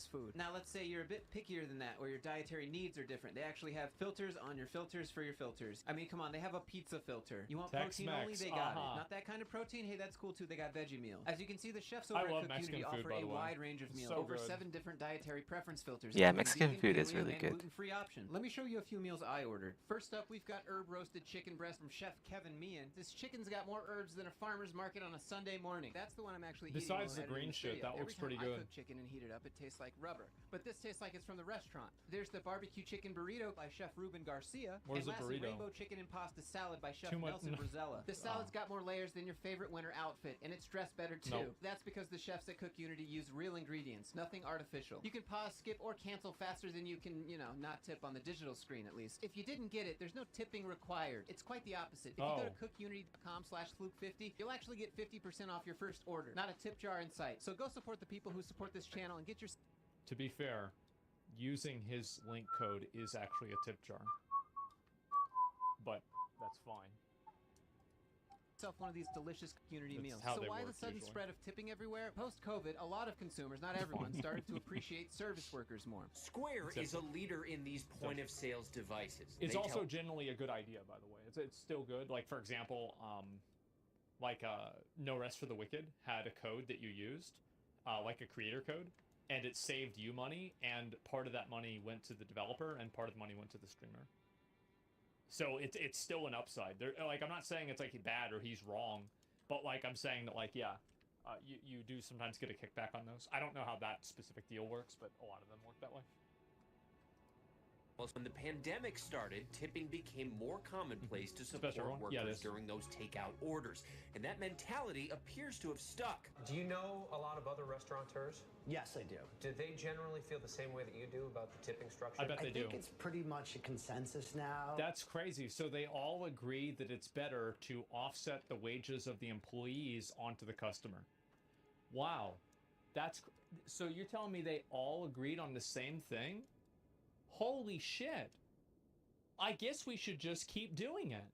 food. Now let's say you're a bit pickier than that, or your dietary needs are different. They actually have filters on your filters for your filters. I mean, come on, they have a pizza filter. You want protein only? They got it. Not that kind of protein? Hey, that's cool too. They got veggie meal. As you can see, the chefs over at Cook Unity offer a wide range of meals. Over 7 different dietary preference filters. Yeah, Mexican food is really good. Gluten-free option. Let me show you a few meals I ordered. First up, we've got herb roasted chicken breast from Chef Kevin Meehan. This chicken's got more herbs than a farmer's market on a Sunday morning. That's the one I'm actually eating. Besides the green shit, that looks pretty good. Every time I cook chicken and heat it up, it tastes like rubber. But this tastes like it's from the restaurant. There's the barbecue chicken burrito by Chef Ruben Garcia. Where's and the lastly, burrito? rainbow chicken and pasta salad by Chef Too much- Nelson Brazella. The salad's got more layers than your favorite winter outfit, and it's dressed better too. Nope. That's because the chefs at Cook Unity use real ingredients, nothing artificial. You can pause, skip, or cancel faster than you can, not tip on the digital screen at least. If you didn't get it, there's no tipping required. It's quite the opposite. If you go to cookunity.com/fluke50, you'll actually get 50% off your first order. Not a tip jar in sight. So go support the people who support this channel and get your... To be fair, using his link code is actually a tip jar. But that's fine. One of these delicious community That's meals. how So they why work the sudden usually. spread of tipping everywhere? Post-COVID, a lot of consumers, not everyone, started to appreciate service workers more. Square is a leader in these point-of-sales devices. It's They also tell- generally a good idea, by the way. It's still good. Like, for example, No Rest for the Wicked had a code that you used, like a creator code, and it saved you money, and part of that money went to the developer, and part of the money went to the streamer. So it's still an upside. I'm not saying it's like bad or he's wrong, but I'm saying that you do sometimes get a kickback on those. I don't know how that specific deal works, but a lot of them work that way. Well, when the pandemic started, tipping became more commonplace to support everyone. Yeah, it workers is. during those takeout orders. And that mentality appears to have stuck. Do you know a lot of other restaurateurs? Yes, I do. Do they generally feel the same way that you do about the tipping structure? I bet they I think it's pretty much a consensus now. That's crazy. So they all agree that it's better to offset the wages of the employees onto the customer. Wow. So you're telling me they all agreed on the same thing? Holy shit. I guess we should just keep doing it.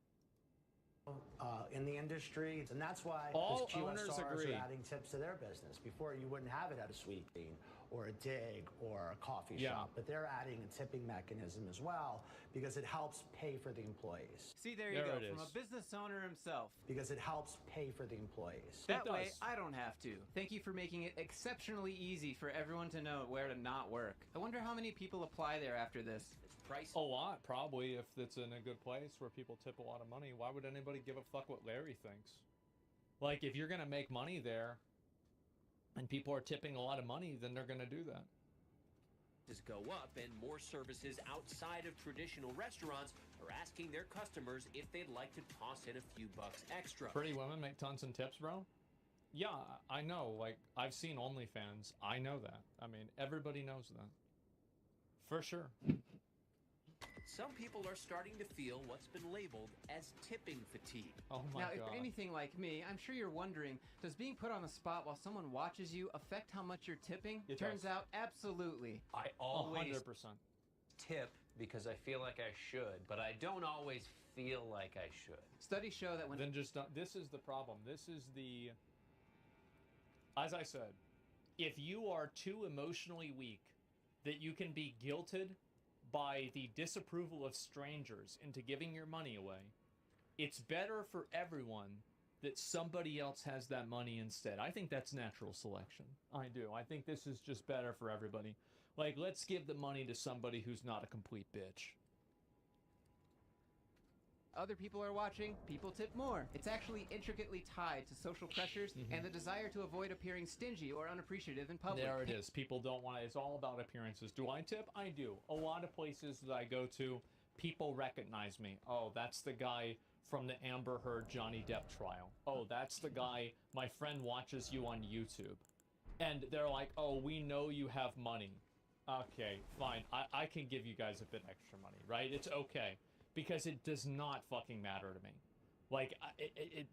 In the industry, and that's why All these owners QSRs agree. are adding tips to their business. Before, you wouldn't have it at a Sweet Bean or a Dig or a coffee Yeah. shop, but they're adding a tipping mechanism as well because it helps pay for the employees. See, there you go, from a business owner himself. Because it helps pay for the employees. That way, I don't have to. Thank you for making it exceptionally easy for everyone to know where to not work. I wonder how many people apply there after this. A lot, probably, if it's in a good place where people tip a lot of money. Why would anybody give a fuck what Larry thinks? Like, if you're going to make money there and people are tipping a lot of money, then they're going to do that. prices go up and more services outside of traditional restaurants are asking their customers if they'd like to toss in a few bucks extra. Pretty women make tons of tips, bro. Yeah, I know. Like, I've seen OnlyFans. I know that. I mean, everybody knows that. For sure. Some people are starting to feel what's been labeled as tipping fatigue. Oh my now, God. if you're anything like me, I'm sure you're wondering, does being put on the spot while someone watches you affect how much you're tipping? It Turns does. out, absolutely. I always 100%. tip because I feel like I should, but I don't always feel like I should. Studies show that when... Then just don't. This is the problem. This is the... As I said, if you are too emotionally weak that you can be guilted by the disapproval of strangers into giving your money away, it's better for everyone that somebody else has that money instead. I think that's natural selection. I do. I think this is just better for everybody. Like, let's give the money to somebody who's not a complete bitch. other people are watching, people tip more. It's actually intricately tied to social pressures and the desire to avoid appearing stingy or unappreciative in public. There it is. People don't want it. It's all about appearances. Do I tip? I do. A lot of places that I go to, people recognize me. Oh, that's the guy from the Amber Heard Johnny Depp trial. Oh, that's the guy, my friend watches you on YouTube. And they're like, oh, we know you have money. Okay, fine. I can give you guys a bit extra money, right? It's okay. Because it does not fucking matter to me. Like,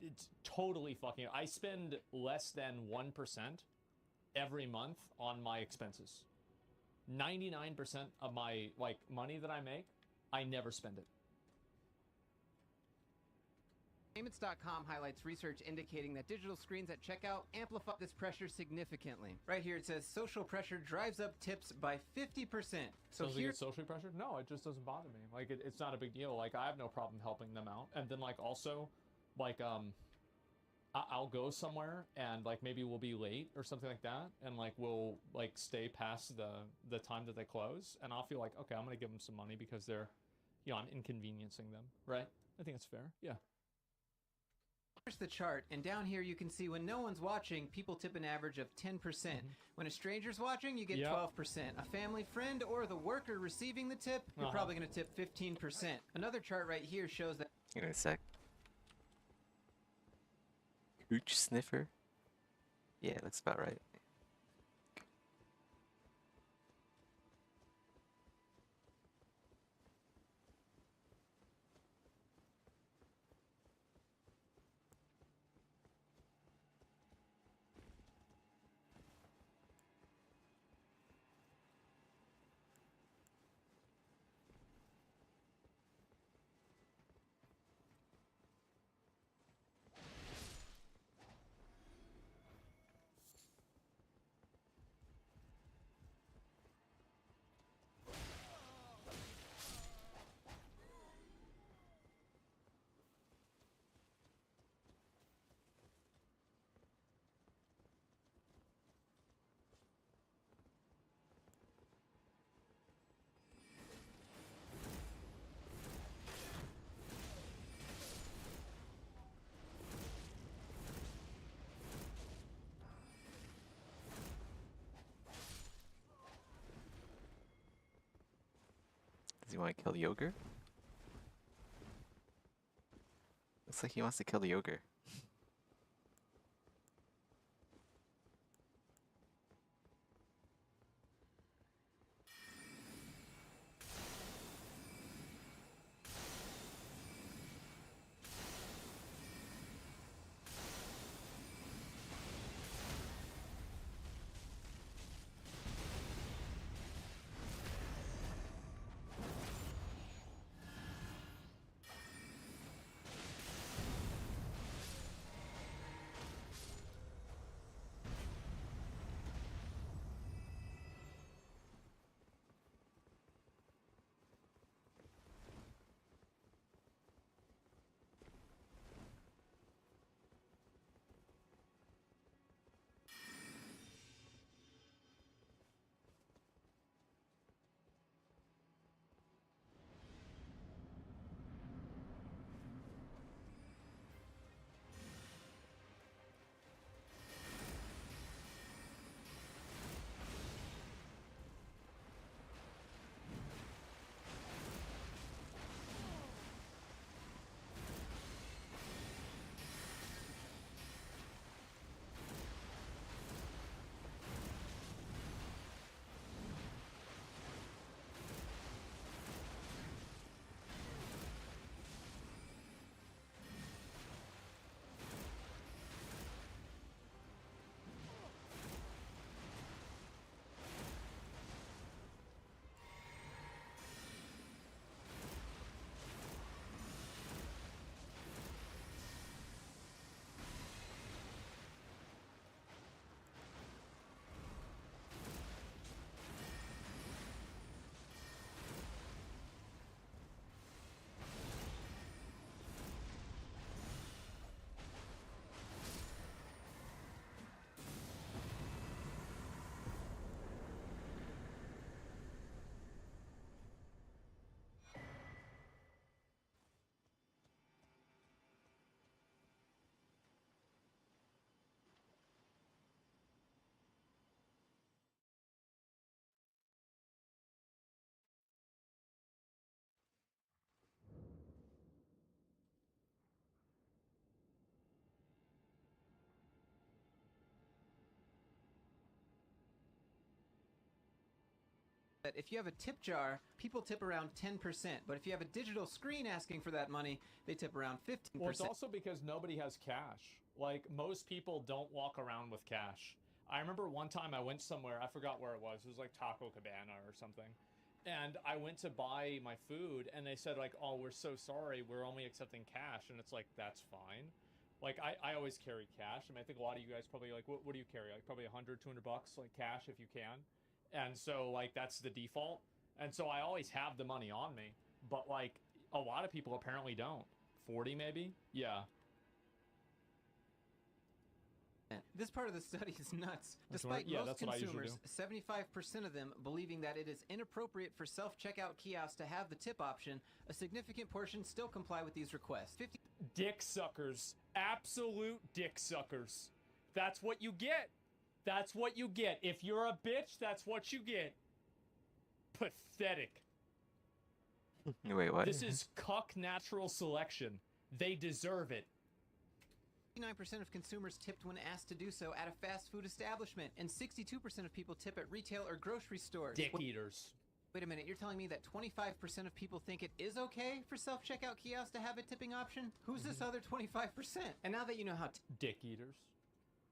it's totally fucking... I spend less than 1% every month on my expenses. 99% of my, like, money that I make, I never spend it. Payments.com highlights research indicating that digital screens at checkout amplify this pressure significantly. Right here it says social pressure drives up tips by 50%. So Does it here... get socially pressured? No, it just doesn't bother me. Like, it's not a big deal. Like, I have no problem helping them out. And then, like, also, like, I'll go somewhere and, like, maybe we'll be late or something like that. And, like, we'll, like, stay past the time that they close. And I'll feel like, okay, I'm going to give them some money because they're, you know, I'm inconveniencing them. Right? I think it's fair. Yeah. Here's the chart, and down here you can see when no one's watching, people tip an average of 10%. When a stranger's watching, you get 12%. A family friend or the worker receiving the tip, you're probably going to tip 15%. Another chart right here shows that... Hang on a sec. Cooch sniffer? Yeah, looks about right. Does he want to kill the ogre? Looks like he wants to kill the ogre. that if you have a tip jar, people tip around 10%, but if you have a digital screen asking for that money, they tip around 15%. Well, it's also because nobody has cash. Like, most people don't walk around with cash. I remember one time I went somewhere, I forgot where it was like Taco Cabana or something. And I went to buy my food, and they said, like, oh, we're so sorry, we're only accepting cash. And it's like, that's fine. Like, I always carry cash. I mean, I think a lot of you guys probably, like, what do you carry? Like, probably 100, 200 bucks, like, cash if you can. And so, like, that's the default. And so I always have the money on me. But, like, a lot of people apparently don't. 40 maybe? Yeah. This part of the study is nuts. Despite most consumers, 75% of them believing that it is inappropriate for self-checkout kiosks to have the tip option, a significant portion still comply with these requests. Dick suckers. Absolute dick suckers. That's what you get. That's what you get. If you're a bitch, that's what you get. Pathetic. Wait, what? This is cuck natural selection. They deserve it. 59% of consumers tipped when asked to do so at a fast food establishment, and 62% of people tip at retail or grocery stores. Dick eaters. Wait a minute, you're telling me that 25% of people think it is okay for self-checkout kiosks to have a tipping option? Who's this other 25%? And now that you know how dick eaters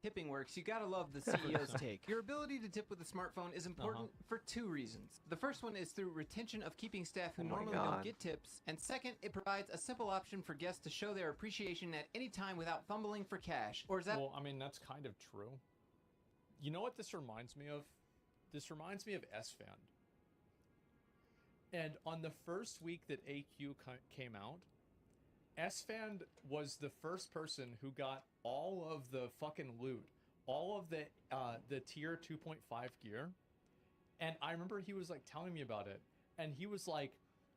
tipping works, you gotta love the CEO's take. Your ability to tip with a smartphone is important for two reasons. The first one is through retention of keeping staff who normally don't get tips, and second, it provides a simple option for guests to show their appreciation at any time without fumbling for cash. Or is that— Well, I mean, that's kind of true. You know what this reminds me of? This reminds me of S-Fan. And on the first week that AQ came out, S-Fan was the first person who got all of the fucking loot, all of the tier 2.5 gear. And I remember he was like telling me about it. And he was like,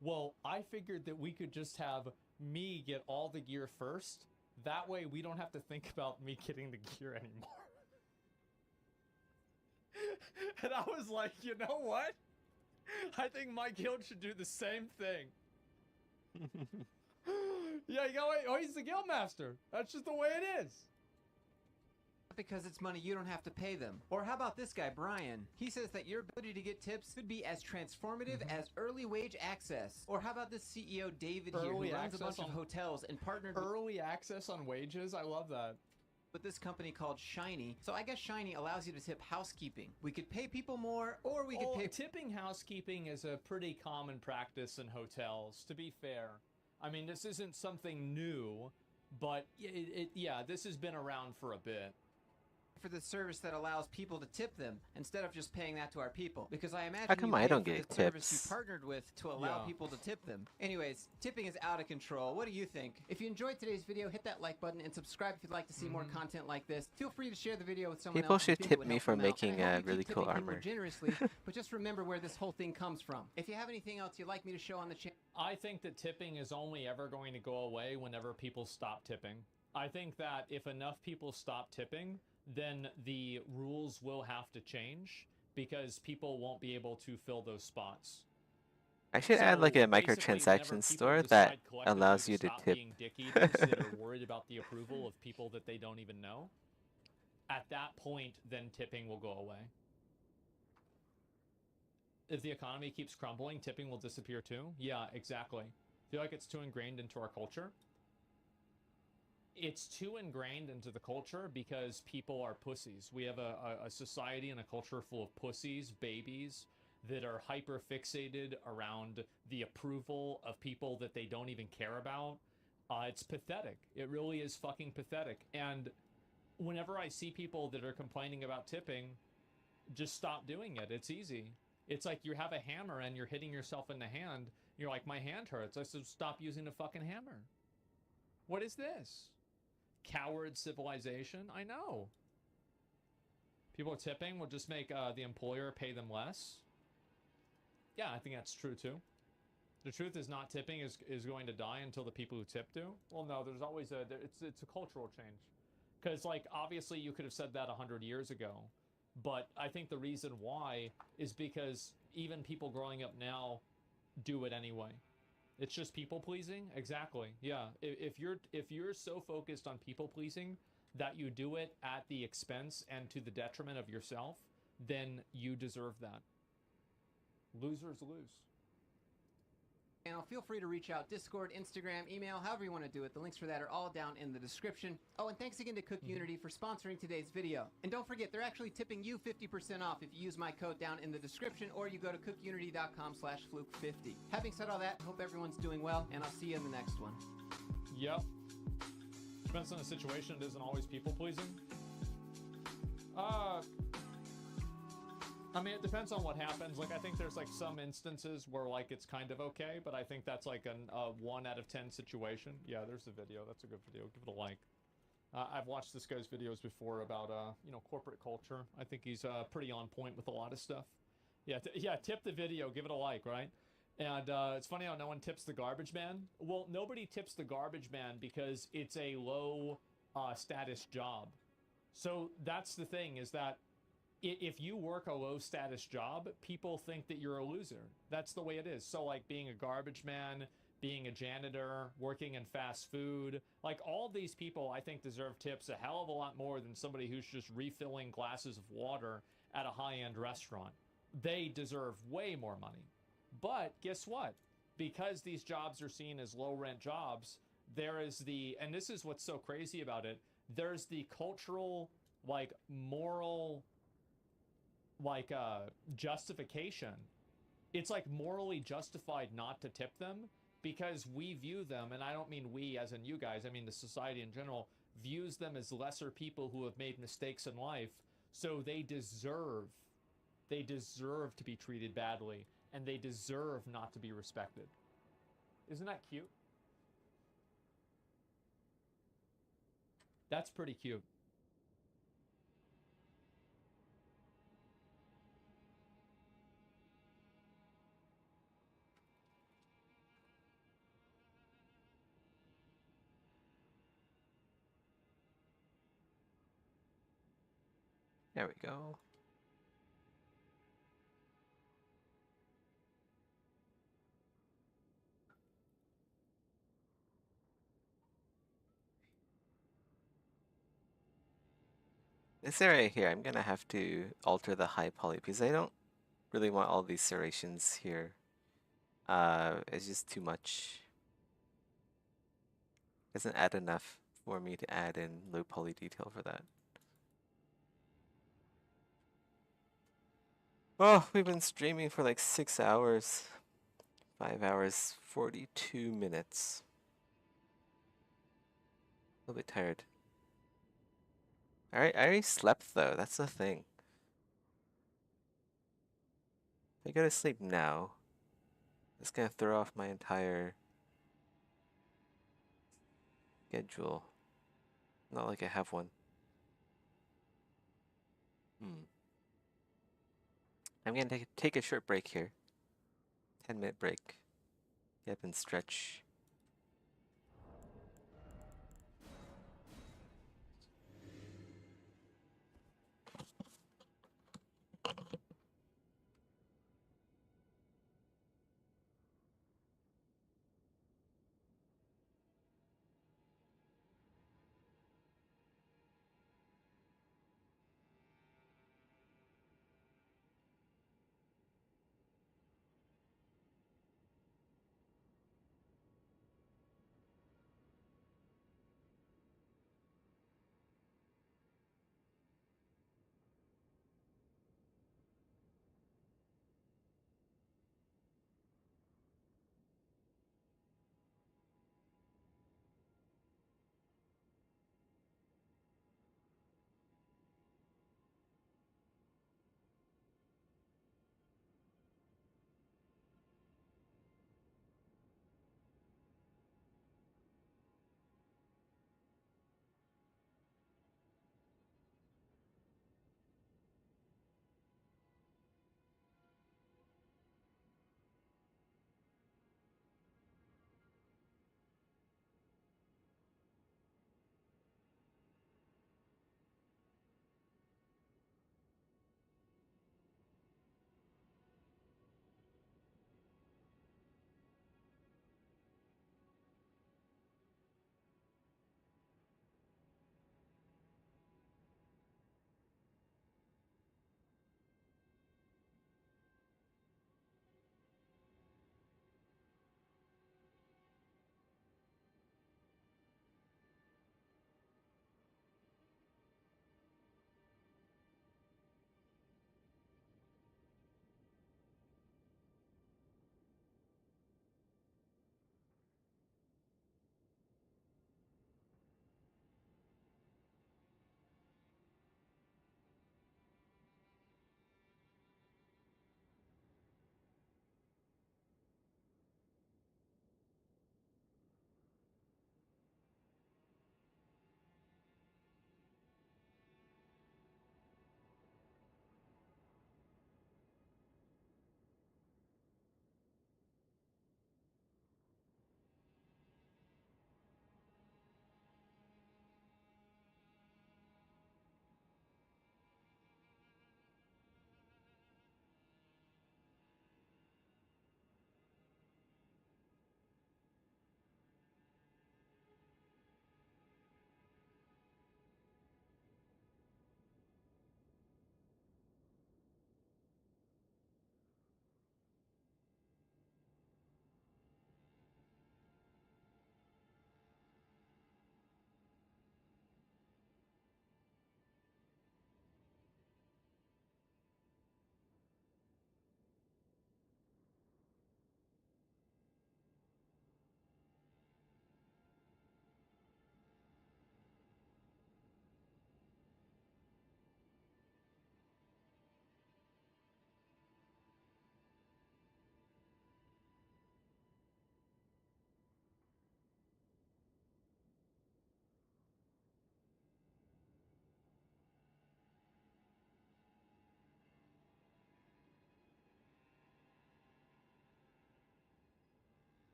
well, I figured that we could just have me get all the gear first. That way we don't have to think about me getting the gear anymore. And I was like, you know what? I think my guild should do the same thing. Yeah, you go. Oh, he's the guild master. That's just the way it is. Because it's money you don't have to pay them. Or how about this guy, Brian? He says that your ability to get tips could be as transformative as early wage access. Or how about this CEO, David, here, who runs a bunch of hotels and partnered with early access on wages? I love that. With this company called Shiny. So I guess Shiny allows you to tip housekeeping. We could pay people more, or we could pay— Tipping housekeeping is a pretty common practice in hotels, to be fair. I mean, this isn't something new, but yeah, this has been around for a bit. For the service that allows people to tip them instead of just paying that to our people, because I imagine How come I don't get the service tips? you partnered with to allow people to tip them. Anyways, tipping is out of control. What do you think? If you enjoyed today's video, hit that like button and subscribe if you'd like to see more content like this. Feel free to share the video with someone People else. should tip me for making really cool armor. Generously, but just remember where this whole thing comes from. If you have anything else you'd like me to show on the channel, I think that tipping is only ever going to go away whenever people stop tipping. I think that if enough people stop tipping, then the rules will have to change because people won't be able to fill those spots. I should add like a microtransaction store that allows you to tip. Being dick eaters that are worried about the approval of people that they don't even know. At that point, then tipping will go away. If the economy keeps crumbling, tipping will disappear too. Yeah, exactly. I feel like it's too ingrained into our culture. It's too ingrained into the culture because people are pussies. We have a society and a culture full of pussies, babies, that are hyper fixated around the approval of people that they don't even care about. It's pathetic. It really is fucking pathetic. And whenever I see people that are complaining about tipping, just stop doing it. It's easy. It's like you have a hammer and you're hitting yourself in the hand. You're like, my hand hurts. I said, stop using the fucking hammer. What is this? Coward civilization? I know. People tipping will just make the employer pay them less. Yeah, I think that's true too. The truth is not tipping is going to die until the people who tip do. Well, no, there's always it's a cultural change. Because, like, obviously you could have said that 100 years ago. But I think the reason why is because even people growing up now do it anyway. It's just people pleasing. Exactly. Yeah. If you're so focused on people pleasing that you do it at the expense and to the detriment of yourself, then you deserve that. Losers lose. And feel free to reach out, Discord, Instagram, email, however you want to do it. The links for that are all down in the description. Oh, and thanks again to Cook Unity for sponsoring today's video. And don't forget, they're actually tipping you 50% off if you use my code down in the description, or you go to cookunity.com/fluke50. Having said all that, hope everyone's doing well, and I'll see you in the next one. Yep. Depends on the situation. It isn't always people-pleasing. I mean, it depends on what happens. Like, I think there's, like, some instances where, like, it's kind of okay, but I think that's, like, a 1 out of 10 situation. Yeah, there's the video. That's a good video. Give it a like. I've watched this guy's videos before about, you know, corporate culture. I think he's pretty on point with a lot of stuff. Yeah, tip the video. Give it a like, right? And it's funny how no one tips the garbage man. Well, nobody tips the garbage man because it's a low status job. So that's the thing, is that if you work a low status job, people think that you're a loser. That's the way it is. So like being a garbage man, being a janitor, working in fast food, like all these people I think deserve tips a hell of a lot more than somebody who's just refilling glasses of water at a high-end restaurant. They deserve way more money. But guess what? Because these jobs are seen as low-rent jobs, there is the, and this is what's so crazy about it, there's the cultural, like, moral, like, justification. It's, like, morally justified not to tip them because we view them, and I don't mean we as in you guys, I mean the society in general, views them as lesser people who have made mistakes in life, so they deserve to be treated badly, and they deserve not to be respected. Isn't that cute? That's pretty cute. There we go. This area here, I'm gonna have to alter the high poly because I don't really want all these serrations here. It's just too much. Doesn't add enough for me to add in low poly detail for that. Oh, we've been streaming for like 6 hours. 5 hours, 42 minutes. A little bit tired. I already slept though, that's the thing. If I go to sleep now, it's gonna throw off my entire schedule. Not like I have one. I'm gonna take a short break here. 10-minute break. Get up and stretch.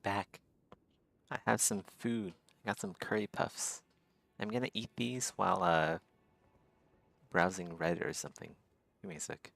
back. I have some food. I got some curry puffs. I'm gonna eat these while browsing Reddit or something. Give me a sec.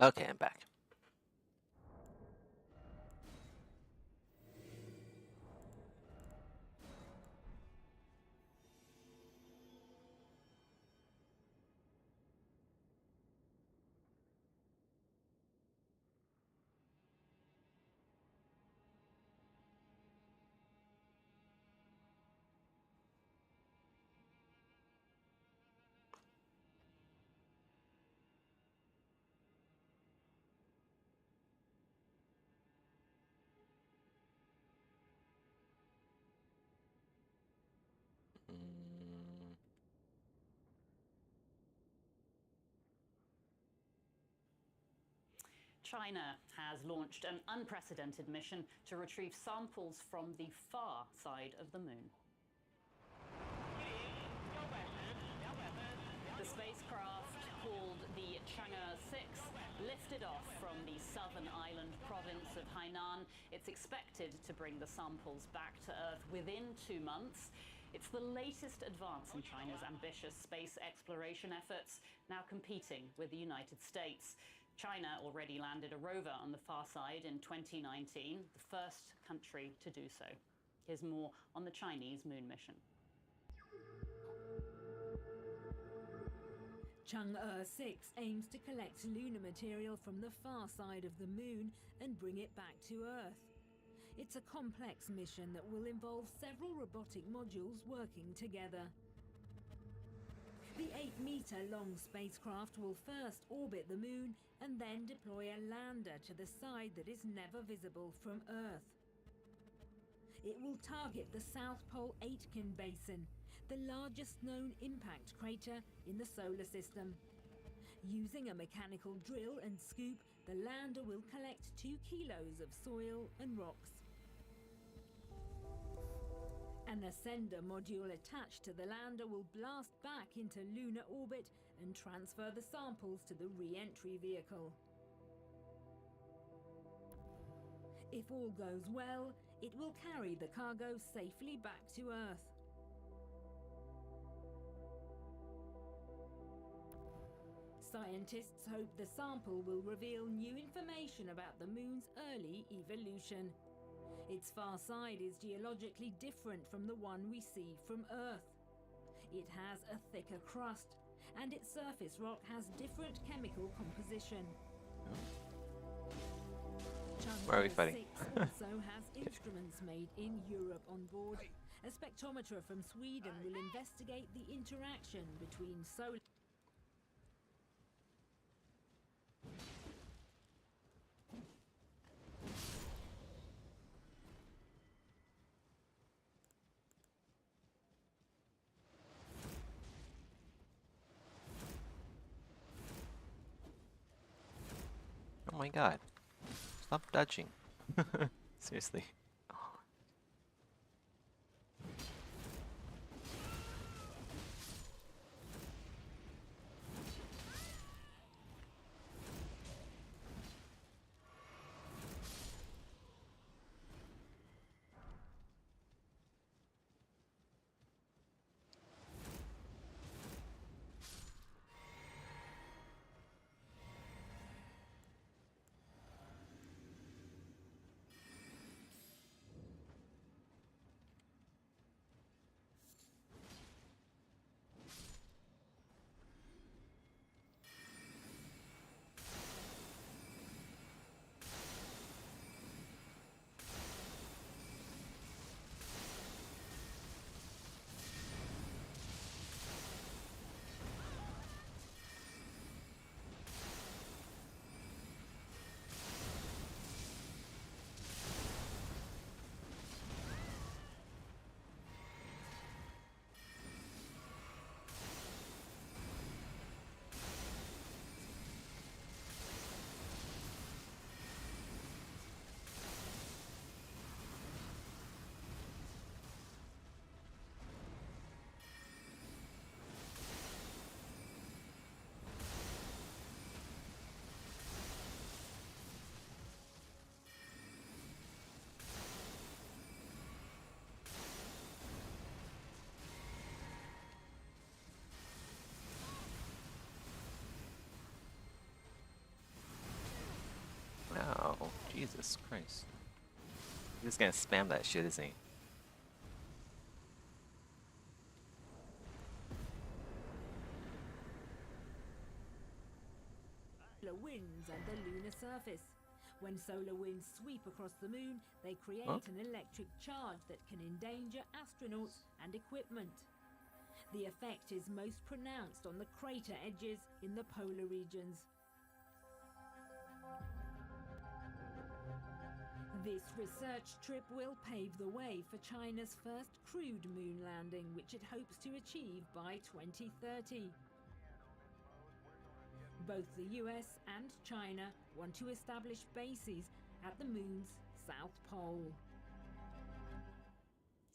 Okay, I'm back. China has launched an unprecedented mission to retrieve samples from the far side of the moon. The spacecraft, called the Chang'e 6, lifted off from the southern island province of Hainan. It's expected to bring the samples back to Earth within 2 months. It's the latest advance in China's ambitious space exploration efforts, now competing with the United States. China already landed a rover on the far side in 2019, the first country to do so. Here's more on the Chinese moon mission. Chang'e 6 aims to collect lunar material from the far side of the moon and bring it back to Earth. It's a complex mission that will involve several robotic modules working together. The 8-meter-long spacecraft will first orbit the moon and then deploy a lander to the side that is never visible from Earth. It will target the South Pole Aitken Basin, the largest known impact crater in the solar system. Using a mechanical drill and scoop, the lander will collect 2 kilos of soil and rocks. An ascender module attached to the lander will blast back into lunar orbit and transfer the samples to the re-entry vehicle. If all goes well, it will carry the cargo safely back to Earth. Scientists hope the sample will reveal new information about the moon's early evolution. Its far side is geologically different from the one we see from Earth. It has a thicker crust, and its surface rock has different chemical composition. Why are we fighting? Chang'e 6 also has instruments made in Europe on board. A spectrometer from Sweden will investigate the interaction between solar... Oh my god. Stop dodging. Seriously. Jesus Christ. He's just gonna spam that shit, isn't he? Solar winds and the lunar surface. When solar winds sweep across the moon, they create Huh? an electric charge that can endanger astronauts and equipment. The effect is most pronounced on the crater edges in the polar regions. This research trip will pave the way for China's first crewed moon landing, which it hopes to achieve by 2030. Both the US and China want to establish bases at the moon's south pole.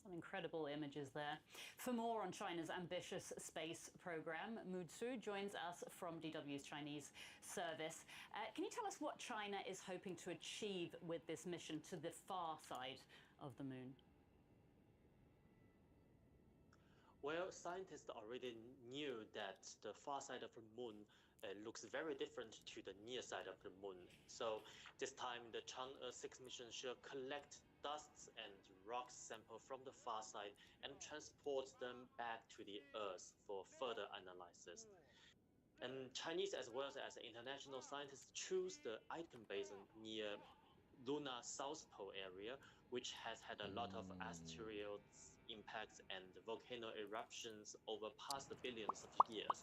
Some incredible images there. For more on China's ambitious space program, Mu Tzu joins us from DW's Chinese service. Can you tell us what China is hoping to achieve with this mission to the far side of the moon? Well, scientists already knew that the far side of the moon looks very different to the near side of the moon. So this time the Chang'e 6 mission should collect dusts and rock sample from the far side and transport them back to the Earth for further analysis. And Chinese as well as international scientists choose the Aitken Basin near lunar South Pole area, which has had a lot of asteroids impacts and volcano eruptions over past billions of years.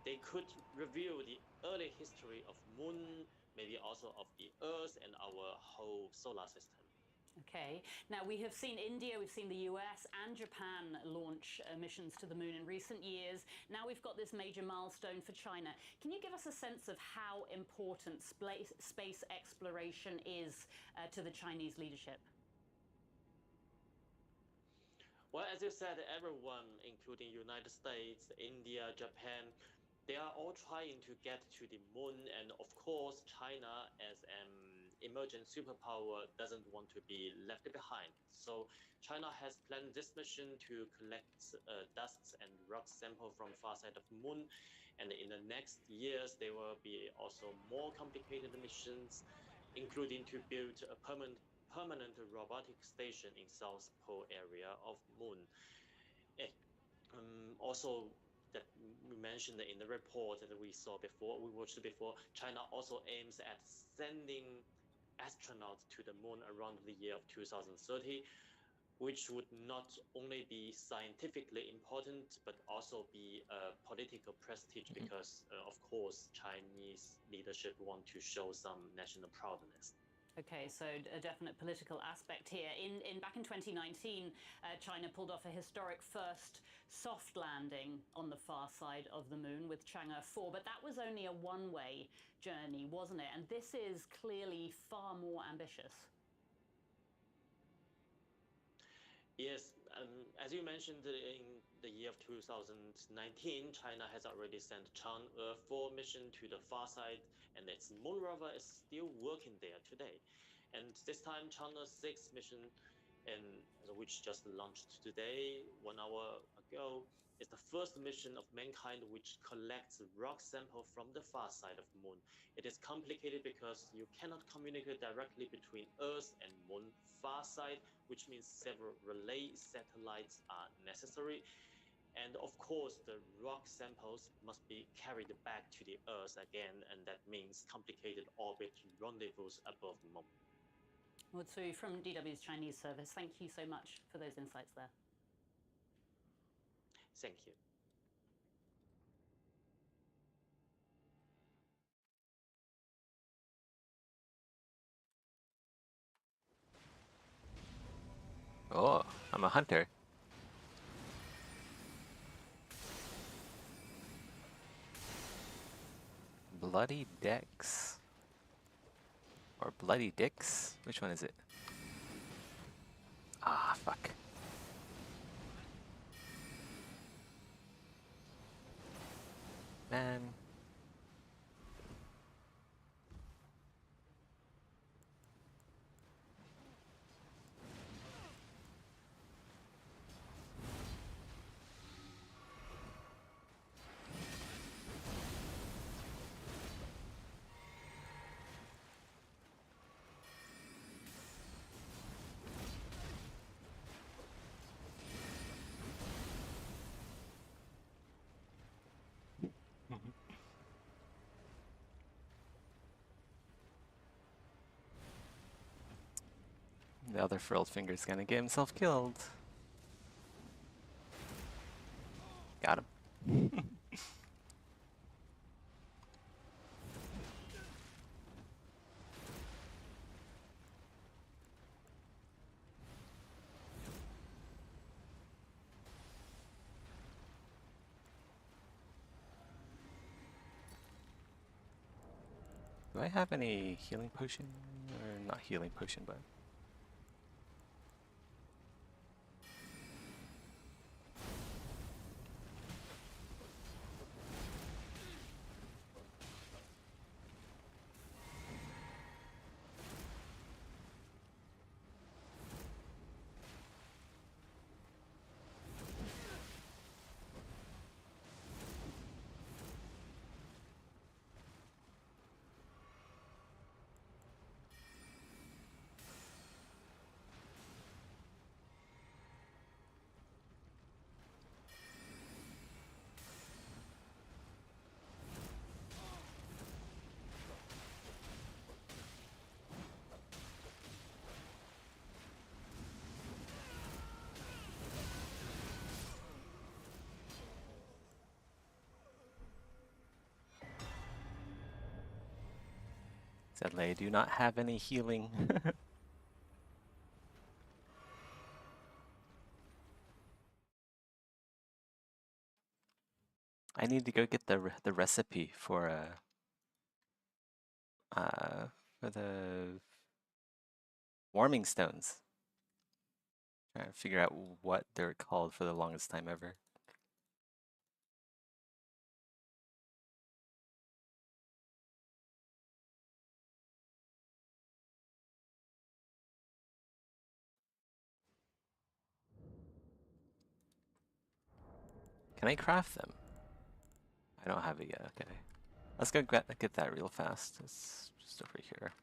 They could reveal the early history of moon, maybe also of the Earth and our whole solar system. Okay. Now, we have seen India, we've seen the US and Japan launch missions to the moon in recent years. Now we've got this major milestone for China. Can you give us a sense of how important space exploration is to the Chinese leadership? Well, as you said, everyone, including United States, India, Japan, they are all trying to get to the moon. And of course, China, as an emerging superpower, doesn't want to be left behind. So China has planned this mission to collect dust and rock sample from far side of the moon. And in the next years, there will be also more complicated missions, including to build a permanent robotic station in South Pole area of moon. Also, that we mentioned in the report that we saw before, we watched before, China also aims at sending astronauts to the moon around the year of 2030, which would not only be scientifically important, but also be a political prestige because, of course, Chinese leadership want to show some national proudness. Okay, so a definite political aspect here. Back in 2019, China pulled off a historic first soft landing on the far side of the moon with Chang'e 4, but that was only a one-way journey, wasn't it? And this is clearly far more ambitious. Yes, as you mentioned, in the year of 2019, China has already sent Chang'e 4 mission to the far side, and its moon rover is still working there today. And this time, Chang'e 6 mission, which just launched today, 1 hour ago, is the first mission of mankind which collects rock sample from the far side of the moon. It is complicated because you cannot communicate directly between Earth and moon far side, which means several relay satellites are necessary. And of course, the rock samples must be carried back to the Earth again, and that means complicated orbit rendezvous above the moon. Mu Tzu from DW's Chinese service, thank you so much for those insights there. Thank you. Oh, I'm a hunter. Bloody Decks. Or Bloody Dicks? Which one is it? Ah, fuck. Man. The other frilled finger's gonna get himself killed. Got him. Do I have any healing potion? Or not healing potion, but... Sadly, I do not have any healing. I need to go get the recipe for the warming stones. Trying to figure out what they're called for the longest time ever. Can I craft them? I don't have it yet, okay. Let's go get that real fast. It's just over here.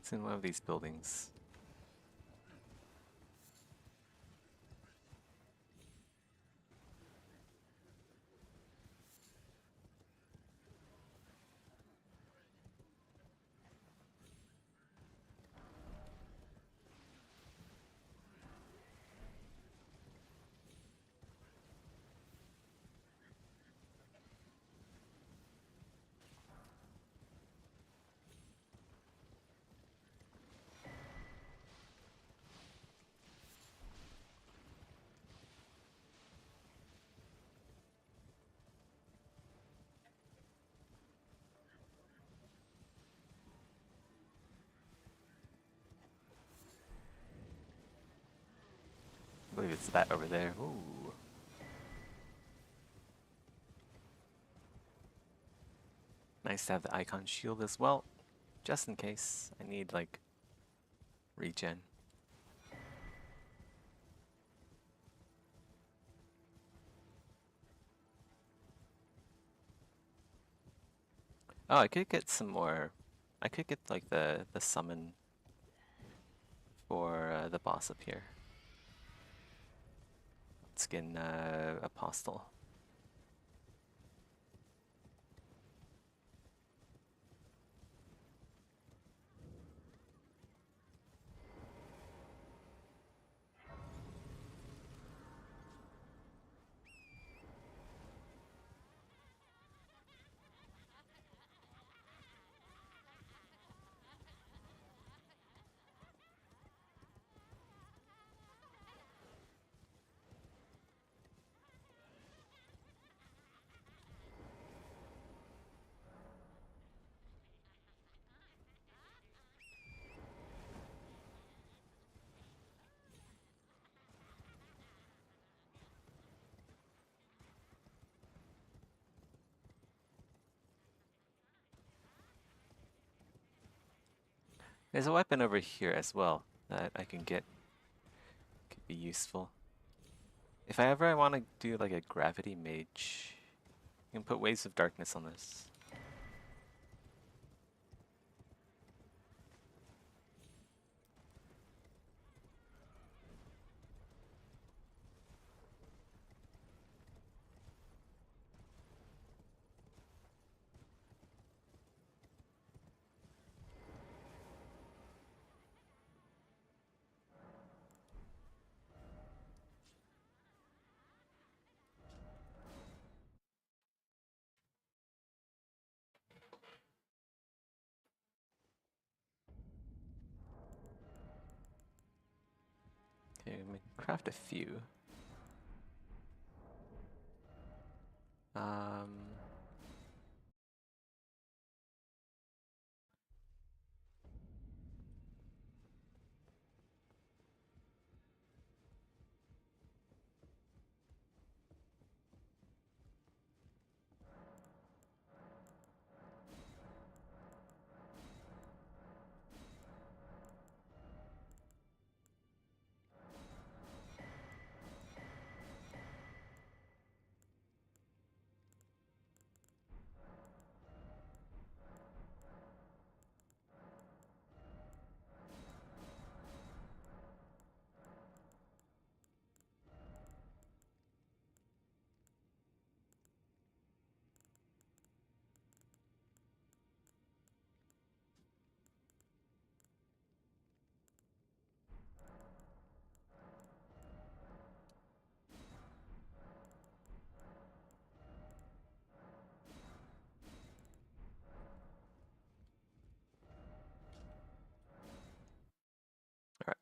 It's in one of these buildings. I believe it's that over there. Ooh. Nice to have the icon shield as well, just in case I need like regen. Oh, I could get some more. I could get like the summon for the boss up here. Skin Apostle. There's a weapon over here as well that I can get. Could be useful. If I ever want to do like a gravity mage, you can put Waves of Darkness on this. Okay, let me craft a few. Alright.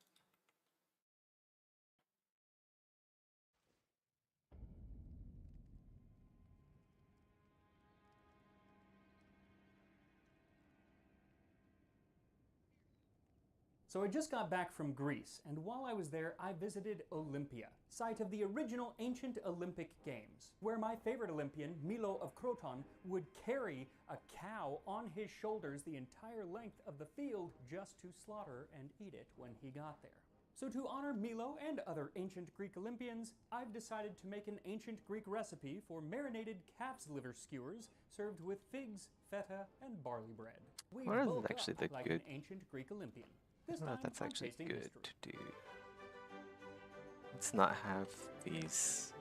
So I just got back from Greece, and while I was there, I visited Olympia, site of the original ancient Olympic Games, where my favorite Olympian, Milo of Croton, would carry a cow on his shoulders the entire length of the field just to slaughter and eat it when he got there. So to honor Milo and other ancient Greek Olympians, I've decided to make an ancient Greek recipe for marinated calf's liver skewers served with figs, feta, and barley bread. We What is bulk actually up the like good? an ancient Greek Olympian. I This don't know if time, that's I'm actually tasting good history. to do. Let's not have these.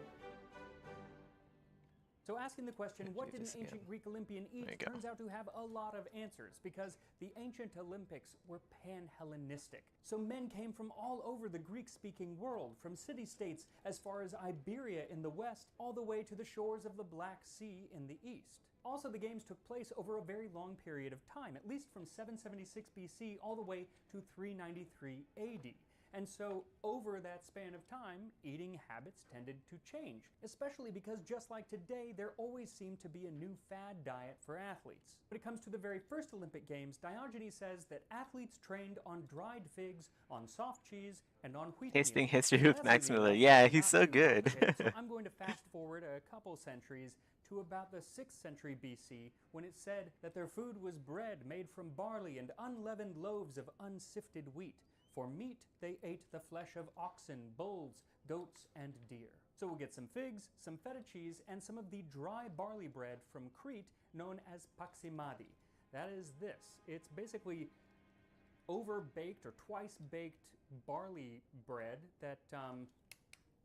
So asking the question, what do did an this ancient again. Greek Olympian There you eat, go. turns out to have a lot of answers, because the ancient Olympics were pan-Hellenistic. So men came from all over the Greek-speaking world, from city-states as far as Iberia in the west, all the way to the shores of the Black Sea in the east. Also, the games took place over a very long period of time, at least from 776 BC all the way to 393 AD. And so, over that span of time, eating habits tended to change, especially because just like today, there always seemed to be a new fad diet for athletes. When it comes to the very first Olympic Games, Diogenes says that athletes trained on dried figs, on soft cheese, and on wheat Tasting meal. history And with that's Max really Miller. enough Yeah, to he's not so too good. complicated, so I'm going to fast forward a couple centuries to about the 6th century BC, when it said that their food was bread made from barley and unleavened loaves of unsifted wheat. For meat, they ate the flesh of oxen, bulls, goats, and deer. So we'll get some figs, some feta cheese, and some of the dry barley bread from Crete known as paximadi. That is this. It's basically over-baked or twice-baked barley bread that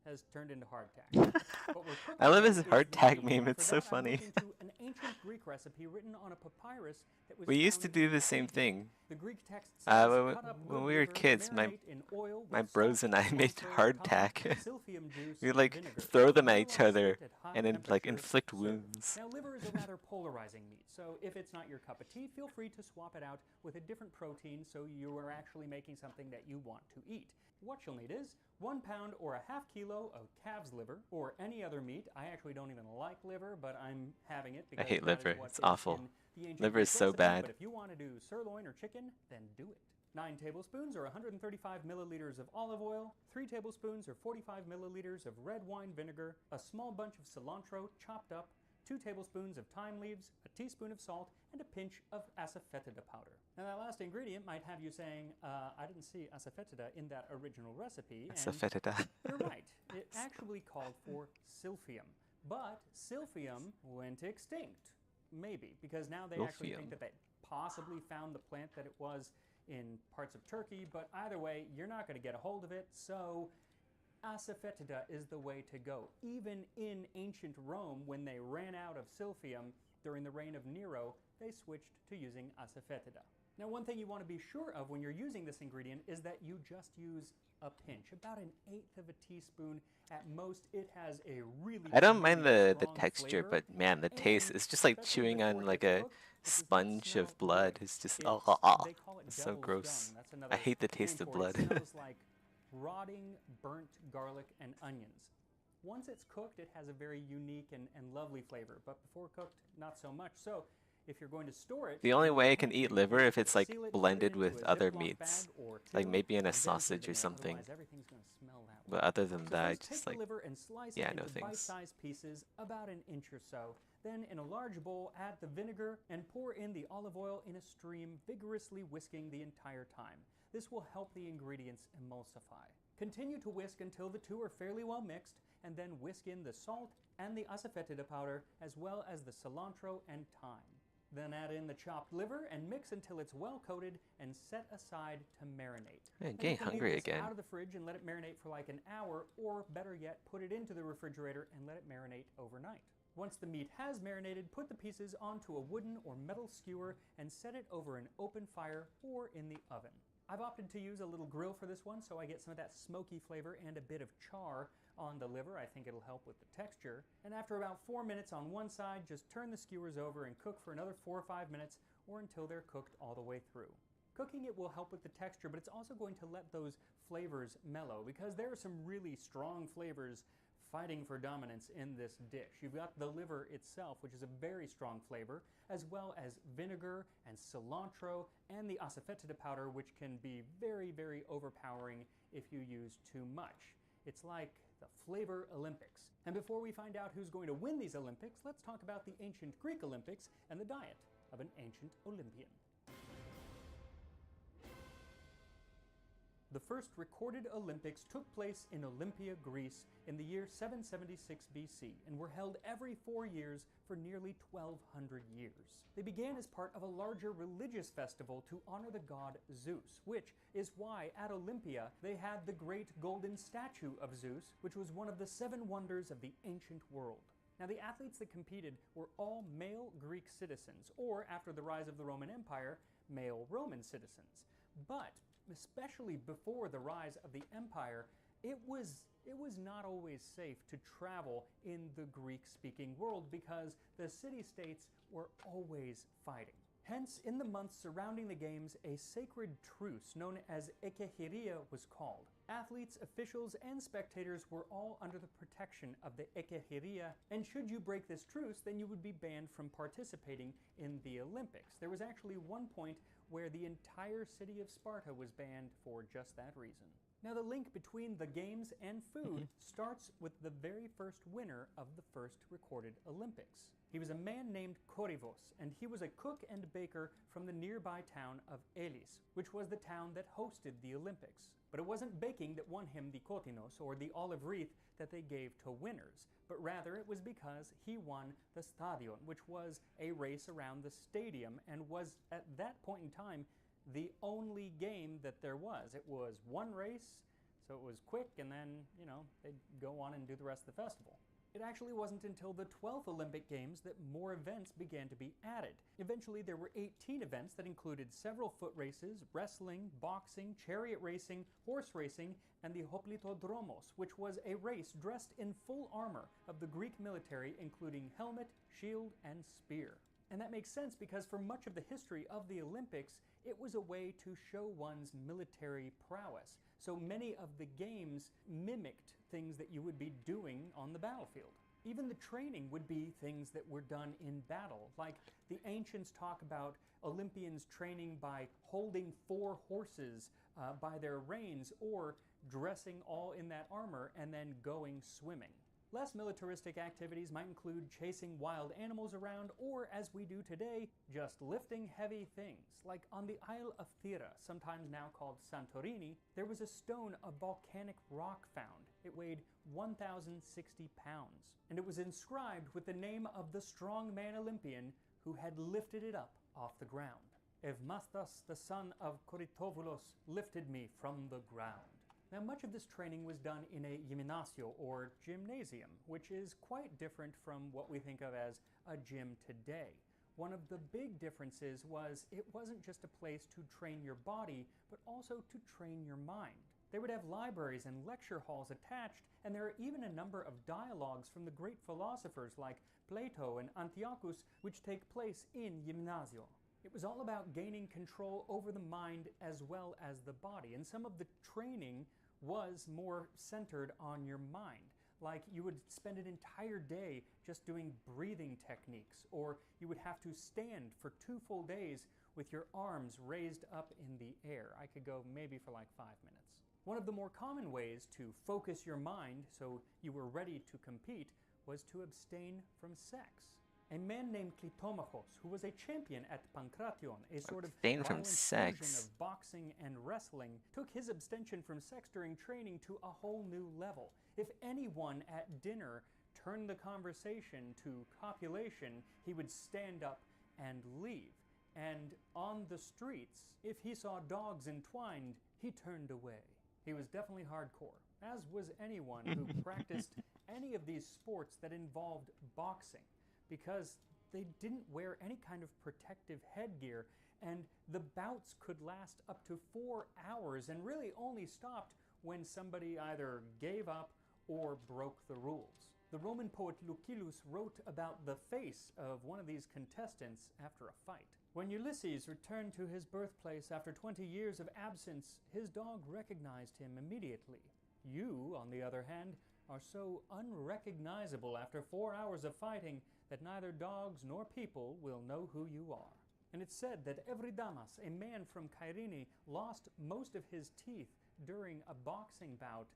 has turned into hardtack. What we're cooking I love with his is hardtack wheat, meme. and It's for so that, I'm funny. looking to an ancient Greek recipe written on a papyrus that was We used to found do in the same Crete. thing. The Greek text says, When, cut up when good we were liver, kids, my marinate in oil with bros salt, and I made 1/3 hardtack. thyme, silphium juice, We and like vinegar. throw them at each Caramelized other it at high and then like temperature, inflict serve. wounds. Now, liver is a rather polarizing meat, so if it's not your cup of tea, feel free to swap it out with a different protein so you are actually making something that you want to eat. What you'll need is 1 pound or a half kilo of calf's liver, or any other meat. I actually don't even like liver, but I'm having it I because hate that is liver. what It's is awful. in the ancient Liver Greek is so recipe, bad. But if you want to do sirloin or chicken, then do it. 9 tablespoons or 135 milliliters of olive oil, 3 tablespoons or 45 milliliters of red wine vinegar, a small bunch of cilantro chopped up, 2 tablespoons of thyme leaves, a teaspoon of salt, and a pinch of asafoetida powder. Now that last ingredient might have you saying, I didn't see asafoetida in that original recipe. Asafoetida. You're right. It actually called for silphium. But silphium went extinct. Maybe, because now they actually think that they possibly found the plant that it was in parts of Turkey, but either way, you're not going to get a hold of it, so asafoetida is the way to go. Even in ancient Rome, when they ran out of silphium during the reign of Nero, they switched to using asafoetida. Now, one thing you want to be sure of when you're using this ingredient is that you just use a pinch, about 1/8 of a teaspoon at most. It has a really I don't mind the strong texture, flavor, but man, the taste is just like chewing on like a sponge of blood. It's just they call it it's so devil's gross. dung. That's I another hate the name taste of for it. blood. It smells like rotting burnt garlic and onions. Once it's cooked, it has a very unique and lovely flavor, but before cooked, not so much. So if you're going to store it, The only way I can eat liver if it's like seal it, put it blended into with a other Ziploc meats, bag or like tin, maybe in a and then sausage keep or it in there. something. Otherwise, everything's going to smell that way. But other than So that, I first, just take like the liver and slice yeah, it no into thanks. bite-sized pieces about 1 inch or so. Then in a large bowl, add the vinegar and pour in the olive oil in a stream, vigorously whisking the entire time. This will help the ingredients emulsify. Continue to whisk until the two are fairly well mixed, and then whisk in the salt and the asafoetida powder, as well as the cilantro and thyme. Then add in the chopped liver and mix until it's well coated and set aside to marinate. Man, And getting you can leave hungry this again. out of the fridge and let it marinate for like an hour, or better yet, put it into the refrigerator and let it marinate overnight. Once the meat has marinated, put the pieces onto a wooden or metal skewer and set it over an open fire or in the oven. I've opted to use a little grill for this one, so I get some of that smoky flavor and a bit of char on the liver. I think it'll help with the texture. And after about 4 minutes on one side, just turn the skewers over and cook for another 4 or 5 minutes, or until they're cooked all the way through. Cooking it will help with the texture, but it's also going to let those flavors mellow, because there are some really strong flavors fighting for dominance in this dish. You've got the liver itself, which is a very strong flavor, as well as vinegar and cilantro and the asafoetida powder, which can be very, very overpowering if you use too much. It's like the Flavor Olympics. And before we find out who's going to win these Olympics, let's talk about the ancient Greek Olympics and the diet of an ancient Olympian. The first recorded Olympics took place in Olympia, Greece in the year 776 BC and were held every 4 years for nearly 1,200 years. They began as part of a larger religious festival to honor the god Zeus, which is why at Olympia they had the great golden statue of Zeus, which was one of the 7 wonders of the ancient world. Now, the athletes that competed were all male Greek citizens, or after the rise of the Roman Empire, male Roman citizens. But especially before the rise of the empire, it was not always safe to travel in the Greek-speaking world because the city-states were always fighting. Hence, in the months surrounding the games, a sacred truce known as ekechiria was called. Athletes, officials, and spectators were all under the protection of the ekechiria, and should you break this truce, then you would be banned from participating in the Olympics. There was actually one point where the entire city of Sparta was banned for just that reason. Now, the link between the games and food starts with the very first winner of the first recorded Olympics. He was a man named Korivos, and he was a cook and baker from the nearby town of Elis, which was the town that hosted the Olympics. But it wasn't baking that won him the kotinos, or the olive wreath that they gave to winners, but rather it was because he won the stadion, which was a race around the stadium and was, at that point in time, the only game that there was. It was one race, so it was quick, and then, they'd go on and do the rest of the festival. It actually wasn't until the 12th Olympic Games that more events began to be added. Eventually, there were 18 events that included several foot races, wrestling, boxing, chariot racing, horse racing, and the hoplitodromos, which was a race dressed in full armor of the Greek military, including helmet, shield, and spear. And that makes sense because for much of the history of the Olympics, it was a way to show one's military prowess. So many of the games mimicked things that you would be doing on the battlefield. Even the training would be things that were done in battle. Like the ancients talk about Olympians training by holding 4 horses by their reins, or dressing all in that armor and then going swimming. Less militaristic activities might include chasing wild animals around, or as we do today, just lifting heavy things. Like on the Isle of Thera, sometimes now called Santorini, there was a stone of volcanic rock found. It weighed 1,060 pounds, and it was inscribed with the name of the strongman Olympian who had lifted it up off the ground. Evmastas, the son of Koritovulos, lifted me from the ground. Now, much of this training was done in a gymnasio, or gymnasium, which is quite different from what we think of as a gym today. One of the big differences was it wasn't just a place to train your body, but also to train your mind. They would have libraries and lecture halls attached, and there are even a number of dialogues from the great philosophers like Plato and Antiochus, which take place in gymnasio. It was all about gaining control over the mind as well as the body, and some of the training was more centered on your mind. Like you would spend an entire day just doing breathing techniques, or you would have to stand for 2 full days with your arms raised up in the air. I could go maybe for like 5 minutes. One of the more common ways to focus your mind so you were ready to compete was to abstain from sex. A man named Clitomachos, who was a champion at Pankration, a sort of Abstain from violent sex. fusion of boxing and wrestling, took his abstention from sex during training to a whole new level. If anyone at dinner turned the conversation to copulation, he would stand up and leave. And on the streets, if he saw dogs entwined, he turned away. He was definitely hardcore, as was anyone who practiced any of these sports that involved boxing, because they didn't wear any kind of protective headgear, and the bouts could last up to 4 hours and really only stopped when somebody either gave up or broke the rules. The Roman poet Lucilius wrote about the face of one of these contestants after a fight. When Ulysses returned to his birthplace after 20 years of absence, his dog recognized him immediately. You, on the other hand, are so unrecognizable after 4 hours of fighting that neither dogs nor people will know who you are. And it's said that Evridamas, a man from Kyrene, lost most of his teeth during a boxing bout,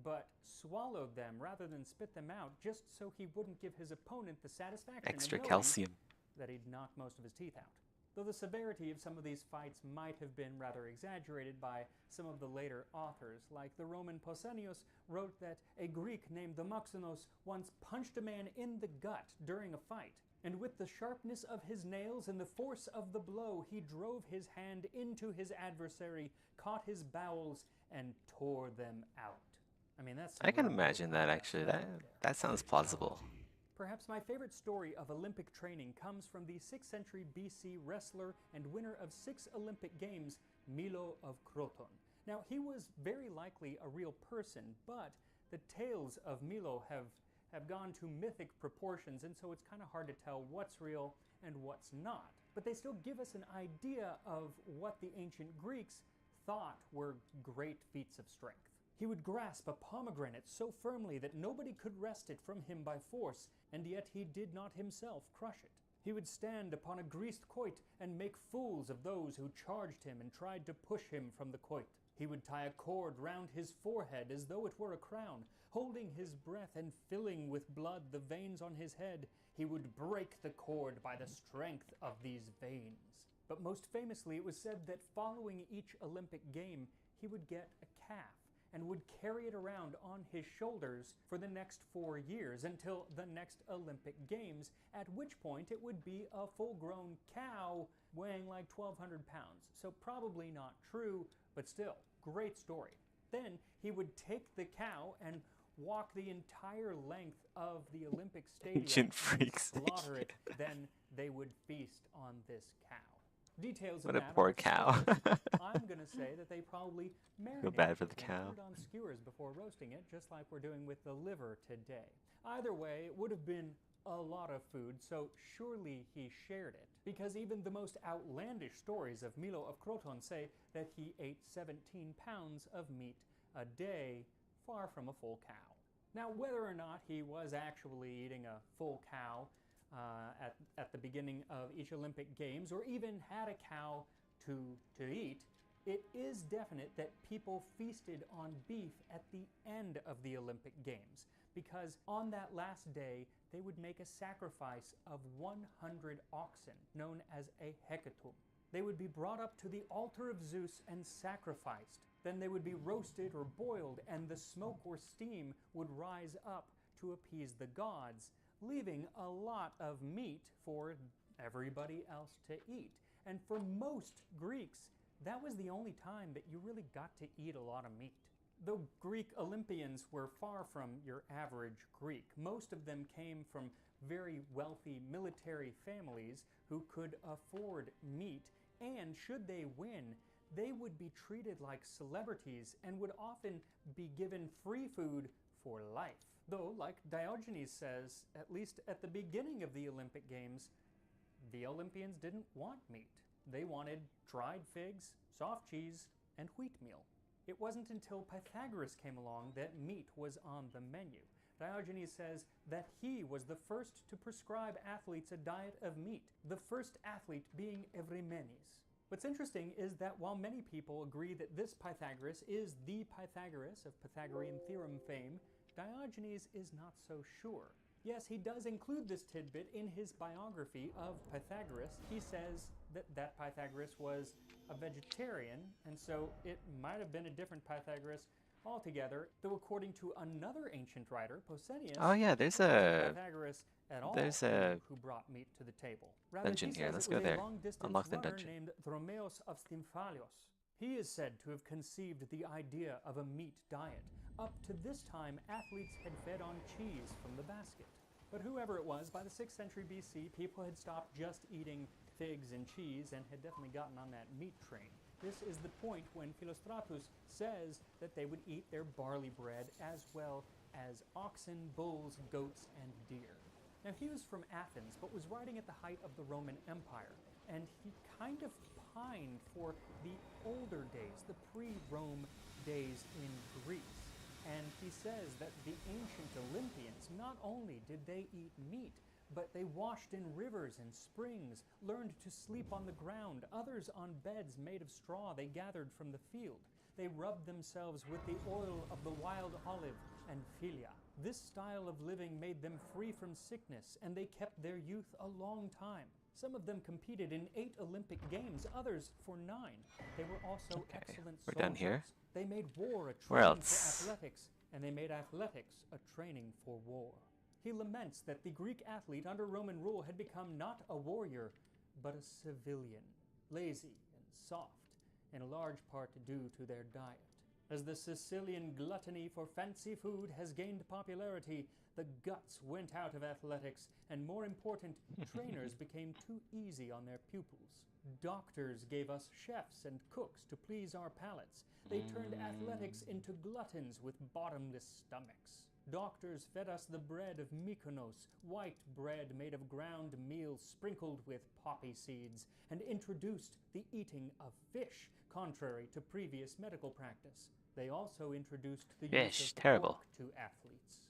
but swallowed them rather than spit them out, just so he wouldn't give his opponent the satisfaction Extra of knowing calcium. that he'd knocked most of his teeth out. Though the severity of some of these fights might have been rather exaggerated by some of the later authors, like the Roman Pausanias wrote that a Greek named Demosthenes once punched a man in the gut during a fight, and with the sharpness of his nails and the force of the blow, he drove his hand into his adversary, caught his bowels, and tore them out. I mean, that's I can imagine that actually. That sounds plausible. Perhaps my favorite story of Olympic training comes from the 6th century BC wrestler and winner of 6 Olympic Games, Milo of Croton. Now, he was very likely a real person, but the tales of Milo have gone to mythic proportions, and so it's kind of hard to tell what's real and what's not. But they still give us an idea of what the ancient Greeks thought were great feats of strength. He would grasp a pomegranate so firmly that nobody could wrest it from him by force, and yet he did not himself crush it. He would stand upon a greased quoit and make fools of those who charged him and tried to push him from the quoit. He would tie a cord round his forehead as though it were a crown, holding his breath and filling with blood the veins on his head. He would break the cord by the strength of these veins. But most famously, it was said that following each Olympic game, he would get a calf and would carry it around on his shoulders for the next 4 years until the next Olympic Games, at which point it would be a full-grown cow weighing like 1,200 pounds. So probably not true, but still, great story. Then he would take the cow and walk the entire length of the Olympic Stadium Ancient and freaks. slaughter it. Then they would feast on this cow. Details of What a that poor are cow. scattered. I'm going to say that they probably marinated bad for the it and cow. put it on skewers before roasting it, just like we're doing with the liver today. Either way, it would have been a lot of food, so surely he shared it, because even the most outlandish stories of Milo of Croton say that he ate 17 pounds of meat a day, far from a full cow. Now, whether or not he was actually eating a full cow at the beginning of each Olympic Games, or even had a cow to eat, it is definite that people feasted on beef at the end of the Olympic Games. because on that last day, they would make a sacrifice of 100 oxen, known as a hecatomb. They would be brought up to the altar of Zeus and sacrificed. Then they would be roasted or boiled, and the smoke or steam would rise up to appease the gods, leaving a lot of meat for everybody else to eat. And for most Greeks, that was the only time that you really got to eat a lot of meat. Though Greek Olympians were far from your average Greek, most of them came from very wealthy military families who could afford meat, and should they win, they would be treated like celebrities and would often be given free food for life. Though, like Diogenes says, at least at the beginning of the Olympic Games, the Olympians didn't want meat. They wanted dried figs, soft cheese, and wheat meal. It wasn't until Pythagoras came along that meat was on the menu. Diogenes says that he was the first to prescribe athletes a diet of meat, the first athlete being Eurymenes. What's interesting is that while many people agree that this Pythagoras is the Pythagoras of Pythagorean theorem fame, Diogenes is not so sure. Yes, he does include this tidbit in his biography of Pythagoras. He says that Pythagoras was a vegetarian, and so it might have been a different Pythagoras altogether, though according to another ancient writer, Pausanias, Oh yeah, there's it wasn't a Pythagoras at all who brought meat to the table. Rather, dungeon he here. says Let's it go was there. a long-distance Unlock the runner dungeon. named Dromeos of Stymphalios. He is said to have conceived the idea of a meat diet. Up to this time, athletes had fed on cheese from the basket. But whoever it was, by the 6th century BC, people had stopped just eating figs and cheese and had definitely gotten on that meat train. This is the point when Philostratus says that they would eat their barley bread as well as oxen, bulls, goats, and deer. Now, he was from Athens, but was writing at the height of the Roman Empire, and he kind of pined for the older days, the pre-Rome days in Greece. And he says that the ancient Olympians, not only did they eat meat, but they washed in rivers and springs, learned to sleep on the ground, others on beds made of straw they gathered from the field. They rubbed themselves with the oil of the wild olive and philia. This style of living made them free from sickness, and they kept their youth a long time. Some of them competed in 8 Olympic Games, others for 9. They were also excellent soldiers. We're done here. They made war a Where training else? for athletics, and they made athletics a training for war. He laments that the Greek athlete under Roman rule had become not a warrior, but a civilian, lazy and soft, in a large part due to their diet. As the Sicilian gluttony for fancy food has gained popularity, the guts went out of athletics, and more important, trainers became too easy on their pupils. Doctors gave us chefs and cooks to please our palates. They turned athletics into gluttons with bottomless stomachs. Doctors fed us the bread of Mykonos, white bread made of ground meal sprinkled with poppy seeds, and introduced the eating of fish, contrary to previous medical practice. They also introduced the use of terrible. pork to athletes.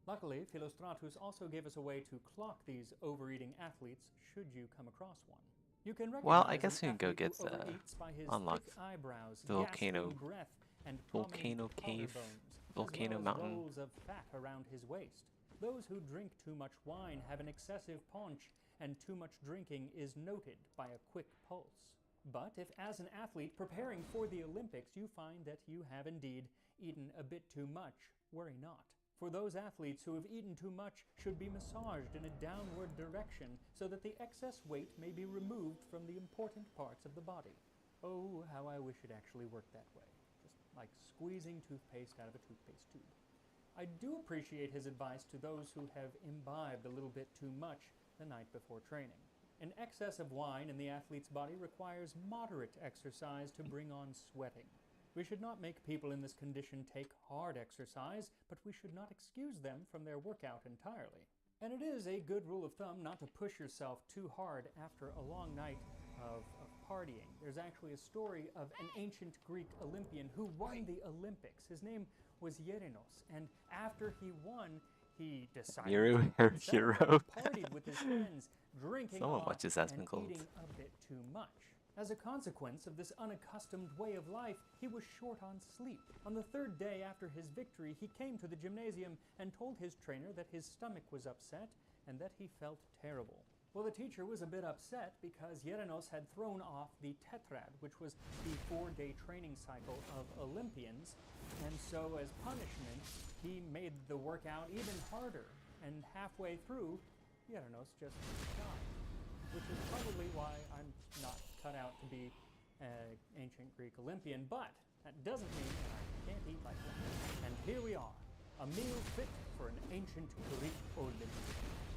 Luckily, Philostratus also gave us a way to clock these overeating athletes should you come across one. You can Well, recognize I guess an we can go athlete get who overeats by his unlock thick eyebrows, the volcano, gasping breath, and volcano prominent cave, collarbones, volcano as well as mountain. rolls of fat around his waist. Those who drink too much wine have an excessive paunch, and too much drinking is noted by a quick pulse. But if, as an athlete preparing for the Olympics, you find that you have indeed eaten a bit too much, worry not. For those athletes who have eaten too much should be massaged in a downward direction so that the excess weight may be removed from the important parts of the body. Oh, how I wish it actually worked that way. Just like squeezing toothpaste out of a toothpaste tube. I do appreciate his advice to those who have imbibed a little bit too much the night before training. An excess of wine in the athlete's body requires moderate exercise to bring on sweating. We should not make people in this condition take hard exercise, but we should not excuse them from their workout entirely. And it is a good rule of thumb not to push yourself too hard after a long night of partying. There's actually a story of an ancient Greek Olympian who won the Olympics. His name was Yerinos, and after he won, he decided to Hero. partied with his friends, drinking Someone off watches Asmongold. and eating a bit too much. As a consequence of this unaccustomed way of life, he was short on sleep. On the third day after his victory, he came to the gymnasium and told his trainer that his stomach was upset and that he felt terrible. Well, the teacher was a bit upset because Yeranos had thrown off the tetrad, which was the 4-day training cycle of Olympians, and so as punishment, he made the workout even harder, and halfway through, Yeranos just died, which is probably why I'm not cut out to be an ancient Greek Olympian, but that doesn't mean that I can't eat like one. And here we are, a meal fit for an ancient Greek Olympian.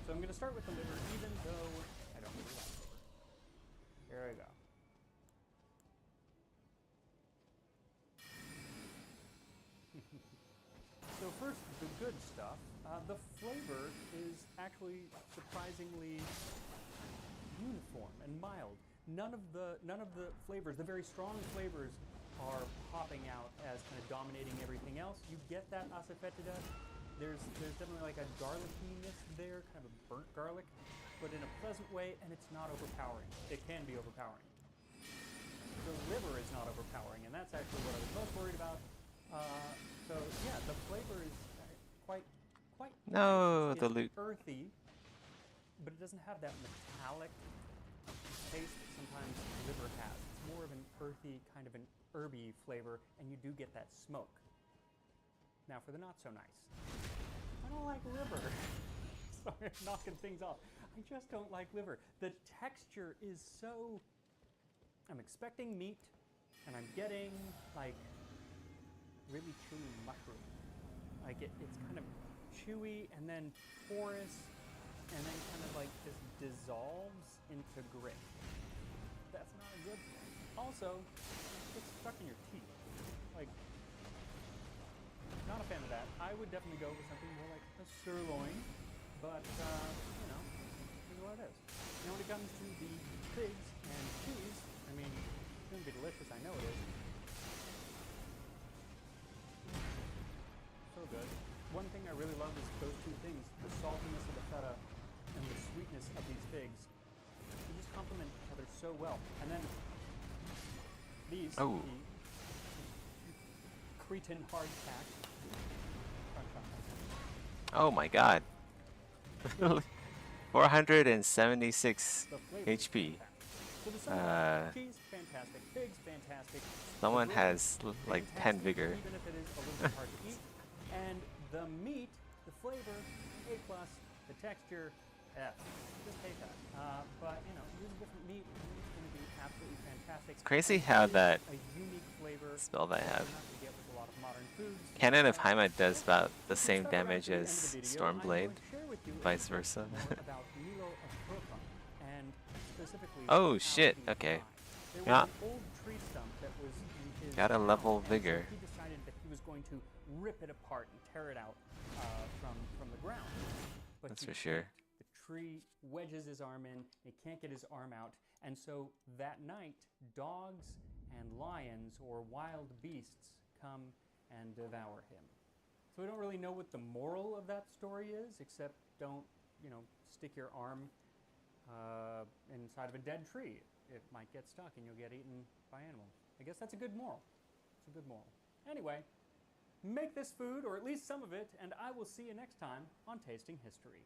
So I'm going to start with the liver, even though I don't really like liver. Here I go. So first, the good stuff. The flavor is actually surprisingly uniform and mild. None of the flavors, the very strong flavors, are popping out as kind of dominating everything else. You get that asafetida. There's definitely like a garlickiness there, kind of a burnt garlic, but in a pleasant way, and it's not overpowering. It can be overpowering. The liver is not overpowering, and that's actually what I was most worried about. So yeah, the flavor is quite No, nice. the loot. It's earthy, but it doesn't have that metallic taste that sometimes liver has. It's more of an earthy, kind of an herby flavor, and you do get that smoke. Now for the not so nice. I don't like liver. Sorry, I'm knocking things off. I just don't like liver. The texture is so... I'm expecting meat, and I'm getting, like, really chewy mushroom. Like, it's kind of chewy, and then porous, and then kind of, like, just dissolves into grit. That's not a good thing. Also, it's stuck in your teeth. Like, not a fan of that. I would definitely go with something more like a sirloin, but, you know, this is what it is. Now when it comes to the figs and cheese, I mean, it's going to be delicious, I know it is. So good. One thing I really love is those two things, the saltiness of the feta and the sweetness of these figs. They just complement each other so well. And then these, the Cretan hardtack. Oh my god. 476 HP. Cheese, fantastic. Figs, fantastic. Someone has like 10 vigor. Even if it is a little bit hard to eat. And the meat, the flavor, A+, the texture, F. Just hate that. But, you know, use a different meat, and it's going to be absolutely fantastic. It's crazy how that a unique flavor spell I have. you're not gonna get with a lot of modern foods. Cannon of Heimat does about the same damage as Stormblade, vice versa. About Milo of Proton, and specifically Oh shit, okay. there Yeah. was an old tree stump that was in his Gotta town, level and so vigor. he decided that he was going to rip it apart and tear it out from the ground. But That's he for sure. can't. The tree wedges his arm in, he can't get his arm out, and so that night, dogs and lions or wild beasts come and devour him. So we don't really know what the moral of that story is, except don't, you know, stick your arm inside of a dead tree. It might get stuck and you'll get eaten by animals. I guess that's a good moral. It's a good moral. Anyway, make this food, or at least some of it, and I will see you next time on Tasting History.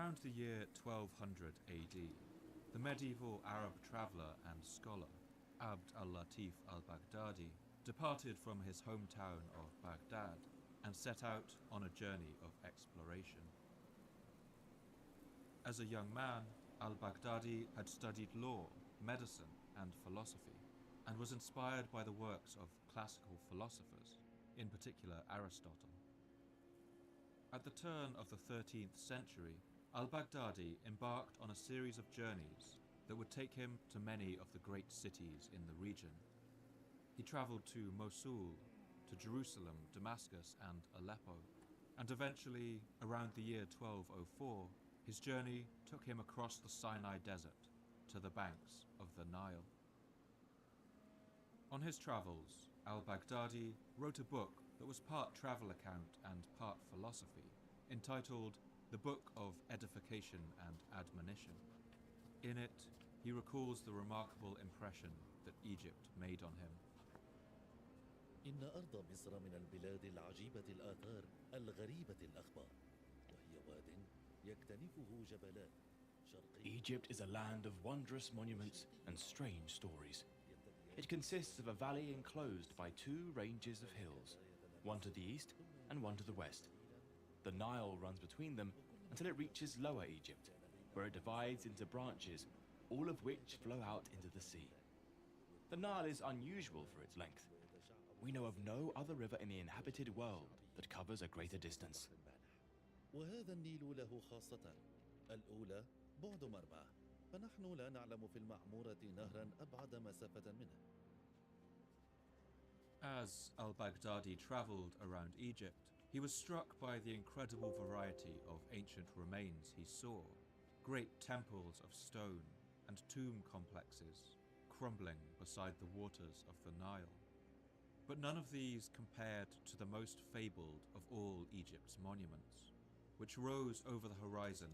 Around the year 1200 AD, the medieval Arab traveller and scholar Abd al-Latif al-Baghdadi departed from his hometown of Baghdad and set out on a journey of exploration. As a young man, al-Baghdadi had studied law, medicine, and philosophy, and was inspired by the works of classical philosophers, in particular Aristotle. At the turn of the 13th century, al-Baghdadi embarked on a series of journeys that would take him to many of the great cities in the region. He travelled to Mosul, to Jerusalem, Damascus, and Aleppo, and eventually, around the year 1204, his journey took him across the Sinai Desert to the banks of the Nile. On his travels, al-Baghdadi wrote a book that was part travel account and part philosophy, entitled The Book of Edification and Admonition. In it, he recalls the remarkable impression that Egypt made on him. إن أرض مصر من البلاد العجيبة الآثار الغريبة الأخبار وهي واد يكتنفه جبلان Egypt is a land of wondrous monuments and strange stories. It consists of a valley enclosed by two ranges of hills, one to the east and one to the west. The Nile runs between them until it reaches Lower Egypt, where it divides into branches, all of which flow out into the sea. The Nile is unusual for its length. We know of no other river in the inhabited world that covers a greater distance. وهذا النيل له خاصة الأولى بعد مرماه فنحن لا نعلم في المعمورة نهرا أبعد مسافة منه. As al-Baghdadi travelled around Egypt, he was struck by the incredible variety of ancient remains he saw. Great temples of stone and tomb complexes crumbling beside the waters of the Nile. But none of these compared to the most fabled of all Egypt's monuments, which rose over the horizon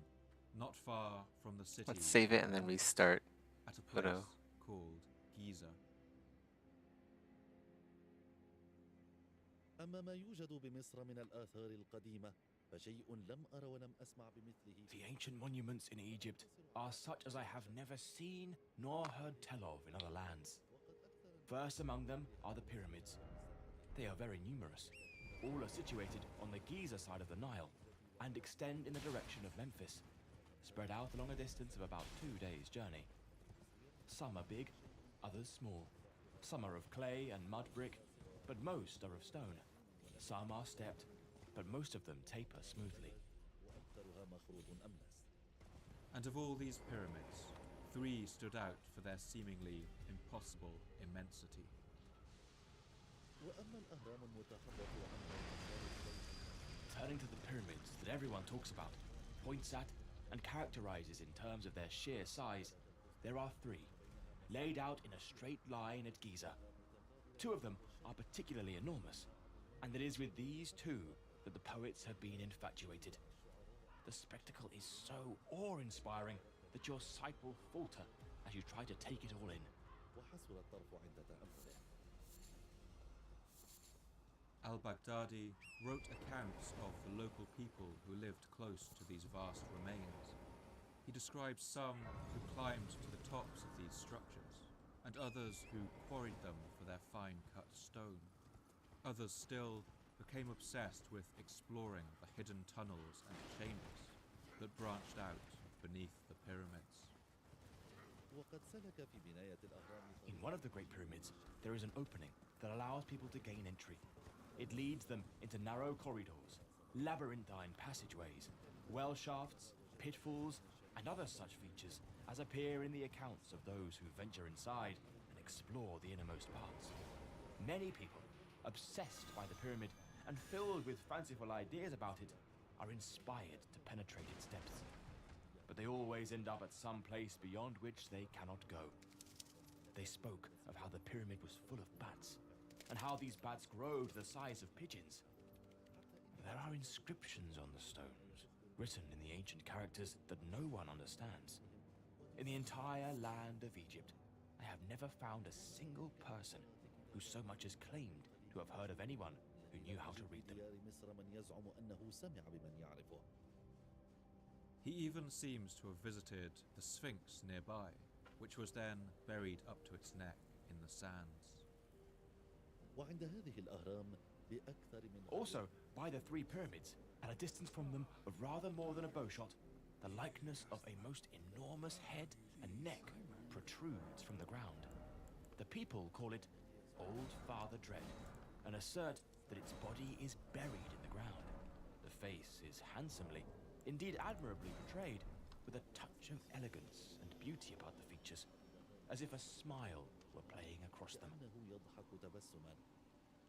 not far from the city. Let's save it and then restart. At a place called Giza. أما ما يوجد بمصر من الآثار القديمة فشيء لم أر ولم أسمع بمثله. The ancient monuments in Egypt are such as I have never seen nor heard tell of in other lands. First among them are the pyramids. They are very numerous. All are situated on the Giza side of the Nile and extend in the direction of Memphis, spread out along a distance of about 2 days' journey. Some are big, others small. Some are of clay and mud brick, but most are of stone. Some are stepped, but most of them taper smoothly. And of all these pyramids, 3 stood out for their seemingly impossible immensity. Turning to the pyramids that everyone talks about, points at, and characterizes in terms of their sheer size, there are 3, laid out in a straight line at Giza. 2 of them are particularly enormous, and it is with these 2 that the poets have been infatuated. The spectacle is so awe-inspiring that your sight will falter as you try to take it all in. Al-Baghdadi wrote accounts of the local people who lived close to these vast remains. He describes some who climbed to the tops of these structures, and others who quarried them for their fine-cut stone. Others still became obsessed with exploring the hidden tunnels and chambers that branched out beneath the pyramids. In one of the Great Pyramids, there is an opening that allows people to gain entry. It leads them into narrow corridors, labyrinthine passageways, well shafts, pitfalls, and other such features as appear in the accounts of those who venture inside and explore the innermost parts. Many people, obsessed by the pyramid and filled with fanciful ideas about it, are inspired to penetrate its depths. But they always end up at some place beyond which they cannot go. They spoke of how the pyramid was full of bats, and how these bats grow to the size of pigeons. There are inscriptions on the stones, written in the ancient characters that no one understands. In the entire land of Egypt, I have never found a single person who so much as claimed to have heard of anyone who knew how to read them. He even seems to have visited the Sphinx nearby, which was then buried up to its neck in the sands. وعند هذه الأهرام بأكثر من Also, by the three pyramids, at a distance from them of rather more than a bowshot, the likeness of a most enormous head and neck protrudes from the ground. The people call it Old Father Dread, and assert that its body is buried in the ground. The face is handsomely, indeed admirably portrayed, with a touch of elegance and beauty about the features, as if a smile were playing across them.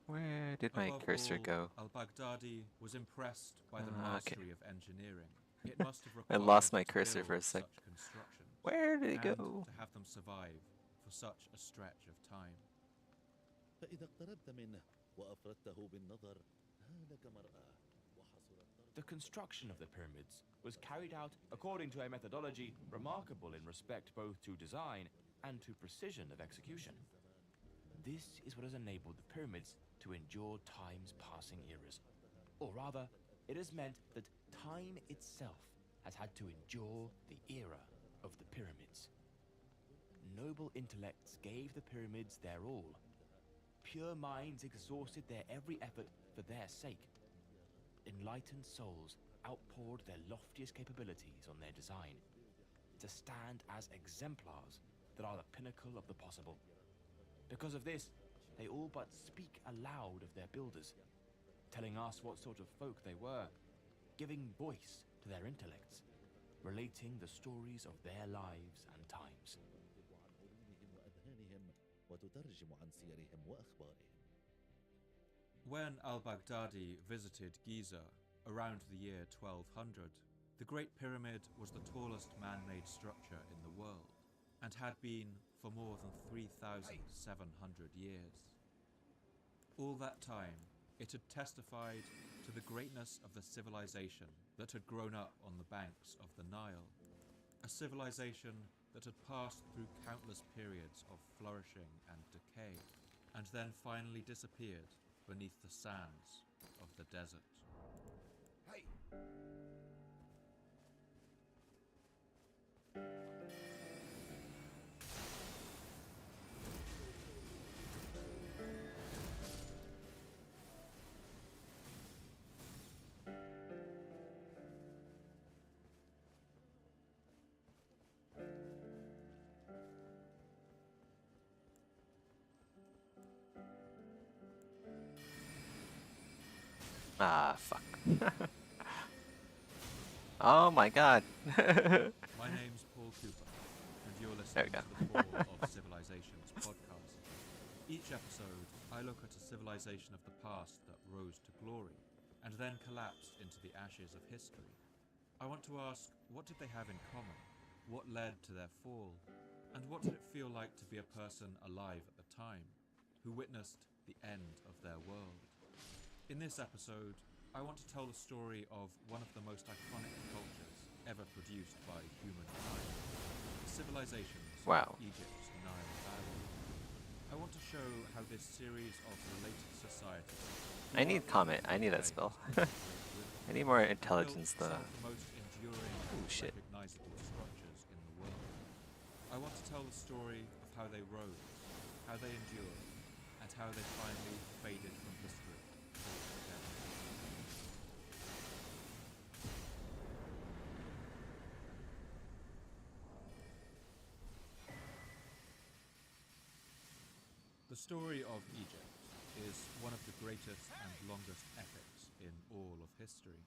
Where did my Above cursor all, go? Al-Baghdadi was impressed by the Okay. mastery of engineering. It must have I required lost my to cursor for a build sec. such constructions, Where did it and go? to have them survive for such a stretch of time. فإذا اقتربت منه وأفردته بالنظر هالك مرآه وحصرت The construction of the pyramids was carried out according to a methodology remarkable in respect both to design and to precision of execution. This is what has enabled the pyramids to endure time's passing eras. Or rather, it has meant that time itself has had to endure the era of the pyramids. Noble intellects gave the pyramids their all. Pure minds exhausted their every effort for their sake. Enlightened souls outpoured their loftiest capabilities on their design, to stand as exemplars that are the pinnacle of the possible. Because of this, they all but speak aloud of their builders, telling us what sort of folk they were, giving voice to their intellects, relating the stories of their lives and times. وتترجم عن سيرهم وأخبارهم. When al-Baghdadi visited Giza around the year 1200, the Great Pyramid was the tallest man-made structure in the world, and had been for more than 3,700 years. All that time, it had testified to the greatness of the civilization that had grown up on the banks of the Nile, a civilization that had passed through countless periods of flourishing and decay, and then finally disappeared beneath the sands of the desert. Hey! Ah, fuck. Oh my god. My name's Paul Cooper, and you're There listening we to the Fall of Civilizations podcast. Each episode, I look at a civilization of the past that rose to glory, and then collapsed into the ashes of history. I want to ask, what did they have in common? What led to their fall? And what did it feel like to be a person alive at the time, who witnessed the end of their world? In this episode, I want to tell the story of one of the most iconic cultures ever produced by humankind, the civilizations Wow. of Egypt's Nile Valley. I want to show how this series of related societies... I need comment. I need that spell. I need more intelligence though. ...built some of the most enduring and shit. recognizable structures in the world. I want to tell the story of how they rose, how they endured, and how they finally faded from history altogether. The story of Egypt is one of the greatest and longest epics in all of history.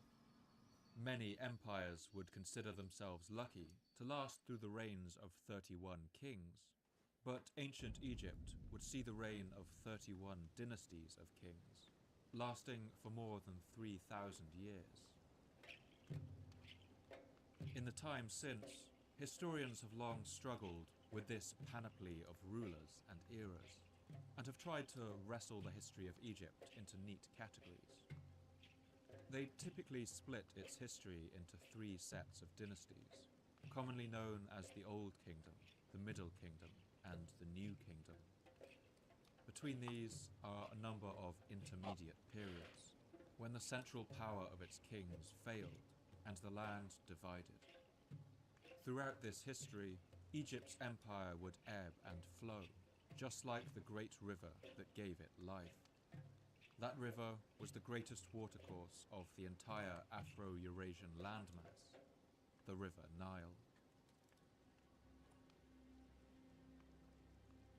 Many empires would consider themselves lucky to last through the reigns of 31 kings, but ancient Egypt would see the reign of 31 dynasties of kings, lasting for more than 3,000 years. In the time since, historians have long struggled with this panoply of rulers and eras, and have tried to wrestle the history of Egypt into neat categories. They typically split its history into three sets of dynasties, commonly known as the Old Kingdom, the Middle Kingdom, and the New Kingdom. Between these are a number of intermediate periods, when the central power of its kings failed and the land divided. Throughout this history, Egypt's empire would ebb and flow, just like the great river that gave it life. That river was the greatest watercourse of the entire Afro-Eurasian landmass, the River Nile.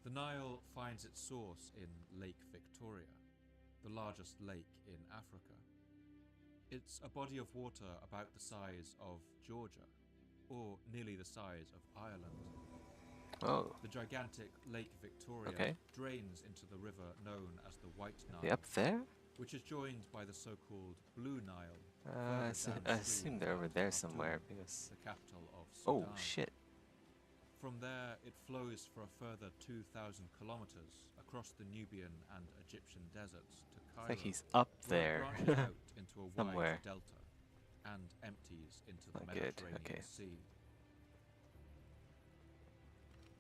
The Nile finds its source in Lake Victoria, the largest lake in Africa. It's a body of water about the size of Georgia, or nearly the size of Ireland. Oh. The gigantic Lake Victoria drains into the river known as the White Nile. Up there? Which is joined by the so-called Blue Nile. I assume they're over there somewhere because... the capital of Sudan. Oh, shit. From there, it flows for a further 2,000 kilometers across the Nubian and Egyptian deserts to Cairo. It's like he's up there. Where it branches out into a somewhere. wide delta and empties into the Not good. Mediterranean Sea.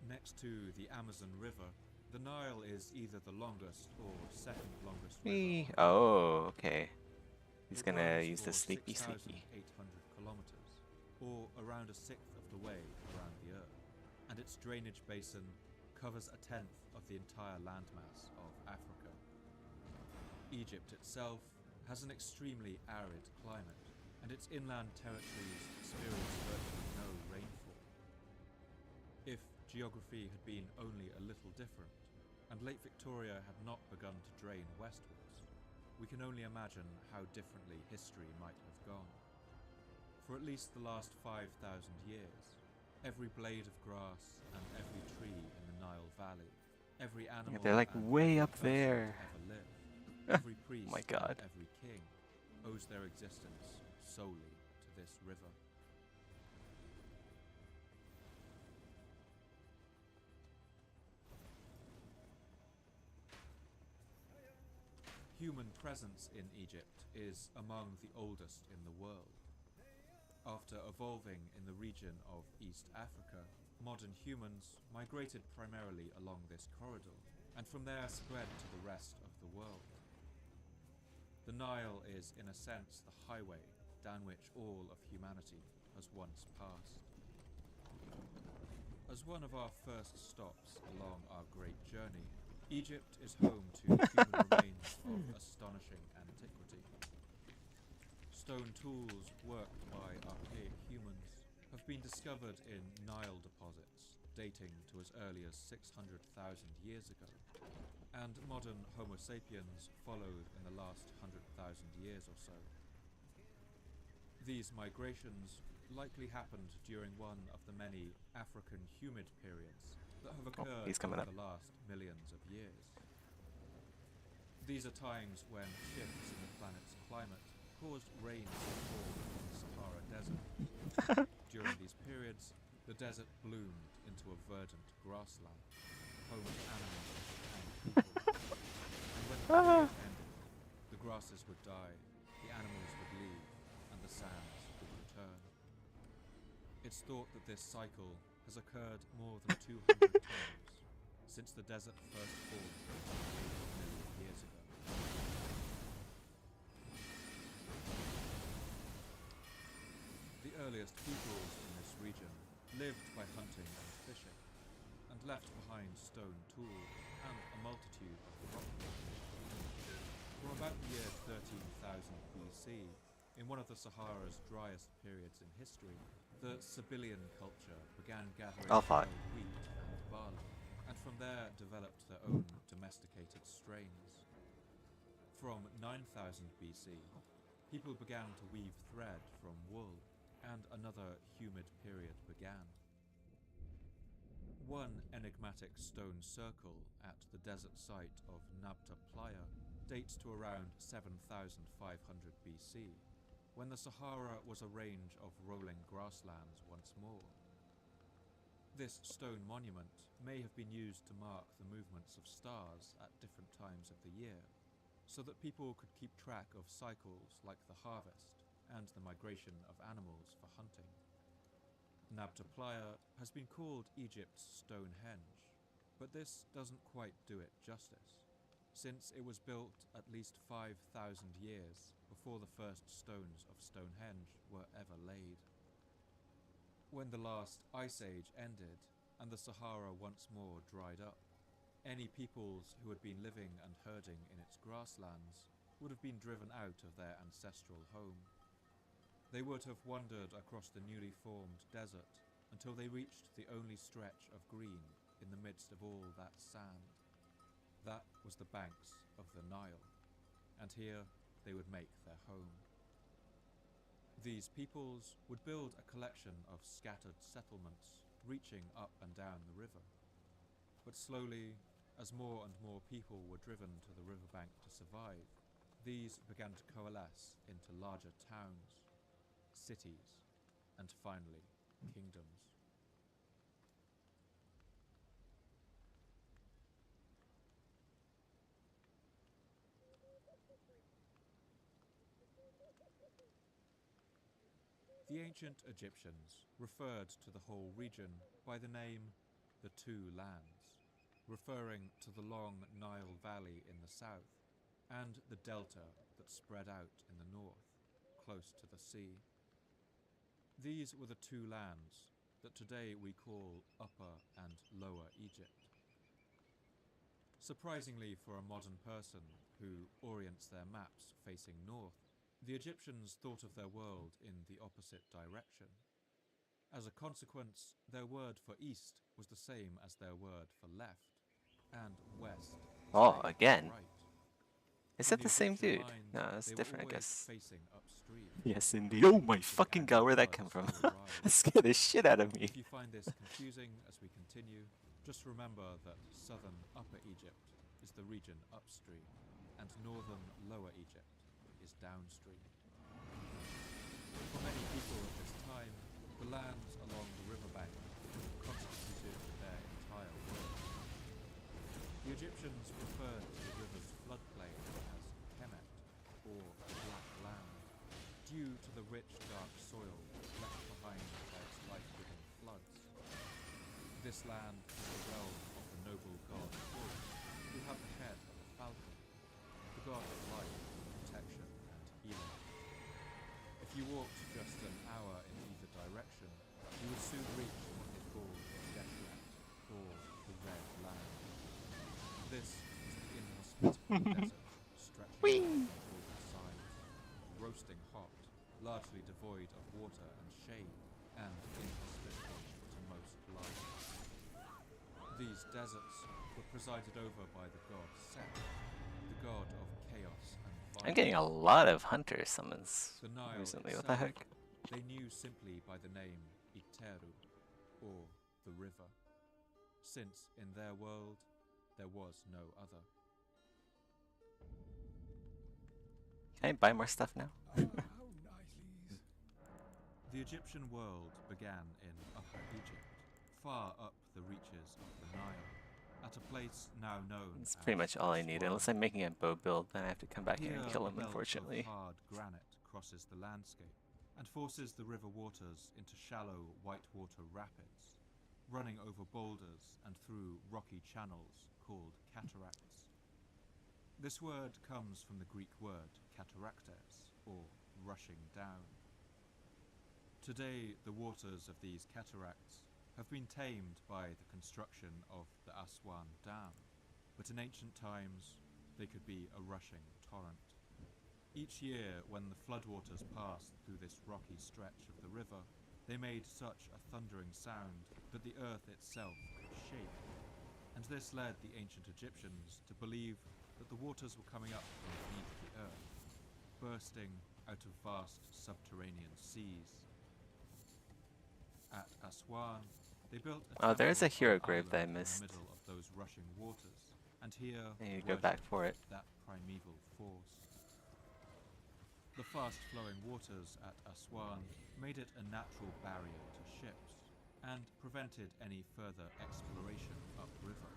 Next to the Amazon River, the Nile is either the longest or second longest river. Oh, okay. He's gonna use the sleepy. 800 kilometers, or around a sixth of the way around the Earth, and its drainage basin covers a tenth of the entire landmass of Africa. Egypt itself has an extremely arid climate, and its inland territories experience virtually no rainfall. If geography had been only a little different, and Lake Victoria had not begun to drain westwards, we can only imagine how differently history might have gone. For at least the last 5,000 years, every blade of grass and every tree in the Nile Valley, every animal they're like and way every up person there. to ever lived, every priest My God. and every king owes their existence solely to this river. Human presence in Egypt is among the oldest in the world. After evolving in the region of East Africa, modern humans migrated primarily along this corridor, and from there spread to the rest of the world. The Nile is, in a sense, the highway down which all of humanity has once passed. As one of our first stops along our great journey, Egypt is home to human remains of astonishing antiquity. Stone tools worked by archaic humans have been discovered in Nile deposits dating to as early as 600,000 years ago, and modern Homo sapiens followed in the last 100,000 years or so. These migrations likely happened during one of the many African humid periods that have occurred over the last millions of years. These are times when shifts in the planet's climate caused rain to fall in the Sahara Desert. During these periods, the desert bloomed into a verdant grassland, home to animals and people. And when the period ended, the grasses would die, the animals would leave, and the sands would return. It's thought that this cycle has occurred more than 200 times since the desert first formed 8 million years ago. The earliest peoples in this region lived by hunting and fishing, and left behind stone tools and a multitude of rock formations. From about the year 13,000 BC, in one of the Sahara's driest periods in history, the Sibyllian culture began gathering wheat and barley, and from there developed their own domesticated strains. From 9000 BC, people began to weave thread from wool, and another humid period began. One enigmatic stone circle at the desert site of Nabta Playa dates to around 7,500 BC, when the Sahara was a range of rolling grasslands once more. This stone monument may have been used to mark the movements of stars at different times of the year, so that people could keep track of cycles like the harvest and the migration of animals for hunting. Nabta Playa has been called Egypt's Stonehenge, but this doesn't quite do it justice, since it was built at least 5,000 years before the first stones of Stonehenge were ever laid. When the last ice age ended and the Sahara once more dried up, any peoples who had been living and herding in its grasslands would have been driven out of their ancestral home. They would have wandered across the newly formed desert until they reached the only stretch of green in the midst of all that sand. That was the banks of the Nile, and here they would make their home. These peoples would build a collection of scattered settlements reaching up and down the river. But slowly, as more and more people were driven to the riverbank to survive, these began to coalesce into larger towns, cities, and finally, kingdoms. The ancient Egyptians referred to the whole region by the name the Two Lands, referring to the long Nile Valley in the south and the delta that spread out in the north, close to the sea. These were the two lands that today we call Upper and Lower Egypt. Surprisingly for a modern person who orients their maps facing north, the Egyptians thought of their world in the opposite direction. As a consequence, their word for east was the same as their word for left, and west. Oh, again. Right. Is In that the same Egyptian dude? minds, No, that's they were different, I always guess. facing upstream. Yes, indeed. Oh my fucking god, where'd that come from? That scared the shit out of me. If you find this confusing as we continue, just remember that southern Upper Egypt is the region upstream, and northern Lower Egypt is downstream. For many people at this time, the lands along the riverbank constituted their entire world. The Egyptians referred to the river's floodplain as Kemet, or the Black Land, due to the rich dark soil left behind by its life-giving floods. This land is the realm of the noble god Horus, who had the head of a falcon, the god of life, protection, and healing. If you walked just an hour in either direction, you would soon reach what they called Deshret, or the Red Land. This is the inhospitable desert stretching on all sides, roasting hot, largely devoid of water and shade, and inhospitable to most life. These deserts were presided over by the god Set, the god of chaos and violence. I'm getting a lot of hunter summons The Nile recently. What itself, the heck? they knew simply by the name Iteru, or the river, since in their world there was no other. Can I buy more stuff now? The Egyptian world began in Upper Egypt, far up the reaches of the Nile, at a place now known That's as pretty much all I need. Aswan. Unless I'm making a bow build, then I have to come back here and Here, kill a him, belt unfortunately. of hard granite crosses the landscape and forces the river waters into shallow whitewater rapids, running over boulders and through rocky channels called cataracts. This word comes from the Greek word kataraktes, or rushing down. Today, the waters of these cataracts have been tamed by the construction of the Aswan Dam, but in ancient times, they could be a rushing torrent. Each year, when the floodwaters passed through this rocky stretch of the river, they made such a thundering sound that the earth itself could shake. And this led the ancient Egyptians to believe that the waters were coming up from beneath the earth, bursting out of vast subterranean seas. At Aswan, they built a there's a temple hero on an grave that I island in missed. the middle of those rushing waters, and here I need to go back worshipped for it. that primeval force. The fast-flowing waters at Aswan made it a natural barrier to ships and prevented any further exploration upriver.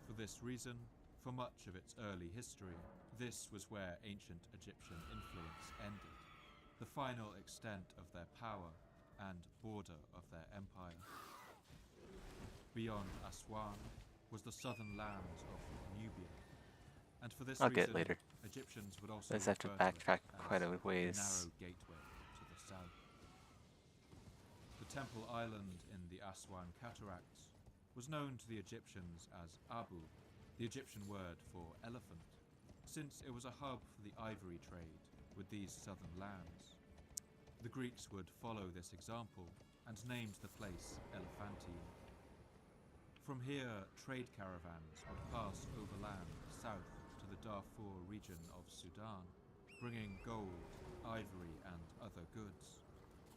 For this reason, for much of its early history, this was where ancient Egyptian influence ended, the final extent of their power and border of their empire. Beyond Aswan was the southern lands of Nubia, and for this I'll reason, get it later. Egyptians would also I just have to refer to it backtrack as quite a the ways. narrow gateway to the south. The Temple Island in the Aswan Cataracts was known to the Egyptians as Abu, the Egyptian word for elephant, since it was a hub for the ivory trade with these southern lands. The Greeks would follow this example and named the place Elephantine. From here, trade caravans would pass overland south to the Darfur region of Sudan, bringing gold, ivory and other goods.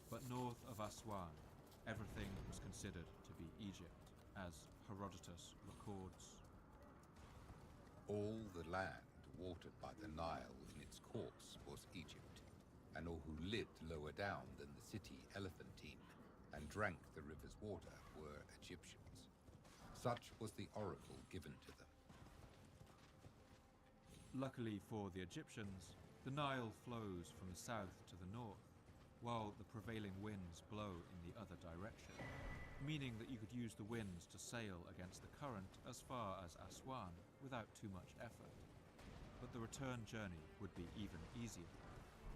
But north of Aswan, everything was considered to be Egypt, as Herodotus records. All the land watered by the Nile in its course was Egypt, and all who lived lower down than the city Elephantine and drank the river's water were Egyptians. Such was the oracle given to them. Luckily for the Egyptians, the Nile flows from the south to the north, while the prevailing winds blow in the other direction, meaning that you could use the winds to sail against the current as far as Aswan without too much effort. But the return journey would be even easier,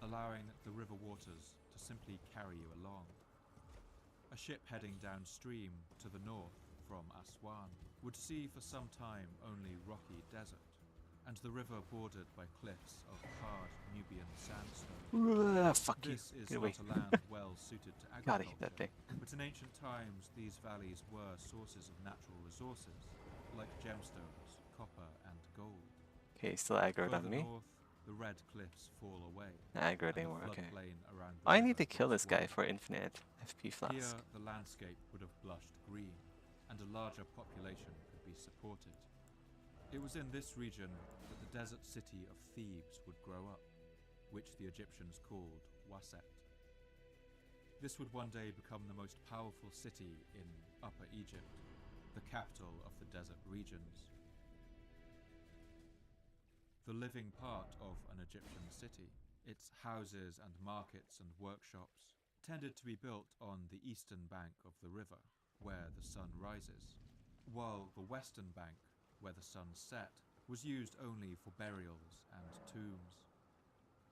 allowing the river waters to simply carry you along. A ship heading downstream to the north from Aswan would see for some time only rocky desert, and the river bordered by cliffs of hard Nubian sandstone. Fuck you. This is Get not away. a land well suited to Gotta agriculture, hit that thing. but in ancient times these valleys were sources of natural resources, like gemstones, copper and gold. Okay, still aggroed on Further me. north, the red cliffs fall away. Aggroed and the anymore, okay. floodplain around the I need river to kill gets this guy wide. for infinite FP flask. Here, the landscape would have blushed green, and a larger population could be supported. It was in this region that the desert city of Thebes would grow up, which the Egyptians called Waset. This would one day become the most powerful city in Upper Egypt, the capital of the desert regions. The living part of an Egyptian city, its houses and markets and workshops, tended to be built on the eastern bank of the river, where the sun rises, while the western bank, where the sun set, was used only for burials and tombs.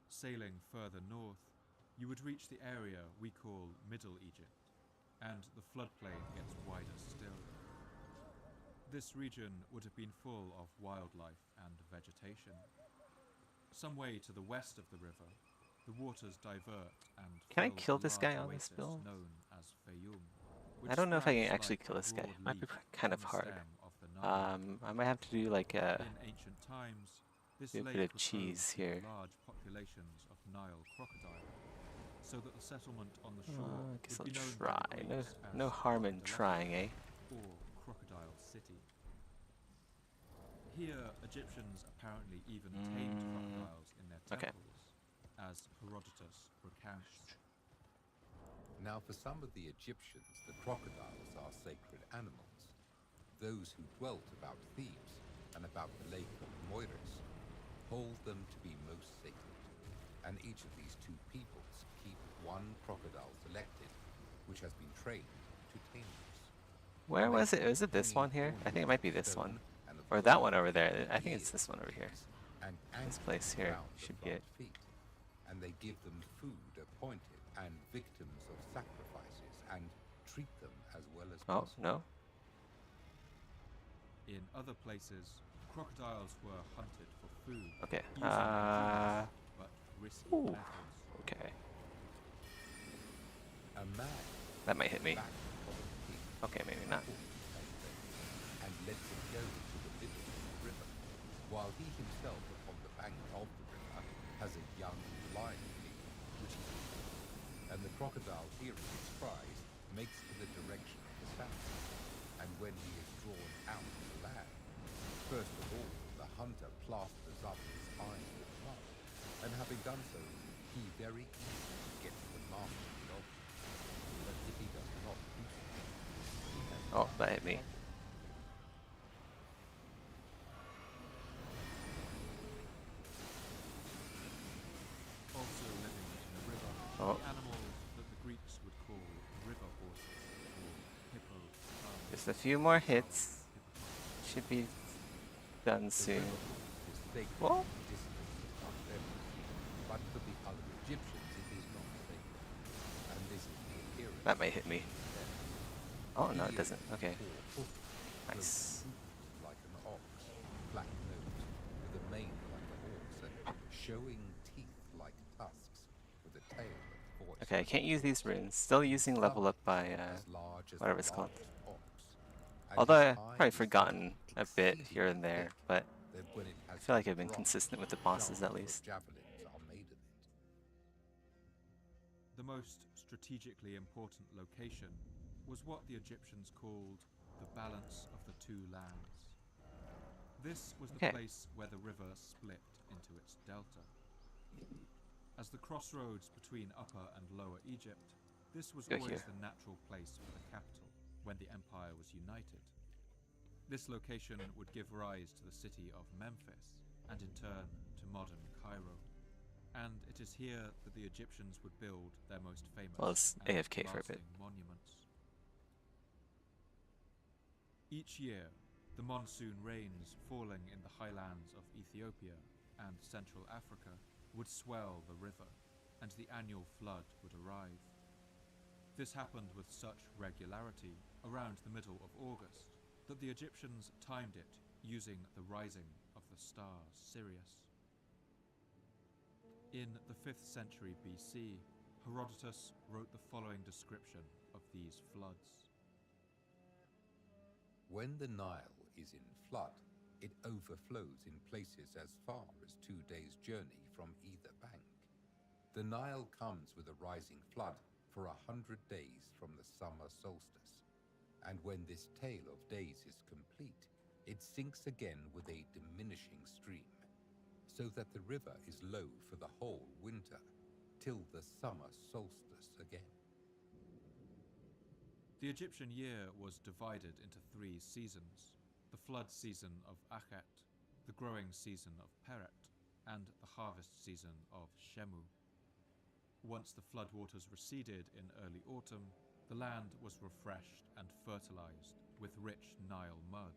Sailing further north, you would reach the area we call Middle Egypt, and the floodplain gets wider still. This region would have been full of wildlife and vegetation. Some way to the west of the river, the waters divert and Can I fill kill a this large guy on this oasis build? known as Fayoum, I which don't know if I can sprouts actually like kill a this guy. broad Might be leaf kind of from the hard. stem of the Nile. I might have to do like a In ancient times, this do a lake bit of was cheese home to here. large populations of Nile crocodile, so that the settlement on the shore I guess would be I'll known try. by the No, Greeks as no harm in Crocodilopolis, trying, eh? or Crocodile City. Here, Egyptians apparently even tamed crocodiles in their Okay. temples, as Herodotus recounts. Now, for some of the Egyptians, the crocodiles are sacred animals. Those who dwelt about Thebes and about the lake of Moiris hold them to be most sacred, and each of these two peoples keep one crocodile selected, which has been trained to tame them. Where was it? Was it this one here? I think it might be this one. Or that one over there. I think it's this one over here. And This place here around the should be it. front feet, and they give them food appointed and victims of sacrifices and treat them as well as Oh, possible. no? In other places, crocodiles were hunted for food. Okay, using ingenious but risky ooh, methods. okay. A man That might hit me. back of a pig Okay, maybe not. and lets it go to the middle of the river, while he himself upon the bank of the river has a young lion pig, which he eats. And the crocodile, hearing its cries, makes for the direction of the south. And when he is drawn out to land, first of all the hunter plasters up his eyes with mud, and having done so, he very easily gets the mastery of him. But if he does not do so, he has Oh, that hit me. Also living in the river, Oh. the animals that the Greeks would call river horses, or hippopotamus. Just a few more hits. Should be done soon. Whoa. But for the other Egyptians, it is not sacred. And this is the appearance That might hit me. Oh, no, it doesn't. Okay. Nice. Like an ox, flat nosed, with a mane like a horse, and showing teeth like tusks, with a tail that voice. Okay, I can't use these runes. Still using level up by whatever it's called. Although I've probably forgotten a bit here and there, but I feel like I've been consistent with the bosses at least. The most strategically important location was what the Egyptians called the balance of the two lands. This was the place where the river split into its delta. As the crossroads between Upper and Lower Egypt, this was always the natural place for the capital when the empire was united. This location would give rise to the city of Memphis, and in turn to modern Cairo. And it is here that the Egyptians would build their most famous and AFK for a bit. monuments. Each year, the monsoon rains falling in the highlands of Ethiopia and Central Africa would swell the river, and the annual flood would arrive. This happened with such regularity around the middle of August that the Egyptians timed it using the rising of the star Sirius. In the 5th century BC, Herodotus wrote the following description of these floods. When the Nile is in flood, it overflows in places as far as 2 days' journey from either bank. The Nile comes with a rising flood for 100 days from the summer solstice, and when this tale of days is complete, it sinks again with a diminishing stream, so that the river is low for the whole winter, till the summer solstice again. The Egyptian year was divided into 3 seasons: the flood season of Akhet, the growing season of Peret, and the harvest season of Shemu. Once the floodwaters receded in early autumn, the land was refreshed and fertilized with rich Nile mud,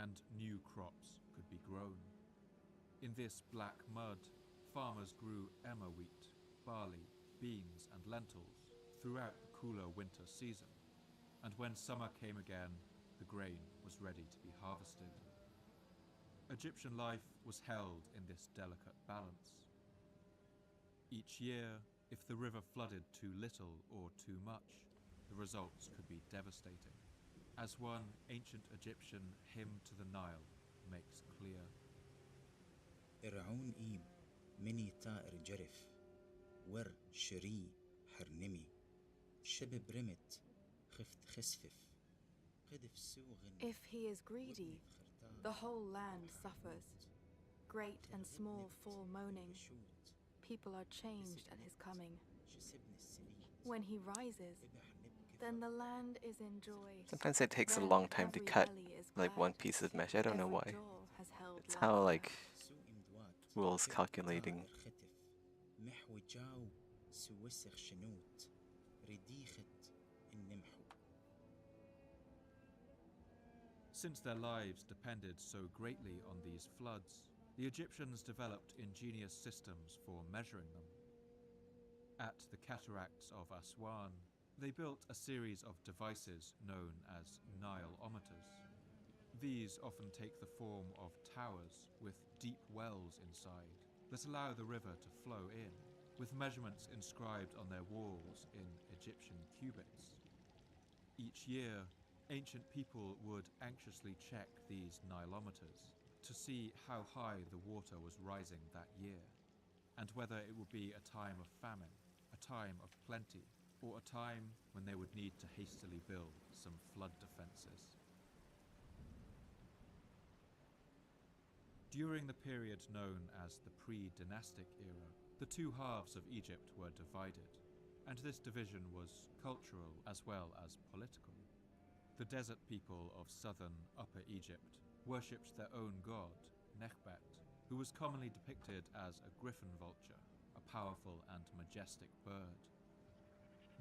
and new crops could be grown. In this black mud, farmers grew emmer wheat, barley, beans, and lentils throughout the cooler winter season, and when summer came again, the grain was ready to be harvested. Egyptian life was held in this delicate balance. Each year, if the river flooded too little or too much, the results could be devastating, as one ancient Egyptian hymn to the Nile makes clear. ارعون إيم مني طائر جرف ور شري حرنمي شبب رمت خفت خسفف قدف سوغن. If he is greedy, the whole land suffers. Great and small fall moaning. People are changed at his coming. When he rises, then the land is in joy. Sometimes it takes a long time to cut like one piece of mesh. I don't know why. It's how like Will's calculating. Since their lives depended so greatly on these floods, the Egyptians developed ingenious systems for measuring them. At the cataracts of Aswan, they built a series of devices known as Nileometers. These often take the form of towers with deep wells inside that allow the river to flow in, with measurements inscribed on their walls in Egyptian cubits. Each year, ancient people would anxiously check these Nileometers to see how high the water was rising that year, and whether it would be a time of famine, a time of plenty, or a time when they would need to hastily build some flood defenses. During the period known as the pre-dynastic era, the two halves of Egypt were divided, and this division was cultural as well as political. The desert people of southern Upper Egypt worshipped their own god, Nekhbet, who was commonly depicted as a griffin vulture, a powerful and majestic bird.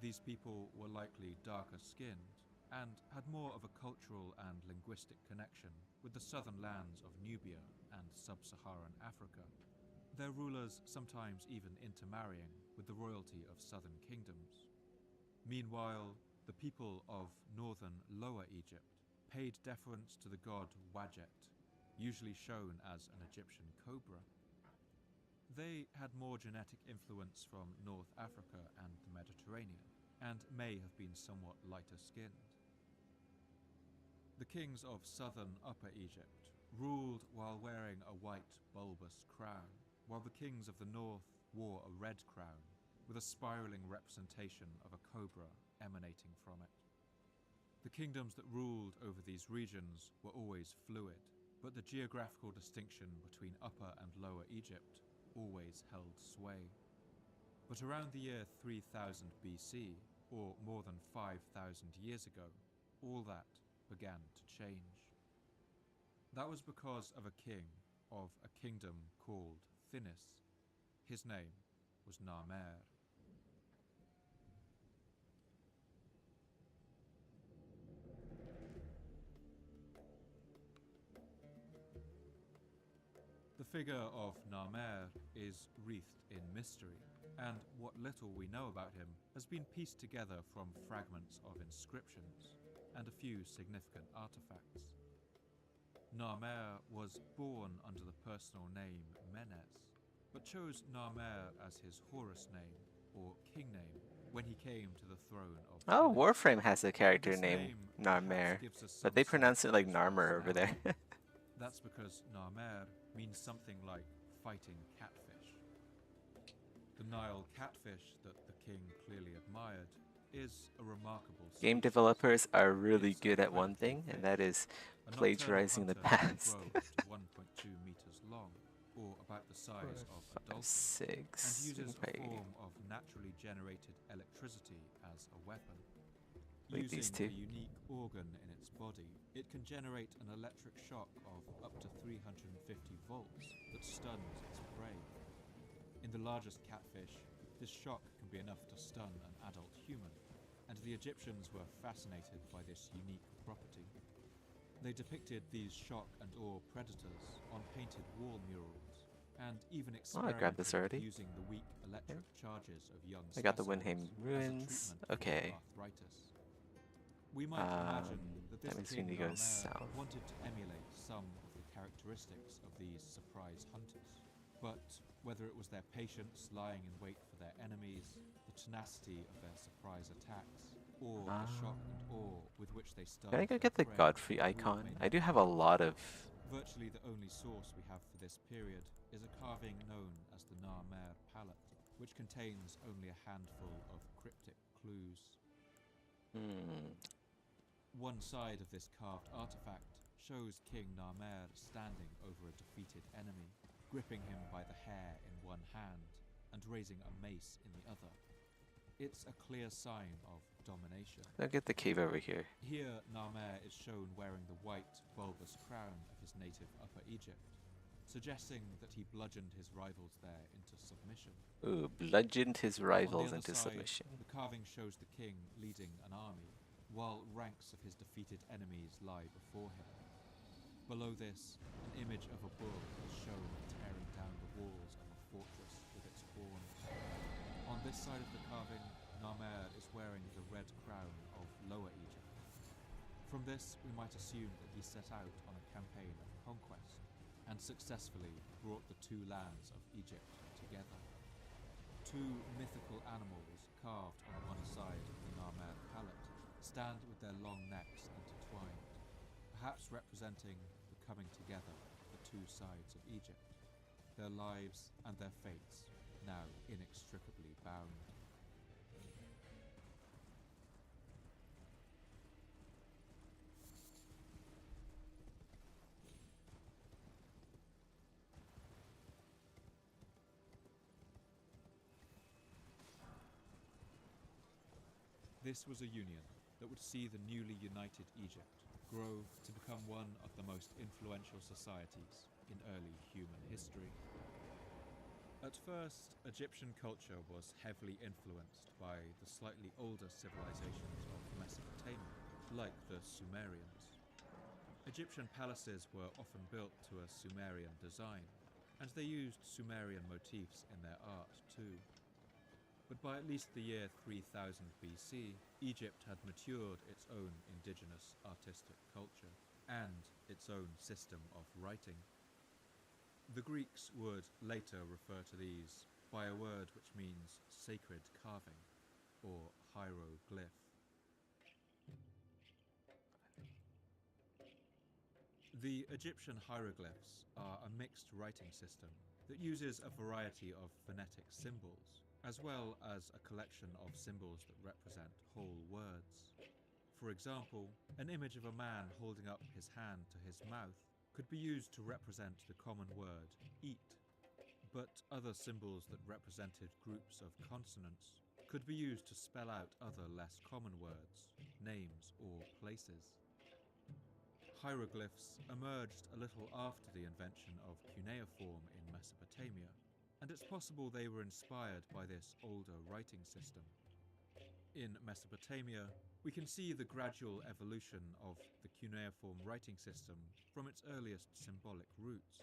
These people were likely darker skinned and had more of a cultural and linguistic connection with the southern lands of Nubia and sub-Saharan Africa, their rulers sometimes even intermarrying with the royalty of southern kingdoms. Meanwhile, the people of northern Lower Egypt paid deference to the god Wadjet, usually shown as an Egyptian cobra. They had more genetic influence from North Africa and the Mediterranean, and may have been somewhat lighter skinned. The kings of southern Upper Egypt ruled while wearing a white bulbous crown, while the kings of the north wore a red crown with a spiraling representation of a cobra emanating from it. The kingdoms that ruled over these regions were always fluid, but the geographical distinction between Upper and Lower Egypt always held sway. But around the year 3000 BC, or more than 5,000 years ago, all that began to change. That was because of a king of a kingdom called Thinis. His name was Narmer. The figure of Narmer is wreathed in mystery, and what little we know about him has been pieced together from fragments of inscriptions and a few significant artifacts. Narmer was born under the personal name Menes, but chose Narmer as his Horus name, or king name, when he came to the throne of Oh, Thinis. Warframe has a character This named name Narmer, perhaps gives us but some they pronounce it like sense of his Narmer over there. personality. That's because Narmer means something like fighting catfish. The Nile catfish that the king clearly admired is a remarkable Game species. developers are really It's a good at one predatory thing, and fish. that is A nocturnal plagiarizing the hunter can past. grow up to 1.2 meters long, or about the size of a dolphin, 6, and uses a okay. form of naturally generated electricity as a weapon. Like these Using two. a unique organ in its body, it can generate an electric shock of up to 350 volts that stuns its prey. In the largest catfish, this shock can be enough to stun an adult human, and the Egyptians were fascinated by this unique property. They depicted these shock and awe predators on painted wall murals, and even Oh, I grabbed this experimented already. using the weak electric charges of young I got the specimens Windham as a Ruins. treatment for Okay. arthritis. We might imagine that that this means we king need to go Narmer south. wanted to emulate some of the characteristics of these surprise hunters. But whether it was their patience lying in wait for their enemies, the tenacity of their surprise attacks, or the shock and awe with which they stunned Can I go their get the prey, Godfrey would icon? remain I do have a lot of. Virtually the only source we have for this period is a carving known as the Narmer palette, which contains only a handful of cryptic clues. One side of this carved artifact shows King Narmer standing over a defeated enemy, gripping him by the hair in one hand and raising a mace in the other. It's a clear sign of domination. I'll get the cave over here. Here, Narmer is shown wearing the white, bulbous crown of his native Upper Egypt, suggesting that he bludgeoned his rivals there into submission. Ooh, bludgeoned his rivals On the into other side, submission. the carving shows the king leading an army, while ranks of his defeated enemies lie before him. Below this, an image of a bull is shown tearing down the walls of a fortress with its horn. On this side of the carving, Narmer is wearing the red crown of Lower Egypt. From this, we might assume that he set out on a campaign of conquest, and successfully brought the two lands of Egypt together. Two mythical animals carved on one side of the Narmer palette stand with their long necks intertwined, perhaps representing the coming together of the two sides of Egypt, their lives and their fates now inextricably bound. This was a union that would see the newly united Egypt grow to become one of the most influential societies in early human history. At first, Egyptian culture was heavily influenced by the slightly older civilizations of Mesopotamia, like the Sumerians. Egyptian palaces were often built to a Sumerian design, and they used Sumerian motifs in their art too. but by at least the year 3000 BC, Egypt had matured its own indigenous artistic culture and its own system of writing. The Greeks would later refer to these by a word which means sacred carving, or hieroglyph. The Egyptian hieroglyphs are a mixed writing system that uses a variety of phonetic symbols, as well as a collection of symbols that represent whole words. For example, an image of a man holding up his hand to his mouth could be used to represent the common word eat, but other symbols that represented groups of consonants could be used to spell out other less common words, names, or places. Hieroglyphs emerged a little after the invention of cuneiform in Mesopotamia, and it's possible they were inspired by this older writing system. In Mesopotamia, we can see the gradual evolution of the cuneiform writing system from its earliest symbolic roots.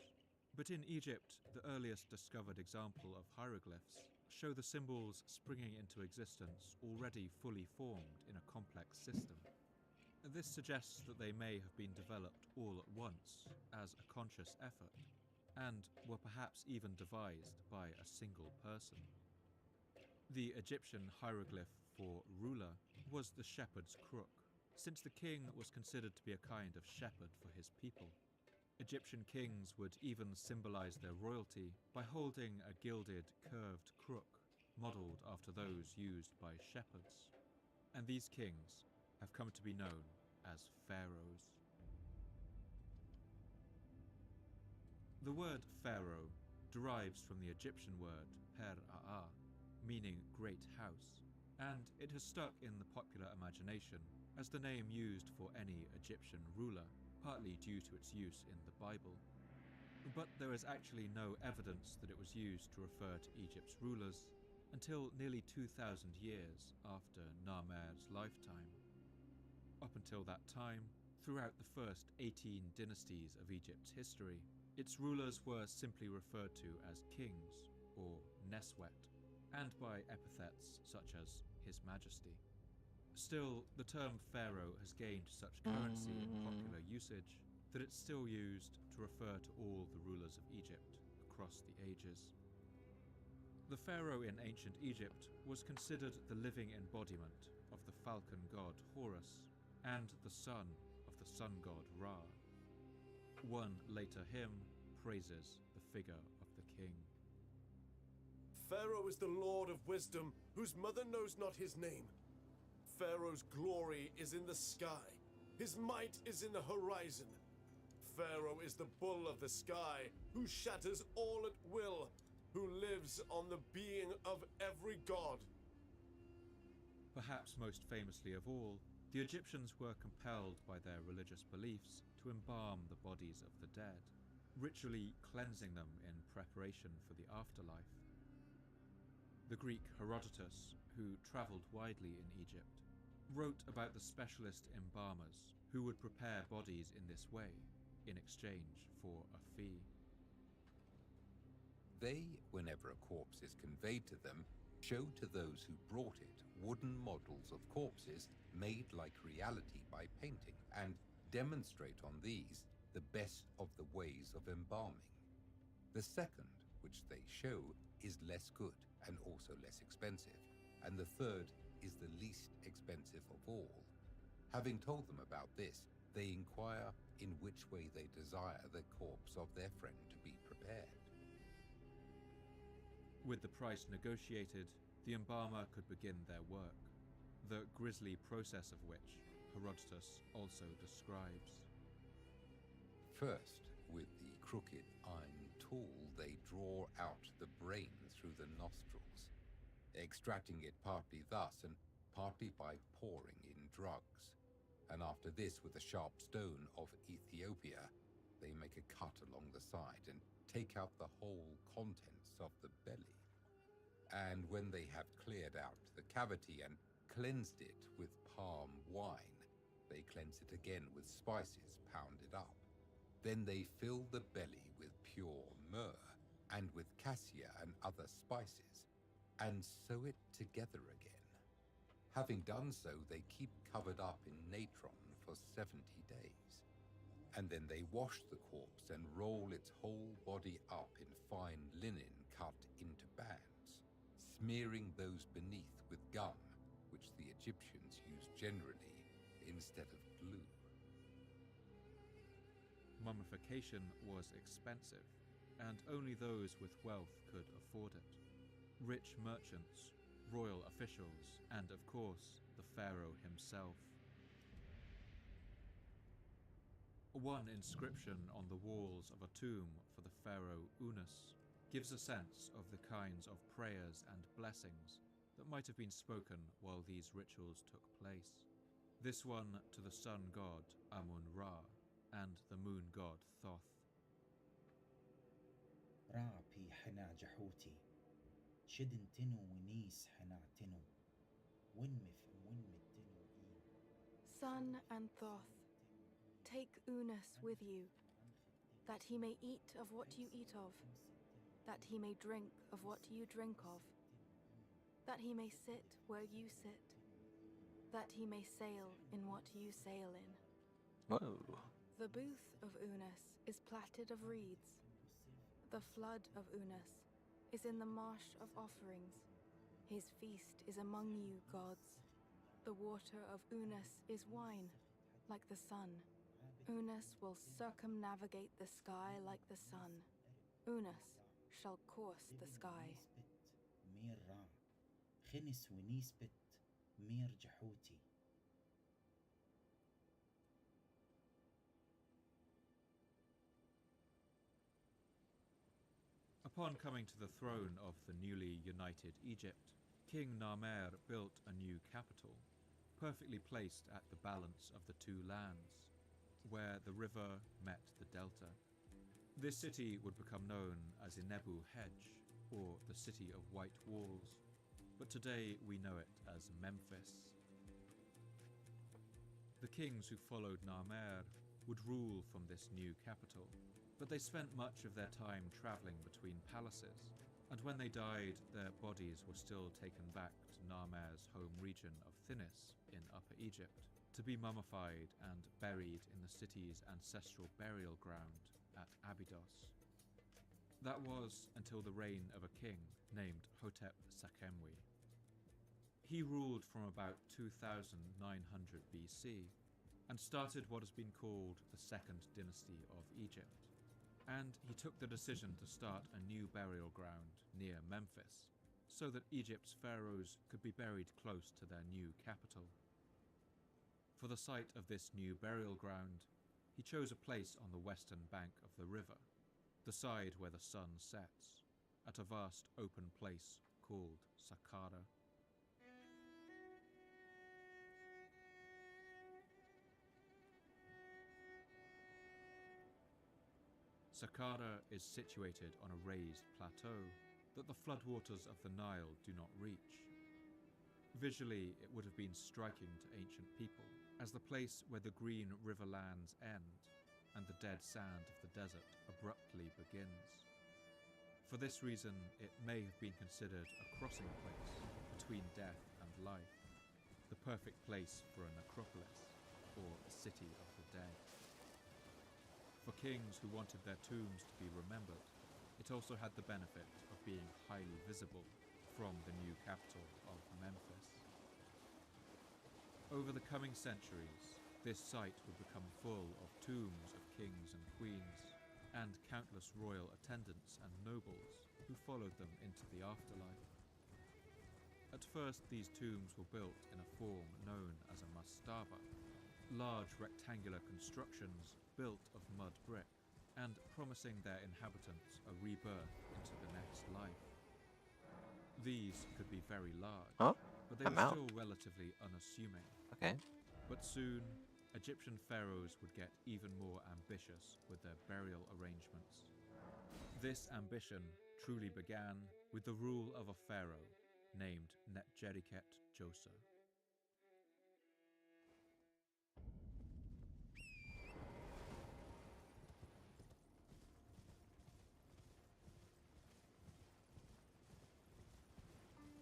But in Egypt, the earliest discovered example of hieroglyphs show the symbols springing into existence already fully formed in a complex system. This suggests that they may have been developed all at once as a conscious effort, and were perhaps even devised by a single person. The Egyptian hieroglyph for ruler was the shepherd's crook, since the king was considered to be a kind of shepherd for his people. Egyptian kings would even symbolize their royalty by holding a gilded, curved crook, modeled after those used by shepherds. And these kings have come to be known as pharaohs. The word pharaoh derives from the Egyptian word per-a'a, meaning great house, and it has stuck in the popular imagination as the name used for any Egyptian ruler, partly due to its use in the Bible. But there is actually no evidence that it was used to refer to Egypt's rulers until nearly 2,000 years after Narmer's lifetime. Up until that time, throughout the first 18 dynasties of Egypt's history, its rulers were simply referred to as kings, or Neswet, and by epithets such as His Majesty. Still, the term pharaoh has gained such currency in popular usage that it's still used to refer to all the rulers of Egypt across the ages. The pharaoh in ancient Egypt was considered the living embodiment of the falcon god Horus and the son of the sun god Ra. One later hymn praises the figure of the king. Pharaoh is the lord of wisdom, whose mother knows not his name. Pharaoh's glory is in the sky. His might is in the horizon. Pharaoh is the bull of the sky, who shatters all at will, who lives on the being of every god. Perhaps most famously of all, the Egyptians were compelled by their religious beliefs to embalm the bodies of the dead, ritually cleansing them in preparation for the afterlife. The Greek Herodotus, who travelled widely in Egypt, wrote about the specialist embalmers who would prepare bodies in this way in exchange for a fee. They, whenever a corpse is conveyed to them, show to those who brought it wooden models of corpses made like reality by painting, and demonstrate on these the best of the ways of embalming. The second, which they show, is less good and also less expensive, and the third is the least expensive of all. Having told them about this, they inquire in which way they desire the corpse of their friend to be prepared. With the price negotiated, the embalmer could begin their work, the grisly process of which Herodotus also describes. First, with the crooked iron tool, they draw out the brain through the nostrils, extracting it partly thus and partly by pouring in drugs. And after this, with a sharp stone of Ethiopia, they make a cut along the side and take out the whole contents of the belly. And when they have cleared out the cavity and cleansed it with palm wine, they cleanse it again with spices pounded up. Then they fill the belly with pure myrrh and with cassia and other spices, and sew it together again. Having done so, they keep covered up in natron for 70 days. And then they wash the corpse and roll its whole body up in fine linen cut into bands, smearing those beneath with gum, which the Egyptians used generally instead of glue. Mummification was expensive, and only those with wealth could afford it. Rich merchants, royal officials, and of course, the pharaoh himself. One inscription on the walls of a tomb for the pharaoh Unas gives a sense of the kinds of prayers and blessings that might have been spoken while these rituals took place. This one to the sun god Amun-Ra and the moon god Thoth. راعبي حنا جحوتي شدنتنو ونيس حنعتنو ونمف ونمتنو Sun and Thoth, take Unas with you, that he may eat of what you eat of, that he may drink of what you drink of, that he may sit where you sit, that he may sail in what you sail in. Whoa. The booth of Unas is plaited of reeds. The flood of Unas is in the marsh of offerings. His feast is among you, gods. The water of Unas is wine, like the sun. Unas will circumnavigate the sky like the sun. Unas shall course the sky. مير راع خنس ونيسبت مير جحوتي. Upon coming to the throne of the newly united Egypt, King Narmer built a new capital, perfectly placed at the balance of the two lands, where the river met the delta. This city would become known as Inebu Hedge, or the City of White Walls, but today we know it as Memphis. The kings who followed Narmer would rule from this new capital, but they spent much of their time traveling between palaces, and when they died, their bodies were still taken back to Narmer's home region of Thinis in Upper Egypt, to be mummified and buried in the city's ancestral burial ground at Abydos. That was until the reign of a king named Hotep Sakemwi. He ruled from about 2900 BC and started what has been called the Second Dynasty of Egypt. And he took the decision to start a new burial ground near Memphis, so that Egypt's pharaohs could be buried close to their new capital. For the site of this new burial ground, he chose a place on the western bank of the river, the side where the sun sets, at a vast open place called Saqqara. Saqqara is situated on a raised plateau that the floodwaters of the Nile do not reach. Visually, it would have been striking to ancient people as the place where the green riverlands end and the dead sand of the desert abruptly begins. For this reason, it may have been considered a crossing place between death and life, the perfect place for a necropolis, or a city of the dead. For kings who wanted their tombs to be remembered, it also had the benefit of being highly visible from the new capital of Memphis. Over the coming centuries, this site would become full of tombs of kings and queens, and countless royal attendants and nobles who followed them into the afterlife. At first, these tombs were built in a form known as a mastaba, large rectangular constructions built of mud brick and promising their inhabitants a rebirth into the next life. These could be very large, but they were still relatively unassuming. Okay. But soon, Egyptian pharaohs would get even more ambitious with their burial arrangements. This ambition truly began with the rule of a pharaoh named Netjeriket Josa.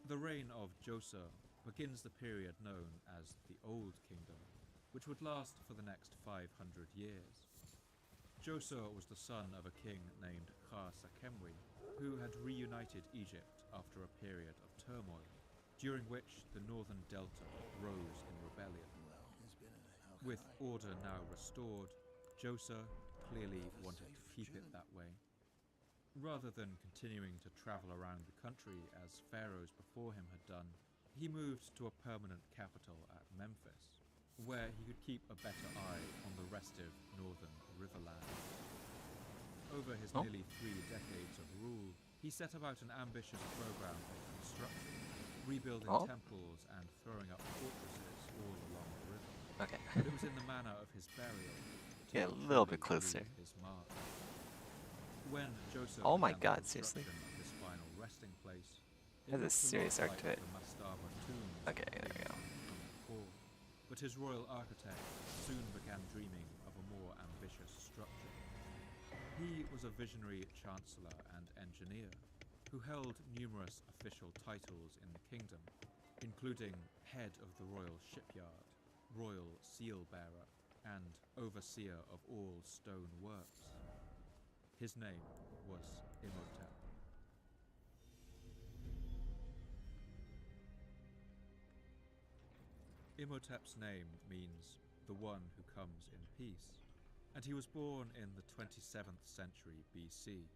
The reign of Joseon begins the period known as the Old Kingdom, which would last for the next 500 years. Joseon was the son of a king named Kha-Sakemwy, who had reunited Egypt after a period of turmoil, during which the northern delta rose in rebellion. With order now restored, Joseon clearly wanted to keep it that way. Rather than continuing to travel around the country as pharaohs before him had done, he moved to a permanent capital at Memphis, where he could keep a better eye on the restive northern riverland. Over his nearly 3 decades of rule, he set about an ambitious program of construction, rebuilding temples and throwing up fortresses all along the river. Okay. But it was in the manner of his burial that Get a little bit closer. his mark. When Joseph Oh my began the God, seriously? construction of this final resting place, it Has a looked lot serious arc like to it. the mastaba tombs Okay, there we go. from before. But his royal architect soon began dreaming of a more ambitious structure. He was a visionary chancellor and engineer who held numerous official titles in the kingdom, including head of the royal shipyard, royal seal bearer, and overseer of all stone works. His name was Imhotep. Imhotep's name means the one who comes in peace, and he was born in the 27th century BC.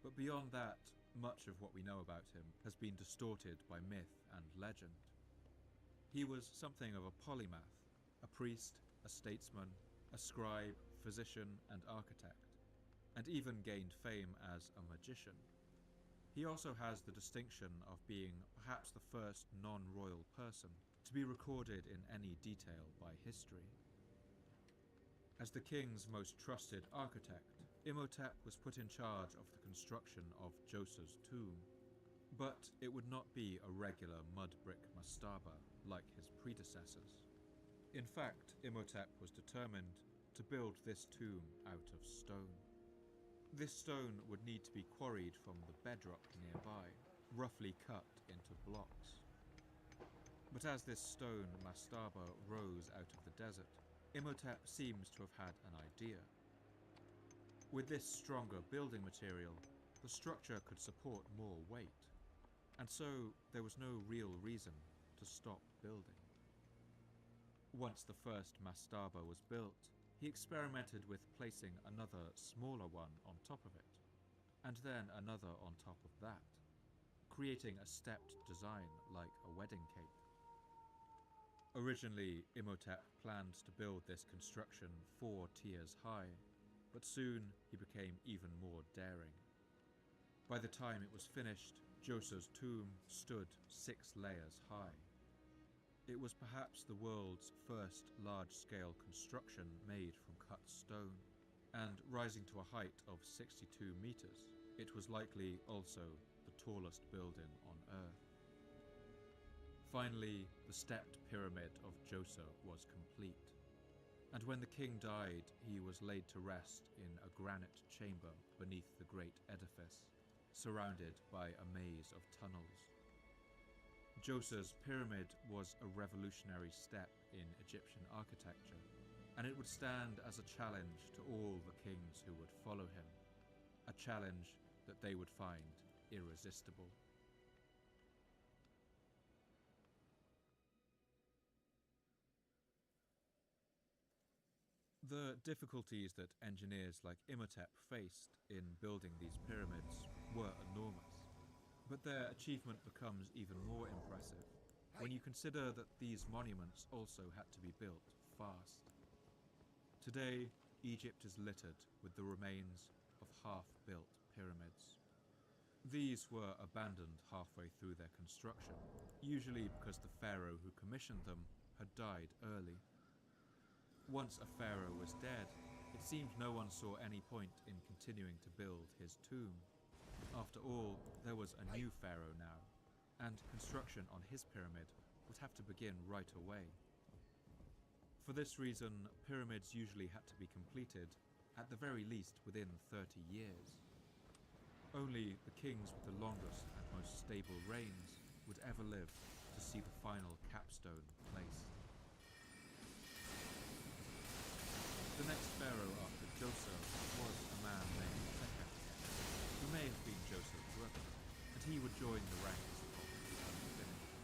But beyond that, much of what we know about him has been distorted by myth and legend. He was something of a polymath, a priest, a statesman, a scribe, physician, and architect, and even gained fame as a magician. He also has the distinction of being perhaps the first non-royal person to be recorded in any detail by history. As the king's most trusted architect, Imhotep was put in charge of the construction of Joseon's tomb, but it would not be a regular mud brick mastaba like his predecessors. In fact, Imhotep was determined to build this tomb out of stone. This stone would need to be quarried from the bedrock nearby, roughly cut into blocks. But as this stone mastaba rose out of the desert, Imhotep seems to have had an idea. With this stronger building material, the structure could support more weight, and so there was no real reason to stop building. Once the first mastaba was built, he experimented with placing another smaller one on top of it, and then another on top of that, creating a stepped design like a wedding cake. Originally, Imhotep planned to build this construction 4 tiers high, but soon he became even more daring. By the time it was finished, Joseon's tomb stood 6 layers high. It was perhaps the world's first large-scale construction made from cut stone, and rising to a height of 62 meters, it was likely also the tallest building on Earth. Finally, the stepped pyramid of Joseon was complete, and when the king died, he was laid to rest in a granite chamber beneath the great edifice, surrounded by a maze of tunnels. Joseon's pyramid was a revolutionary step in Egyptian architecture, and it would stand as a challenge to all the kings who would follow him, a challenge that they would find irresistible. The difficulties that engineers like Imhotep faced in building these pyramids were enormous. But their achievement becomes even more impressive when you consider that these monuments also had to be built fast. Today, Egypt is littered with the remains of half-built pyramids. These were abandoned halfway through their construction, usually because the pharaoh who commissioned them had died early. Once a pharaoh was dead, it seemed no one saw any point in continuing to build his tomb. After all, there was a new pharaoh now, and construction on his pyramid would have to begin right away. For this reason, pyramids usually had to be completed, at the very least within 30 years. Only the kings with the longest and most stable reigns would ever live to see the final capstone placed. The next pharaoh after Joseph was a man named Sekhem, who may have been Joseph's brother, and he would join the ranks of the unfinished.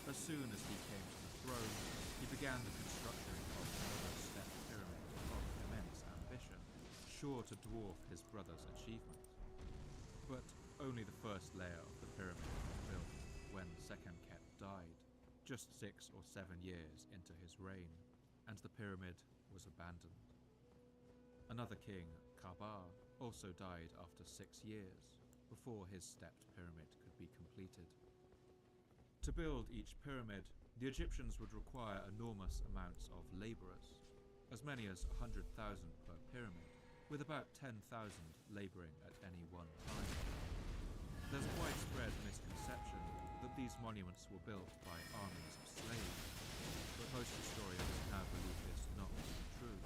As soon as he came to the throne, he began the construction of another step pyramid of immense ambition, sure to dwarf his brother's achievement. But only the first layer of the pyramid was built when Sekhemkhet died, just 6 or 7 years into his reign, and the pyramid was abandoned. Another king, Kabar, also died after 6 years, before his stepped pyramid could be completed. To build each pyramid, the Egyptians would require enormous amounts of labourers, as many as 100,000 per pyramid, with about 10,000 labouring at any one time. There's a widespread misconception that these monuments were built by armies of slaves, but most historians now believe this not to be true.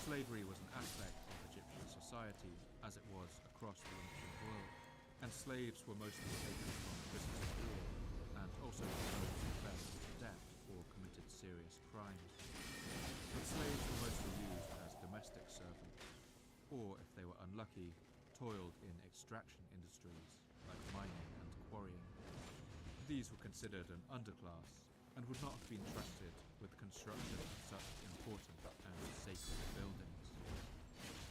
Slavery was an aspect of Egyptian society, as it was across the ancient world, and slaves were mostly taken from prisons of war, and also from those who fell into debt or committed serious crimes. But slaves were mostly used as domestic servants, or, if they were unlucky, toiled in extraction industries like mining and quarrying. These were considered an underclass and would not have been trusted with the construction of such important and sacred buildings.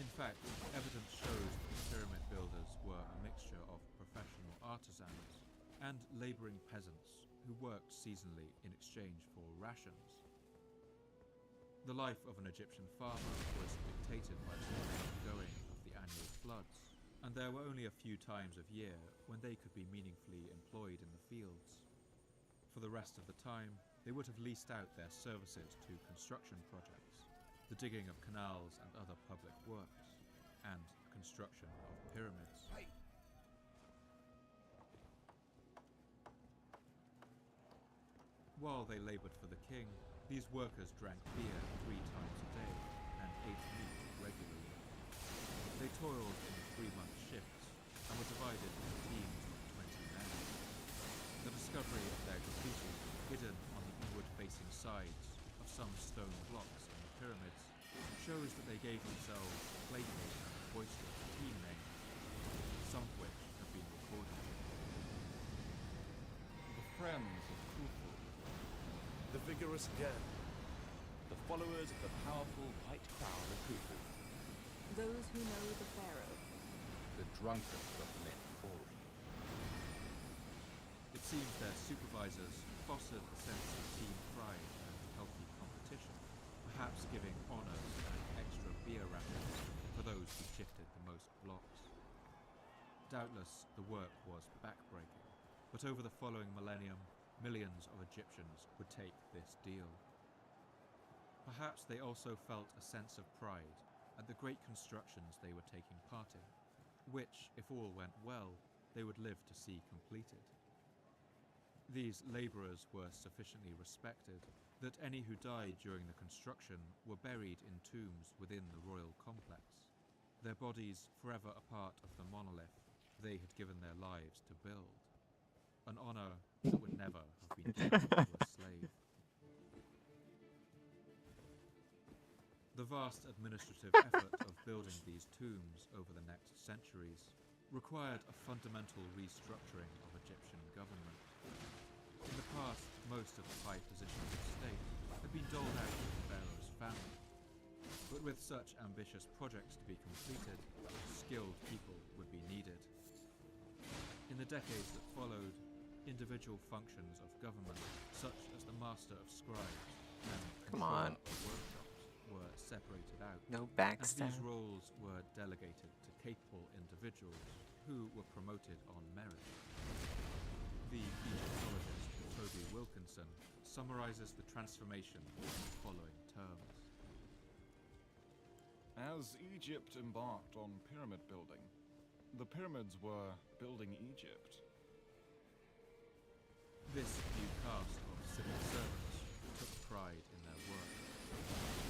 In fact, evidence shows that the pyramid builders were a mixture of professional artisans and labouring peasants who worked seasonally in exchange for rations. The life of an Egyptian farmer was dictated by the coming and going of the annual floods, and there were only a few times of year when they could be meaningfully employed in the fields. For the rest of the time, they would have leased out their services to construction projects, the digging of canals and other public works, and the construction of pyramids. While they laboured for the king, these workers drank beer 3 times a day and ate meat regularly. They toiled in 3-month shifts and were divided into teams of 20 men. The discovery of their graffiti, hidden on the inward-facing sides of some stone blocks in the pyramids, shows that they gave themselves playful and boisterous team names, some of which have been recorded. The Friends of Khufu. The Vigorous Gang. The followers of the powerful White Crown of Khufu. Those who know the pharaoh. The drunkards of Nefertari. It seems their supervisors fostered a sense of team pride and healthy competition, perhaps giving honours and extra beer rations for those who shifted the most blocks. Doubtless, the work was backbreaking, but over the following millennium, millions of Egyptians would take this deal. Perhaps they also felt a sense of pride at the great constructions they were taking part in, which, if all went well, they would live to see completed. These labourers were sufficiently respected that any who died during the construction were buried in tombs within the royal complex, their bodies forever a part of the monolith they had given their lives to build, an honour that would never have been given to a slave. The vast administrative effort of building these tombs over the next centuries required a fundamental restructuring of Egyptian government. In the past, most of the high positions of state had been doled out to the pharaoh's family. But with such ambitious projects to be completed, skilled people would be needed. In the decades that followed, individual functions of government, such as the master of scribes and controller of workshops, were separated out. No And backstab. these roles were delegated to capable individuals who were promoted on merit. The Egyptologist Toby Wilkinson summarizes the transformation in the following terms. As Egypt embarked on pyramid building, the pyramids were building Egypt. This new caste of civil servants took pride in their work.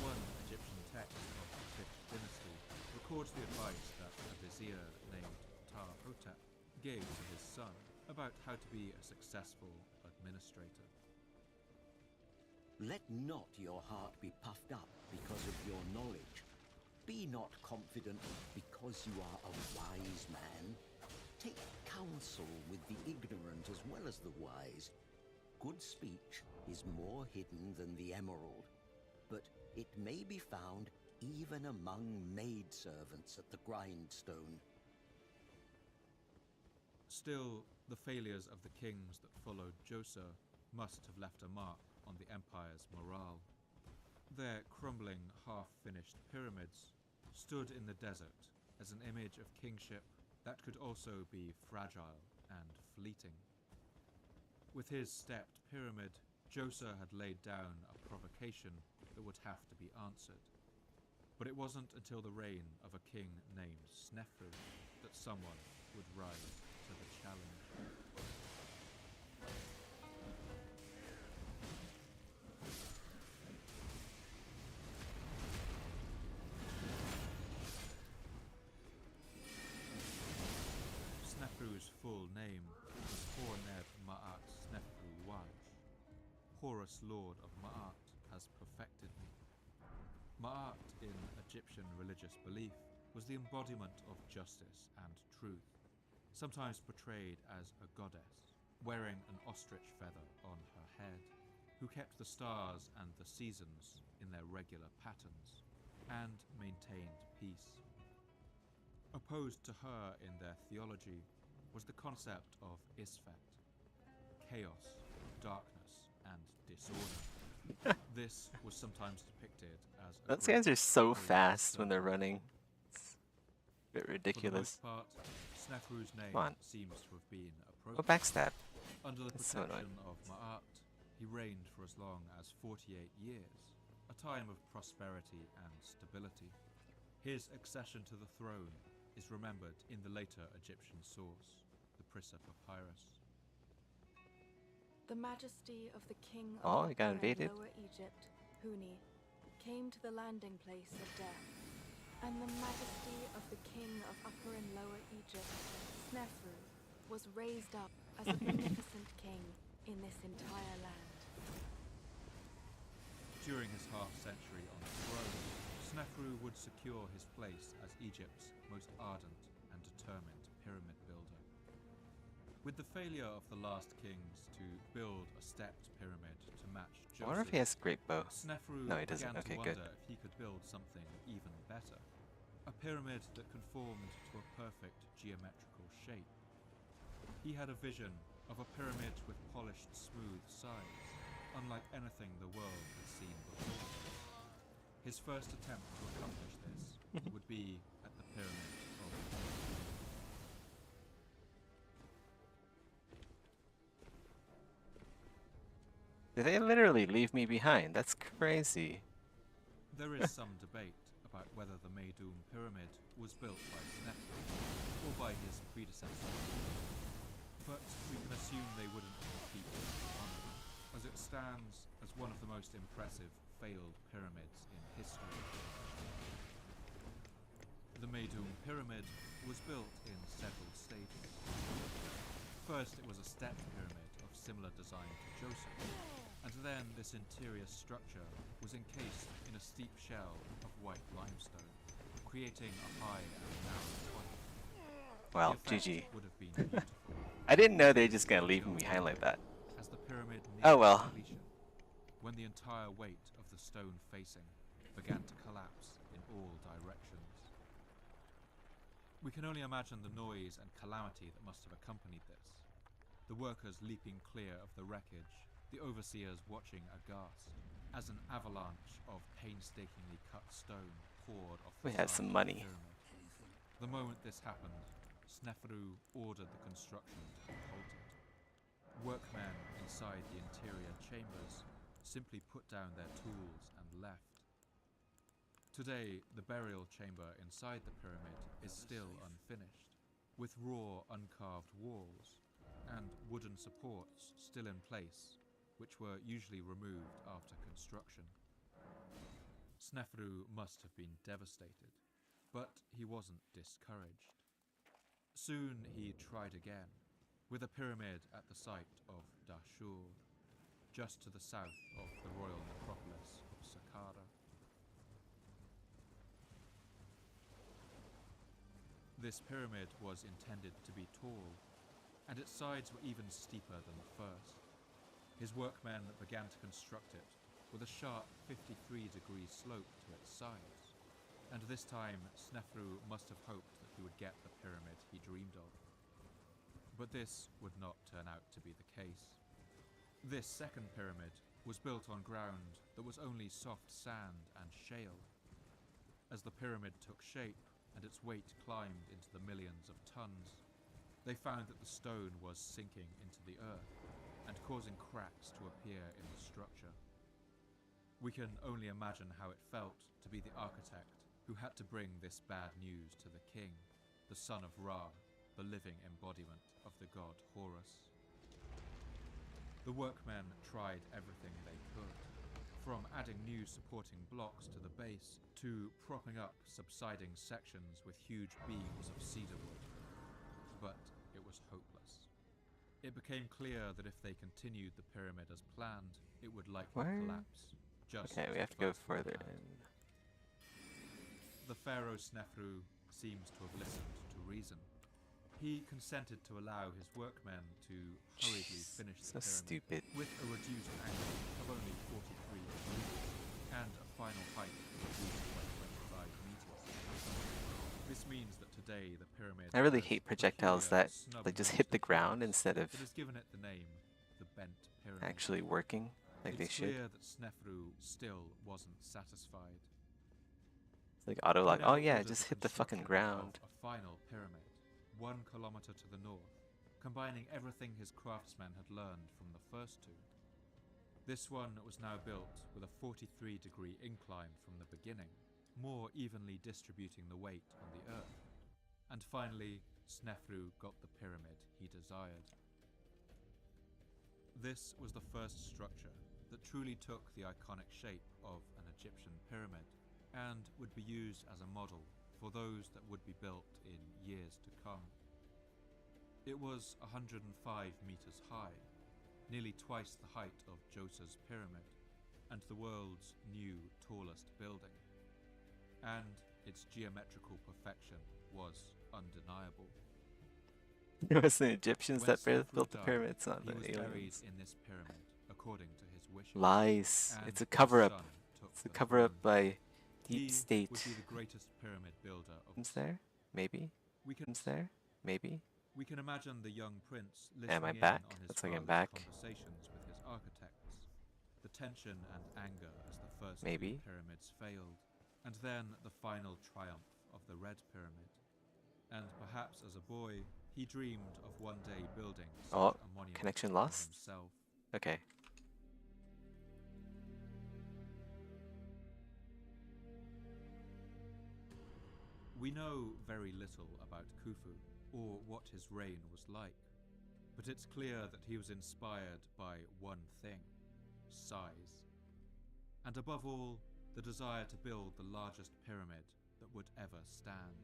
One Egyptian text of the 5th dynasty records the advice that a vizier named Ptah-hotep gave to his son about how to be a successful administrator. Let not your heart be puffed up because of your knowledge. Be not confident because you are a wise man. Take counsel with the ignorant as well as the wise. Good speech is more hidden than the emerald, but it may be found even among maidservants at the grindstone. Still, the failures of the kings that followed Djoser must have left a mark on the empire's morale. Their crumbling, half-finished pyramids stood in the desert as an image of kingship that could also be fragile and fleeting. With his stepped pyramid, Djoser had laid down a provocation that would have to be answered. But it wasn't until the reign of a king named Snefru that someone would rise to the challenge. Snefru's full name was Horneb Ma'at Snefru Waj. Horus, Lord of Ma'at, has perfected me. Ma'at, in Egyptian religious belief, was the embodiment of justice and truth, sometimes portrayed as a goddess, wearing an ostrich feather on her head, who kept the stars and the seasons in their regular patterns, and maintained peace. Opposed to her in their theology was the concept of Isfet, chaos, darkness, and disorder. This was sometimes depicted as a Those great guys are so holy fast when they're serpent. running. It's a bit ridiculous. For the most part, Snefru's name Come on. seems to have been Oh, appropriate. backstab. Under the That's so protection annoying. of Ma'at, he reigned for as long as 48 years, a time of prosperity and stability. His accession to the throne is remembered in the later Egyptian source, the Prissa Papyrus. The majesty of the king Oh, of he got Upper and invaded. Lower Egypt, Huni, came to the landing place of death. And the majesty of the king of Upper and Lower Egypt, Snefru, was raised up as a beneficent king in this entire land. During his half-century on the throne, Snefru would secure his place as Egypt's most ardent and determined pyramid builder. With the failure of the last kings to build a stepped pyramid to match I wonder if he has great bow. Snefru No, he doesn't. began Okay, to good. wonder if he could build something even better. A pyramid that conformed to a perfect geometrical shape. He had a vision of a pyramid with polished, smooth sides, unlike anything the world had seen before. His first attempt to accomplish this would be at the Pyramid of Did they literally leave me behind? That's crazy. There is some debate about whether the Meidum Pyramid was built by Snefru or by his predecessor, but we can assume they wouldn't compete with one, as it stands as one of the most impressive failed pyramids in history. The Meidum Pyramid was built in several stages. First, it was a stepped pyramid of similar design to Joseph, and then this interior structure was encased in a steep shell of white limestone, creating a high and narrow point. Well, The effect GG. would have been beautiful. I didn't know they were just gonna leave me behind like that. As the pyramid Oh neared well. completion, when the entire weight of the stone facing began to collapse in all directions. We can only imagine the noise and calamity that must have accompanied this. The workers leaping clear of the wreckage, the overseers watching aghast, as an avalanche of painstakingly cut stone poured off the We had side some of the money. pyramid. The moment this happened, Snefru ordered the construction to be halted. Workmen inside the interior chambers simply put down their tools and left. Today, the burial chamber inside the pyramid is still unfinished, with raw, uncarved walls and wooden supports still in place, which were usually removed after construction. Snefru must have been devastated, but he wasn't discouraged. Soon he tried again, with a pyramid at the site of Dashur, just to the south of the royal necropolis of Saqqara. This pyramid was intended to be tall, and its sides were even steeper than the first. His workmen began to construct it with a sharp 53-degree slope to its sides, and this time Snefru must have hoped that he would get the pyramid he dreamed of. But this would not turn out to be the case. This second pyramid was built on ground that was only soft sand and shale. As the pyramid took shape and its weight climbed into the millions of tons, they found that the stone was sinking into the earth and causing cracks to appear in the structure. We can only imagine how it felt to be the architect who had to bring this bad news to the king, the son of Ra, the living embodiment of the god Horus. The workmen tried everything they could, from adding new supporting blocks to the base to propping up subsiding sections with huge beams of cedar wood. But it was hopeless. It became clear that if they continued the pyramid as planned, it would likely collapse. Okay, we have to go further in. The pharaoh Snefru seems to have listened to reason. He consented to allow his workmen to hurriedly finish the pyramid with a reduced angle of only 43 degrees and a final height of reached by 25 meters. This means that today the pyramid I really hate projectiles that like just hit the ground instead of that has given it the name the Bent Pyramid. actually working like they It's should. clear that Snefru still wasn't satisfied. It's like auto lock. He now Oh yeah, ordered just the hit the fucking construction ground. of a final pyramid, 1 kilometer to the north, combining everything his craftsmen had learned from the first two. This one was now built with a 43-degree incline from the beginning, more evenly distributing the weight on the earth. And finally, Snefru got the pyramid he desired. This was the first structure that truly took the iconic shape of an Egyptian pyramid and would be used as a model for those that would be built in years to come. It was 105 meters high, nearly twice the height of Djoser's pyramid, and the world's new tallest building. And its geometrical perfection was undeniable. It was the Egyptians When that Snefru built the died, pyramids, not he the was buried aliens. in this pyramid according to his wishes. Lies. and It's a his cover-up. son took It's a the cover-up throne. by Deep He State. would be the greatest pyramid builder of Is there? Maybe. Is there? Maybe. We can imagine the young prince Am I listening back? in on his Looks like I'm father's back. conversations with his architects, the tension and anger as the first Maybe. two pyramids failed, and then the final triumph of the Red Pyramid. And perhaps as a boy, he dreamed of one day building such Oh, a monument connection for lost? himself. Okay. We know very little about Khufu, or what his reign was like, but it's clear that he was inspired by one thing: size. And above all, the desire to build the largest pyramid that would ever stand.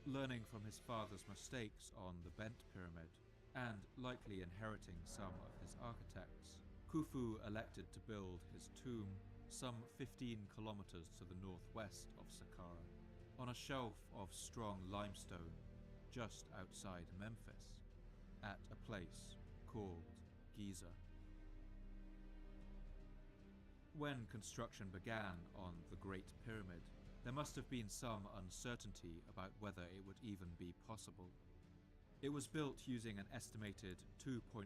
Learning from his father's mistakes on the Bent Pyramid, and likely inheriting some of his architects, Khufu elected to build his tomb some 15 kilometers to the northwest of Saqqara, on a shelf of strong limestone just outside Memphis, at a place called Giza. When construction began on the Great Pyramid, there must have been some uncertainty about whether it would even be possible. It was built using an estimated 2.3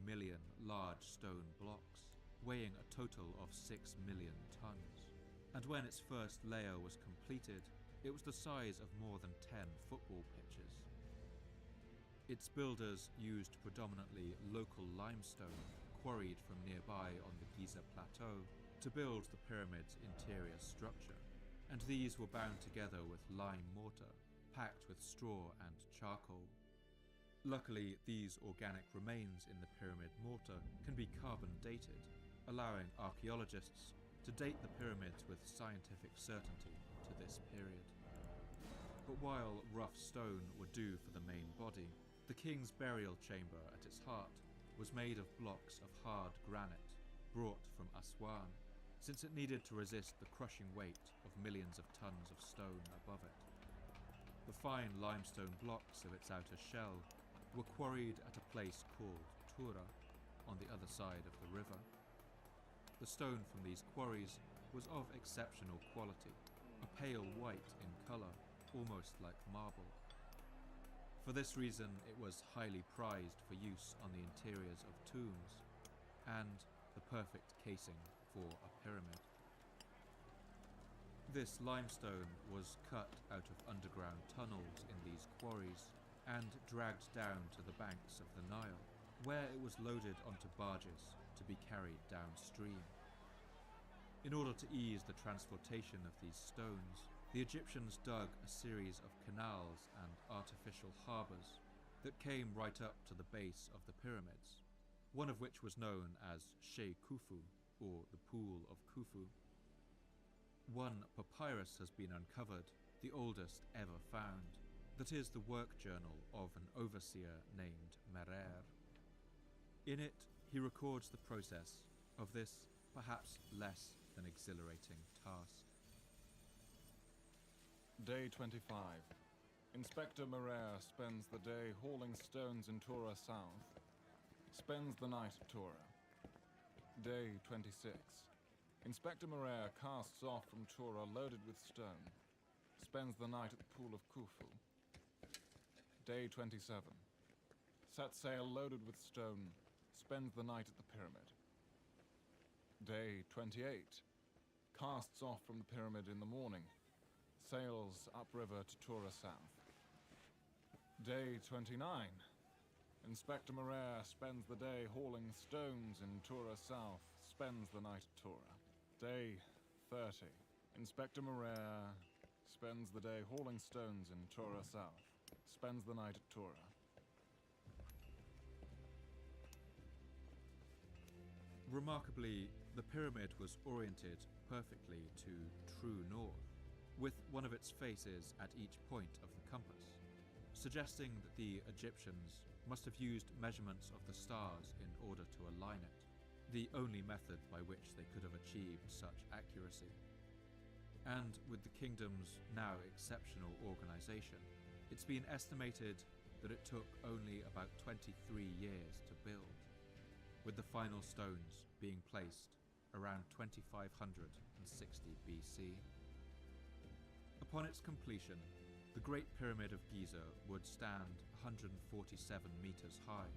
million large stone blocks, weighing a total of 6 million tons. And when its first layer was completed, it was the size of more than 10 football pitches. Its builders used predominantly local limestone, quarried from nearby on the Giza Plateau, to build the pyramid's interior structure, and these were bound together with lime mortar, packed with straw and charcoal. Luckily, these organic remains in the pyramid mortar can be carbon dated, allowing archaeologists to date the pyramids with scientific certainty to this period. But while rough stone would do for the main body, The king's burial chamber at its heart was made of blocks of hard granite brought from Aswan, since it needed to resist the crushing weight of millions of tons of stone above it. The fine limestone blocks of its outer shell were quarried at a place called Tura, on the other side of the river. The stone from these quarries was of exceptional quality, a pale white in colour, almost like marble. For this reason, it was highly prized for use on the interiors of tombs, and the perfect casing for a pyramid. This limestone was cut out of underground tunnels in these quarries and dragged down to the banks of the Nile, where it was loaded onto barges to be carried downstream. In order to ease the transportation of these stones, the Egyptians dug a series of canals and artificial harbours that came right up to the base of the pyramids, one of which was known as She Khufu, or the Pool of Khufu. One papyrus has been uncovered, the oldest ever found, that is the work journal of an overseer named Merer. In it, he records the process of this perhaps less than exhilarating task. Day 25. Inspector Merer spends the day hauling stones in Tura South. Spends the night at Tura. Day 26. Inspector Merer casts off from Tura loaded with stone. Spends the night at the Pool of Khufu. Day 27. Sets sail loaded with stone. Spends the night at the pyramid. Day 28. Casts off from the pyramid in the morning. Sails upriver to Tura South. Day 29. Inspector Merer spends the day hauling stones in Tura South, spends the night at Tura. Day 30. Inspector Merer spends the day hauling stones in Tura South, spends the night at Tura. Remarkably, the pyramid was oriented perfectly to true north, with one of its faces at each point of the compass, suggesting that the Egyptians must have used measurements of the stars in order to align it, the only method by which they could have achieved such accuracy. And with the kingdom's now exceptional organization, it's been estimated that it took only about 23 years to build, with the final stones being placed around 2560 BC. Upon its completion, the Great Pyramid of Giza would stand 147 meters high,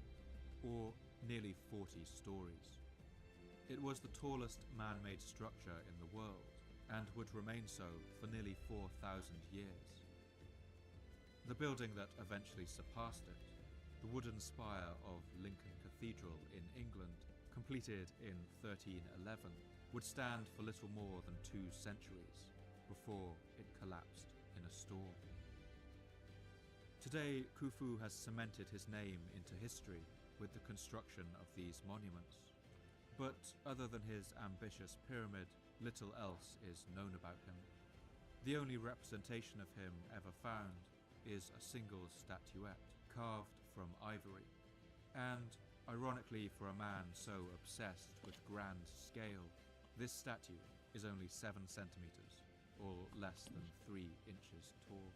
or nearly 40 stories. It was the tallest man-made structure in the world, and would remain so for nearly 4,000 years. The building that eventually surpassed it, the wooden spire of Lincoln Cathedral in England, completed in 1311, would stand for little more than 2 centuries before it collapsed in a storm. Today, Khufu has cemented his name into history with the construction of these monuments. But other than his ambitious pyramid, little else is known about him. The only representation of him ever found is a single statuette carved from ivory. And, ironically for a man so obsessed with grand scale, this statue is only 7 centimeters, or less than 3 inches tall.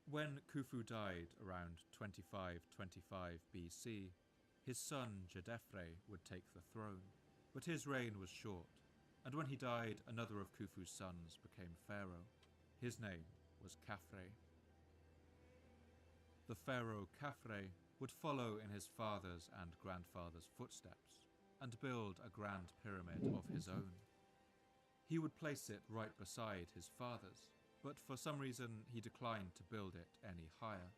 When Khufu died around 2525 BC, his son Jedefre would take the throne, but his reign was short, and when he died, another of Khufu's sons became pharaoh. His name was Khafre. The pharaoh Khafre would follow in his father's and grandfather's footsteps, and build a grand pyramid of his own. He would place it right beside his father's, but for some reason he declined to build it any higher.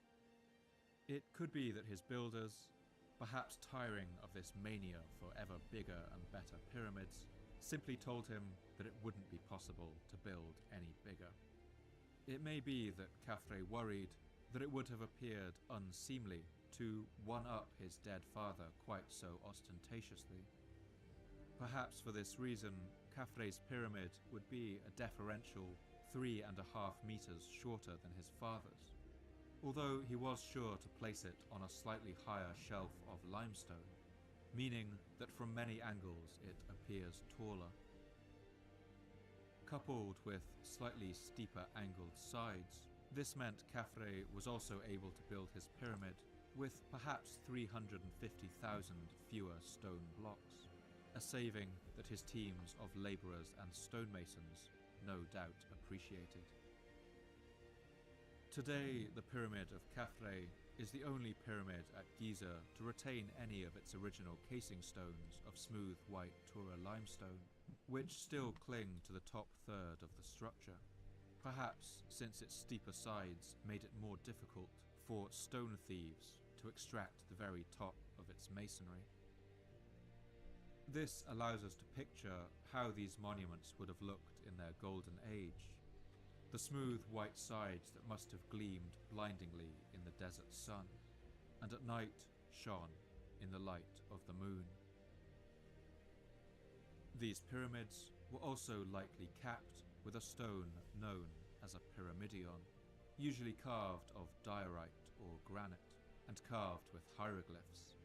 It could be that his builders, perhaps tiring of this mania for ever bigger and better pyramids, simply told him that it wouldn't be possible to build any bigger. It may be that Khafre worried that it would have appeared unseemly to one-up his dead father quite so ostentatiously. Perhaps for this reason, Khafre's pyramid would be a deferential 3.5 meters shorter than his father's, although he was sure to place it on a slightly higher shelf of limestone, meaning that from many angles it appears taller. Coupled with slightly steeper angled sides, this meant Khafre was also able to build his pyramid with perhaps 350,000 fewer stone blocks, a saving that his teams of labourers and stonemasons no doubt appreciated. Today, the Pyramid of Khafre is the only pyramid at Giza to retain any of its original casing stones of smooth white Tura limestone, which still cling to the top third of the structure, perhaps since its steeper sides made it more difficult for stone thieves to extract the very top of its masonry. This allows us to picture how these monuments would have looked in their golden age. The smooth white sides that must have gleamed blindingly in the desert sun, and at night shone in the light of the moon. These pyramids were also likely capped with a stone known as a pyramidion, usually carved of diorite or granite, and carved with hieroglyphs.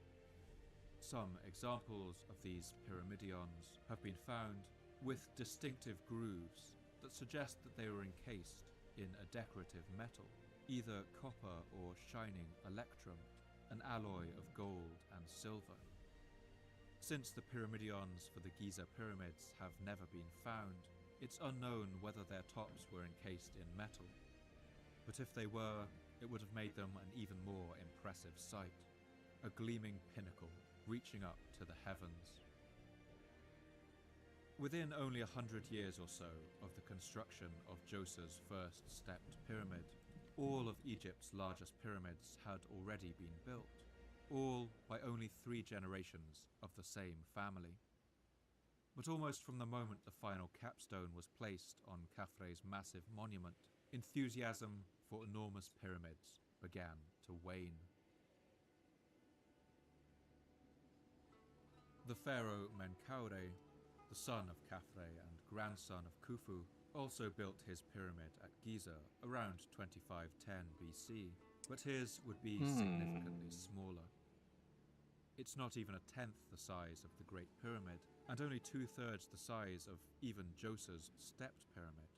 Some examples of these pyramidions have been found with distinctive grooves that suggest that they were encased in a decorative metal, either copper or shining electrum, an alloy of gold and silver. Since the pyramidions for the Giza pyramids have never been found, it's unknown whether their tops were encased in metal. But if they were, it would have made them an even more impressive sight, a gleaming pinnacle reaching up to the heavens. Within only 100 years or so of the construction of Djoser's first stepped pyramid, all of Egypt's largest pyramids had already been built, all by only 3 generations of the same family. But almost from the moment the final capstone was placed on Khafre's massive monument, enthusiasm for enormous pyramids began to wane. The pharaoh Menkaure, the son of Khafre and grandson of Khufu, also built his pyramid at Giza around 2510 BC, but his would be significantly smaller. It's not even a tenth the size of the Great Pyramid, and only 2/3 the size of even Djoser's stepped pyramid.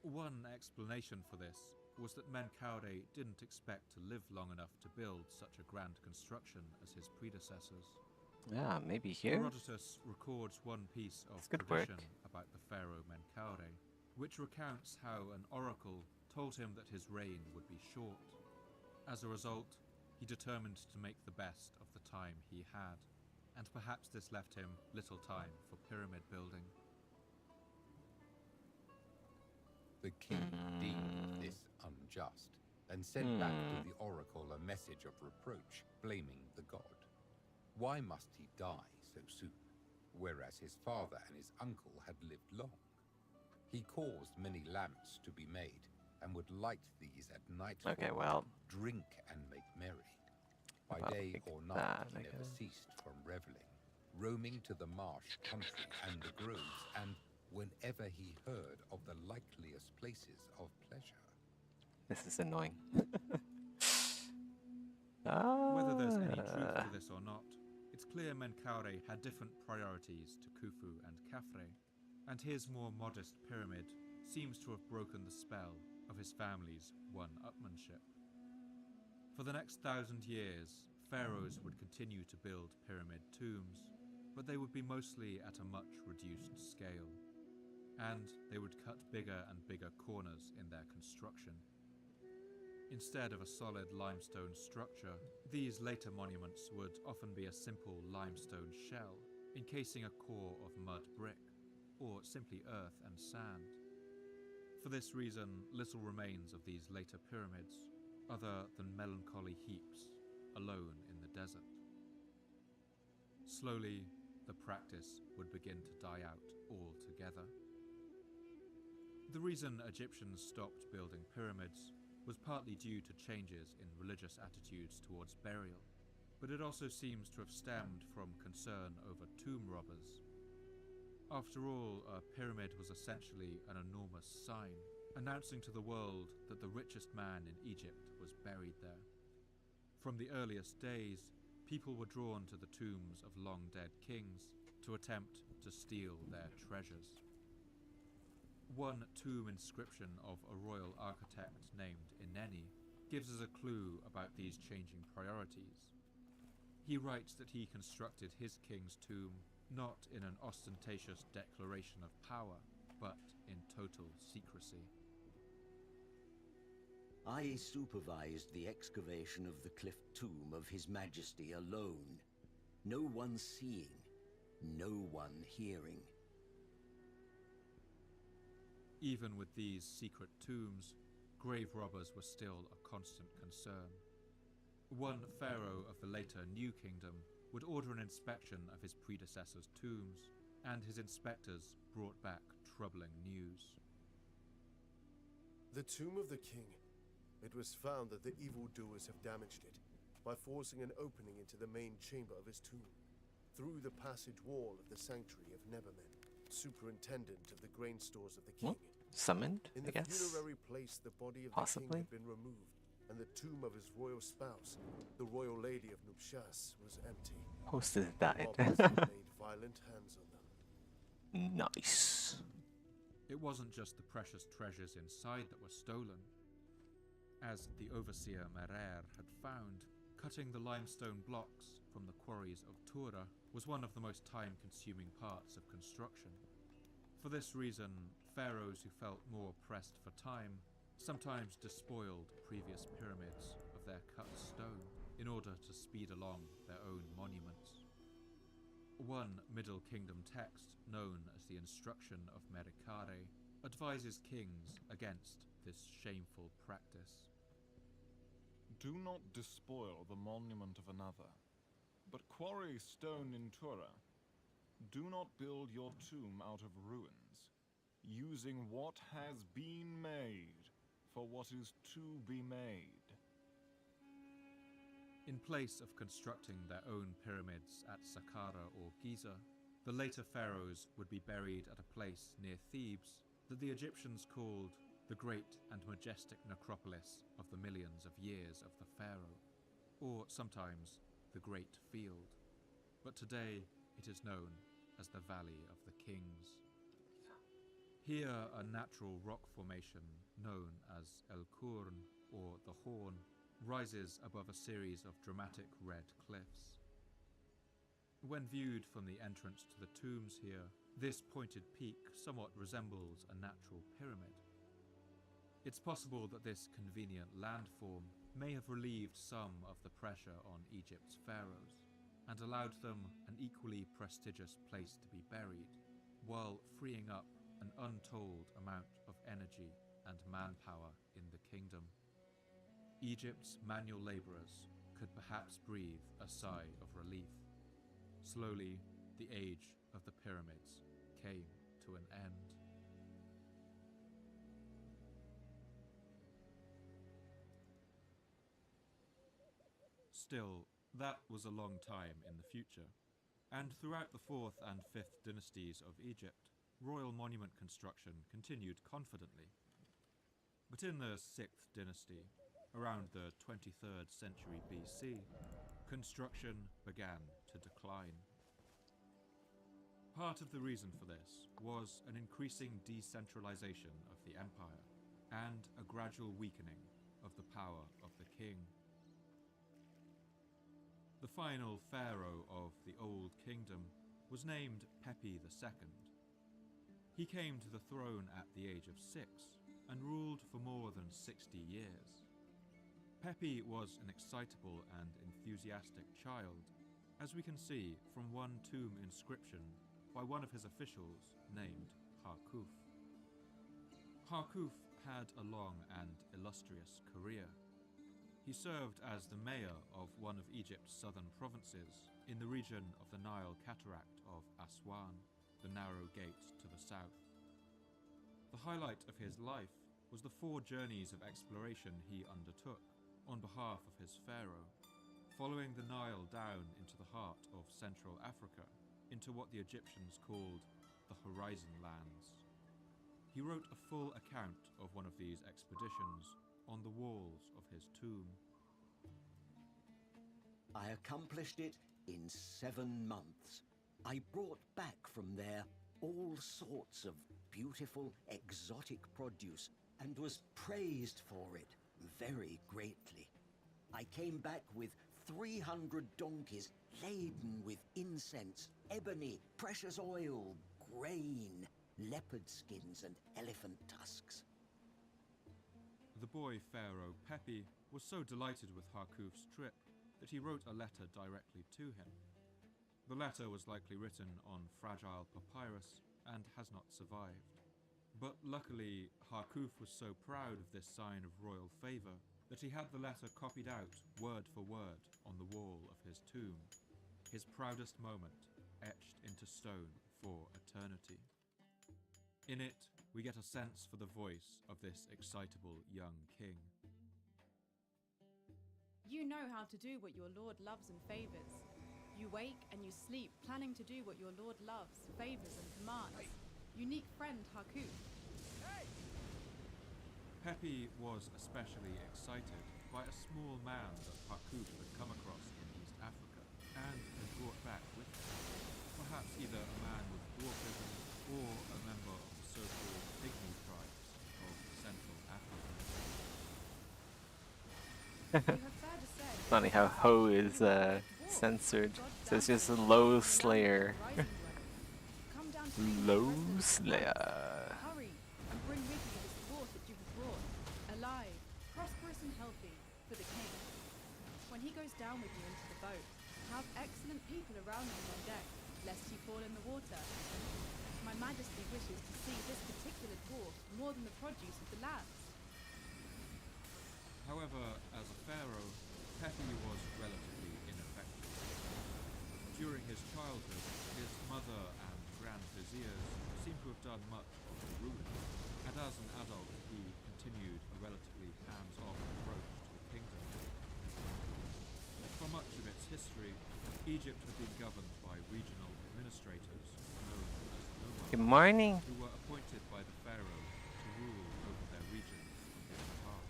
One explanation for this was that Menkaure didn't expect to live long enough to build such a grand construction as his predecessors. Yeah, maybe here? Herodotus records one piece of good tradition work. about the pharaoh Menkaure, which recounts how an oracle told him that his reign would be short. As a result, he determined to make the best of the time he had, and perhaps this left him little time for pyramid building. The king deemed this unjust, and sent back to the oracle a message of reproach, blaming the god. Why must he die so soon, whereas his father and his uncle had lived long? He caused many lamps to be made, and would light these at nightfall, Okay, well, drink and make merry. By I'll day pick or night that, he I never guess. ceased from reveling, roaming to the marsh country and the groves, and whenever he heard of the likeliest places of pleasure. This is annoying. Whether there's any truth to this or not, it's clear Menkaure had different priorities to Khufu and Khafre, and his more modest pyramid seems to have broken the spell of his family's one-upmanship. For the next 1,000 years, pharaohs would continue to build pyramid tombs, but they would be mostly at a much reduced scale, and they would cut bigger and bigger corners in their construction. Instead of a solid limestone structure, these later monuments would often be a simple limestone shell, encasing a core of mud brick, or simply earth and sand. For this reason, little remains of these later pyramids, other than melancholy heaps, alone in the desert. Slowly, the practice would begin to die out altogether. The reason Egyptians stopped building pyramids was partly due to changes in religious attitudes towards burial, but it also seems to have stemmed from concern over tomb robbers. After all, a pyramid was essentially an enormous sign, announcing to the world that the richest man in Egypt was buried there. From the earliest days, people were drawn to the tombs of long-dead kings to attempt to steal their treasures. One tomb inscription of a royal architect named Ineni gives us a clue about these changing priorities. He writes that he constructed his king's tomb not in an ostentatious declaration of power, but in total secrecy. I supervised the excavation of the cliff tomb of His Majesty alone. No one seeing, no one hearing. Even with these secret tombs, grave robbers were still a constant concern. One pharaoh of the later New Kingdom would order an inspection of his predecessors' tombs, and his inspectors brought back troubling news. The tomb of the king. It was found that the evildoers have damaged it by forcing an opening into the main chamber of his tomb, through the passage wall of the sanctuary of Nevermen, superintendent of the grain stores of the king. What? Summoned, In I the guess? funerary place, the body of Possibly? the king had been removed, and the tomb of his royal spouse, the royal lady of Nupshas, was empty. Host has died. Robbers had laid violent hands on them. Nice. It wasn't just the precious treasures inside that were stolen. As the overseer Merer had found, cutting the limestone blocks from the quarries of Tura was one of the most time-consuming parts of construction. For this reason, pharaohs who felt more pressed for time sometimes despoiled previous pyramids of their cut stone in order to speed along their own monuments. One Middle Kingdom text, known as the Instruction of Merikare, advises kings against this shameful practice. Do not despoil the monument of another, but quarry stone in Tura. Do not build your tomb out of ruins, using what has been made for what is to be made. In place of constructing their own pyramids at Saqqara or Giza, the later pharaohs would be buried at a place near Thebes that the Egyptians called the great and majestic necropolis of the millions of years of the pharaoh, or sometimes the Great Field. But today it is known as the Valley of the Kings. Here, a natural rock formation known as El Kurn, or the Horn, rises above a series of dramatic red cliffs. When viewed from the entrance to the tombs here, this pointed peak somewhat resembles a natural pyramid. It's possible that this convenient landform may have relieved some of the pressure on Egypt's pharaohs, and allowed them an equally prestigious place to be buried, while freeing up an untold amount of energy and manpower in the kingdom. Egypt's manual laborers could perhaps breathe a sigh of relief. Slowly, the age of the pyramids came to an end. Still, that was a long time in the future, and throughout the 4th and 5th dynasties of Egypt, royal monument construction continued confidently. But in the 6th dynasty, around the 23rd century BC, construction began to decline. Part of the reason for this was an increasing decentralization of the empire and a gradual weakening of the power of the king. The final pharaoh of the Old Kingdom was named Pepi II. He came to the throne at the age of 6 and ruled for more than 60 years. Pepi was an excitable and enthusiastic child, as we can see from one tomb inscription by one of his officials named Harkuf. Harkuf had a long and illustrious career. He served as the mayor of one of Egypt's southern provinces in the region of the Nile Cataract of Aswan, the narrow gate to the south. The highlight of his life was the 4 journeys of exploration he undertook on behalf of his pharaoh, following the Nile down into the heart of Central Africa, into what the Egyptians called the Horizon Lands. he wrote a full account of one of these expeditions on the walls of his tomb. I accomplished it in 7 months. I brought back from there all sorts of beautiful, exotic produce and was praised for it very greatly. I came back with 300 donkeys laden with incense, ebony, precious oil, grain, leopard skins, and elephant tusks. The boy pharaoh Pepi was so delighted with Harkuf's trip that he wrote a letter directly to him. The letter was likely written on fragile papyrus and has not survived. But luckily, Harkuf was so proud of this sign of royal favour that he had the letter copied out word for word on the wall of his tomb, his proudest moment etched into stone for eternity. In it, we get a sense for the voice of this excitable young king. You know how to do what your lord loves and favours. You wake and you sleep planning to do what your lord loves, favours and commands. Unique friend Harkuf. Pepi was especially excited by a small man that Harkuf had come across in East Africa and had brought back with him. Perhaps either a man with dwarfism or a member of the so-called pygmy tribes of Central Africa. Funny how Ho is censored, so it's just Low Slayer. Low Slayer. Hurry and bring with you this dwarf that you have brought, alive, prosperous and healthy, for the king. When he goes down with you into the boat, have excellent people around him on deck, lest he fall in the water. My Majesty wishes to see this particular dwarf more than the produce of the lands. However, as a pharaoh, Pepi was relatively ineffective. During his childhood, his mother and grand viziers seem to have done much of the ruling, and as an adult he continued a relatively hands-off approach to the kingdom. For much of its history, Egypt had been governed by regional administrators known as nomarchs, Good morning. who were appointed by the pharaoh to rule over their regions on his behalf.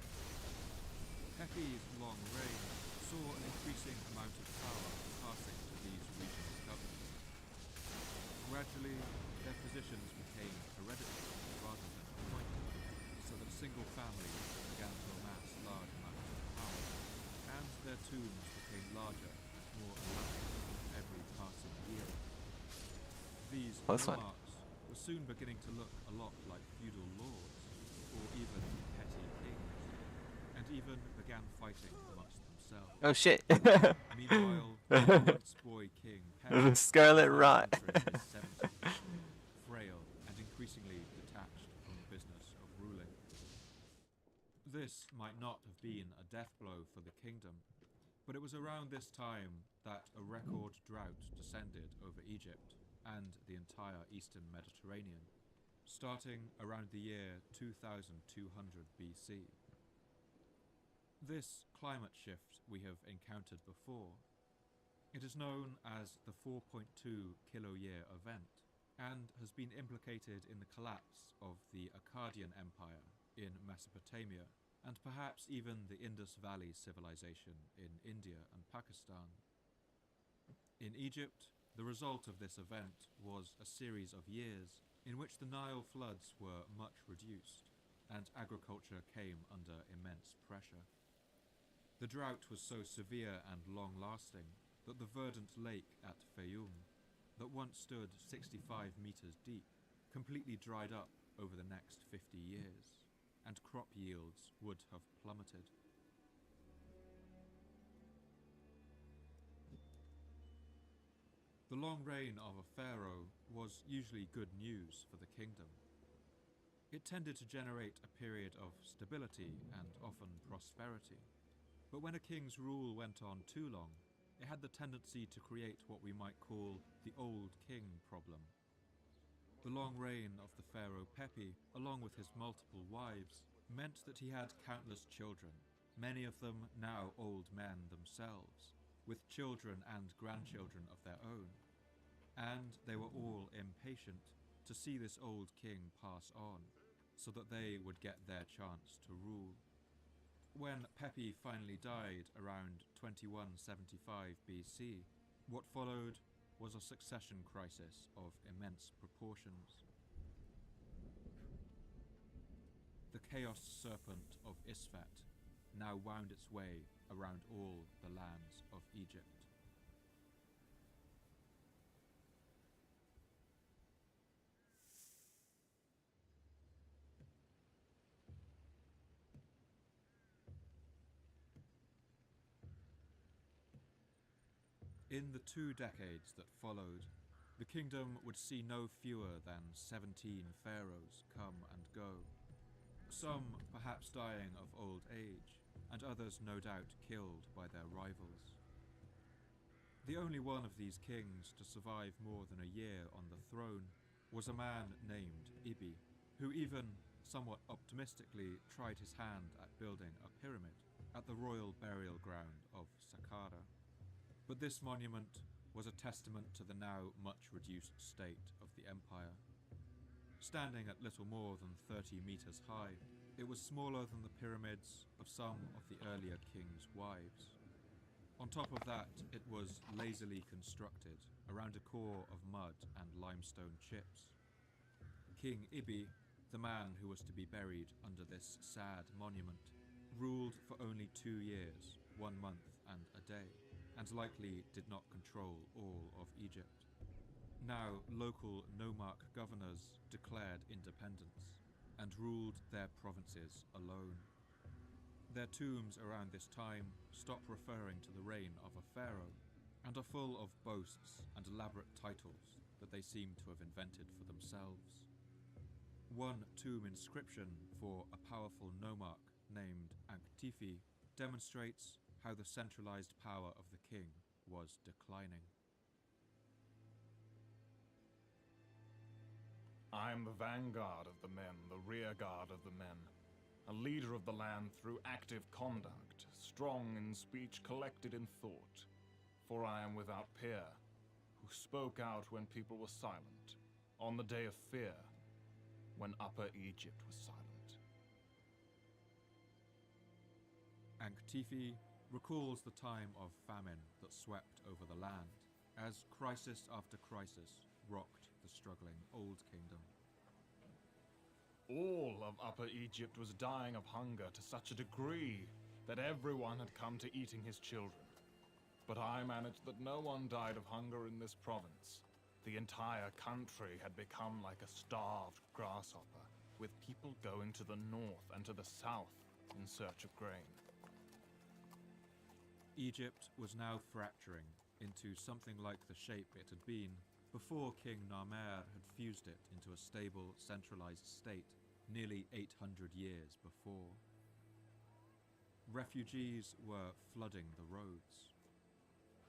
Pepi's long reign saw an increasing amount of power passing to these regional governors. Gradually, their positions became hereditary rather than appointed, so that a single family began to amass large amounts of power, and their tombs became larger and more elaborate every passing year. These nomarchs were soon beginning to look a lot like feudal lords, or even petty kings, and even began fighting amongst themselves. Oh shit. Meanwhile, the once boy king The Scarlet Rot. entering his 70s, frail and increasingly detached from the business of ruling. This might not have been a death blow for the kingdom, but it was around this time that a record drought descended over Egypt and the entire eastern Mediterranean, starting around the year 2200 BC. This climate shift we have encountered before. It is known as the 4.2 kiloyear event and has been implicated in the collapse of the Akkadian Empire in Mesopotamia and perhaps even the Indus Valley civilization in India and Pakistan. In Egypt, the result of this event was a series of years in which the Nile floods were much reduced and agriculture came under immense pressure. The drought was so severe and long-lasting that the verdant lake at Fayoum, that once stood 65 meters deep, completely dried up over the next 50 years, and crop yields would have plummeted. The long reign of a pharaoh was usually good news for the kingdom. It tended to generate a period of stability and often prosperity. But when a king's rule went on too long, it had the tendency to create what we might call the old king problem. The long reign of the pharaoh Pepi, along with his multiple wives, meant that he had countless children, many of them now old men themselves, with children and grandchildren of their own. And they were all impatient to see this old king pass on, so that they would get their chance to rule. When Pepi finally died around 2175 BC, what followed was a succession crisis of immense proportions. The Chaos Serpent of Isfet now wound its way around all the lands of Egypt. In the 2 decades that followed, the kingdom would see no fewer than 17 pharaohs come and go, some perhaps dying of old age, and others no doubt killed by their rivals. The only one of these kings to survive more than a year on the throne was a man named Ibi, who even somewhat optimistically tried his hand at building a pyramid at the royal burial ground of Saqqara. But this monument was a testament to the now much reduced state of the empire. Standing at little more than 30 meters high, it was smaller than the pyramids of some of the earlier kings' wives. On top of that, it was lazily constructed around a core of mud and limestone chips. King Ibi, the man who was to be buried under this sad monument, ruled for only 2 years, 1 month and a day, and likely did not control all of Egypt. Now, local nomarch governors declared independence and ruled their provinces alone. Their tombs around this time stop referring to the reign of a pharaoh and are full of boasts and elaborate titles that they seem to have invented for themselves. One tomb inscription for a powerful nomarch named Anktifi demonstrates how the centralized power of the king was declining. I am the vanguard of the men, the rear guard of the men, a leader of the land through active conduct, strong in speech, collected in thought. For I am without peer, who spoke out when people were silent, on the day of fear, when Upper Egypt was silent. Anktifi recalls the time of famine that swept over the land, as crisis after crisis rocked the struggling Old Kingdom. All of Upper Egypt was dying of hunger to such a degree that everyone had come to eating his children. But I managed that no one died of hunger in this province. The entire country had become like a starved grasshopper, with people going to the north and to the south in search of grain. Egypt was now fracturing into something like the shape it had been before King Narmer had fused it into a stable, centralized state nearly 800 years before. Refugees were flooding the roads.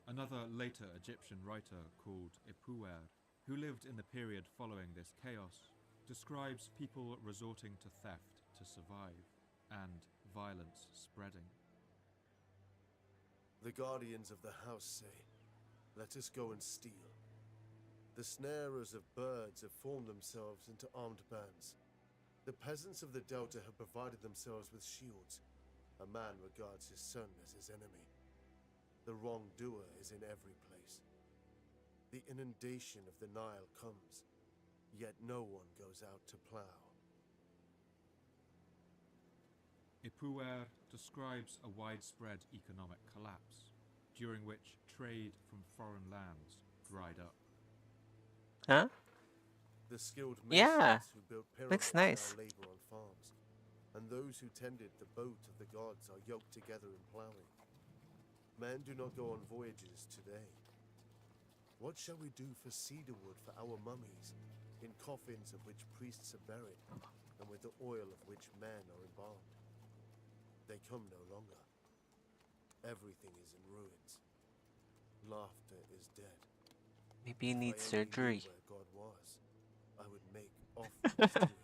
Another later Egyptian writer called Ipuwer, who lived in the period following this chaos, describes people resorting to theft to survive and violence spreading. The guardians of the house say, "Let us go and steal." The snarers of birds have formed themselves into armed bands. The peasants of the Delta have provided themselves with shields. A man regards his son as his enemy. The wrongdoer is in every place. The inundation of the Nile comes, yet no one goes out to plow. Ipuwer describes a widespread economic collapse, during which trade from foreign lands dried up. Huh? The skilled Yeah, masons who built looks pyramids nice. now labor on farms, and those who tended the boat of the gods are yoked together in plowing. Men do not go on voyages today. What shall we do for cedar wood for our mummies, in coffins of which priests are buried, and with the oil of which men are embalmed? They come no longer. Everything is in ruins. Laughter is dead. Maybe he If I needs only knew surgery. where God was, I would make offerings to him.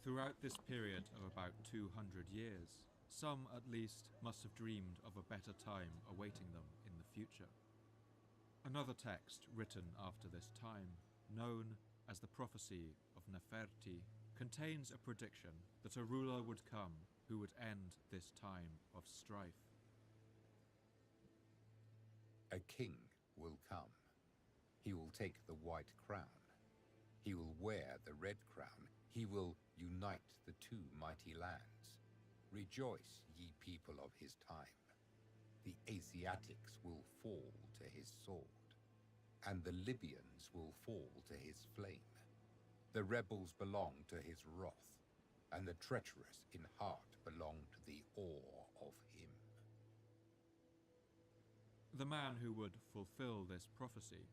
Throughout this period of about 200 years, some at least must have dreamed of a better time awaiting them in the future. Another text written after this time, known as the prophecy of Neferti contains a prediction that a ruler would come who would end this time of strife. A king will come. He will take the white crown. He will wear the red crown. He will unite the two mighty lands. Rejoice, ye people of his time. The Asiatics will fall to his sword, and the Libyans will fall to his flame. The rebels belong to his wrath, and the treacherous in heart belong to the awe of him. The man who would fulfill this prophecy,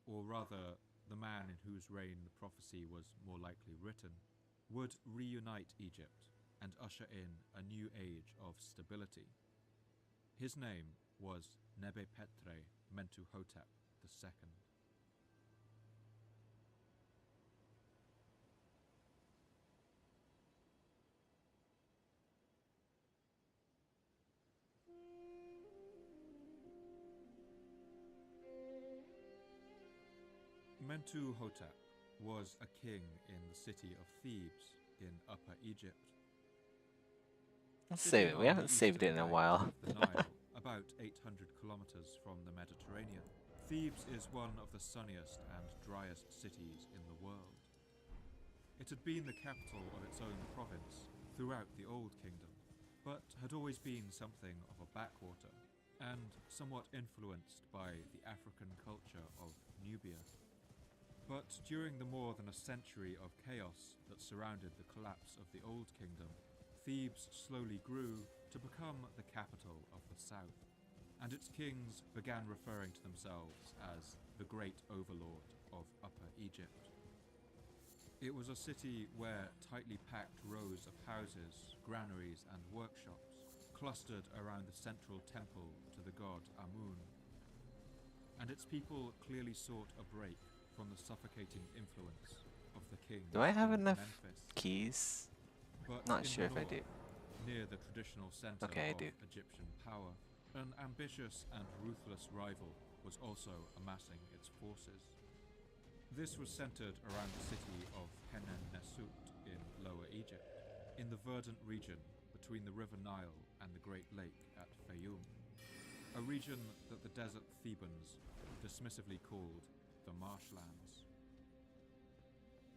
or rather the man in whose reign the prophecy was more likely written, would reunite Egypt and usher in a new age of stability. His name was Nebepetre Mentuhotep II. Mentuhotep was a king in the city of Thebes in Upper Egypt. Let's save it. We haven't saved it in a while. The Nile, about 800 kilometers from the Mediterranean, Thebes is one of the sunniest and driest cities in the world. It had been the capital of its own province throughout the Old Kingdom, but had always been something of a backwater, and somewhat influenced by the African culture of Nubia. But during the more than a century of chaos that surrounded the collapse of the Old Kingdom, Thebes slowly grew to become the capital of the south, and its kings began referring to themselves as the Great Overlord of Upper Egypt. It was a city where tightly packed rows of houses, granaries and workshops clustered around the central temple to the god Amun, and its people clearly sought a break from the suffocating influence of the king. Do I have enough Memphis. keys? But Not in sure the if I do. north, near the traditional center Okay, I of do. Egyptian power, an ambitious and ruthless rival was also amassing its forces. This was centered around the city of Henen-Nesut in Lower Egypt, in the verdant region between the River Nile and the Great Lake at Fayoum, a region that the desert Thebans dismissively called the marshlands.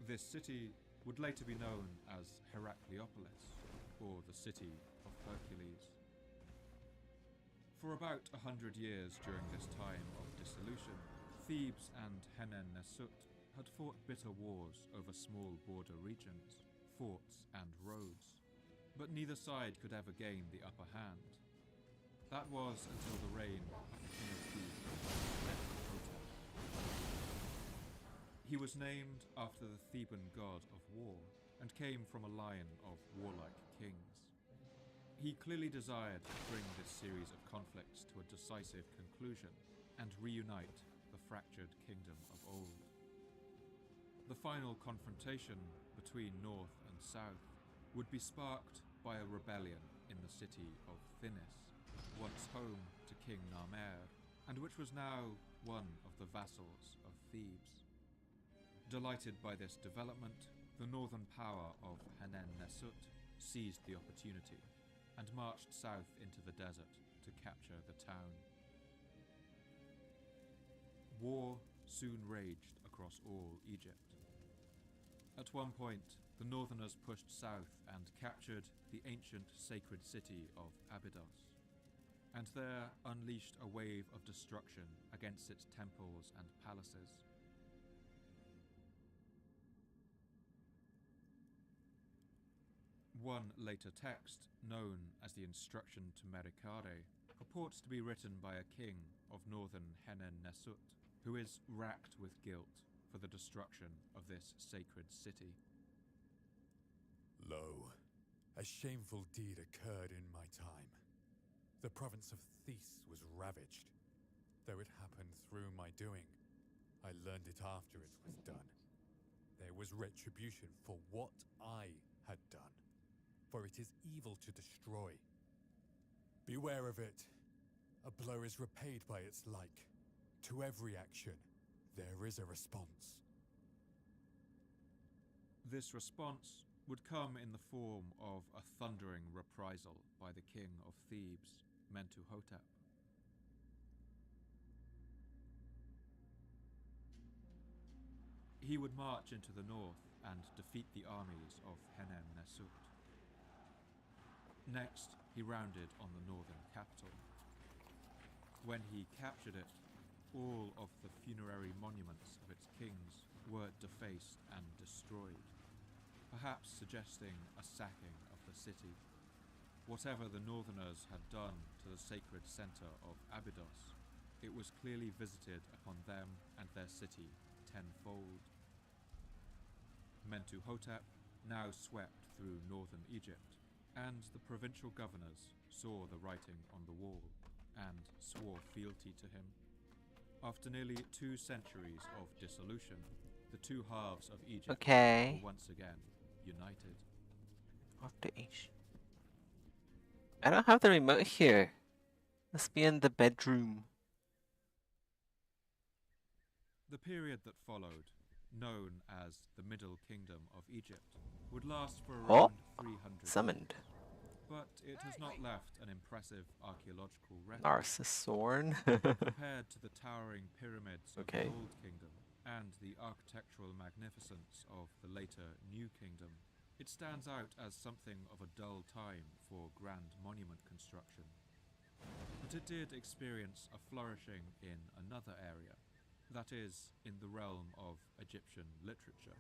This city would later be known as Heracleopolis, or the city of Hercules. For about 100 years during this time of dissolution, Thebes and Henen-Nesut had fought bitter wars over small border regions, forts and roads, but neither side could ever gain the upper hand. That was until the reign of the king of Thebes, Mentuhotep. He was named after the Theban god of war and came from a line of warlike kings. He clearly desired to bring this series of conflicts to a decisive conclusion and reunite the fractured kingdom of old. The final confrontation between north and south would be sparked by a rebellion in the city of Thinis, once home to King Narmer, and which was now one of the vassals of Thebes. Delighted by this development, the northern power of Henen-Nesut seized the opportunity and marched south into the desert to capture the town. War soon raged across all Egypt. At one point, the northerners pushed south and captured the ancient sacred city of Abydos, and there unleashed a wave of destruction against its temples and palaces. One later text, known as the Instruction to Merikare, purports to be written by a king of northern Henen-Nesut, who is racked with guilt for the destruction of this sacred city. Lo, a shameful deed occurred in my time. The province of Thebes was ravaged. Though it happened through my doing, I learned it after it was done. There was retribution for what I had done. For it is evil to destroy. Beware of it. A blow is repaid by its like. To every action, there is a response. This response would come in the form of a thundering reprisal by the king of Thebes, Mentuhotep. He would march into the north and defeat the armies of Hanem-Nesut. Next, he rounded on the northern capital. When he captured it, all of the funerary monuments of its kings were defaced and destroyed, perhaps suggesting a sacking of the city. Whatever the northerners had done to the sacred center of Abydos, it was clearly visited upon them and their city tenfold. Mentuhotep now swept through northern Egypt, and the provincial governors saw the writing on the wall and swore fealty to him. After nearly 2 centuries of dissolution, the two halves of Egypt were once again united. After each. I don't have the remote here. Must be in the bedroom. The period that followed, known as the Middle Kingdom of Egypt, would last for around 300 summoned. years. But it has not left an impressive archaeological record Narcissorn. compared to the towering pyramids of the Old Kingdom and the architectural magnificence of the later New Kingdom. It stands out as something of a dull time for grand monument construction. But it did experience a flourishing in another area, that is, in the realm of Egyptian literature.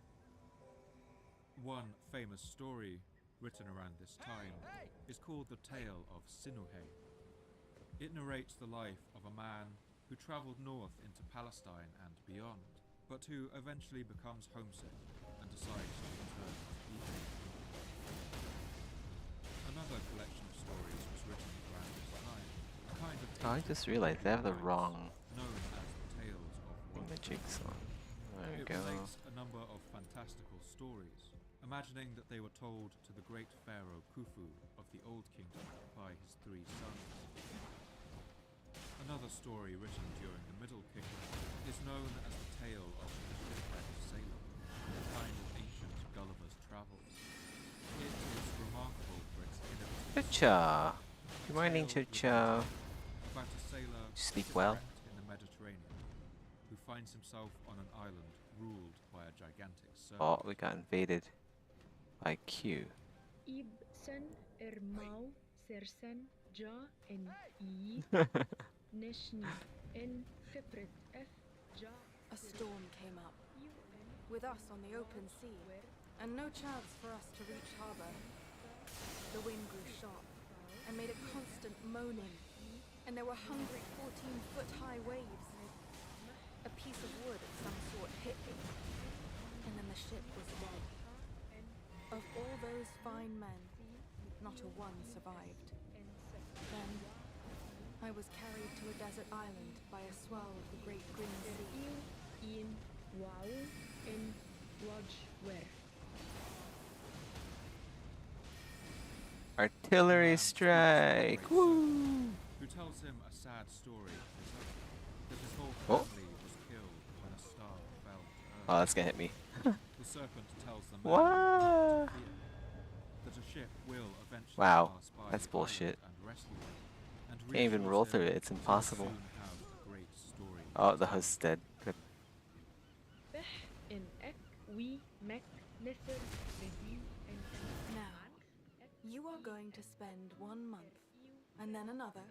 One famous story written around this time is called The Tale of Sinuhe. It narrates the life of a man who traveled north into Palestine and beyond, but who eventually becomes homesick and decides to return to Egypt. Another collection of stories was written around this time, a kind of I just realized they have the wrong known as the Tales of images on. There we It go. relates a number of fantastical stories, imagining that they were told to the great pharaoh Khufu of the Old Kingdom by his 3 sons. Another story written during the Middle Kingdom is known as the tale of the shipwrecked sailor, a kind of ancient Gulliver's Travels. It is remarkable for its innovative Chucha. Good morning, Chucha. about a sailor Sleep well. shipwrecked in the Mediterranean who finds himself on an island ruled by a gigantic serpent. Oh, we got invaded by Q. Ibsen Ermau Sersen Ja in I Nishni in Fibrit F Ja. A storm came up, with us on the open sea, and no chance for us to reach harbour. The wind grew sharp and made a constant moaning, and there were hungry 14-foot-high waves. A piece of wood of some sort hit me, and then the ship was dead. Of all those fine men, not a one survived. Then, I was carried to a desert island by a swell of the great green sea. In Wow in Wajwer. Artillery strike! Woo! Who tells him a sad story that his whole family was killed when a star fell to Earth. Oh, that's gonna hit me. The serpent tells them What? that a ship will eventually Wow, pass by that's the bullshit. island and rescue them, and Can't even reassures roll him through it, it's that he will impossible. soon have a great story Oh, to the tell. host's dead. Good. Beh in Ek We Mek Nither Review and Now, you are going to spend 1 month, and then another,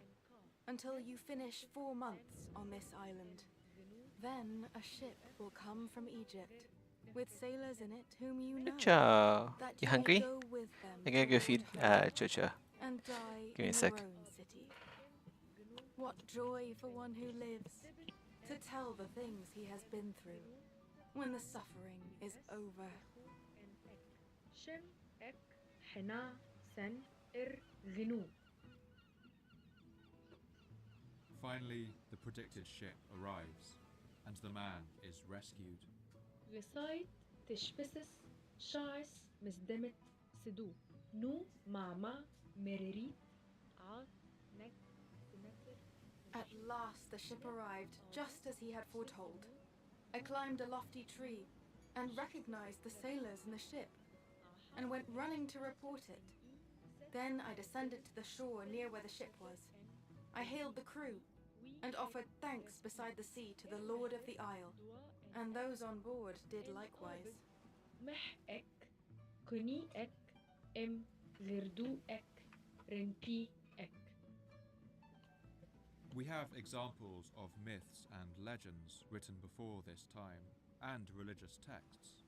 until you finish 4 months on this island. Then a ship will come from Egypt, with sailors in it whom you know. Chucha. That You may hungry? go with them I gotta go feed toward home Chucha. and die Give me a in sec. your own city. What joy for one who lives to tell the things he has been through when the suffering is over. Shem Ek Hena Sen Gnu. Finally, the predicted ship arrives, and the man is rescued. Recite Tishbisis Shais Misdemet Sidu. Nu Mama Meririt Al Nek Sineter. At last the ship arrived, just as he had foretold. I climbed a lofty tree, and recognized the sailors in the ship and went running to report it. Then I descended to the shore near where the ship was. I hailed the crew and offered thanks beside the sea to the Lord of the Isle, and those on board did likewise. We have examples of myths and legends written before this time, and religious texts.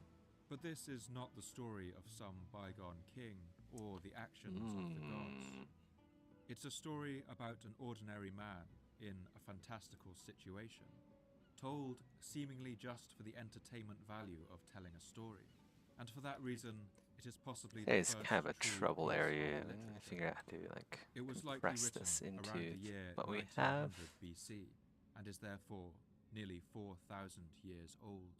But this is not the story of some bygone king or the actions of the gods. It's a story about an ordinary man in a fantastical situation, told seemingly just for the entertainment value of telling a story. And for that reason, it is possibly the It's first kind of a true trouble piece of area. literature. I figure out how to like It was likely compress written this around into the year what we 1900 have. BC and is therefore nearly 4,000 years old.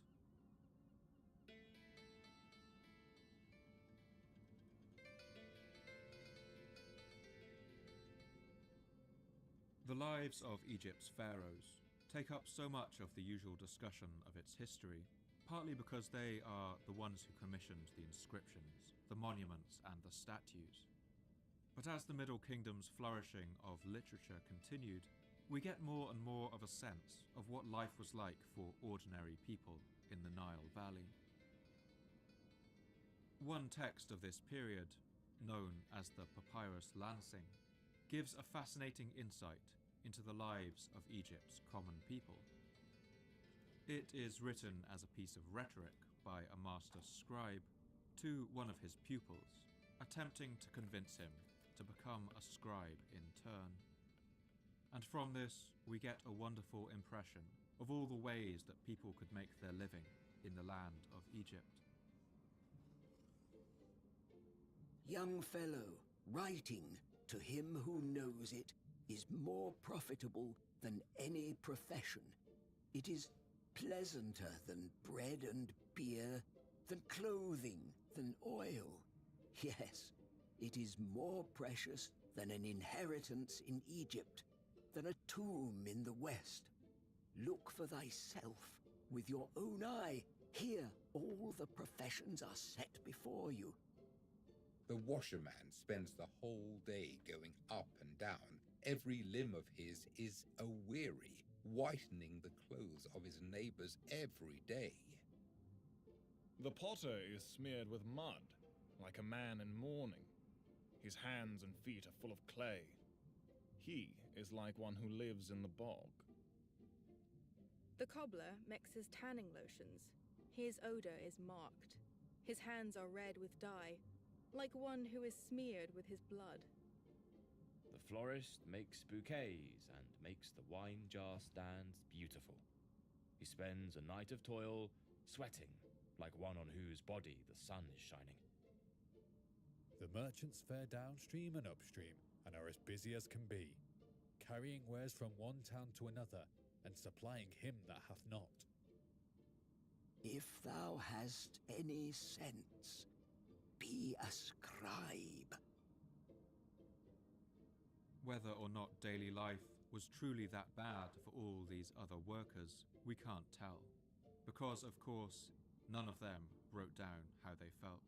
The lives of Egypt's pharaohs take up so much of the usual discussion of its history, partly because they are the ones who commissioned the inscriptions, the monuments, and the statues. But as the Middle Kingdom's flourishing of literature continued, we get more and more of a sense of what life was like for ordinary people in the Nile Valley. One text of this period, known as the Papyrus Lansing, gives a fascinating insight into the lives of Egypt's common people. It is written as a piece of rhetoric by a master scribe to one of his pupils, attempting to convince him to become a scribe in turn. And from this, we get a wonderful impression of all the ways that people could make their living in the land of Egypt. Young fellow, writing, to him who knows it, is more profitable than any profession. It is pleasanter than bread and beer, than clothing, than oil. Yes, it is more precious than an inheritance in Egypt, than a tomb in the West. Look for thyself with your own eye. Here, all the professions are set before you. The washerman spends the whole day going up and down. Every limb of his is a-weary, whitening the clothes of his neighbors every day. The potter is smeared with mud, like a man in mourning. His hands and feet are full of clay. He is like one who lives in the bog. The cobbler mixes tanning lotions. His odor is marked. His hands are red with dye, like one who is smeared with his blood. The florist makes bouquets and makes the wine jar stands beautiful. He spends a night of toil, sweating like one on whose body the sun is shining. The merchants fare downstream and upstream and are as busy as can be, carrying wares from one town to another and supplying him that hath not. If thou hast any sense, be a scribe. Whether or not daily life was truly that bad for all these other workers, we can't tell, because, of course, none of them wrote down how they felt.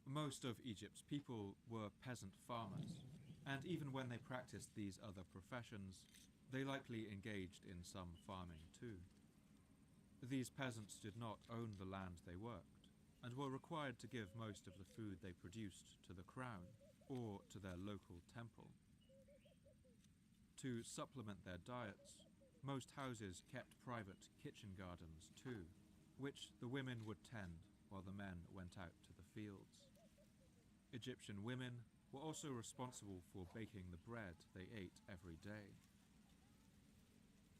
Most of Egypt's people were peasant farmers, and even when they practiced these other professions, they likely engaged in some farming too. These peasants did not own the land they worked, and were required to give most of the food they produced to the crown, or to their local temple. To supplement their diets, most houses kept private kitchen gardens too, which the women would tend while the men went out to the fields. Egyptian women were also responsible for baking the bread they ate every day.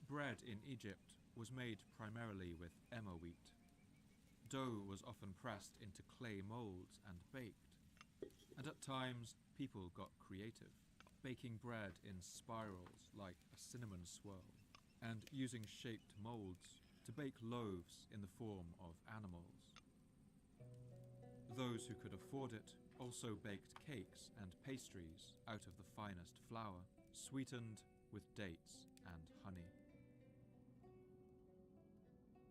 Bread in Egypt was made primarily with emmer wheat. Dough was often pressed into clay molds and baked, and at times people got creative, baking bread in spirals like a cinnamon swirl, and using shaped molds to bake loaves in the form of animals. Those who could afford it also baked cakes and pastries out of the finest flour, sweetened with dates and honey.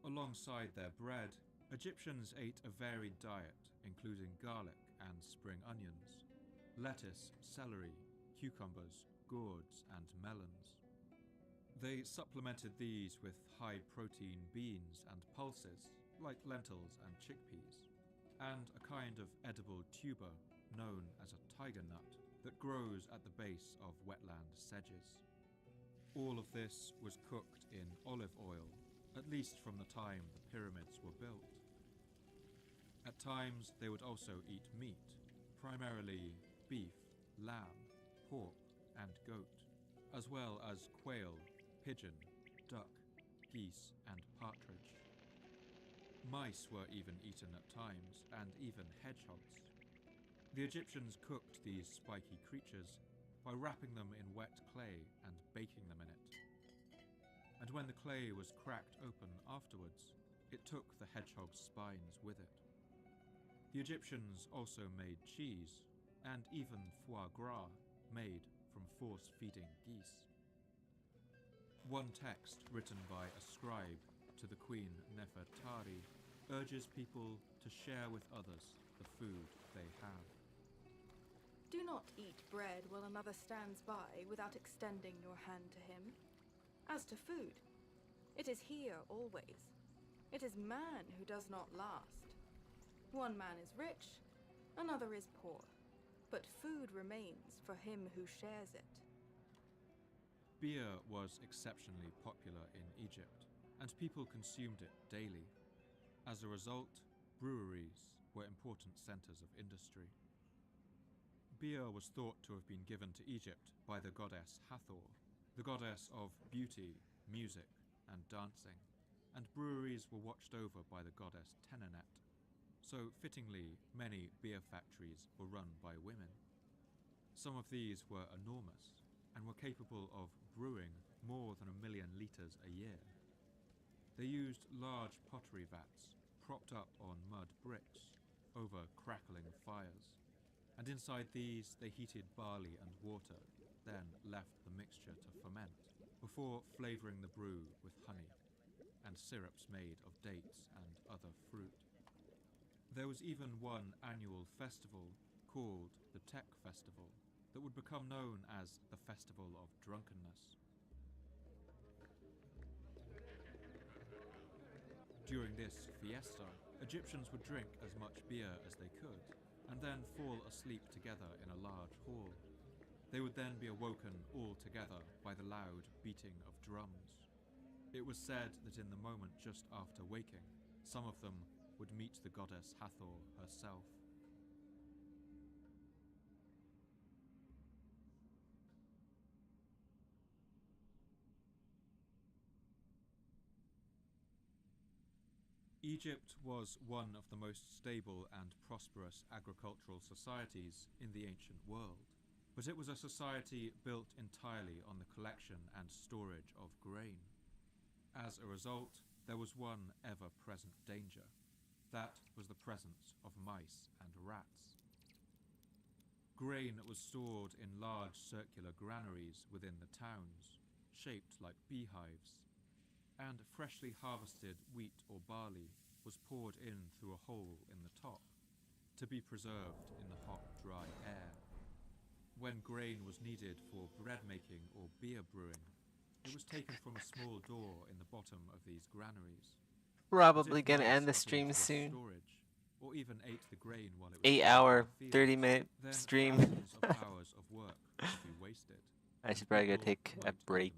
Alongside their bread, Egyptians ate a varied diet, including garlic and spring onions, lettuce, celery, cucumbers, gourds, and melons. They supplemented these with high-protein beans and pulses, like lentils and chickpeas, and a kind of edible tuber known as a tiger nut that grows at the base of wetland sedges. All of this was cooked in olive oil, at least from the time the pyramids were built. At times, they would also eat meat, primarily beef, lamb, pork, and goat, as well as quail, pigeon, duck, geese, and partridge. Mice were even eaten at times, and even hedgehogs. The Egyptians cooked these spiky creatures by wrapping them in wet clay and baking them in it. And when the clay was cracked open afterwards, it took the hedgehog's spines with it. The Egyptians also made cheese, and even foie gras made from force-feeding geese. One text written by a scribe to the Queen Nefertari urges people to share with others the food they have. Do not eat bread while another stands by without extending your hand to him. As to food, it is here always. It is man who does not last. One man is rich, another is poor, but food remains for him who shares it. Beer was exceptionally popular in Egypt, and people consumed it daily. As a result, breweries were important centers of industry. Beer was thought to have been given to Egypt by the goddess Hathor, the goddess of beauty, music, and dancing, and breweries were watched over by the goddess Tenenet. So, fittingly, many beer factories were run by women. Some of these were enormous, and were capable of brewing more than 1 million litres a year. They used large pottery vats propped up on mud bricks over crackling fires, and inside these they heated barley and water, then left the mixture to ferment, before flavouring the brew with honey and syrups made of dates and other fruit. There was even one annual festival called the Tek Festival that would become known as the Festival of Drunkenness. During this fiesta, Egyptians would drink as much beer as they could, and then fall asleep together in a large hall. They would then be awoken all together by the loud beating of drums. It was said that in the moment just after waking, some of them would meet the goddess Hathor herself. Egypt was one of the most stable and prosperous agricultural societies in the ancient world, but it was a society built entirely on the collection and storage of grain. As a result, there was one ever-present danger. That was the presence of mice and rats. Grain was stored in large circular granaries within the towns, shaped like beehives, and freshly harvested wheat or barley was poured in through a hole in the top, to be preserved in the hot, dry air. When grain was needed for bread making or beer brewing, it was taken from a small door in the bottom of these granaries. Probably gonna end the stream soon. Or even ate the grain while it was 8 hour, 30-minute stream. thousands of hours of work would be wasted. I should probably go take a break,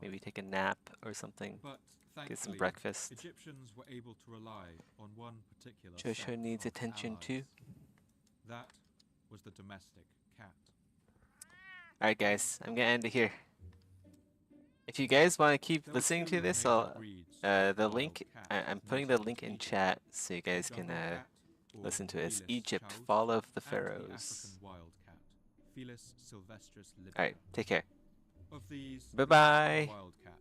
maybe take a nap or something. But Get some thankfully, breakfast. Egyptians were able to rely on one particular Joshua set needs of attention allies. too. That was the domestic cat. Alright guys, I'm gonna end it here. If you guys want to keep listening to this, I'll the link I'm putting the link in chat so you guys can listen to it. It's Egypt, Fall of the Pharaohs. Alright, take care. Of these, Bye bye. wildcat